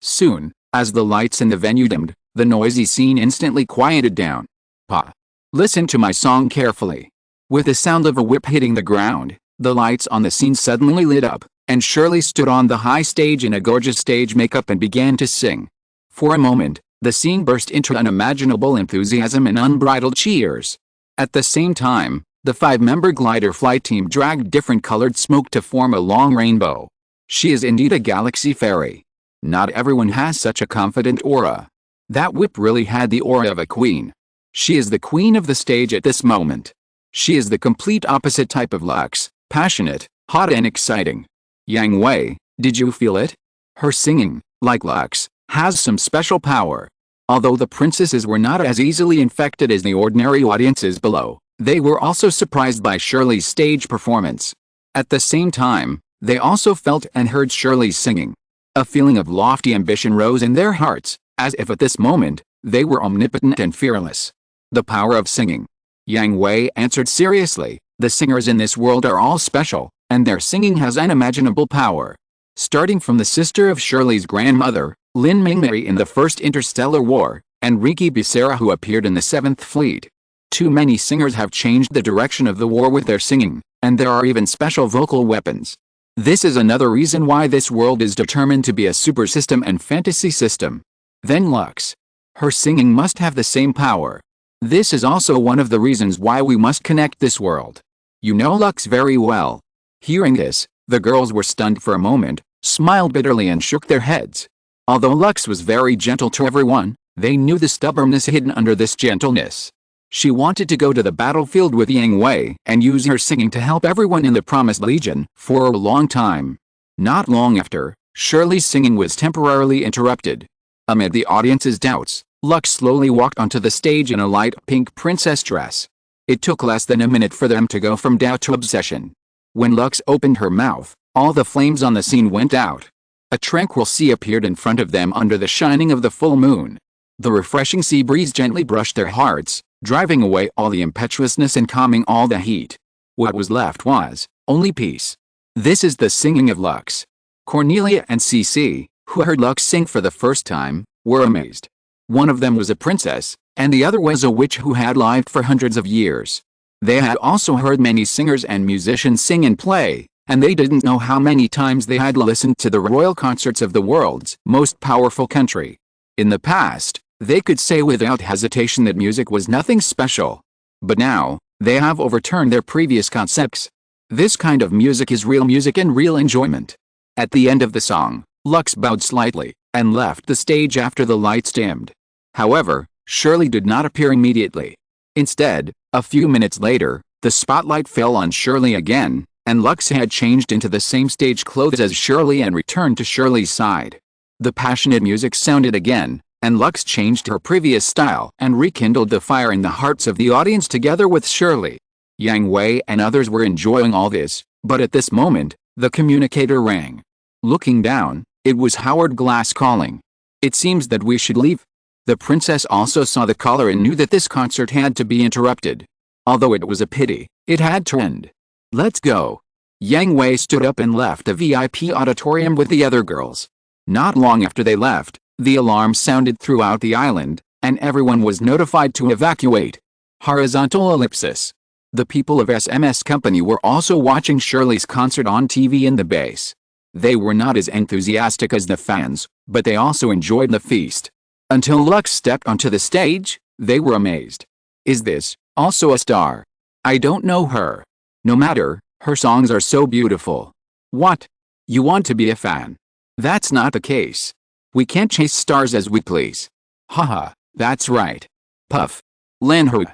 A: Soon, as the lights in the venue dimmed, the noisy scene instantly quieted down. Pa. Listen to my song carefully. With the sound of a whip hitting the ground, the lights on the scene suddenly lit up, and Shirley stood on the high stage in a gorgeous stage makeup and began to sing. For a moment, the scene burst into unimaginable enthusiasm and unbridled cheers. At the same time, the 5-member glider flight team dragged different colored smoke to form a long rainbow. She is indeed a galaxy fairy. Not everyone has such a confident aura. That whip really had the aura of a queen. She is the queen of the stage at this moment. She is the complete opposite type of Lux, passionate, hot and exciting. Yang Hui, did you feel it? Her singing, like Lux, has some special power. Although the princesses were not as easily infected as the ordinary audiences below, they were also surprised by Shirley's stage performance. At the same time, they also felt and heard Shirley's singing. A feeling of lofty ambition rose in their hearts, as if at this moment, they were omnipotent and fearless. The power of singing. Yang Hui answered seriously, the singers in this world are all special, and their singing has unimaginable power. Starting from the sister of Shirley's grandmother, Lin Mingmei in the First Interstellar War, and Riki Becerra who appeared in the 7th Fleet. Too many singers have changed the direction of the war with their singing, and there are even special vocal weapons. This is another reason why this world is determined to be a super system and fantasy system. Then Lux. Her singing must have the same power. This is also one of the reasons why we must connect this world. You know Lux very well. Hearing this, the girls were stunned for a moment, smiled bitterly and shook their heads. Although Lux was very gentle to everyone, they knew the stubbornness hidden under this gentleness. She wanted to go to the battlefield with Yang Hui and use her singing to help everyone in the Promised Legion for a long time. Not long after, Shirley's singing was temporarily interrupted. Amid the audience's doubts, Lux slowly walked onto the stage in a light pink princess dress. It took less than a minute for them to go from doubt to obsession. When Lux opened her mouth, all the flames on the scene went out. A tranquil sea appeared in front of them under the shining of the full moon. The refreshing sea breeze gently brushed their hearts, driving away all the impetuousness and calming all the heat. What was left was only peace. This is the singing of Lux. Cornelia and Cece, who heard Lux sing for the first time, were amazed. One of them was a princess, and the other was a witch who had lived for hundreds of years. They had also heard many singers and musicians sing and play, and they didn't know how many times they had listened to the royal concerts of the world's most powerful country. In the past, they could say without hesitation that music was nothing special. But now, they have overturned their previous concepts. This kind of music is real music and real enjoyment. At the end of the song, Lux bowed slightly, and left the stage after the lights dimmed. However, Shirley did not appear immediately. Instead, a few minutes later, the spotlight fell on Shirley again, and Lux had changed into the same stage clothes as Shirley and returned to Shirley's side. The passionate music sounded again, and Lux changed her previous style and rekindled the fire in the hearts of the audience together with Shirley. Yang Hui and others were enjoying all this, but at this moment, the communicator rang. Looking down, it was Howard Glass calling. It seems that we should leave. The princess also saw the caller and knew that this concert had to be interrupted. Although it was a pity, it had to end. Let's go. Yang Hui stood up and left the VIP auditorium with the other girls. Not long after they left, the alarm sounded throughout the island, and everyone was notified to evacuate. Horizontal ellipsis. The people of SMS Company were also watching Shirley's concert on TV in the base. They were not as enthusiastic as the fans, but they also enjoyed the feast. Until Lux stepped onto the stage, they were amazed. Is this also a star? I don't know her. No matter, her songs are so beautiful. What? You want to be a fan? That's not the case. We can't chase stars as we please. Haha, that's right. Puff. Yang Hui.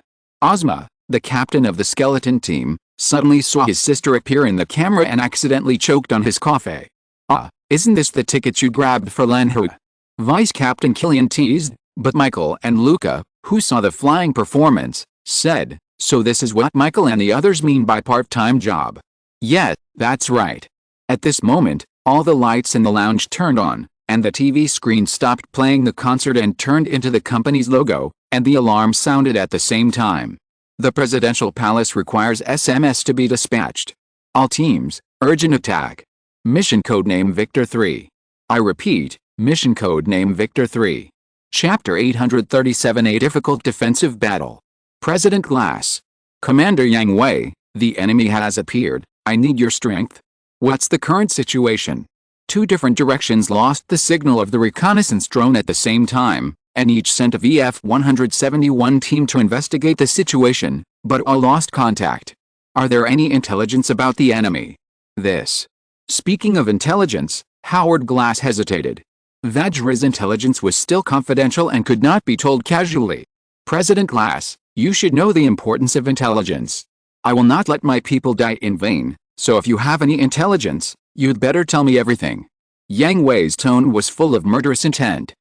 A: Ozma, the captain of the skeleton team, suddenly saw his sister appear in the camera and accidentally choked on his coffee. Ah, isn't this the ticket you grabbed for Yang Hui? Vice Captain Killian teased, but Michael and Luca, who saw the flying performance, said, so this is what Michael and the others mean by part-time job. Yeah, that's right. At this moment, all the lights in the lounge turned on, and the TV screen stopped playing the concert and turned into the company's logo, and the alarm sounded at the same time. The presidential palace requires SMS to be dispatched. All teams, urgent attack. Mission codename Victor 3. I repeat, mission codename Victor 3. Chapter 837, A difficult defensive battle. President Glass. Commander Yang Hui, the enemy has appeared. I need your strength. What's the current situation? Two different directions lost the signal of the reconnaissance drone at the same time, and each sent a VF-171 team to investigate the situation, but all lost contact. Are there any intelligence about the enemy? This. Speaking of intelligence, Howard Glass hesitated. Vajra's intelligence was still confidential and could not be told casually. President Glass, you should know the importance of intelligence. I will not let my people die in vain, so if you have any intelligence, you'd better tell me everything. Yang Hui's tone was full of murderous intent.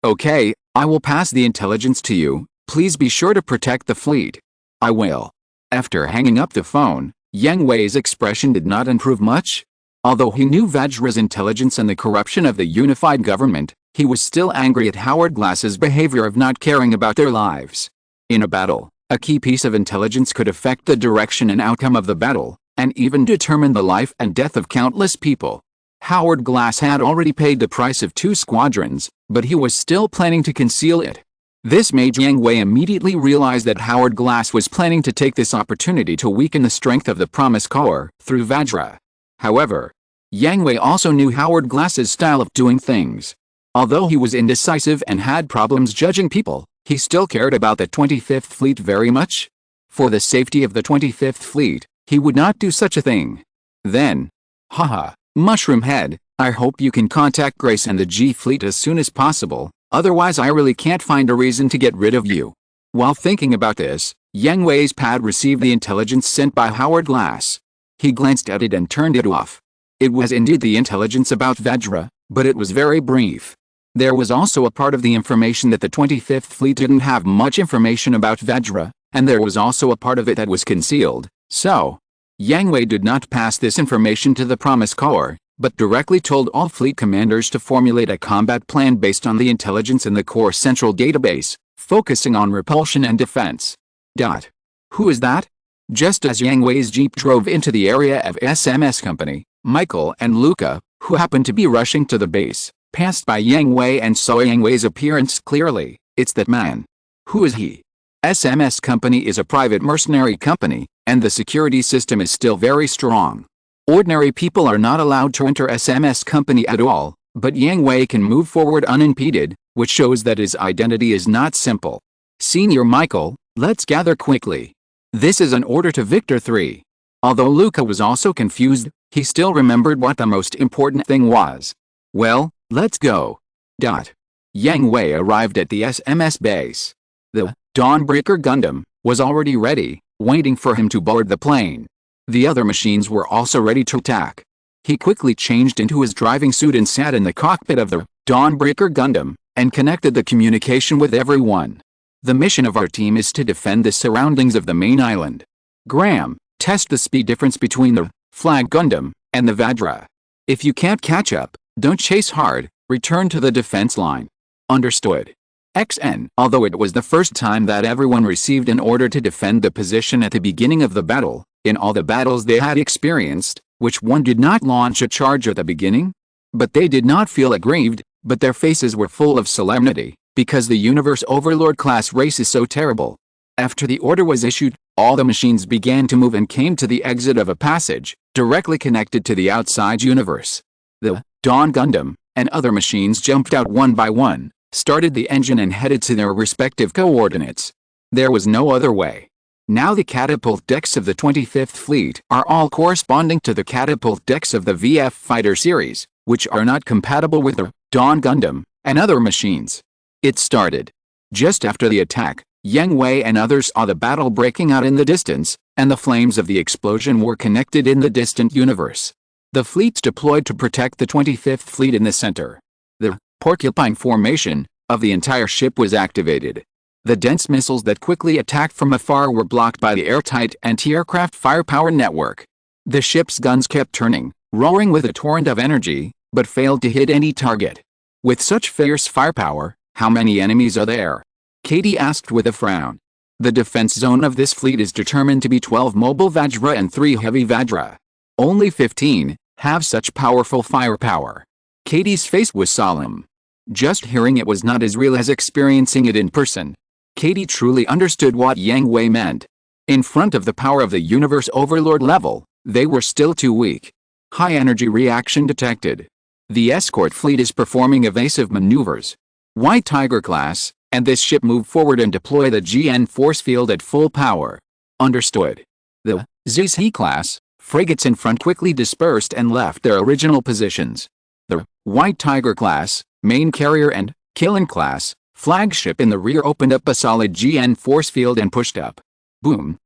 A: Okay, I will pass the intelligence to you, please be sure to protect the fleet. I will. After hanging up the phone, Yang Hui's expression did not improve much. Although he knew Vajra's intelligence and the corruption of the unified government, he was still angry at Howard Glass's behavior of not caring about their lives. In a battle, a key piece of intelligence could affect the direction and outcome of the battle, and even determine the life and death of countless people. Howard Glass had already paid the price of 2 squadrons, but he was still planning to conceal it. This made Yang Hui immediately realize that Howard Glass was planning to take this opportunity to weaken the strength of the Promise Corps through Vajra. However, Yang Hui also knew Howard Glass's style of doing things. Although he was indecisive and had problems judging people, he still cared about the 25th Fleet very much. For the safety of the 25th Fleet, he would not do such a thing. Then, haha, Mushroom Head, I hope you can contact Grace and the G Fleet as soon as possible, otherwise I really can't find a reason to get rid of you. While thinking about this, Yang Hui's pad received the intelligence sent by Howard Glass. He glanced at it and turned it off. It was indeed the intelligence about Vajra, but it was very brief. There was also a part of the information that the 25th Fleet didn't have much information about Vajra, and there was also a part of it that was concealed, so Yang Hui did not pass this information to the Promise Corps, but directly told all fleet commanders to formulate a combat plan based on the intelligence in the Corps central database, focusing on repulsion and defense. Who is that? Just as Yang Hui's jeep drove into the area of SMS Company, Michael and Luca, who happened to be rushing to the base, passed by Yang Hui and saw Yang Hui's appearance clearly. It's that man. Who is he? SMS Company is a private mercenary company, and the security system is still very strong. Ordinary people are not allowed to enter SMS Company at all, but Yang Hui can move forward unimpeded, which shows that his identity is not simple. Senior Michael, let's gather quickly. This is an order to Victor 3. Although Luca was also confused, he still remembered what the most important thing was. Well, let's go. Yang Hui arrived at the SMS base. The Dawnbreaker Gundam was already ready, waiting for him to board the plane. The other machines were also ready to attack. He quickly changed into his driving suit and sat in the cockpit of the Dawnbreaker Gundam, and connected the communication with everyone. The mission of our team is to defend the surroundings of the main island. Graham, test the speed difference between the Flag Gundam and the Vajra. If you can't catch up, don't chase hard, return to the defense line. Understood. XN. Although it was the first time that everyone received an order to defend the position at the beginning of the battle, in all the battles they had experienced, which one did not launch a charge at the beginning? But they did not feel aggrieved, but their faces were full of solemnity, because the Universe Overlord class race is so terrible. After the order was issued, all the machines began to move and came to the exit of a passage, directly connected to the outside universe. The Dawn Gundam and other machines jumped out one by one, started the engine and headed to their respective coordinates. There was no other way. Now the catapult decks of the 25th Fleet are all corresponding to the catapult decks of the VF Fighter series, which are not compatible with the Dawn Gundam and other machines. It started. Just after the attack, Yang Hui and others saw the battle breaking out in the distance, and the flames of the explosion were connected in the distant universe. The fleets deployed to protect the 25th Fleet in the center. The porcupine formation of the entire ship was activated. The dense missiles that quickly attacked from afar were blocked by the airtight anti-aircraft firepower network. The ship's guns kept turning, roaring with a torrent of energy, but failed to hit any target. With such fierce firepower, how many enemies are there? Katie asked with a frown. The defense zone of this fleet is determined to be 12 mobile Vajra and 3 heavy Vajra. Only 15 have such powerful firepower. Katie's face was solemn. Just hearing it was not as real as experiencing it in person. Katie truly understood what Yang Hui meant. In front of the power of the universe overlord level, they were still too weak. High energy reaction detected. The escort fleet is performing evasive maneuvers. White Tiger class, and this ship move forward and deploy the GN force field at full power. Understood. The ZC class frigates in front quickly dispersed and left their original positions. The White Tiger class, main carrier and Killen class, flagship in the rear opened up a solid GN force field and pushed up. Boom.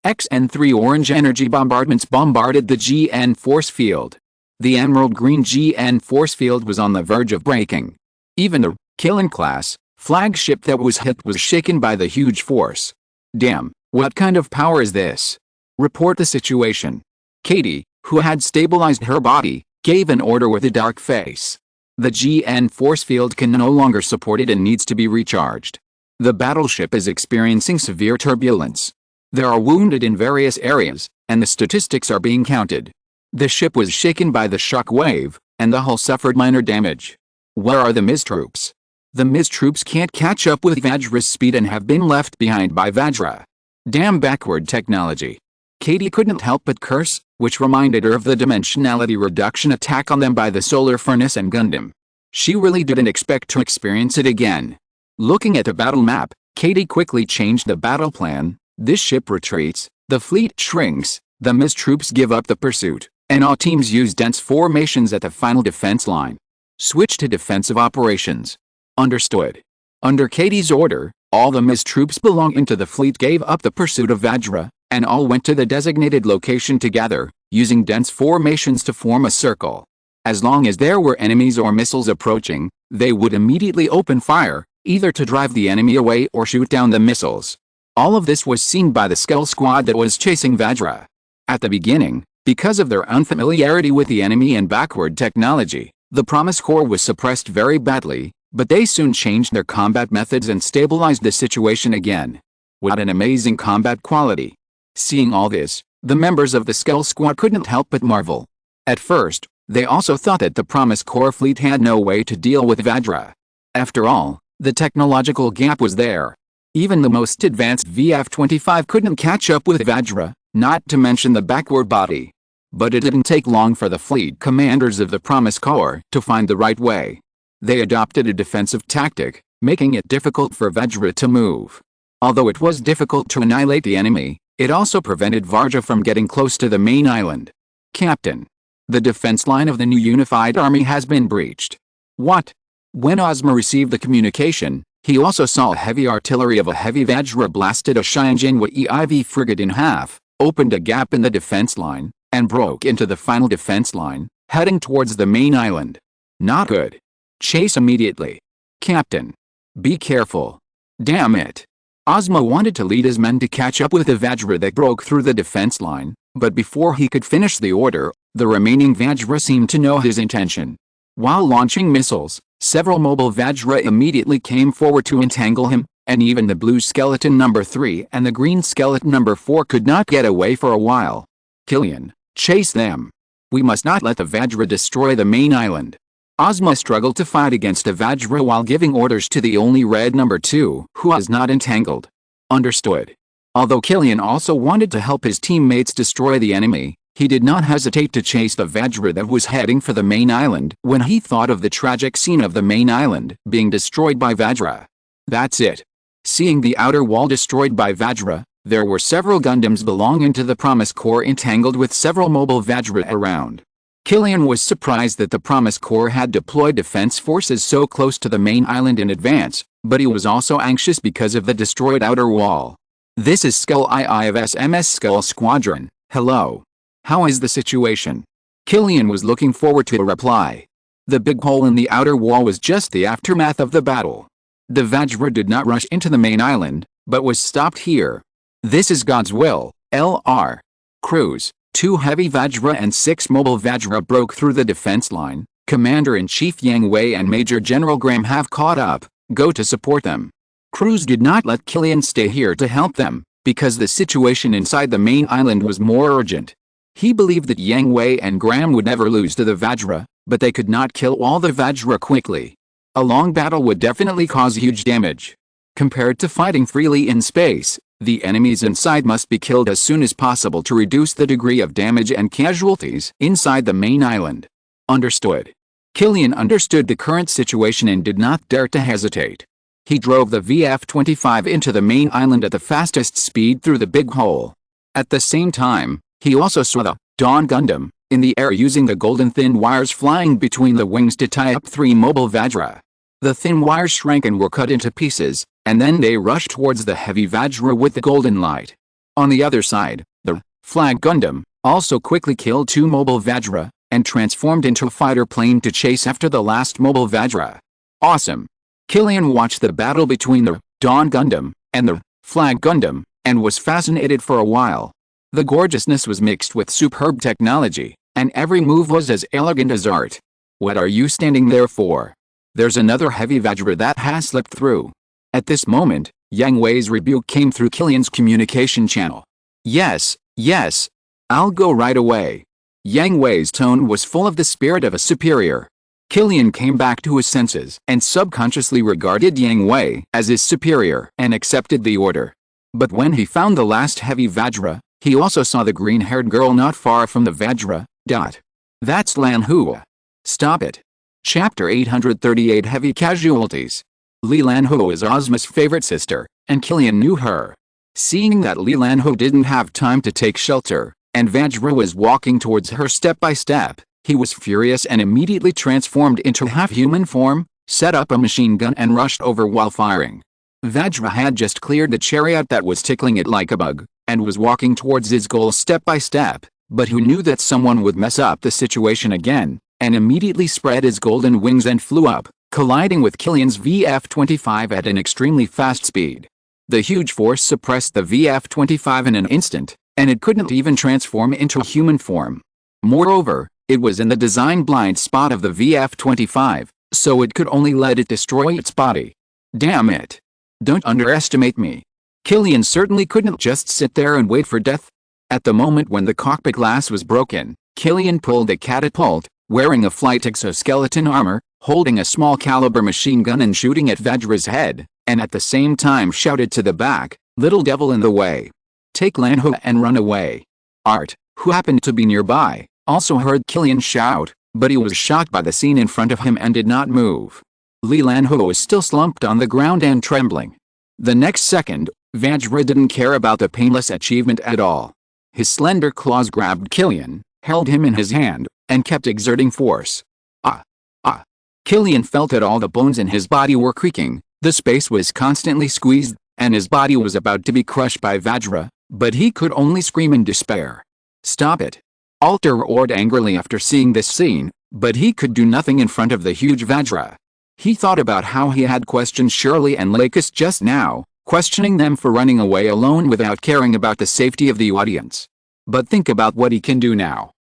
A: XN3 orange energy bombardments bombarded the GN force field. The emerald green GN force field was on the verge of breaking. Even the Killen class flagship that was hit was shaken by the huge force. Damn, what kind of power is this? Report the situation. Katie, who had stabilized her body, gave an order with a dark face. The GN force field can no longer support it and needs to be recharged. The battleship is experiencing severe turbulence. There are wounded in various areas, and the statistics are being counted. The ship was shaken by the shock wave, and the hull suffered minor damage. Where are the MIS troops? The MIS troops can't catch up with Vajra's speed and have been left behind by Vajra. Damn backward technology. Katie couldn't help but curse, which reminded her of the dimensionality reduction attack on them by the solar furnace and Gundam. She really didn't expect to experience it again. Looking at the battle map, Katie quickly changed the battle plan. This ship retreats, the fleet shrinks, the MIS troops give up the pursuit, and all teams use dense formations at the final defense line. Switch to defensive operations. Understood. Under Katie's order, all the MIS troops belonging to the fleet gave up the pursuit of Vajra, and all went to the designated location together, using dense formations to form a circle. As long as there were enemies or missiles approaching, they would immediately open fire, either to drive the enemy away or shoot down the missiles. All of this was seen by the Skull Squad that was chasing Vajra. At the beginning, because of their unfamiliarity with the enemy and backward technology, the Promise Corps was suppressed very badly, but they soon changed their combat methods and stabilized the situation again. What an amazing combat quality. Seeing all this, the members of the Skull Squad couldn't help but marvel. At first, they also thought that the Promise Corps fleet had no way to deal with Vajra. After all, the technological gap was there. Even the most advanced VF-25 couldn't catch up with Vajra, not to mention the backward body. But it didn't take long for the fleet commanders of the Promise Corps to find the right way. They adopted a defensive tactic, making it difficult for Vajra to move. Although it was difficult to annihilate the enemy, it also prevented Vajra from getting close to the main island. Captain. The defense line of the new unified army has been breached. What? When Ozma received the communication, he also saw a heavy artillery of a heavy Vajra blasted a Shinjinwa EIV frigate in half, opened a gap in the defense line, and broke into the final defense line, heading towards the main island. Not good. Chase immediately. Captain. Be careful. Damn it. Ozma wanted to lead his men to catch up with the Vajra that broke through the defense line, but before he could finish the order, the remaining Vajra seemed to know his intention. While launching missiles, several mobile Vajra immediately came forward to entangle him, and even the blue skeleton number 3 and the green skeleton number 4 could not get away for a while. Killian, chase them. We must not let the Vajra destroy the main island. Ozma struggled to fight against the Vajra while giving orders to the only red number 2 who was not entangled. Understood. Although Killian also wanted to help his teammates destroy the enemy, he did not hesitate to chase the Vajra that was heading for the main island when he thought of the tragic scene of the main island being destroyed by Vajra. That's it. Seeing the outer wall destroyed by Vajra, there were several Gundams belonging to the Promise Corps entangled with several mobile Vajra around. Killian was surprised that the Promise Corps had deployed defense forces so close to the main island in advance, but he was also anxious because of the destroyed outer wall. This is Skull II of SMS Skull Squadron. Hello. How is the situation? Killian was looking forward to a reply. The big hole in the outer wall was just the aftermath of the battle. The Vajra did not rush into the main island, but was stopped here. This is God's will, LR. Crews, 2 heavy Vajra and 6 mobile Vajra broke through the defense line. Commander-in-Chief Yang Hui and Major General Graham have caught up. Go to support them. Crews did not let Killian stay here to help them, because the situation inside the main island was more urgent. He believed that Yang Hui and Graham would never lose to the Vajra, but they could not kill all the Vajra quickly. A long battle would definitely cause huge damage. Compared to fighting freely in space, the enemies inside must be killed as soon as possible to reduce the degree of damage and casualties inside the main island. Understood. Killian understood the current situation and did not dare to hesitate. He drove the VF-25 into the main island at the fastest speed through the big hole. At the same time, he also saw the Dawn Gundam in the air using the golden thin wires flying between the wings to tie up 3 mobile Vajra. The thin wires shrank and were cut into pieces, and then they rushed towards the heavy Vajra with the golden light. On the other side, the Flag Gundam also quickly killed 2 mobile Vajra, and transformed into a fighter plane to chase after the last mobile Vajra. Awesome! Killian watched the battle between the Dawn Gundam and the Flag Gundam, and was fascinated for a while. The gorgeousness was mixed with superb technology, and every move was as elegant as art. What are you standing there for? There's another heavy Vajra that has slipped through. At this moment, Yang Hui's rebuke came through Killian's communication channel. Yes, I'll go right away. Yang Hui's tone was full of the spirit of a superior. Killian came back to his senses and subconsciously regarded Yang Hui as his superior and accepted the order. But when he found the last heavy Vajra, he also saw the green-haired girl not far from the Vajra. That's Yang Hui. Stop it. Chapter 838 Heavy Casualties. Yang Hui is Ozma's favorite sister, and Killian knew her. Seeing that Yang Hui didn't have time to take shelter, and Vajra was walking towards her step by step, he was furious and immediately transformed into half-human form, set up a machine gun and rushed over while firing. Vajra had just cleared the chariot that was tickling it like a bug, and was walking towards his goal step by step, but who knew that someone would mess up the situation again, and immediately spread his golden wings and flew up, colliding with Killian's VF-25 at an extremely fast speed. The huge force suppressed the VF-25 in an instant, and it couldn't even transform into human form. Moreover, it was in the design blind spot of the VF-25, so it could only let it destroy its body. Damn it. Don't underestimate me. Killian certainly couldn't just sit there and wait for death. At the moment when the cockpit glass was broken, Killian pulled a catapult, wearing a flight exoskeleton armor, holding a small caliber machine gun and shooting at Vajra's head, and at the same time shouted to the back, "Little devil in the way. Take Yang Hui and run away." Art, who happened to be nearby, also heard Killian shout, but he was shocked by the scene in front of him and did not move. Yang Hui was still slumped on the ground and trembling. The next second, Vajra didn't care about the painless achievement at all. His slender claws grabbed Killian, held him in his hand, and kept exerting force. Killian felt that all the bones in his body were creaking, the space was constantly squeezed, and his body was about to be crushed by Vajra, but he could only scream in despair. Stop it! Alter roared angrily after seeing this scene, but he could do nothing in front of the huge Vajra. He thought about how he had questioned Shirley and Lakis just now, questioning them for running away alone without caring about the safety of the audience. But think about what he can do now.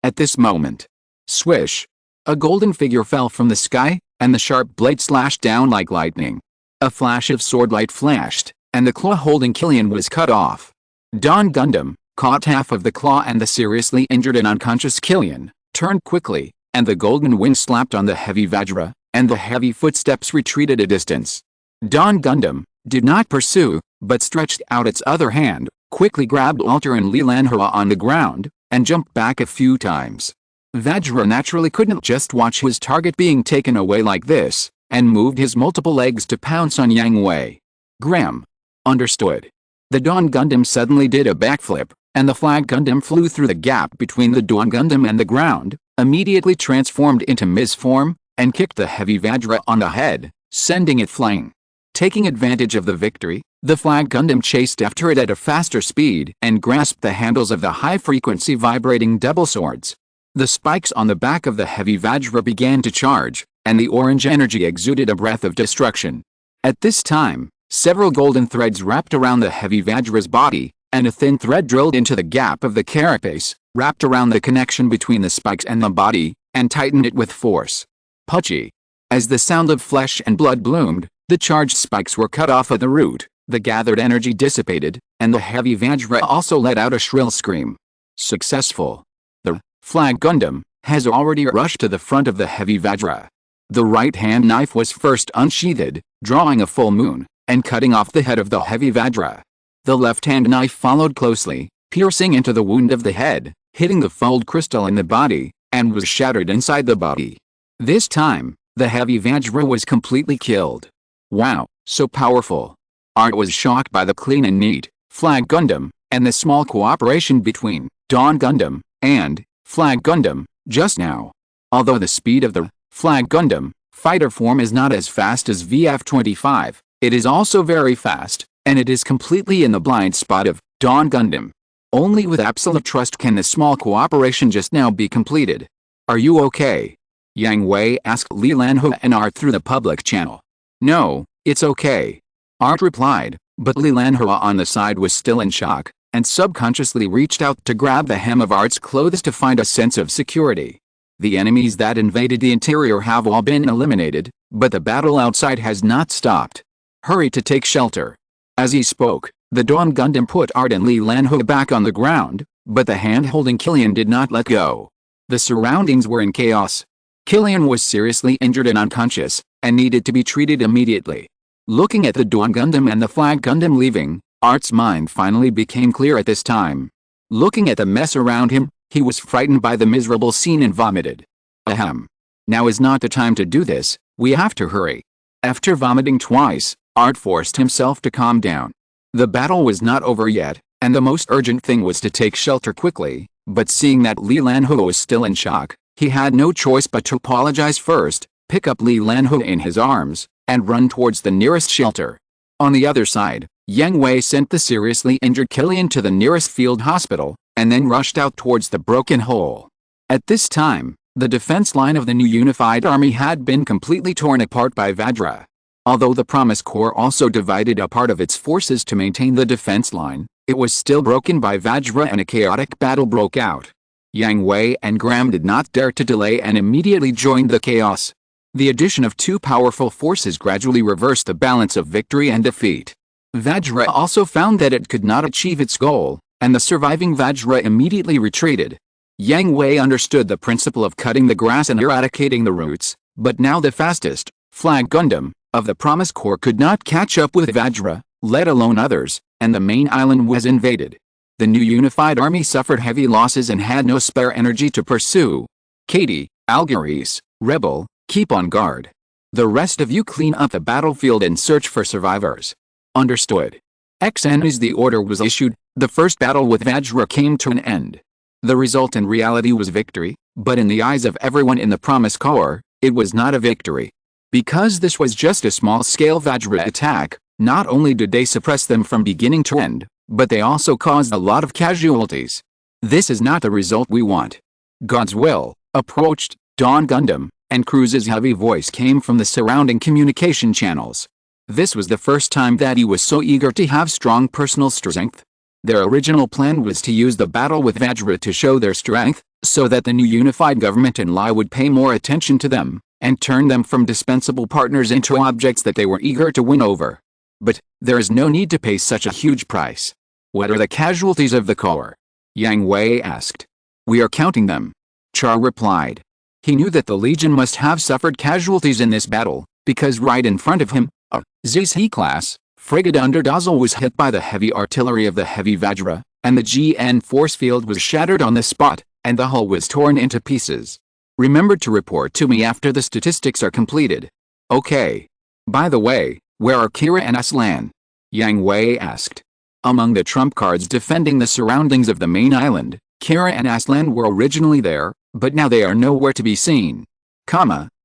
A: At this moment. Swish. A golden figure fell from the sky, and the sharp blade slashed down like lightning. A flash of swordlight flashed, and the claw holding Killian was cut off. Dawn Gundam caught half of the claw, and the seriously injured and unconscious Killian turned quickly, and the golden wind slapped on the heavy Vajra, and the heavy footsteps retreated a distance. Dawn Gundam did not pursue, but stretched out its other hand, quickly grabbed Alter and Yang Hui on the ground, and jumped back a few times. Vajra naturally couldn't just watch his target being taken away like this, and moved his multiple legs to pounce on Yang Hui. Graham. Understood. The Dawn Gundam suddenly did a backflip, and the Flag Gundam flew through the gap between the Dawn Gundam and the ground, immediately transformed into Ms. form, and kicked the heavy Vajra on the head, sending it flying. Taking advantage of the victory, the Flag Gundam chased after it at a faster speed and grasped the handles of the high-frequency vibrating double swords. The spikes on the back of the heavy Vajra began to charge, and the orange energy exuded a breath of destruction. At this time, several golden threads wrapped around the heavy Vajra's body, and a thin thread drilled into the gap of the carapace, wrapped around the connection between the spikes and the body, and tightened it with force. Puchy. As the sound of flesh and blood bloomed, the charged spikes were cut off at the root, the gathered energy dissipated, and the heavy Vajra also let out a shrill scream. Successful. The Flag Gundam has already rushed to the front of the heavy Vajra. The right-hand knife was first unsheathed, drawing a full moon, and cutting off the head of the heavy Vajra. The left-hand knife followed closely, piercing into the wound of the head, hitting the fold crystal in the body, and was shattered inside the body. This time, the heavy Vajra was completely killed. Wow, so powerful. Art was shocked by the clean and neat Flag Gundam, and the small cooperation between Dawn Gundam and Flag Gundam just now. Although the speed of the Flag Gundam fighter form is not as fast as VF-25, it is also very fast, and it is completely in the blind spot of Dawn Gundam. Only with absolute trust can the small cooperation just now be completed. Are you okay? Yang Hui asked Li Lanhua and Art through the public channel. No, it's okay. Art replied, but Li Lanhua on the side was still in shock, and subconsciously reached out to grab the hem of Art's clothes to find a sense of security. The enemies that invaded the interior have all been eliminated, but the battle outside has not stopped. Hurry to take shelter. As he spoke, the Dawn Gundam put Art and Li Lanhua back on the ground, but the hand holding Killian did not let go. The surroundings were in chaos. Killian was seriously injured and unconscious, and needed to be treated immediately. Looking at the Dawn Gundam and the Flag Gundam leaving, Art's mind finally became clear at this time. Looking at the mess around him, he was frightened by the miserable scene and vomited. Ahem. Now is not the time to do this, we have to hurry. After vomiting twice, Art forced himself to calm down. The battle was not over yet, and the most urgent thing was to take shelter quickly, but seeing that Li Lanhua was still in shock, he had no choice but to apologize first, pick up Li Lanhua in his arms, and run towards the nearest shelter. On the other side, Yang Hui sent the seriously injured Killian to the nearest field hospital, and then rushed out towards the broken hole. At this time, the defense line of the new unified army had been completely torn apart by Vajra. Although the Promise Corps also divided a part of its forces to maintain the defense line, it was still broken by Vajra and a chaotic battle broke out. Yang Hui and Graham did not dare to delay and immediately joined the chaos. The addition of two powerful forces gradually reversed the balance of victory and defeat. Vajra also found that it could not achieve its goal, and the surviving Vajra immediately retreated. Yang Hui understood the principle of cutting the grass and eradicating the roots, but now the fastest Flag Gundam of the Promise Corps could not catch up with Vajra, let alone others, and the main island was invaded. The new unified army suffered heavy losses and had no spare energy to pursue. Katie, Algaris, Rebel, keep on guard. The rest of you clean up the battlefield and search for survivors. Understood. XN as the order was issued, the first battle with Vajra came to an end. The result in reality was victory, but in the eyes of everyone in the Promise Corps, it was not a victory. Because this was just a small-scale Vajra attack, not only did they suppress them from beginning to end, but they also caused a lot of casualties. This is not the result we want. God's will approached Dawn Gundam, and Cruz's heavy voice came from the surrounding communication channels. This was the first time that he was so eager to have strong personal strength. Their original plan was to use the battle with Vajra to show their strength, so that the new unified government in Lai would pay more attention to them, and turn them from dispensable partners into objects that they were eager to win over. But there is no need to pay such a huge price. What are the casualties of the Corps? Yang Hui asked. We are counting them. Char replied. He knew that the Legion must have suffered casualties in this battle, because right in front of him, a ZC-class frigate under Dazzle was hit by the heavy artillery of the heavy Vajra, and the GN force field was shattered on the spot, and the hull was torn into pieces. Remember to report to me after the statistics are completed. Okay. By the way, where are Kira and Aslan? Yang Hui asked. Among the trump cards defending the surroundings of the main island, Kira and Aslan were originally there, but now they are nowhere to be seen.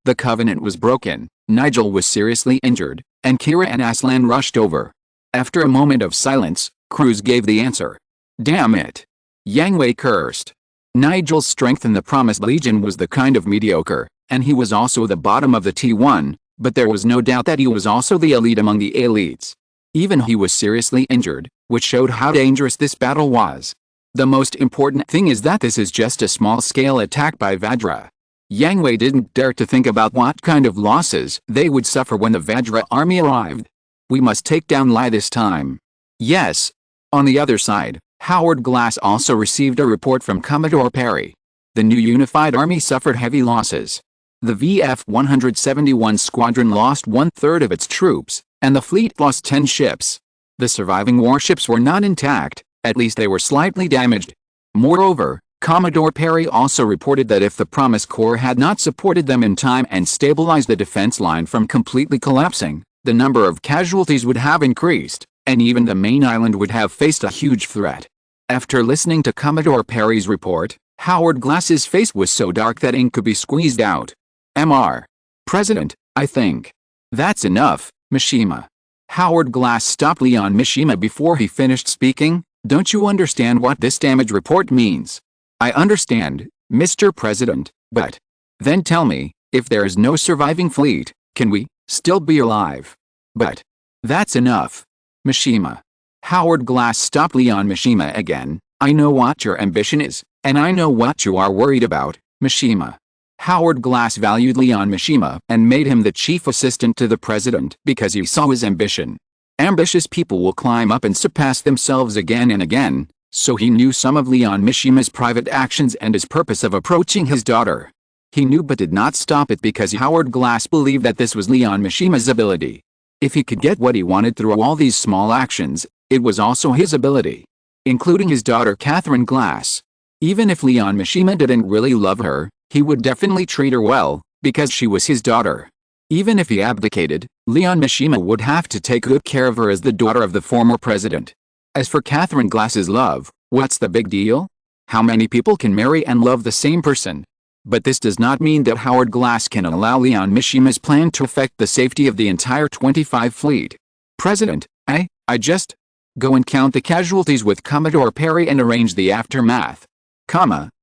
A: The covenant was broken, Nigel was seriously injured, and Kira and Aslan rushed over. After a moment of silence, Cruz gave the answer. Damn it! Yang Hui cursed. Nigel's strength in the Promised Legion was the kind of mediocre, and he was also the bottom of the T1, but there was no doubt that he was also the elite among the elites. Even he was seriously injured, which showed how dangerous this battle was. The most important thing is that this is just a small-scale attack by Vajra. Yang Hui didn't dare to think about what kind of losses they would suffer when the Vajra army arrived. We must take down Lai this time. Yes. On the other side, Howard Glass also received a report from Commodore Perry. The new unified army suffered heavy losses. The VF-171 squadron lost one-third of its troops, and the fleet lost 10 ships. The surviving warships were not intact, at least they were slightly damaged. Moreover, Commodore Perry also reported that if the Promise Corps had not supported them in time and stabilized the defense line from completely collapsing, the number of casualties would have increased, and even the main island would have faced a huge threat. After listening to Commodore Perry's report, Howard Glass's face was so dark that ink could be squeezed out. Mr. President, I think. That's enough, Mishima. Howard Glass stopped Leon Mishima before he finished speaking. Don't you understand what this damage report means? I understand, Mr. President, but then tell me, if there is no surviving fleet, can we still be alive? But that's enough. Mishima. Howard Glass stopped Leon Mishima again. I know what your ambition is, and I know what you are worried about, Mishima. Howard Glass valued Leon Mishima and made him the chief assistant to the president because he saw his ambition. Ambitious people will climb up and surpass themselves again and again, so he knew some of Leon Mishima's private actions and his purpose of approaching his daughter. He knew but did not stop it because Howard Glass believed that this was Leon Mishima's ability. If he could get what he wanted through all these small actions, it was also his ability. Including his daughter Catherine Glass. Even if Leon Mishima didn't really love her, he would definitely treat her well, because she was his daughter. Even if he abdicated, Leon Mishima would have to take good care of her as the daughter of the former president. As for Catherine Glass's love, what's the big deal? How many people can marry and love the same person? But this does not mean that Howard Glass can allow Leon Mishima's plan to affect the safety of the entire 25 fleet. President, I just go and count the casualties with Commodore Perry and arrange the aftermath.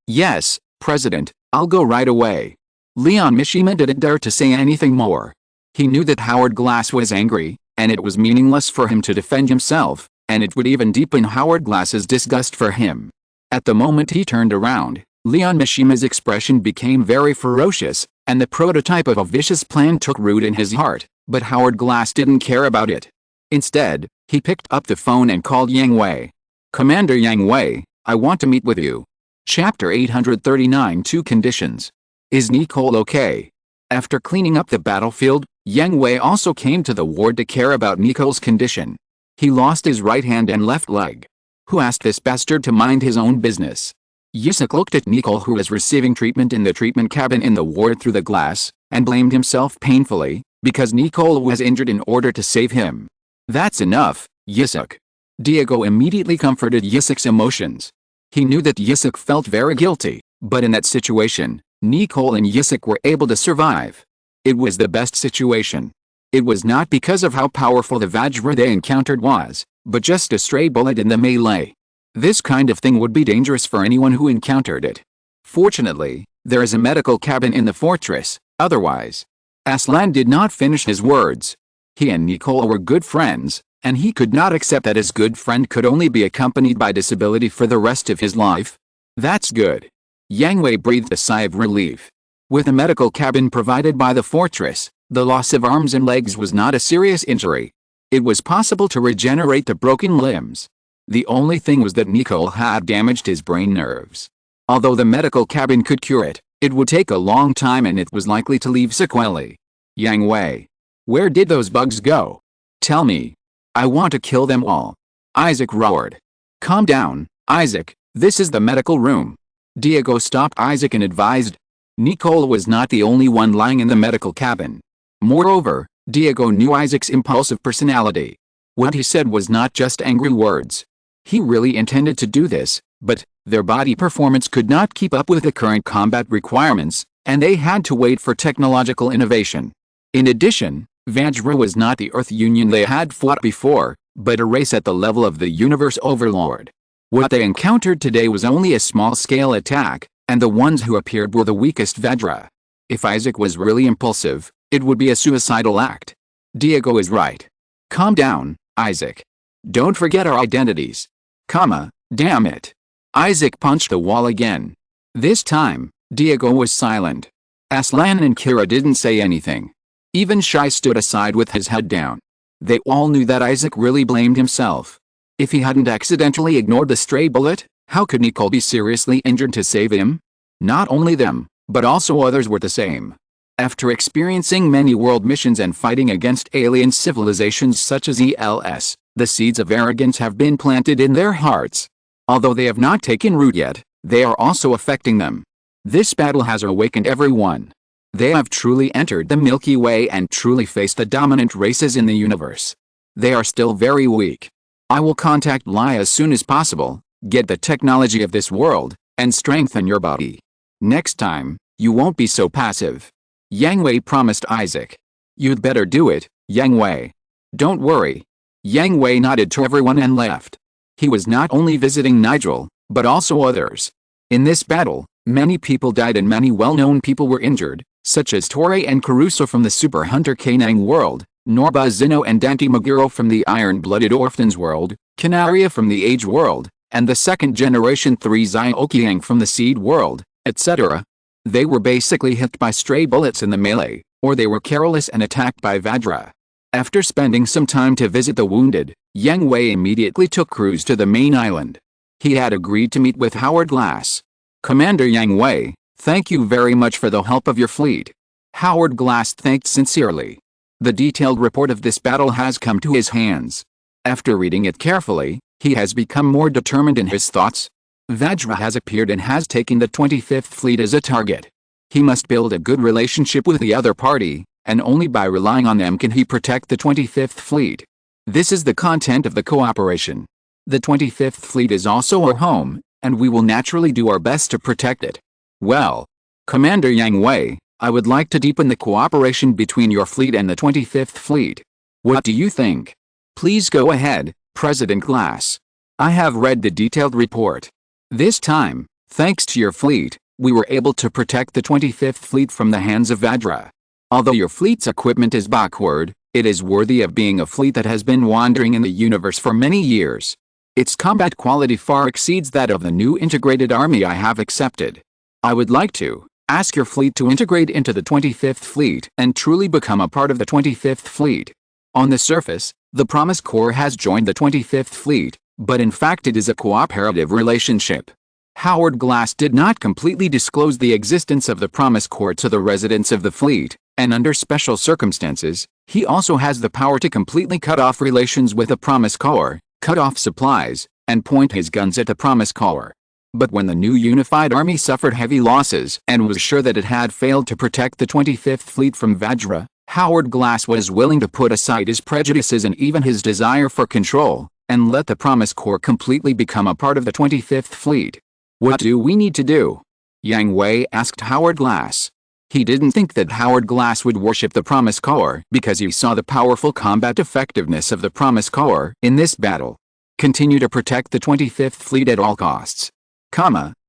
A: Yes, President, I'll go right away. Leon Mishima didn't dare to say anything more. He knew that Howard Glass was angry, and it was meaningless for him to defend himself, and it would even deepen Howard Glass's disgust for him. At the moment he turned around, Leon Mishima's expression became very ferocious, and the prototype of a vicious plan took root in his heart, but Howard Glass didn't care about it. Instead, he picked up the phone and called Yang Hui. Commander Yang Hui, I want to meet with you. Chapter 839 Two Conditions. Is Nicole okay? After cleaning up the battlefield, Yang Hui also came to the ward to care about Nicole's condition. He lost his right hand and left leg. Who asked this bastard to mind his own business? Yusuk looked at Nicole, who was receiving treatment in the treatment cabin in the ward through the glass, and blamed himself painfully, because Nicole was injured in order to save him. That's enough, Yusuk. Diego immediately comforted Yusuk's emotions. He knew that Yusuk felt very guilty, but in that situation, Nicole and Yusuk were able to survive. It was the best situation. It was not because of how powerful the Vajra they encountered was, but just a stray bullet in the melee. This kind of thing would be dangerous for anyone who encountered it. Fortunately, there is a medical cabin in the fortress, otherwise. Aslan did not finish his words. He and Nicole were good friends, and he could not accept that his good friend could only be accompanied by disability for the rest of his life. That's good. Yang Hui breathed a sigh of relief. With a medical cabin provided by the fortress, the loss of arms and legs was not a serious injury. It was possible to regenerate the broken limbs. The only thing was that Nicole had damaged his brain nerves. Although the medical cabin could cure it, it would take a long time and it was likely to leave sequelae. Yang Hui. Where did those bugs go? Tell me. I want to kill them all. Isaac roared. Calm down, Isaac, this is the medical room. Diego stopped Isaac and advised. Nicole was not the only one lying in the medical cabin. Moreover, Diego knew Isaac's impulsive personality. What he said was not just angry words. He really intended to do this, but their body performance could not keep up with the current combat requirements, and they had to wait for technological innovation. In addition, Vajra was not the Earth Union they had fought before, but a race at the level of the Universe Overlord. What they encountered today was only a small-scale attack, and the ones who appeared were the weakest Vajra. If Isaac was really impulsive, it would be a suicidal act. Diego is right. Calm down, Isaac. Don't forget our identities. Damn it. Isaac punched the wall again. This time, Diego was silent. Aslan and Kira didn't say anything. Even Shai stood aside with his head down. They all knew that Isaac really blamed himself. If he hadn't accidentally ignored the stray bullet, how could Nicole be seriously injured to save him? Not only them, but also others were the same. After experiencing many world missions and fighting against alien civilizations such as ELS, the seeds of arrogance have been planted in their hearts. Although they have not taken root yet, they are also affecting them. This battle has awakened everyone. They have truly entered the Milky Way and truly faced the dominant races in the universe. They are still very weak. I will contact Lai as soon as possible, get the technology of this world, and strengthen your body. Next time, you won't be so passive. Yang Hui promised Isaac. You'd better do it, Yang Hui. Don't worry. Yang Hui nodded to everyone and left. He was not only visiting Nigel, but also others. In this battle, many people died and many well-known people were injured, such as Torre and Caruso from the Super Hunter Kanang world, Norba Zeno and Dante Maguro from the Iron-Blooded Orphans world, Canaria from the Age world, and the second generation 3 Ziokiang from the Seed world, etc. They were basically hit by stray bullets in the melee, or they were careless and attacked by Vajra. After spending some time to visit the wounded, Yang Hui immediately took cruise to the main island. He had agreed to meet with Howard Glass. Commander Yang Hui, thank you very much for the help of your fleet. Howard Glass thanked sincerely. The detailed report of this battle has come to his hands. After reading it carefully, he has become more determined in his thoughts. Vajra has appeared and has taken the 25th Fleet as a target. He must build a good relationship with the other party, and only by relying on them can he protect the 25th Fleet. This is the content of the cooperation. The 25th Fleet is also our home, and we will naturally do our best to protect it. Well, Commander Yang Hui, I would like to deepen the cooperation between your fleet and the 25th Fleet. What do you think? Please go ahead, President Glass. I have read the detailed report. This time, thanks to your fleet, we were able to protect the 25th Fleet from the hands of Vajra. Although your fleet's equipment is backward, it is worthy of being a fleet that has been wandering in the universe for many years. Its combat quality far exceeds that of the new integrated army I have accepted. I would like to ask your fleet to integrate into the 25th Fleet and truly become a part of the 25th Fleet. On the surface, the Promise Corps has joined the 25th Fleet, but in fact it is a cooperative relationship. Howard Glass did not completely disclose the existence of the Promise Corps to the residents of the fleet, and under special circumstances, he also has the power to completely cut off relations with the Promise Corps, cut off supplies, and point his guns at the Promise Corps. But when the new unified army suffered heavy losses and was sure that it had failed to protect the 25th Fleet from Vajra, Howard Glass was willing to put aside his prejudices and even his desire for control, and let the Promise Corps completely become a part of the 25th Fleet. What do we need to do? Yang Hui asked Howard Glass. He didn't think that Howard Glass would worship the Promise Corps because he saw the powerful combat effectiveness of the Promise Corps in this battle. Continue to protect the 25th Fleet at all costs.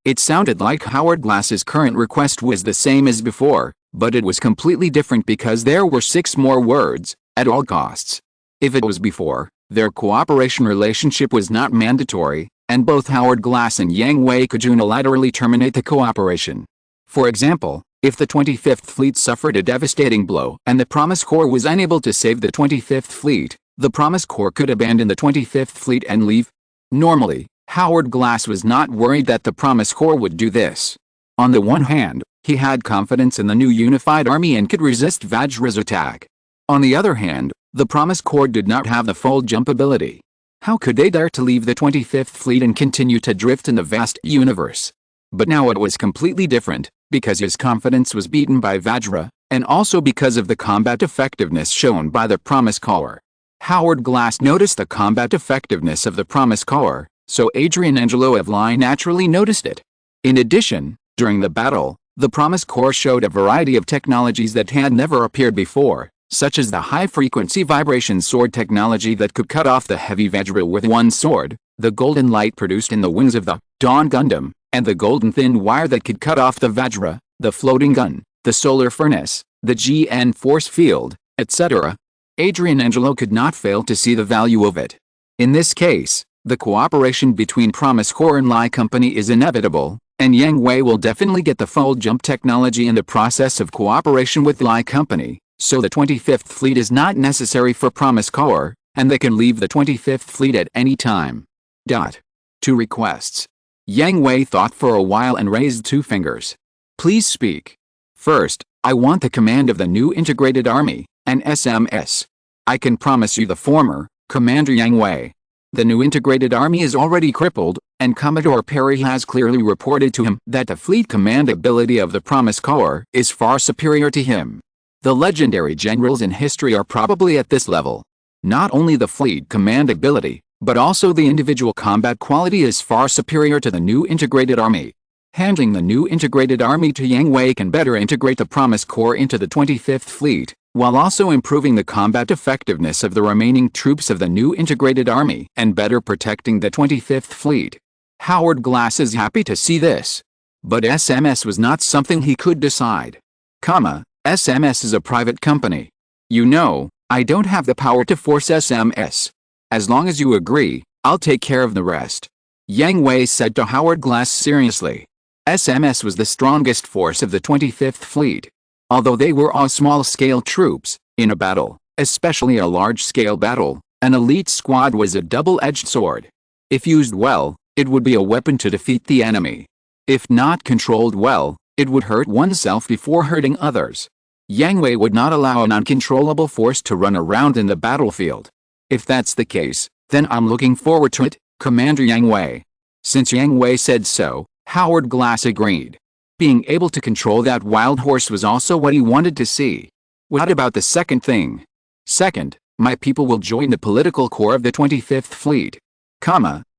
A: It sounded like Howard Glass's current request was the same as before, but it was completely different because there were 6 more words, at all costs. If it was before, their cooperation relationship was not mandatory, and both Howard Glass and Yang Hui could unilaterally terminate the cooperation. For example, if the 25th Fleet suffered a devastating blow and the Promise Corps was unable to save the 25th Fleet, the Promise Corps could abandon the 25th Fleet and leave. Normally, Howard Glass was not worried that the Promise Corps would do this. On the one hand, he had confidence in the new unified army and could resist Vajra's attack. On the other hand, the Promise Corps did not have the full jump ability. How could they dare to leave the 25th Fleet and continue to drift in the vast universe? But now it was completely different, because his confidence was beaten by Vajra, and also because of the combat effectiveness shown by the Promise Caller. Howard Glass noticed the combat effectiveness of the Promise Caller, so Adrian Angelo of Lie naturally noticed it. In addition, during the battle, the Promise Corps showed a variety of technologies that had never appeared before, such as the high-frequency vibration sword technology that could cut off the heavy Vajra with one sword, the golden light produced in the wings of the Dawn Gundam, and the golden thin wire that could cut off the Vajra, the floating gun, the solar furnace, the GN force field, etc. Adrian Angelo could not fail to see the value of it. In this case, the cooperation between Promise Corps and Lie Company is inevitable, and Yang Hui will definitely get the fold jump technology in the process of cooperation with Lie Company, so the 25th Fleet is not necessary for Promise Corps, and they can leave the 25th Fleet at any time. 2 requests. Yang Hui thought for a while and raised 2 fingers. Please speak. First, I want the command of the new integrated army, an SMS. I can promise you the former, Commander Yang Hui. The new integrated army is already crippled, and Commodore Perry has clearly reported to him that the fleet command ability of the Promise Corps is far superior to him. The legendary generals in history are probably at this level. Not only the fleet command ability, but also the individual combat quality is far superior to the new integrated army. Handing the new integrated army to Yang Hui can better integrate the Promise Corps into the 25th Fleet, while also improving the combat effectiveness of the remaining troops of the new integrated army and better protecting the 25th Fleet. Howard Glass is happy to see this. But SMS was not something he could decide. SMS is a private company. You know, I don't have the power to force SMS. As long as you agree, I'll take care of the rest. Yang Hui said to Howard Glass seriously. SMS was the strongest force of the 25th Fleet. Although they were all small-scale troops, in a battle, especially a large-scale battle, an elite squad was a double-edged sword. If used well, it would be a weapon to defeat the enemy. If not controlled well, it would hurt oneself before hurting others. Yang Hui would not allow an uncontrollable force to run around in the battlefield. If that's the case, then I'm looking forward to it, Commander Yang Hui. Since Yang Hui said so, Howard Glass agreed. Being able to control that wild horse was also what he wanted to see. What about the second thing? Second, my people will join the political corps of the 25th Fleet.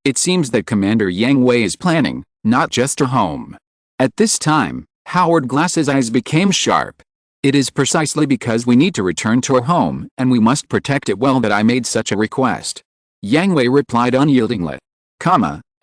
A: It seems that Commander Yang Hui is planning, not just a home. At this time, Howard Glass's eyes became sharp. It is precisely because we need to return to our home and we must protect it well that I made such a request. Yang Hui replied unyieldingly.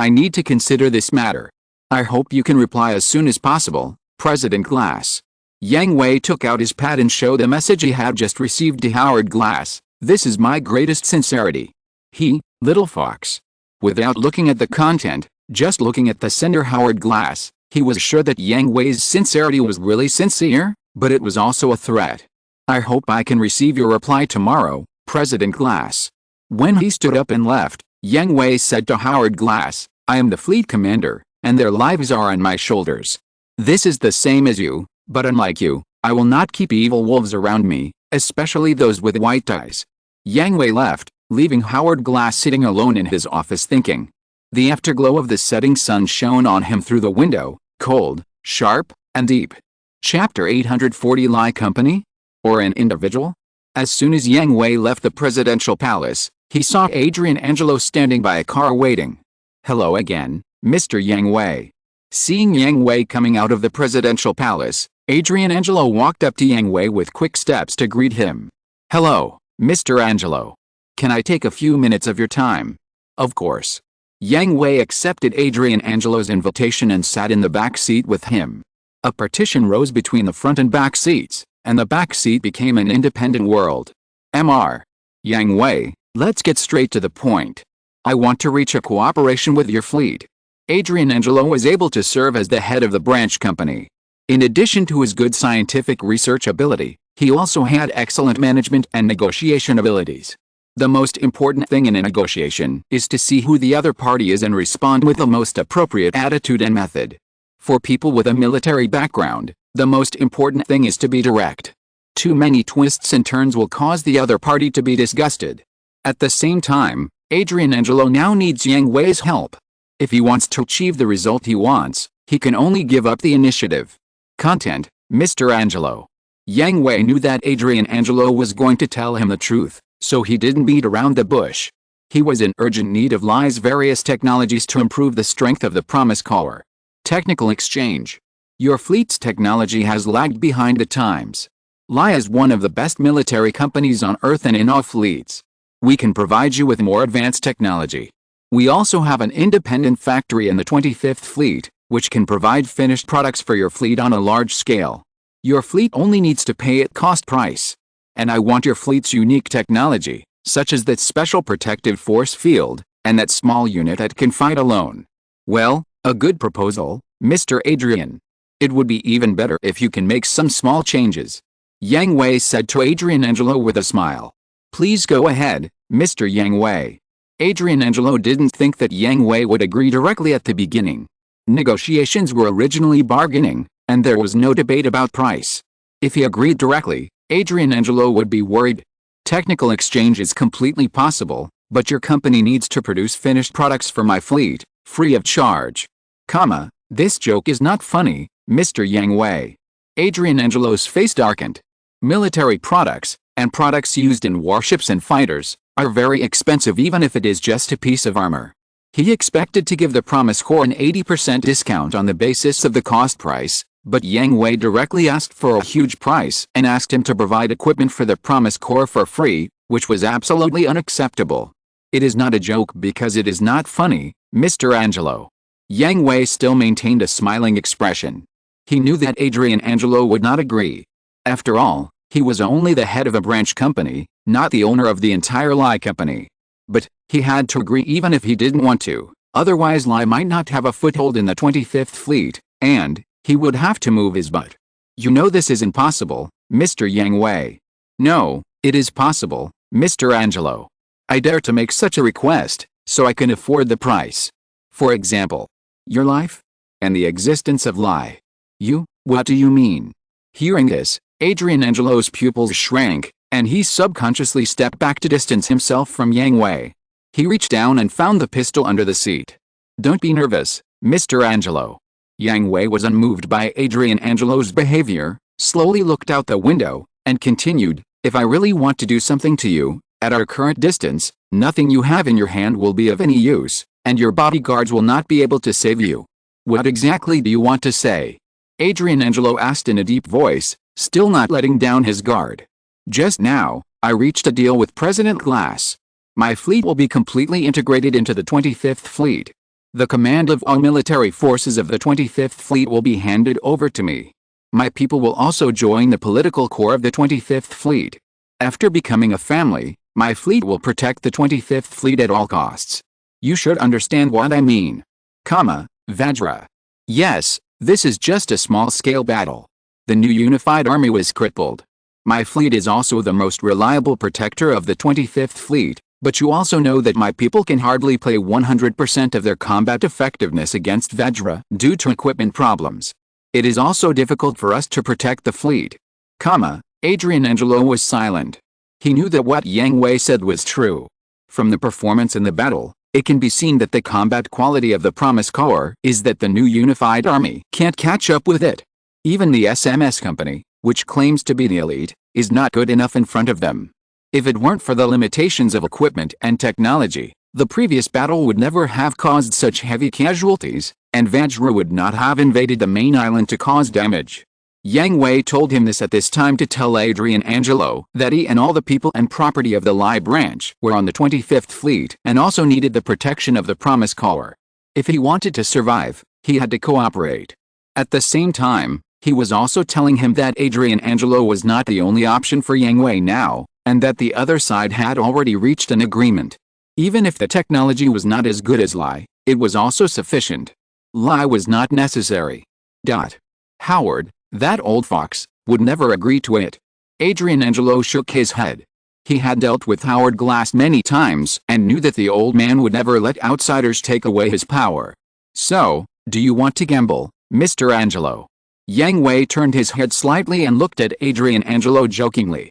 A: I need to consider this matter. I hope you can reply as soon as possible, President Glass. Yang Hui took out his pad and showed the message he had just received to Howard Glass. This is my greatest sincerity. He, little fox. Without looking at the content, just looking at the sender Howard Glass, he was sure that Yang Hui's sincerity was really sincere, but it was also a threat. I hope I can receive your reply tomorrow, President Glass. When he stood up and left, Yang Hui said to Howard Glass, I am the fleet commander, and their lives are on my shoulders. This is the same as you, but unlike you, I will not keep evil wolves around me, especially those with white eyes. Yang Hui left, leaving Howard Glass sitting alone in his office thinking. The afterglow of the setting sun shone on him through the window, cold, sharp, and deep. Chapter 840 Lie Company? Or an individual? As soon as Yang Hui left the presidential palace, he saw Adrian Angelo standing by a car waiting. Hello again, Mr. Yang Hui. Seeing Yang Hui coming out of the presidential palace, Adrian Angelo walked up to Yang Hui with quick steps to greet him. Hello, Mr. Angelo. Can I take a few minutes of your time? Of course. Yang Hui accepted Adrian Angelo's invitation and sat in the back seat with him. A partition rose between the front and back seats, and the back seat became an independent world. Mr. Yang Hui, let's get straight to the point. I want to reach a cooperation with your fleet. Adrian Angelo was able to serve as the head of the branch company. In addition to his good scientific research ability, he also had excellent management and negotiation abilities. The most important thing in a negotiation is to see who the other party is and respond with the most appropriate attitude and method. For people with a military background, the most important thing is to be direct. Too many twists and turns will cause the other party to be disgusted. At the same time, Adrian Angelo now needs Yang Hui's help. If he wants to achieve the result he wants, he can only give up the initiative. Content, Mr. Angelo. Yang Hui knew that Adrian Angelo was going to tell him the truth, so he didn't beat around the bush. He was in urgent need of Lai's various technologies to improve the strength of the promise caller. Technical exchange. Your fleet's technology has lagged behind the times. Lai is one of the best military companies on Earth and in all fleets. We can provide you with more advanced technology. We also have an independent factory in the 25th Fleet, which can provide finished products for your fleet on a large scale. Your fleet only needs to pay at cost price. And I want your fleet's unique technology, such as that special protective force field, and that small unit that can fight alone. Well, a good proposal, Mr. Adrian. It would be even better if you can make some small changes. Yang Hui said to Adrian Angelo with a smile. Please go ahead, Mr. Yang Hui. Adrian Angelo didn't think that Yang Hui would agree directly at the beginning. Negotiations were originally bargaining, and there was no debate about price. If he agreed directly, Adrian Angelo would be worried. Technical exchange is completely possible, but your company needs to produce finished products for my fleet, free of charge. This joke is not funny, Mr. Yang Hui. Adrian Angelo's face darkened. Military products, and products used in warships and fighters, are very expensive even if it is just a piece of armor. He expected to give the Promise Corps an 80% discount on the basis of the cost price, but Yang Hui directly asked for a huge price and asked him to provide equipment for the Promise Corps for free, which was absolutely unacceptable. It is not a joke because it is not funny, Mr. Angelo. Yang Hui still maintained a smiling expression. He knew that Adrian Angelo would not agree. After all, he was only the head of a branch company, not the owner of the entire Lai company. But he had to agree even if he didn't want to, otherwise Lai might not have a foothold in the 25th Fleet, and he would have to move his butt. You know this is impossible, Mr. Yang Hui. No, it is possible, Mr. Angelo. I dare to make such a request, so I can afford the price. For example, your life? And the existence of Lai. You, what do you mean? Hearing this, Adrian Angelo's pupils shrank, and he subconsciously stepped back to distance himself from Yang Hui. He reached down and found the pistol under the seat. Don't be nervous, Mr. Angelo. Yang Hui was unmoved by Adrian Angelo's behavior, slowly looked out the window, and continued, if I really want to do something to you, at our current distance, nothing you have in your hand will be of any use, and your bodyguards will not be able to save you. What exactly do you want to say? Adrian Angelo asked in a deep voice, still not letting down his guard. Just now, I reached a deal with President Glass. My fleet will be completely integrated into the 25th Fleet. The command of all military forces of the 25th Fleet will be handed over to me. My people will also join the political corps of the 25th Fleet. After becoming a family, my fleet will protect the 25th Fleet at all costs. You should understand what I mean. Vajra. Yes, this is just a small-scale battle. The new unified army was crippled. My fleet is also the most reliable protector of the 25th Fleet, but you also know that my people can hardly play 100% of their combat effectiveness against Vajra due to equipment problems. It is also difficult for us to protect the fleet. Adrian Angelo was silent. He knew that what Yang Hui said was true. From the performance in the battle, it can be seen that the combat quality of the Promise Corps is that the new unified army can't catch up with it. Even the SMS company, which claims to be the elite, is not good enough in front of them. If it weren't for the limitations of equipment and technology, the previous battle would never have caused such heavy casualties, and Vajra would not have invaded the main island to cause damage. Yang Hui told him this at this time to tell Adrian Angelo that he and all the people and property of the Lai branch were on the 25th Fleet and also needed the protection of the Promise Corps. If he wanted to survive, he had to cooperate. At the same time, he was also telling him that Adrian Angelo was not the only option for Yang Hui now, and that the other side had already reached an agreement. Even if the technology was not as good as Lai, it was also sufficient. Lai was not necessary. Howard, that old fox, would never agree to it. Adrian Angelo shook his head. He had dealt with Howard Glass many times and knew that the old man would never let outsiders take away his power. So, do you want to gamble, Mr. Angelo? Yang Hui turned his head slightly and looked at Adrian Angelo jokingly.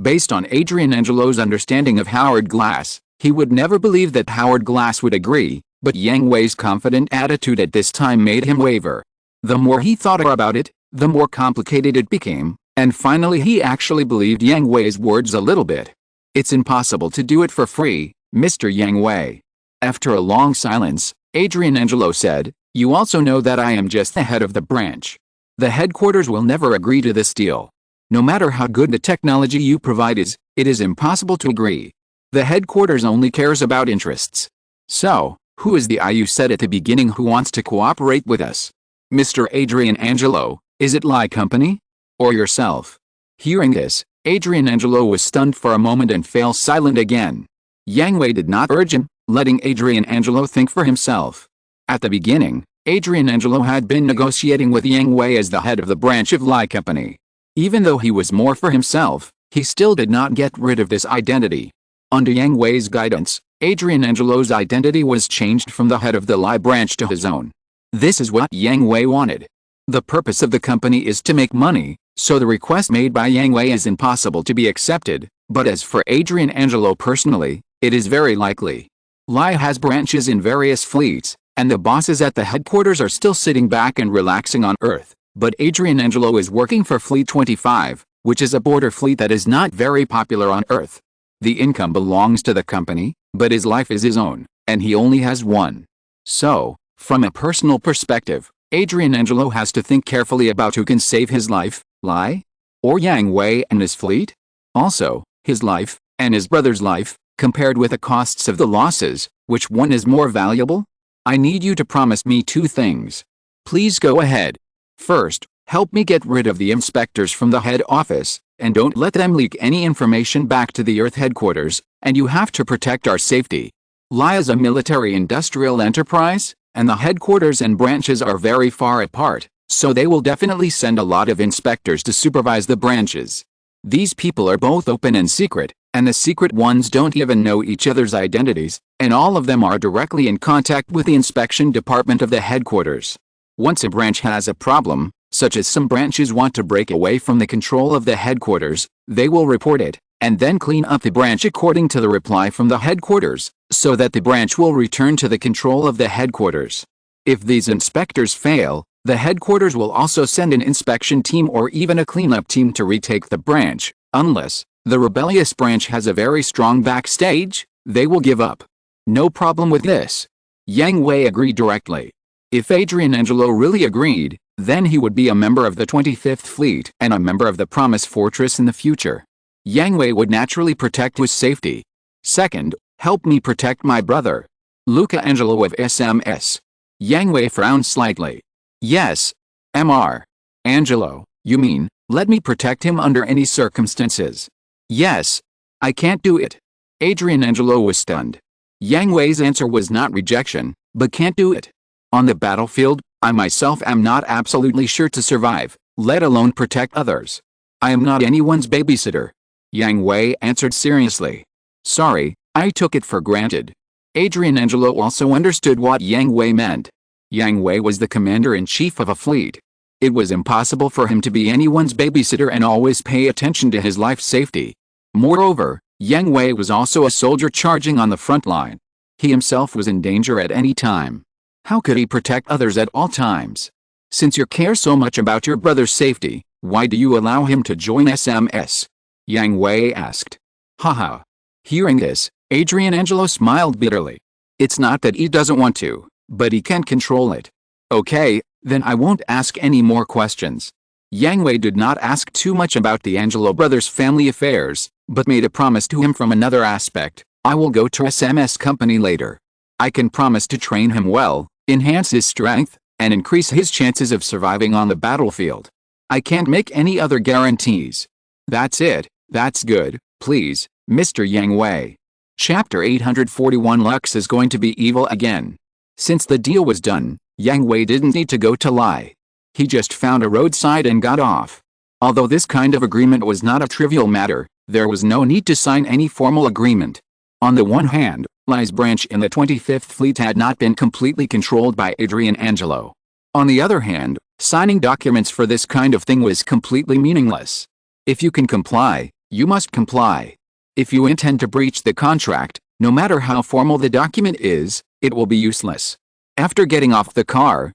A: Based on Adrian Angelo's understanding of Howard Glass, he would never believe that Howard Glass would agree, But Yang Hui's confident attitude at this time made him waver. The more he thought about it, the more complicated it became, and finally he actually believed Yang Hui's words a little bit. It's impossible to do it for free, Mr. Yang Hui. After a long silence, Adrian Angelo said, "You also know that I am just the head of the branch. The headquarters will never agree to this deal. No matter how good the technology you provide is, it is impossible to agree. The headquarters only cares about interests. So, who is the I you said at the beginning who wants to cooperate with us? Mr. Adrian Angelo, is it Lie Company? Or yourself?" Hearing this, Adrian Angelo was stunned for a moment and fell silent again. Yang Hui did not urge him, letting Adrian Angelo think for himself. At the beginning, Adrian Angelo had been negotiating with Yang Hui as the head of the branch of Lie Company. Even though he was more for himself, he still did not get rid of this identity. Under Yang Hui's guidance, Adrian Angelo's identity was changed from the head of the Lie branch to his own. This is what Yang Hui wanted. The purpose of the company is to make money, so the request made by Yang Hui is impossible to be accepted, but as for Adrian Angelo personally, it is very likely. Lie has branches in various fleets, and the bosses at the headquarters are still sitting back and relaxing on Earth, but Adrian Angelo is working for Fleet 25, which is a border fleet that is not very popular on Earth. The income belongs to the company, but his life is his own, and he only has one. So, from a personal perspective, Adrian Angelo has to think carefully about who can save his life, Lie? Or Yang Hui and his fleet? Also, his life, and his brother's life, compared with the costs of the losses, which one is more valuable? I need you to promise me two things. Please go ahead. First, help me get rid of the inspectors from the head office, and don't let them leak any information back to the Earth headquarters, and you have to protect our safety. Lie is a military-industrial enterprise, and the headquarters and branches are very far apart, so they will definitely send a lot of inspectors to supervise the branches. These people are both open and secret, and the secret ones don't even know each other's identities, and all of them are directly in contact with the inspection department of the headquarters. Once a branch has a problem, such as some branches want to break away from the control of the headquarters, they will report it, and then clean up the branch according to the reply from the headquarters, so that the branch will return to the control of the headquarters. If these inspectors fail, the headquarters will also send an inspection team or even a cleanup team to retake the branch, unless the rebellious branch has a very strong backstage, they will give up. No problem with this. Yang Hui agreed directly. If Adrian Angelo really agreed, then he would be a member of the 25th Fleet and a member of the Promise Fortress in the future. Yang Hui would naturally protect his safety. Second, help me protect my brother. Luca Angelo of SMS. Yang Hui frowned slightly. Yes. Mr. Angelo, you mean, let me protect him under any circumstances? Yes. I can't do it. Adrian Angelo was stunned. Yang Hui's answer was not rejection, but can't do it. On the battlefield, I myself am not absolutely sure to survive, let alone protect others. I am not anyone's babysitter. Yang Hui answered seriously. Sorry, I took it for granted. Adrian Angelo also understood what Yang Hui meant. Yang Hui was the commander-in-chief of a fleet. It was impossible for him to be anyone's babysitter and always pay attention to his life safety. Moreover, Yang Hui was also a soldier charging on the front line. He himself was in danger at any time. How could he protect others at all times? Since you care so much about your brother's safety, why do you allow him to join SMS? Yang Hui asked. Haha. Hearing this, Adrian Angelo smiled bitterly. It's not that he doesn't want to, but he can't control it. Okay, then I won't ask any more questions. Yang Hui did not ask too much about the Angelo brothers' family affairs, but made a promise to him from another aspect. I will go to SMS company later. I can promise to train him well, enhance his strength, and increase his chances of surviving on the battlefield. I can't make any other guarantees. That's it, that's good, please, Mr. Yang Hui. Chapter 841 Lux is going to be evil again. Since the deal was done, Yang Hui didn't need to go to Lie. He just found a roadside and got off. Although this kind of agreement was not a trivial matter, there was no need to sign any formal agreement. On the one hand, Lie's branch in the 25th Fleet had not been completely controlled by Adrian Angelo. On the other hand, signing documents for this kind of thing was completely meaningless. If you can comply, you must comply. If you intend to breach the contract, no matter how formal the document is, it will be useless. After getting off the car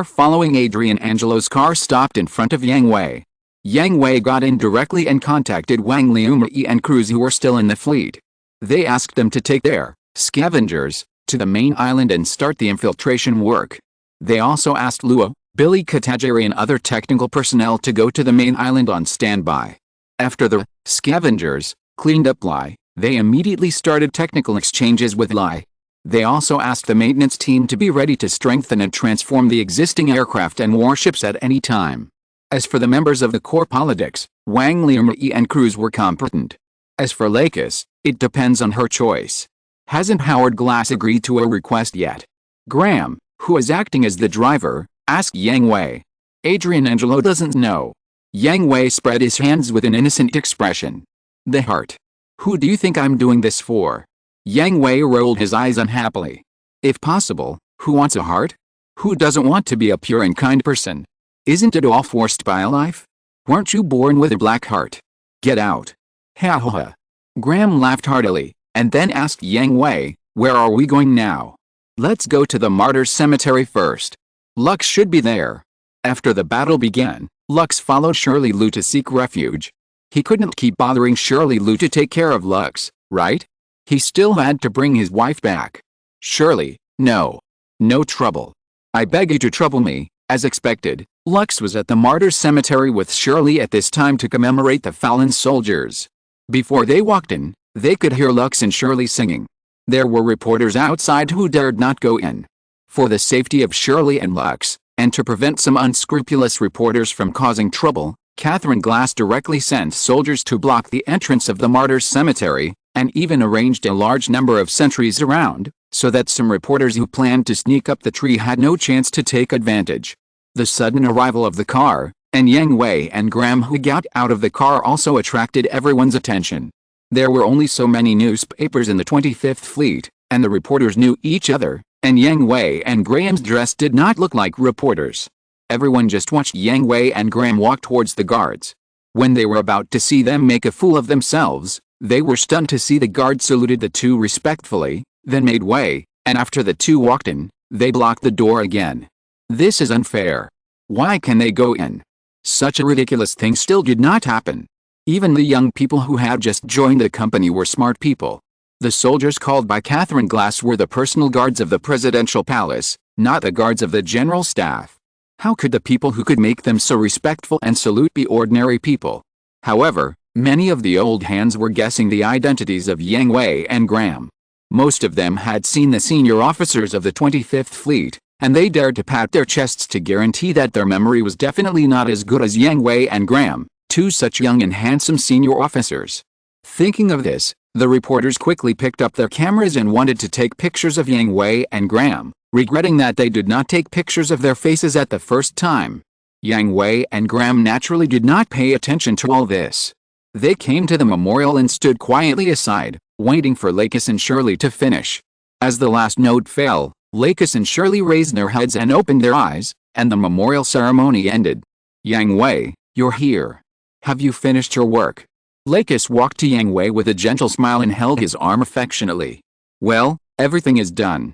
A: following Adrian Angelo's car stopped in front of Yang Hui. Yang Hui got in directly and contacted Wang Liumei and crews who were still in the fleet. They asked them to take their scavengers to the main island and start the infiltration work. They also asked Luo, Billy Katajiri and other technical personnel to go to the main island on standby. After the scavengers cleaned up Lai, they immediately started technical exchanges with Lai. They also asked the maintenance team to be ready to strengthen and transform the existing aircraft and warships at any time. As for the members of the core politics, Wang Liumei and crews were competent. As for Lakis, it depends on her choice. Hasn't Howard Glass agreed to a request yet? Graham, who is acting as the driver, asked Yang Hui. Adrian Angelo doesn't know. Yang Hui spread his hands with an innocent expression. The heart. Who do you think I'm doing this for? Yang Hui rolled his eyes unhappily. If possible, who wants a heart? Who doesn't want to be a pure and kind person? Isn't it all forced by life? Weren't you born with a black heart? Get out. Ha ha ha. Graham laughed heartily, and then asked Yang Hui, where are we going now? Let's go to the Martyrs' Cemetery first. Lux should be there. After the battle began, Lux followed Shirley Lu to seek refuge. He couldn't keep bothering Shirley Lu to take care of Lux, right? He still had to bring his wife back. Shirley, no. No trouble. I beg you to trouble me. As expected, Lux was at the Martyrs' Cemetery with Shirley at this time to commemorate the fallen soldiers. Before they walked in, they could hear Lux and Shirley singing. There were reporters outside who dared not go in. For the safety of Shirley and Lux, and to prevent some unscrupulous reporters from causing trouble, Catherine Glass directly sent soldiers to block the entrance of the Martyrs' Cemetery, and even arranged a large number of sentries around, so that some reporters who planned to sneak up the tree had no chance to take advantage. The sudden arrival of the car, and Yang Hui and Graham who got out of the car also attracted everyone's attention. There were only so many newspapers in the 25th Fleet, and the reporters knew each other, and Yang Hui and Graham's dress did not look like reporters. Everyone just watched Yang Hui and Graham walk towards the guards. When they were about to see them make a fool of themselves, they were stunned to see the guards saluted the two respectfully, then made way, and after the two walked in, they blocked the door again. This is unfair. Why can they go in? Such a ridiculous thing still did not happen. Even the young people who had just joined the company were smart people. The soldiers called by Catherine Glass were the personal guards of the presidential palace, not the guards of the general staff. How could the people who could make them so respectful and salute be ordinary people? However, many of the old hands were guessing the identities of Yang Hui and Graham. Most of them had seen the senior officers of the 25th Fleet, and they dared to pat their chests to guarantee that their memory was definitely not as good as Yang Hui and Graham, two such young and handsome senior officers. Thinking of this, the reporters quickly picked up their cameras and wanted to take pictures of Yang Hui and Graham, regretting that they did not take pictures of their faces at the first time. Yang Hui and Graham naturally did not pay attention to all this. They came to the memorial and stood quietly aside, waiting for Lakis and Shirley to finish. As the last note fell, Lakis and Shirley raised their heads and opened their eyes, and the memorial ceremony ended. Yang Hui, you're here. Have you finished your work? Lakis walked to Yang Hui with a gentle smile and held his arm affectionately. Well, everything is done.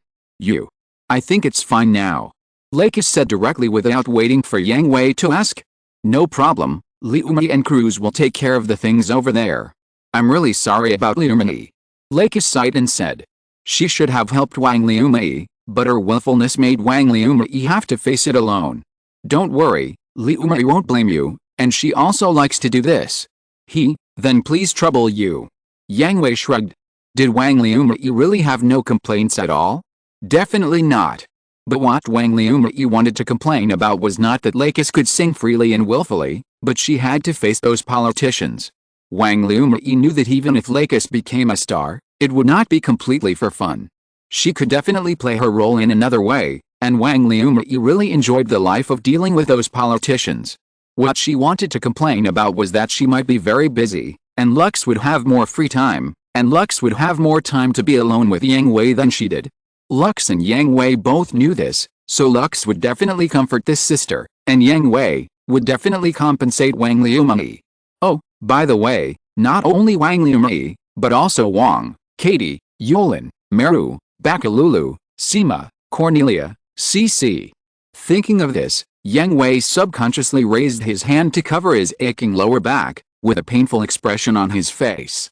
A: I think it's fine now. Lakis said directly without waiting for Yang Hui to ask. No problem, Liumei and crews will take care of the things over there. I'm really sorry about Liumei. Lakis sighed and said. She should have helped Wang Liumei, but her willfulness made Wang Liumei have to face it alone. Don't worry, Liumei won't blame you, and she also likes to do this. Then please trouble you. Yang Hui shrugged. Did Wang Liumei really have no complaints at all? Definitely not. But what Wang Liumei wanted to complain about was not that Lakis could sing freely and willfully, but she had to face those politicians. Wang Liumei knew that even if Lakis became a star, it would not be completely for fun. She could definitely play her role in another way, and Wang Liumei really enjoyed the life of dealing with those politicians. What she wanted to complain about was that she might be very busy, and Lux would have more free time, and Lux would have more time to be alone with Yang Hui than she did. Lux and Yang Hui both knew this, so Lux would definitely comfort this sister, and Yang Hui would definitely compensate Wang Liumei. Oh, by the way, not only Wang Liumei, but also Wang, Katie, Yulin, Meru, Bakalulu, Sima, Cornelia, CC. Thinking of this, Yang Hui subconsciously raised his hand to cover his aching lower back, with a painful expression on his face.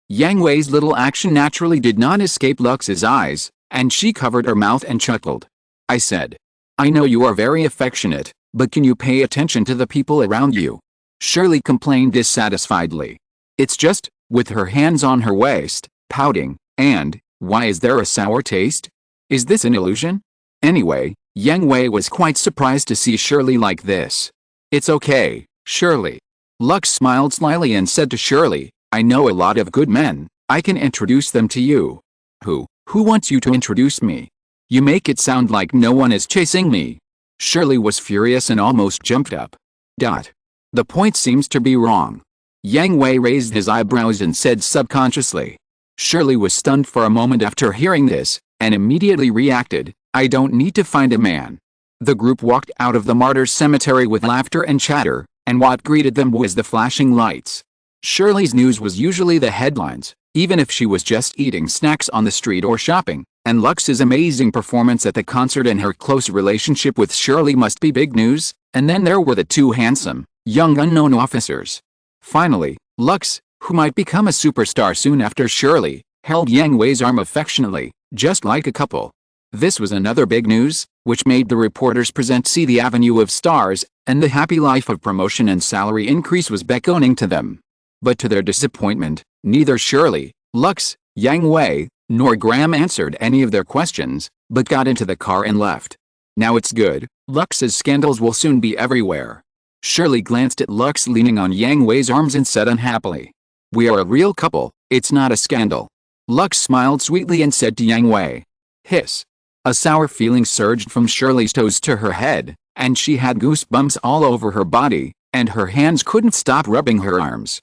A: Yang Hui's little action naturally did not escape Lux's eyes, and she covered her mouth and chuckled. I said, I know you are very affectionate, but can you pay attention to the people around you? Shirley complained dissatisfiedly. It's just, with her hands on her waist, pouting, and, why is there a sour taste? Is this an illusion? Anyway, Yang Hui was quite surprised to see Shirley like this. It's okay, Shirley. Lux smiled slyly and said to Shirley, I know a lot of good men, I can introduce them to you. Who wants you to introduce me? You make it sound like no one is chasing me. Shirley was furious and almost jumped up. The point seems to be wrong. Yang Hui raised his eyebrows and said subconsciously. Shirley was stunned for a moment after hearing this, and immediately reacted, I don't need to find a man. The group walked out of the martyrs' cemetery with laughter and chatter, and what greeted them was the flashing lights. Shirley's news was usually the headlines, even if she was just eating snacks on the street or shopping, and Lux's amazing performance at the concert and her close relationship with Shirley must be big news, and then there were the two handsome, young unknown officers. Finally, Lux, who might become a superstar soon after Shirley, held Yang Hui's arm affectionately, just like a couple. This was another big news, which made the reporters present see the avenue of stars, and the happy life of promotion and salary increase was beckoning to them. But to their disappointment, neither Shirley, Lux, Yang Hui, nor Graham answered any of their questions, but got into the car and left. Now it's good, Lux's scandals will soon be everywhere. Shirley glanced at Lux leaning on Yang Hui's arms and said unhappily, we are a real couple, it's not a scandal. Lux smiled sweetly and said to Yang Hui, hiss. A sour feeling surged from Shirley's toes to her head, and she had goosebumps all over her body, and her hands couldn't stop rubbing her arms.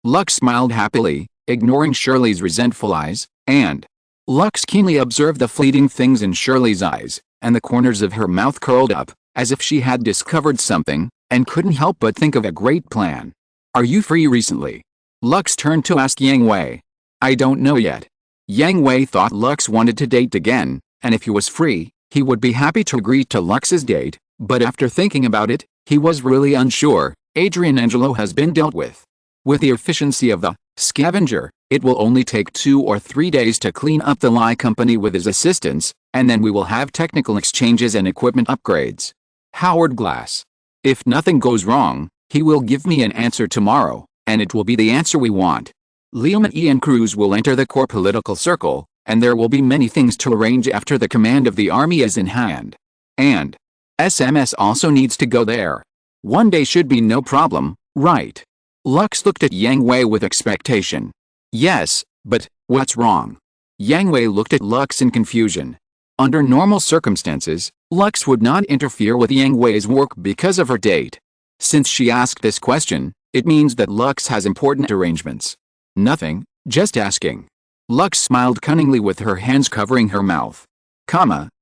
A: Lux smiled happily, ignoring Shirley's resentful eyes, and Lux keenly observed the fleeting things in Shirley's eyes, and the corners of her mouth curled up, as if she had discovered something, and couldn't help but think of a great plan. Are you free recently? Lux turned to ask Yang Hui. I don't know yet. Yang Hui thought Lux wanted to date again, and if he was free, he would be happy to agree to Lux's date, but after thinking about it, he was really unsure. Adrian Angelo has been dealt with. With the efficiency of the scavenger, it will only take 2 or 3 days to clean up the lie company with his assistance, and then we will have technical exchanges and equipment upgrades. Howard Glass. If nothing goes wrong, he will give me an answer tomorrow, and it will be the answer we want. Liam and Ian Cruz will enter the core political circle, and there will be many things to arrange after the command of the army is in hand. And SMS also needs to go there. 1 day should be no problem, right? Lux looked at Yang Hui with expectation. Yes, but what's wrong? Yang Hui looked at Lux in confusion. Under normal circumstances, Lux would not interfere with Yang Hui's work because of her date. Since she asked this question, it means that Lux has important arrangements. Nothing, just asking. Lux smiled cunningly with her hands covering her mouth.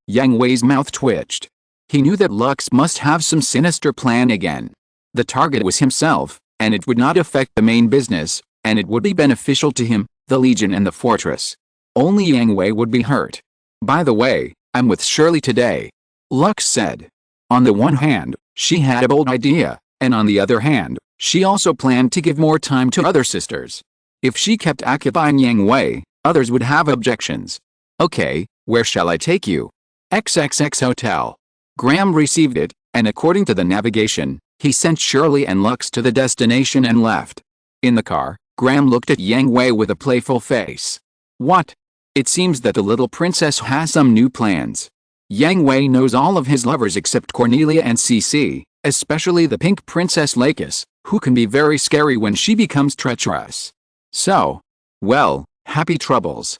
A: Yang Hui's mouth twitched. He knew that Lux must have some sinister plan again. The target was himself, and it would not affect the main business, and it would be beneficial to him, the Legion and the Fortress. Only Yang Hui would be hurt. By the way, I'm with Shirley today, Lux said. On the one hand, she had a bold idea, and on the other hand, she also planned to give more time to other sisters. If she kept occupying Yang Hui, others would have objections. Okay, where shall I take you? XXX Hotel. Graham received it, and according to the navigation, he sent Shirley and Lux to the destination and left. In the car, Graham looked at Yang Hui with a playful face. What? It seems that the little princess has some new plans. Yang Hui knows all of his lovers except Cornelia and CC, especially the pink princess Lakis, who can be very scary when she becomes treacherous. So, well, happy troubles.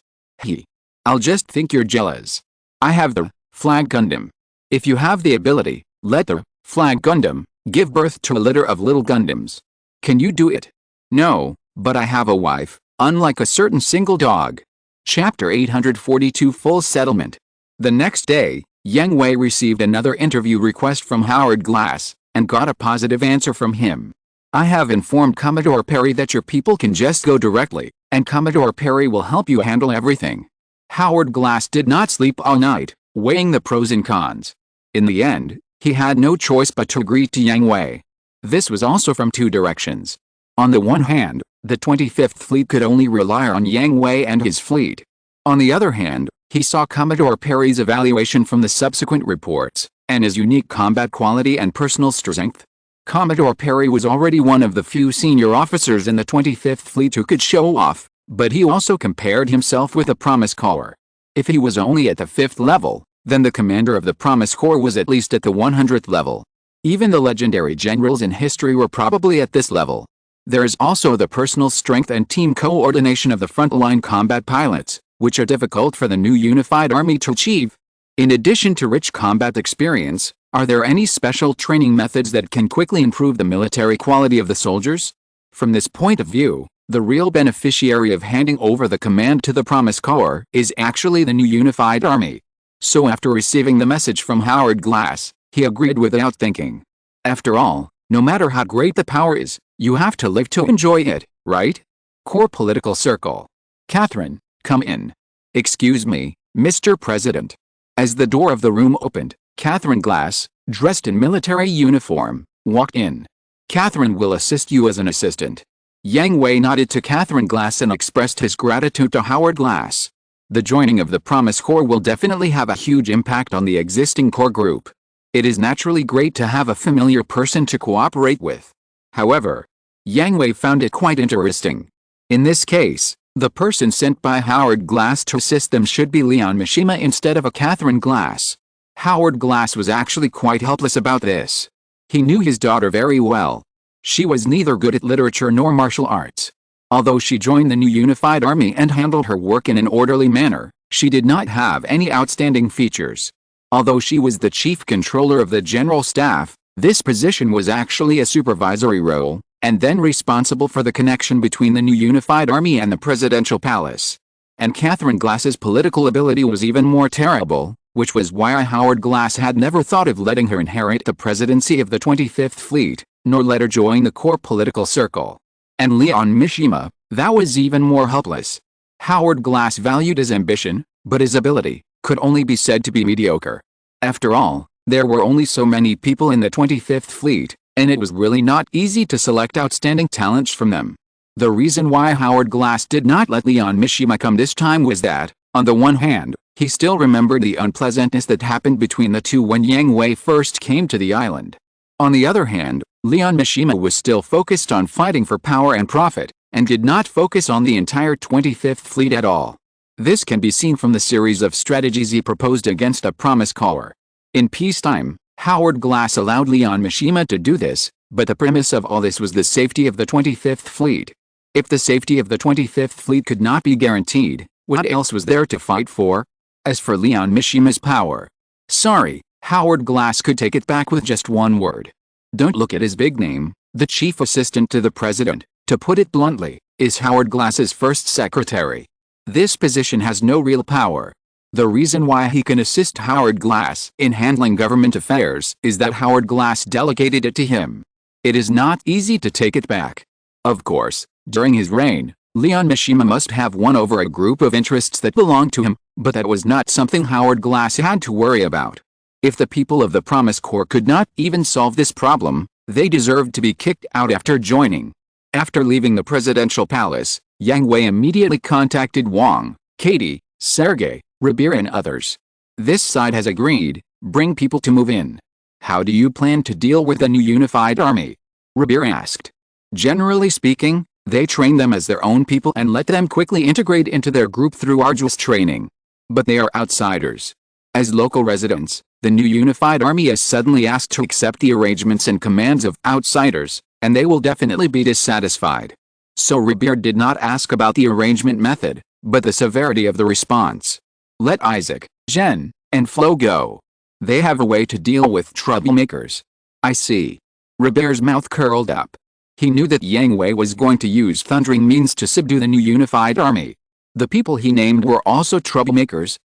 A: I'll just think you're jealous. I have the flag Gundam. If you have the ability, let the flag Gundam give birth to a litter of little Gundams. Can you do it? No, but I have a wife, unlike a certain single dog. Chapter 842 Full Settlement. The next day, Yang Hui received another interview request from Howard Glass, and got a positive answer from him. I have informed Commodore Perry that your people can just go directly, and Commodore Perry will help you handle everything. Howard Glass did not sleep all night, weighing the pros and cons. In the end, he had no choice but to agree to Yang Hui. This was also from two directions. On the one hand, the 25th Fleet could only rely on Yang Hui and his fleet. On the other hand, he saw Commodore Perry's evaluation from the subsequent reports, and his unique combat quality and personal strength. Commodore Perry was already one of the few senior officers in the 25th Fleet who could show off, but he also compared himself with a Promise Corps. If he was only at the 5th level, then the commander of the Promise Corps was at least at the 100th level. Even the legendary generals in history were probably at this level. There is also the personal strength and team coordination of the frontline combat pilots, which are difficult for the new unified army to achieve. In addition to rich combat experience, are there any special training methods that can quickly improve the military quality of the soldiers? From this point of view, the real beneficiary of handing over the command to the Promise Corps is actually the new unified army. So after receiving the message from Howard Glass, he agreed without thinking. After all, no matter how great the power is, you have to live to enjoy it, right? Core Political Circle. Catherine, come in. Excuse me, Mr. President. As the door of the room opened, Catherine Glass, dressed in military uniform, walked in. Catherine will assist you as an assistant. Yang Hui nodded to Catherine Glass and expressed his gratitude to Howard Glass. The joining of the Promise Corps will definitely have a huge impact on the existing core group. It is naturally great to have a familiar person to cooperate with. However, Yang Hui found it quite interesting. In this case, the person sent by Howard Glass to assist them should be Leon Mishima instead of a Catherine Glass. Howard Glass was actually quite helpless about this. He knew his daughter very well. She was neither good at literature nor martial arts. Although she joined the new unified army and handled her work in an orderly manner, she did not have any outstanding features. Although she was the chief controller of the general staff, this position was actually a supervisory role, and then responsible for the connection between the new unified army and the presidential palace. And Catherine Glass's political ability was even more terrible, which was why Howard Glass had never thought of letting her inherit the presidency of the 25th Fleet, nor let her join the core political circle. And Leon Mishima, that was even more helpless. Howard Glass valued his ambition, but his ability could only be said to be mediocre. After all, there were only so many people in the 25th Fleet, and it was really not easy to select outstanding talents from them. The reason why Howard Glass did not let Leon Mishima come this time was that, on the one hand, he still remembered the unpleasantness that happened between the two when Yang Hui first came to the island. On the other hand, Leon Mishima was still focused on fighting for power and profit, and did not focus on the entire 25th Fleet at all. This can be seen from the series of strategies he proposed against a Promise Corps. In peacetime, Howard Glass allowed Leon Mishima to do this, but the premise of all this was the safety of the 25th Fleet. If the safety of the 25th Fleet could not be guaranteed, what else was there to fight for? As for Leon Mishima's power, sorry, Howard Glass could take it back with just one word. Don't look at his big name. The chief assistant to the president, to put it bluntly, is Howard Glass's first secretary. This position has no real power. The reason why he can assist Howard Glass in handling government affairs is that Howard Glass delegated it to him. It is not easy to take it back. Of course, during his reign, Leon Mishima must have won over a group of interests that belonged to him, but that was not something Howard Glass had to worry about. If the people of the Promise Corps could not even solve this problem, they deserved to be kicked out after joining. After leaving the presidential palace, Yang Hui immediately contacted Wang, Katie, Sergei, Rabir and others. This side has agreed, bring people to move in. How do you plan to deal with the new unified army? Rabir asked. Generally speaking, they train them as their own people and let them quickly integrate into their group through arduous training. But they are outsiders. As local residents, the new unified army is suddenly asked to accept the arrangements and commands of outsiders, and they will definitely be dissatisfied. So Rabir did not ask about the arrangement method, but the severity of the response. Let Isaac, Jen, and Flo go. They have a way to deal with troublemakers. I see. Rabir's mouth curled up. He knew that Yang Hui was going to use thundering means to subdue the new unified army. The people he named were also troublemakers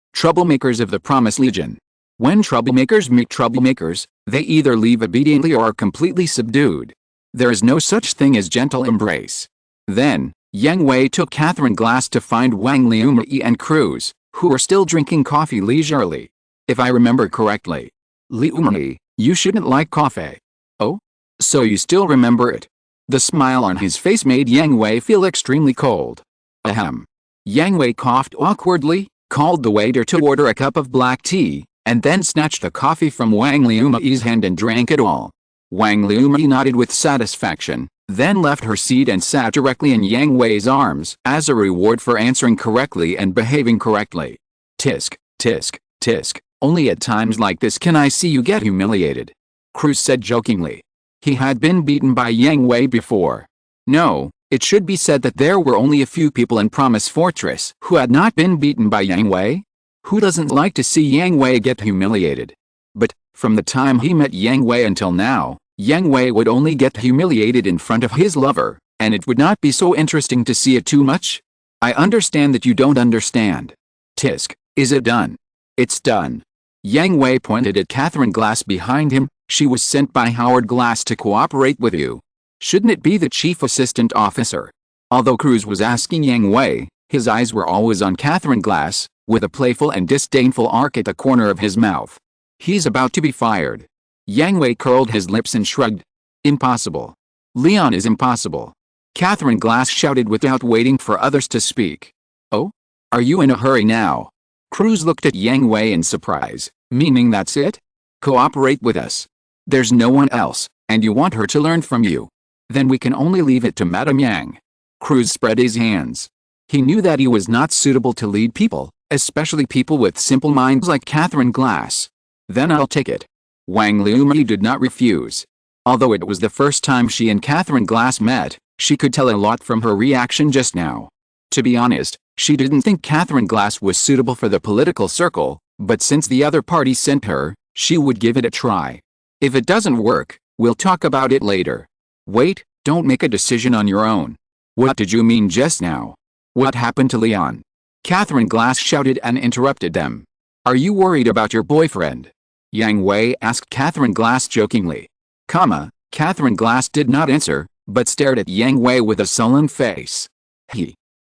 A: of the Promise Legion. When troublemakers meet troublemakers, they either leave obediently or are completely subdued. There is no such thing as gentle embrace. Then, Yang Hui took Catherine Glass to find Wang Liumei and Cruz, who were still drinking coffee leisurely. If I remember correctly. Liumri, you shouldn't like coffee. Oh? So you still remember it? The smile on his face made Yang Hui feel extremely cold. Ahem. Yang Hui coughed awkwardly, called the waiter to order a cup of black tea, and then snatched the coffee from Wang Liumai's hand and drank it all. Wang Liumai nodded with satisfaction, then left her seat and sat directly in Yang Hui's arms as a reward for answering correctly and behaving correctly. Tisk, tisk, tisk, only at times like this can I see you get humiliated. Cruz said jokingly. He had been beaten by Yang Hui before. No, it should be said that there were only a few people in Promise Fortress who had not been beaten by Yang Hui. Who doesn't like to see Yang Hui get humiliated? But, from the time he met Yang Hui until now, Yang Hui would only get humiliated in front of his lover, and it would not be so interesting to see it too much? I understand that you don't understand. Tisk, is it done? It's done. Yang Hui pointed at Catherine Glass behind him. She was sent by Howard Glass to cooperate with you. Shouldn't it be the chief assistant officer? Although Cruz was asking Yang Hui, his eyes were always on Catherine Glass, with a playful and disdainful arc at the corner of his mouth. He's about to be fired. Yang Hui curled his lips and shrugged. Impossible. Leon is impossible. Catherine Glass shouted without waiting for others to speak. Oh? Are you in a hurry now? Cruz looked at Yang Hui in surprise, meaning that's it? Cooperate with us. There's no one else, and you want her to learn from you. Then we can only leave it to Madame Yang. Cruz spread his hands. He knew that he was not suitable to lead people, especially people with simple minds like Catherine Glass. Then I'll take it. Wang Liumai did not refuse. Although it was the first time she and Catherine Glass met, she could tell a lot from her reaction just now. To be honest, she didn't think Catherine Glass was suitable for the political circle, but since the other party sent her, she would give it a try. If it doesn't work, we'll talk about it later. Wait, don't make a decision on your own. What did you mean just now? What happened to Leon? Catherine Glass shouted and interrupted them. Are you worried about your boyfriend? Yang Hui asked Catherine Glass jokingly. Catherine Glass did not answer, but stared at Yang Hui with a sullen face.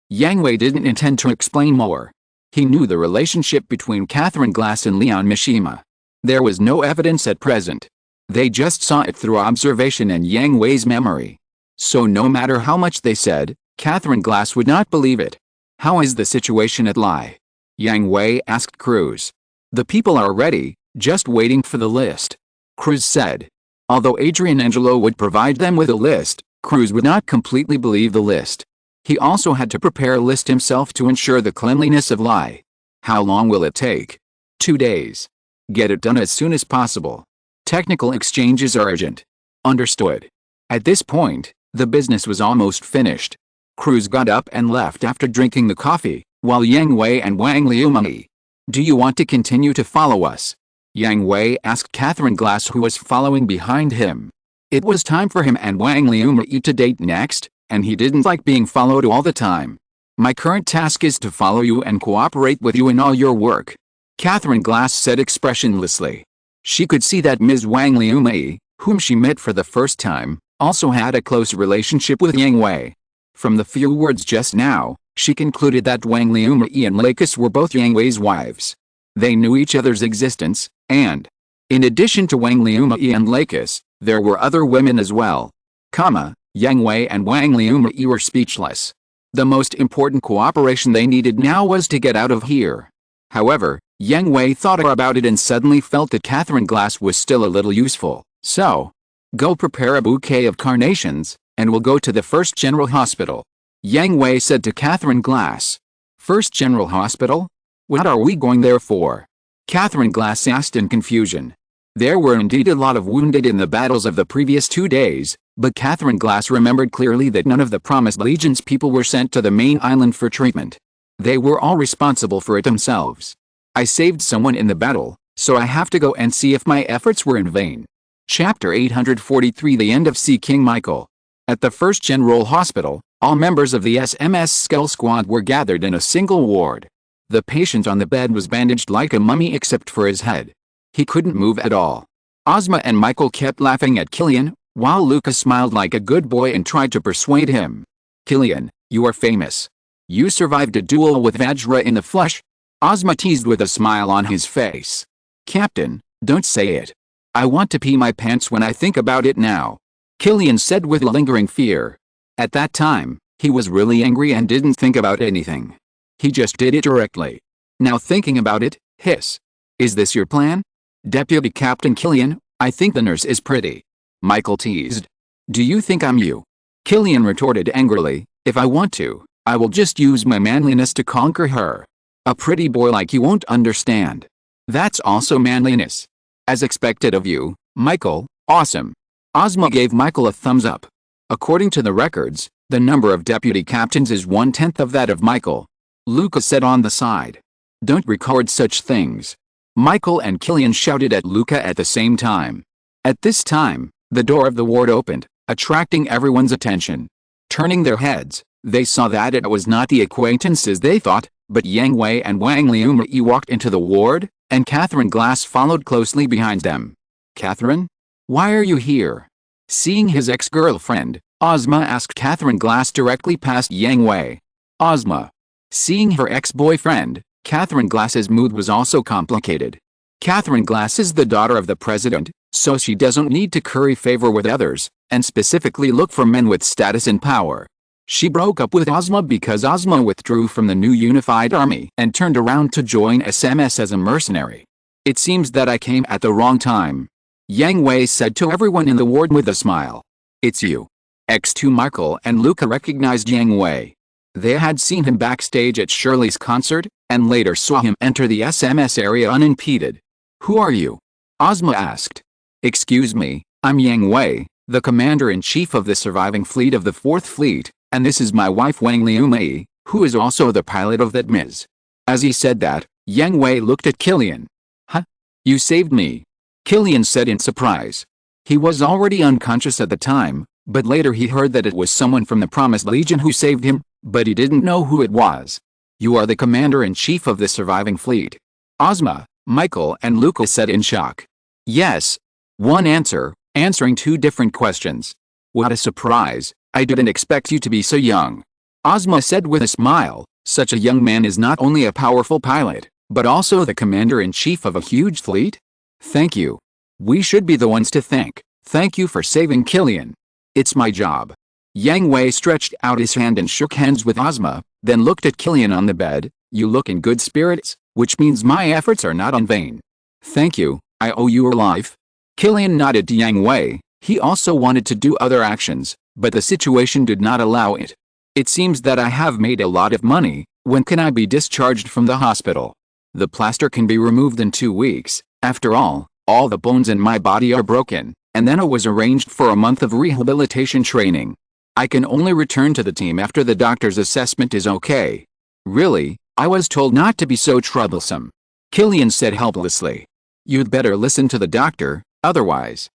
A: Yang Hui didn't intend to explain more. He knew the relationship between Catherine Glass and Leon Mishima. There was no evidence at present. They just saw it through observation and Yang Hui's memory. So no matter how much they said, Catherine Glass would not believe it. How is the situation at Lai? Yang Hui asked Cruz. The people are ready, just waiting for the list. Cruz said. Although Adrian Angelo would provide them with a list, Cruz would not completely believe the list. He also had to prepare a list himself to ensure the cleanliness of Lai. How long will it take? 2 days. Get it done as soon as possible. Technical exchanges are urgent. Understood. At this point, the business was almost finished. Cruz got up and left after drinking the coffee, while Yang Hui and Wang Liumai. Do you want to continue to follow us? Yang Hui asked Catherine Glass, who was following behind him. It was time for him and Wang Liumai to date next, and he didn't like being followed all the time. My current task is to follow you and cooperate with you in all your work. Catherine Glass said expressionlessly. She could see that Ms. Wang Liumai, whom she met for the first time, also had a close relationship with Yang Hui. From the few words just now, she concluded that Wang Liumai and Lakis were both Yang Hui's wives. They knew each other's existence, and, in addition to Wang Liumai and Lakis, there were other women as well. Yang Hui and Wang Liumai were speechless. The most important cooperation they needed now was to get out of here. However, Yang Hui thought about it and suddenly felt that Catherine Glass was still a little useful. So, go prepare a bouquet of carnations, and we'll go to the First General Hospital. Yang Hui said to Catherine Glass. First General Hospital? What are we going there for? Catherine Glass asked in confusion. There were indeed a lot of wounded in the battles of the previous 2 days, but Catherine Glass remembered clearly that none of the Promised Legion's people were sent to the main island for treatment. They were all responsible for it themselves. I saved someone in the battle, so I have to go and see if my efforts were in vain. Chapter 843 The End of Sea King Michael. At the First General Hospital, all members of the SMS Skull Squad were gathered in a single ward. The patient on the bed was bandaged like a mummy except for his head. He couldn't move at all. Ozma and Michael kept laughing at Killian, while Lucas smiled like a good boy and tried to persuade him. Killian, you are famous. You survived a duel with Vajra in the flesh. Ozma teased with a smile on his face. Captain, don't say it. I want to pee my pants when I think about it now. Killian said with lingering fear. At that time, he was really angry and didn't think about anything. He just did it directly. Now thinking about it, hiss. Is this your plan? Deputy Captain Killian, I think the nurse is pretty. Michael teased. Do you think I'm you? Killian retorted angrily, if I want to, I will just use my manliness to conquer her. A pretty boy like you won't understand. That's also manliness. As expected of you, Michael, awesome. Ozma gave Michael a thumbs up. According to the records, the number of deputy captains is 1/10 of that of Michael. Luca said on the side. Don't record such things. Michael and Killian shouted at Luca at the same time. At this time, the door of the ward opened, attracting everyone's attention. Turning their heads, they saw that it was not the acquaintances they thought, but Yang Hui and Wang Liumei walked into the ward, and Catherine Glass followed closely behind them. Catherine? Why are you here? Seeing his ex-girlfriend, Ozma asked Catherine Glass directly past Yang Hui. Ozma. Seeing her ex-boyfriend, Catherine Glass's mood was also complicated. Catherine Glass is the daughter of the president, so she doesn't need to curry favor with others, and specifically look for men with status and power. She broke up with Ozma because Ozma withdrew from the new unified army and turned around to join SMS as a mercenary. It seems that I came at the wrong time. Yang Hui said to everyone in the ward with a smile. It's you. X2 Michael and Luca recognized Yang Hui. They had seen him backstage at Shirley's concert, and later saw him enter the SMS area unimpeded. Who are you? Ozma asked. Excuse me, I'm Yang Hui, the commander-in-chief of the surviving fleet of the 4th Fleet, and this is my wife Wang Liumei, who is also the pilot of that Ms. As he said that, Yang Hui looked at Killian. Huh? You saved me. Killian said in surprise. He was already unconscious at the time, but later he heard that it was someone from the Promised Legion who saved him, but he didn't know who it was. You are the commander-in-chief of the surviving fleet. Ozma, Michael and Luca said in shock. Yes. One answer, answering 2 different questions. What a surprise, I didn't expect you to be so young. Ozma said with a smile, such a young man is not only a powerful pilot, but also the commander-in-chief of a huge fleet? Thank you. We should be the ones to thank. Thank you for saving Killian. It's my job. Yang Hui stretched out his hand and shook hands with Ozma, then looked at Killian on the bed. You look in good spirits, which means my efforts are not in vain. Thank you, I owe you your life. Killian nodded to Yang Hui. He also wanted to do other actions, but the situation did not allow it. It seems that I have made a lot of money. When can I be discharged from the hospital? The plaster can be removed in 2 weeks. After all the bones in my body are broken, and then I was arranged for a month of rehabilitation training. I can only return to the team after the doctor's assessment is okay. Really, I was told not to be so troublesome. Killian said helplessly. You'd better listen to the doctor, otherwise.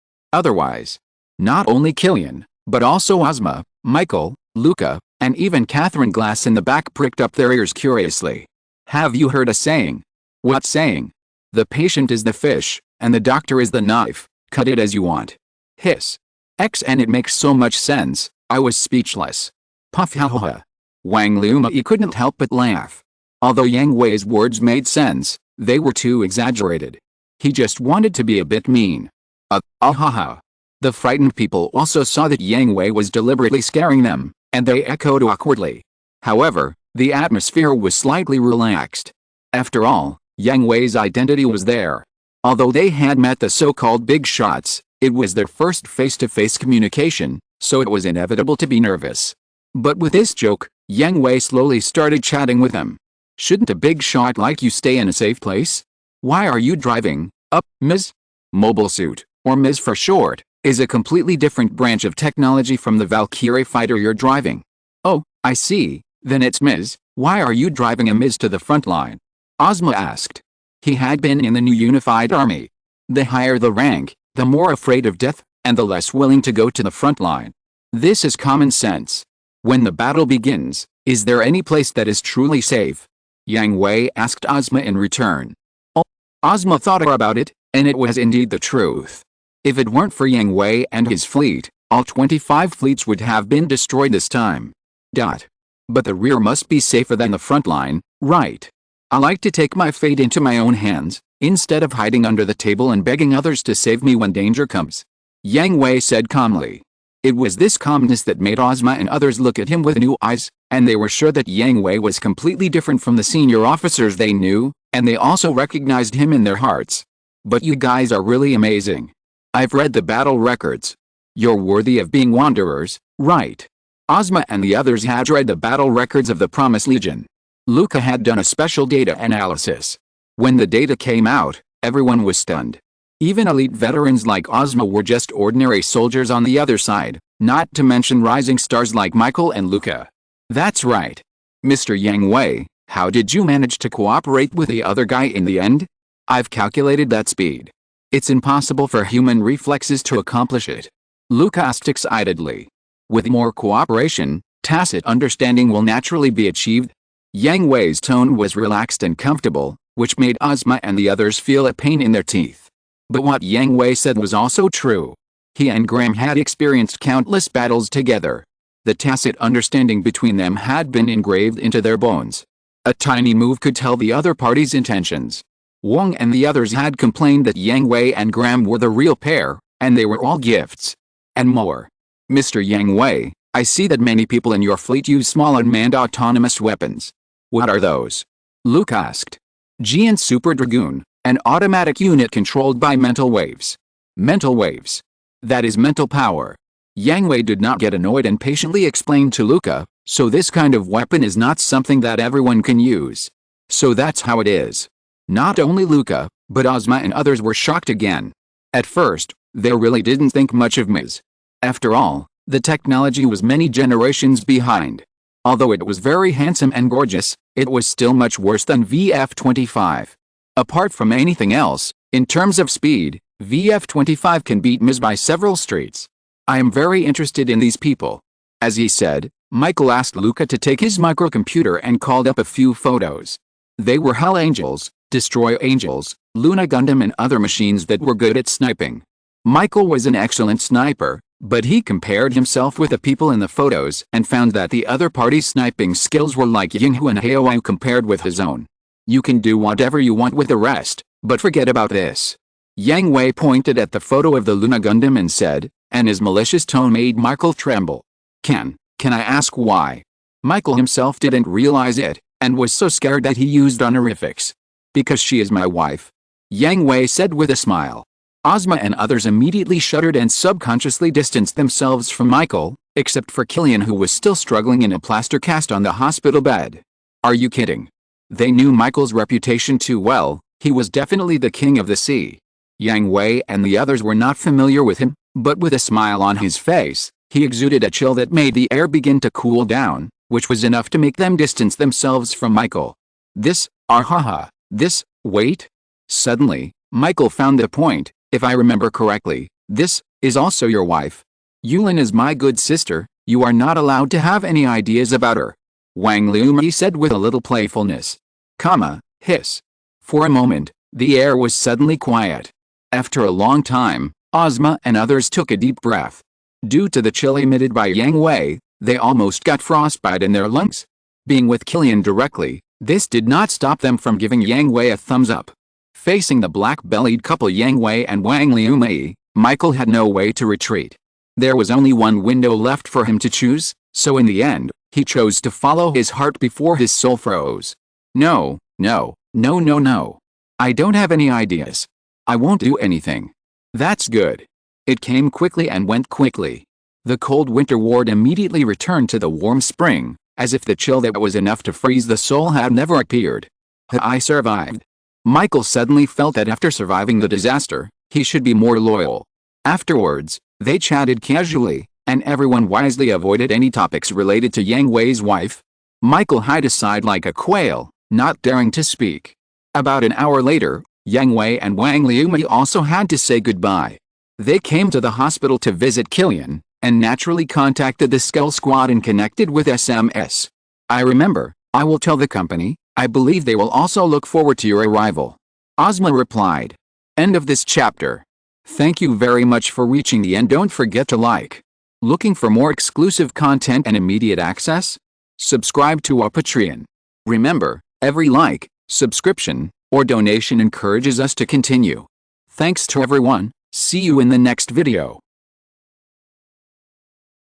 A: Not only Killian, but also Ozma, Michael, Luca, and even Catherine Glass in the back pricked up their ears curiously. Have you heard a saying? What saying? The patient is the fish, and the doctor is the knife. Cut it as you want. Hiss. And it makes so much sense, I was speechless. Puff ha ha ha. Wang Liumei couldn't help but laugh. Although Yang Hui's words made sense, they were too exaggerated. He just wanted to be a bit mean. Ha ha. The frightened people also saw that Yang Hui was deliberately scaring them, and they echoed awkwardly. However, the atmosphere was slightly relaxed. After all, Yang Hui's identity was there. Although they had met the so-called big shots, it was their first face-to-face communication, so it was inevitable to be nervous. But with this joke, Yang Hui slowly started chatting with them. Shouldn't a big shot like you stay in a safe place? Why are you driving, Ms.? Mobile suit, or Ms. for short, is a completely different branch of technology from the Valkyrie fighter you're driving. Oh, I see, then it's Ms. Why are you driving a Ms. to the front line? Ozma asked. He had been in the new unified army. The higher the rank, the more afraid of death, and the less willing to go to the front line. This is common sense. When the battle begins, is there any place that is truly safe? Yang Hui asked Ozma in return. Oh, Ozma thought about it, and it was indeed the truth. If it weren't for Yang Hui and his fleet, all 25 fleets would have been destroyed this time. But the rear must be safer than the front line, right? I like to take my fate into my own hands, instead of hiding under the table and begging others to save me when danger comes. Yang Hui said calmly. It was this calmness that made Ozma and others look at him with new eyes, and they were sure that Yang Hui was completely different from the senior officers they knew, and they also recognized him in their hearts. But you guys are really amazing. I've read the battle records. You're worthy of being wanderers, right? Ozma and the others had read the battle records of the Promised Legion. Luca had done a special data analysis. When the data came out, everyone was stunned. Even elite veterans like Ozma were just ordinary soldiers on the other side, not to mention rising stars like Michael and Luca. That's right. Mr. Yang Hui, how did you manage to cooperate with the other guy in the end? I've calculated that speed. It's impossible for human reflexes to accomplish it. Luca asked excitedly. With more cooperation, tacit understanding will naturally be achieved. Yang Hui's tone was relaxed and comfortable, which made Ozma and the others feel a pain in their teeth. But what Yang Hui said was also true. He and Graham had experienced countless battles together. The tacit understanding between them had been engraved into their bones. A tiny move could tell the other party's intentions. Wong and the others had complained that Yang Hui and Graham were the real pair, and they were all gifts. And more. Mr. Yang Hui, I see that many people in your fleet use small unmanned autonomous weapons. What are those? Luke asked. Gian Super Dragoon, an automatic unit controlled by mental waves. Mental waves. That is mental power. Yang Hui did not get annoyed and patiently explained to Luca, so this kind of weapon is not something that everyone can use. So that's how it is. Not only Luca, but Ozma and others were shocked again. At first, they really didn't think much of Ms. After all, the technology was many generations behind. Although it was very handsome and gorgeous, it was still much worse than VF-25. Apart from anything else, in terms of speed, VF-25 can beat Ms by several streets. I am very interested in these people. As he said, Michael asked Luca to take his microcomputer and called up a few photos. They were Hell Angels, Destroy Angels, Luna Gundam and other machines that were good at sniping. Michael was an excellent sniper, but he compared himself with the people in the photos and found that the other party's sniping skills were like Yang Hui and Hui compared with his own. You can do whatever you want with the rest, but forget about this. Yang Hui pointed at the photo of the Luna Gundam and said, and his malicious tone made Michael tremble. Can I ask why? Michael himself didn't realize it, and was so scared that he used honorifics. Because she is my wife. Yang Hui said with a smile. Ozma and others immediately shuddered and subconsciously distanced themselves from Michael, except for Killian, who was still struggling in a plaster cast on the hospital bed. Are you kidding? They knew Michael's reputation too well. He was definitely the king of the sea. Yang Hui and the others were not familiar with him, but with a smile on his face, he exuded a chill that made the air begin to cool down, which was enough to make them distance themselves from Michael. Wait. Suddenly, Michael found the point. If I remember correctly, this is also your wife. Yulin is my good sister. You are not allowed to have any ideas about her. Wang Liumi said with a little playfulness. Hiss. For a moment, the air was suddenly quiet. After a long time, Ozma and others took a deep breath. Due to the chill emitted by Yang Hui, they almost got frostbite in their lungs. Being with Killian directly, this did not stop them from giving Yang Hui a thumbs up. Facing the black-bellied couple Yang Hui and Wang Liumi, Michael had no way to retreat. There was only one window left for him to choose, so in the end, he chose to follow his heart before his soul froze. No. I don't have any ideas. I won't do anything. That's good. It came quickly and went quickly. The cold winter ward immediately returned to the warm spring, as if the chill that was enough to freeze the soul had never appeared. I survived. Michael suddenly felt that after surviving the disaster, he should be more loyal. Afterwards, they chatted casually, and everyone wisely avoided any topics related to Yang Hui's wife. Michael hid aside like a quail, not daring to speak. About an hour later, Yang Hui and Wang Liumi also had to say goodbye. They came to the hospital to visit Killian, and naturally contacted the Skull Squad and connected with SMS. I remember, I will tell the company. I believe they will also look forward to your arrival. Ozma replied. End of this chapter. Thank you very much for reaching the end. Don't forget to like. Looking for more exclusive content and immediate access? Subscribe to our Patreon. Remember, every like, subscription, or donation encourages us to continue. Thanks to everyone. See you in the next video.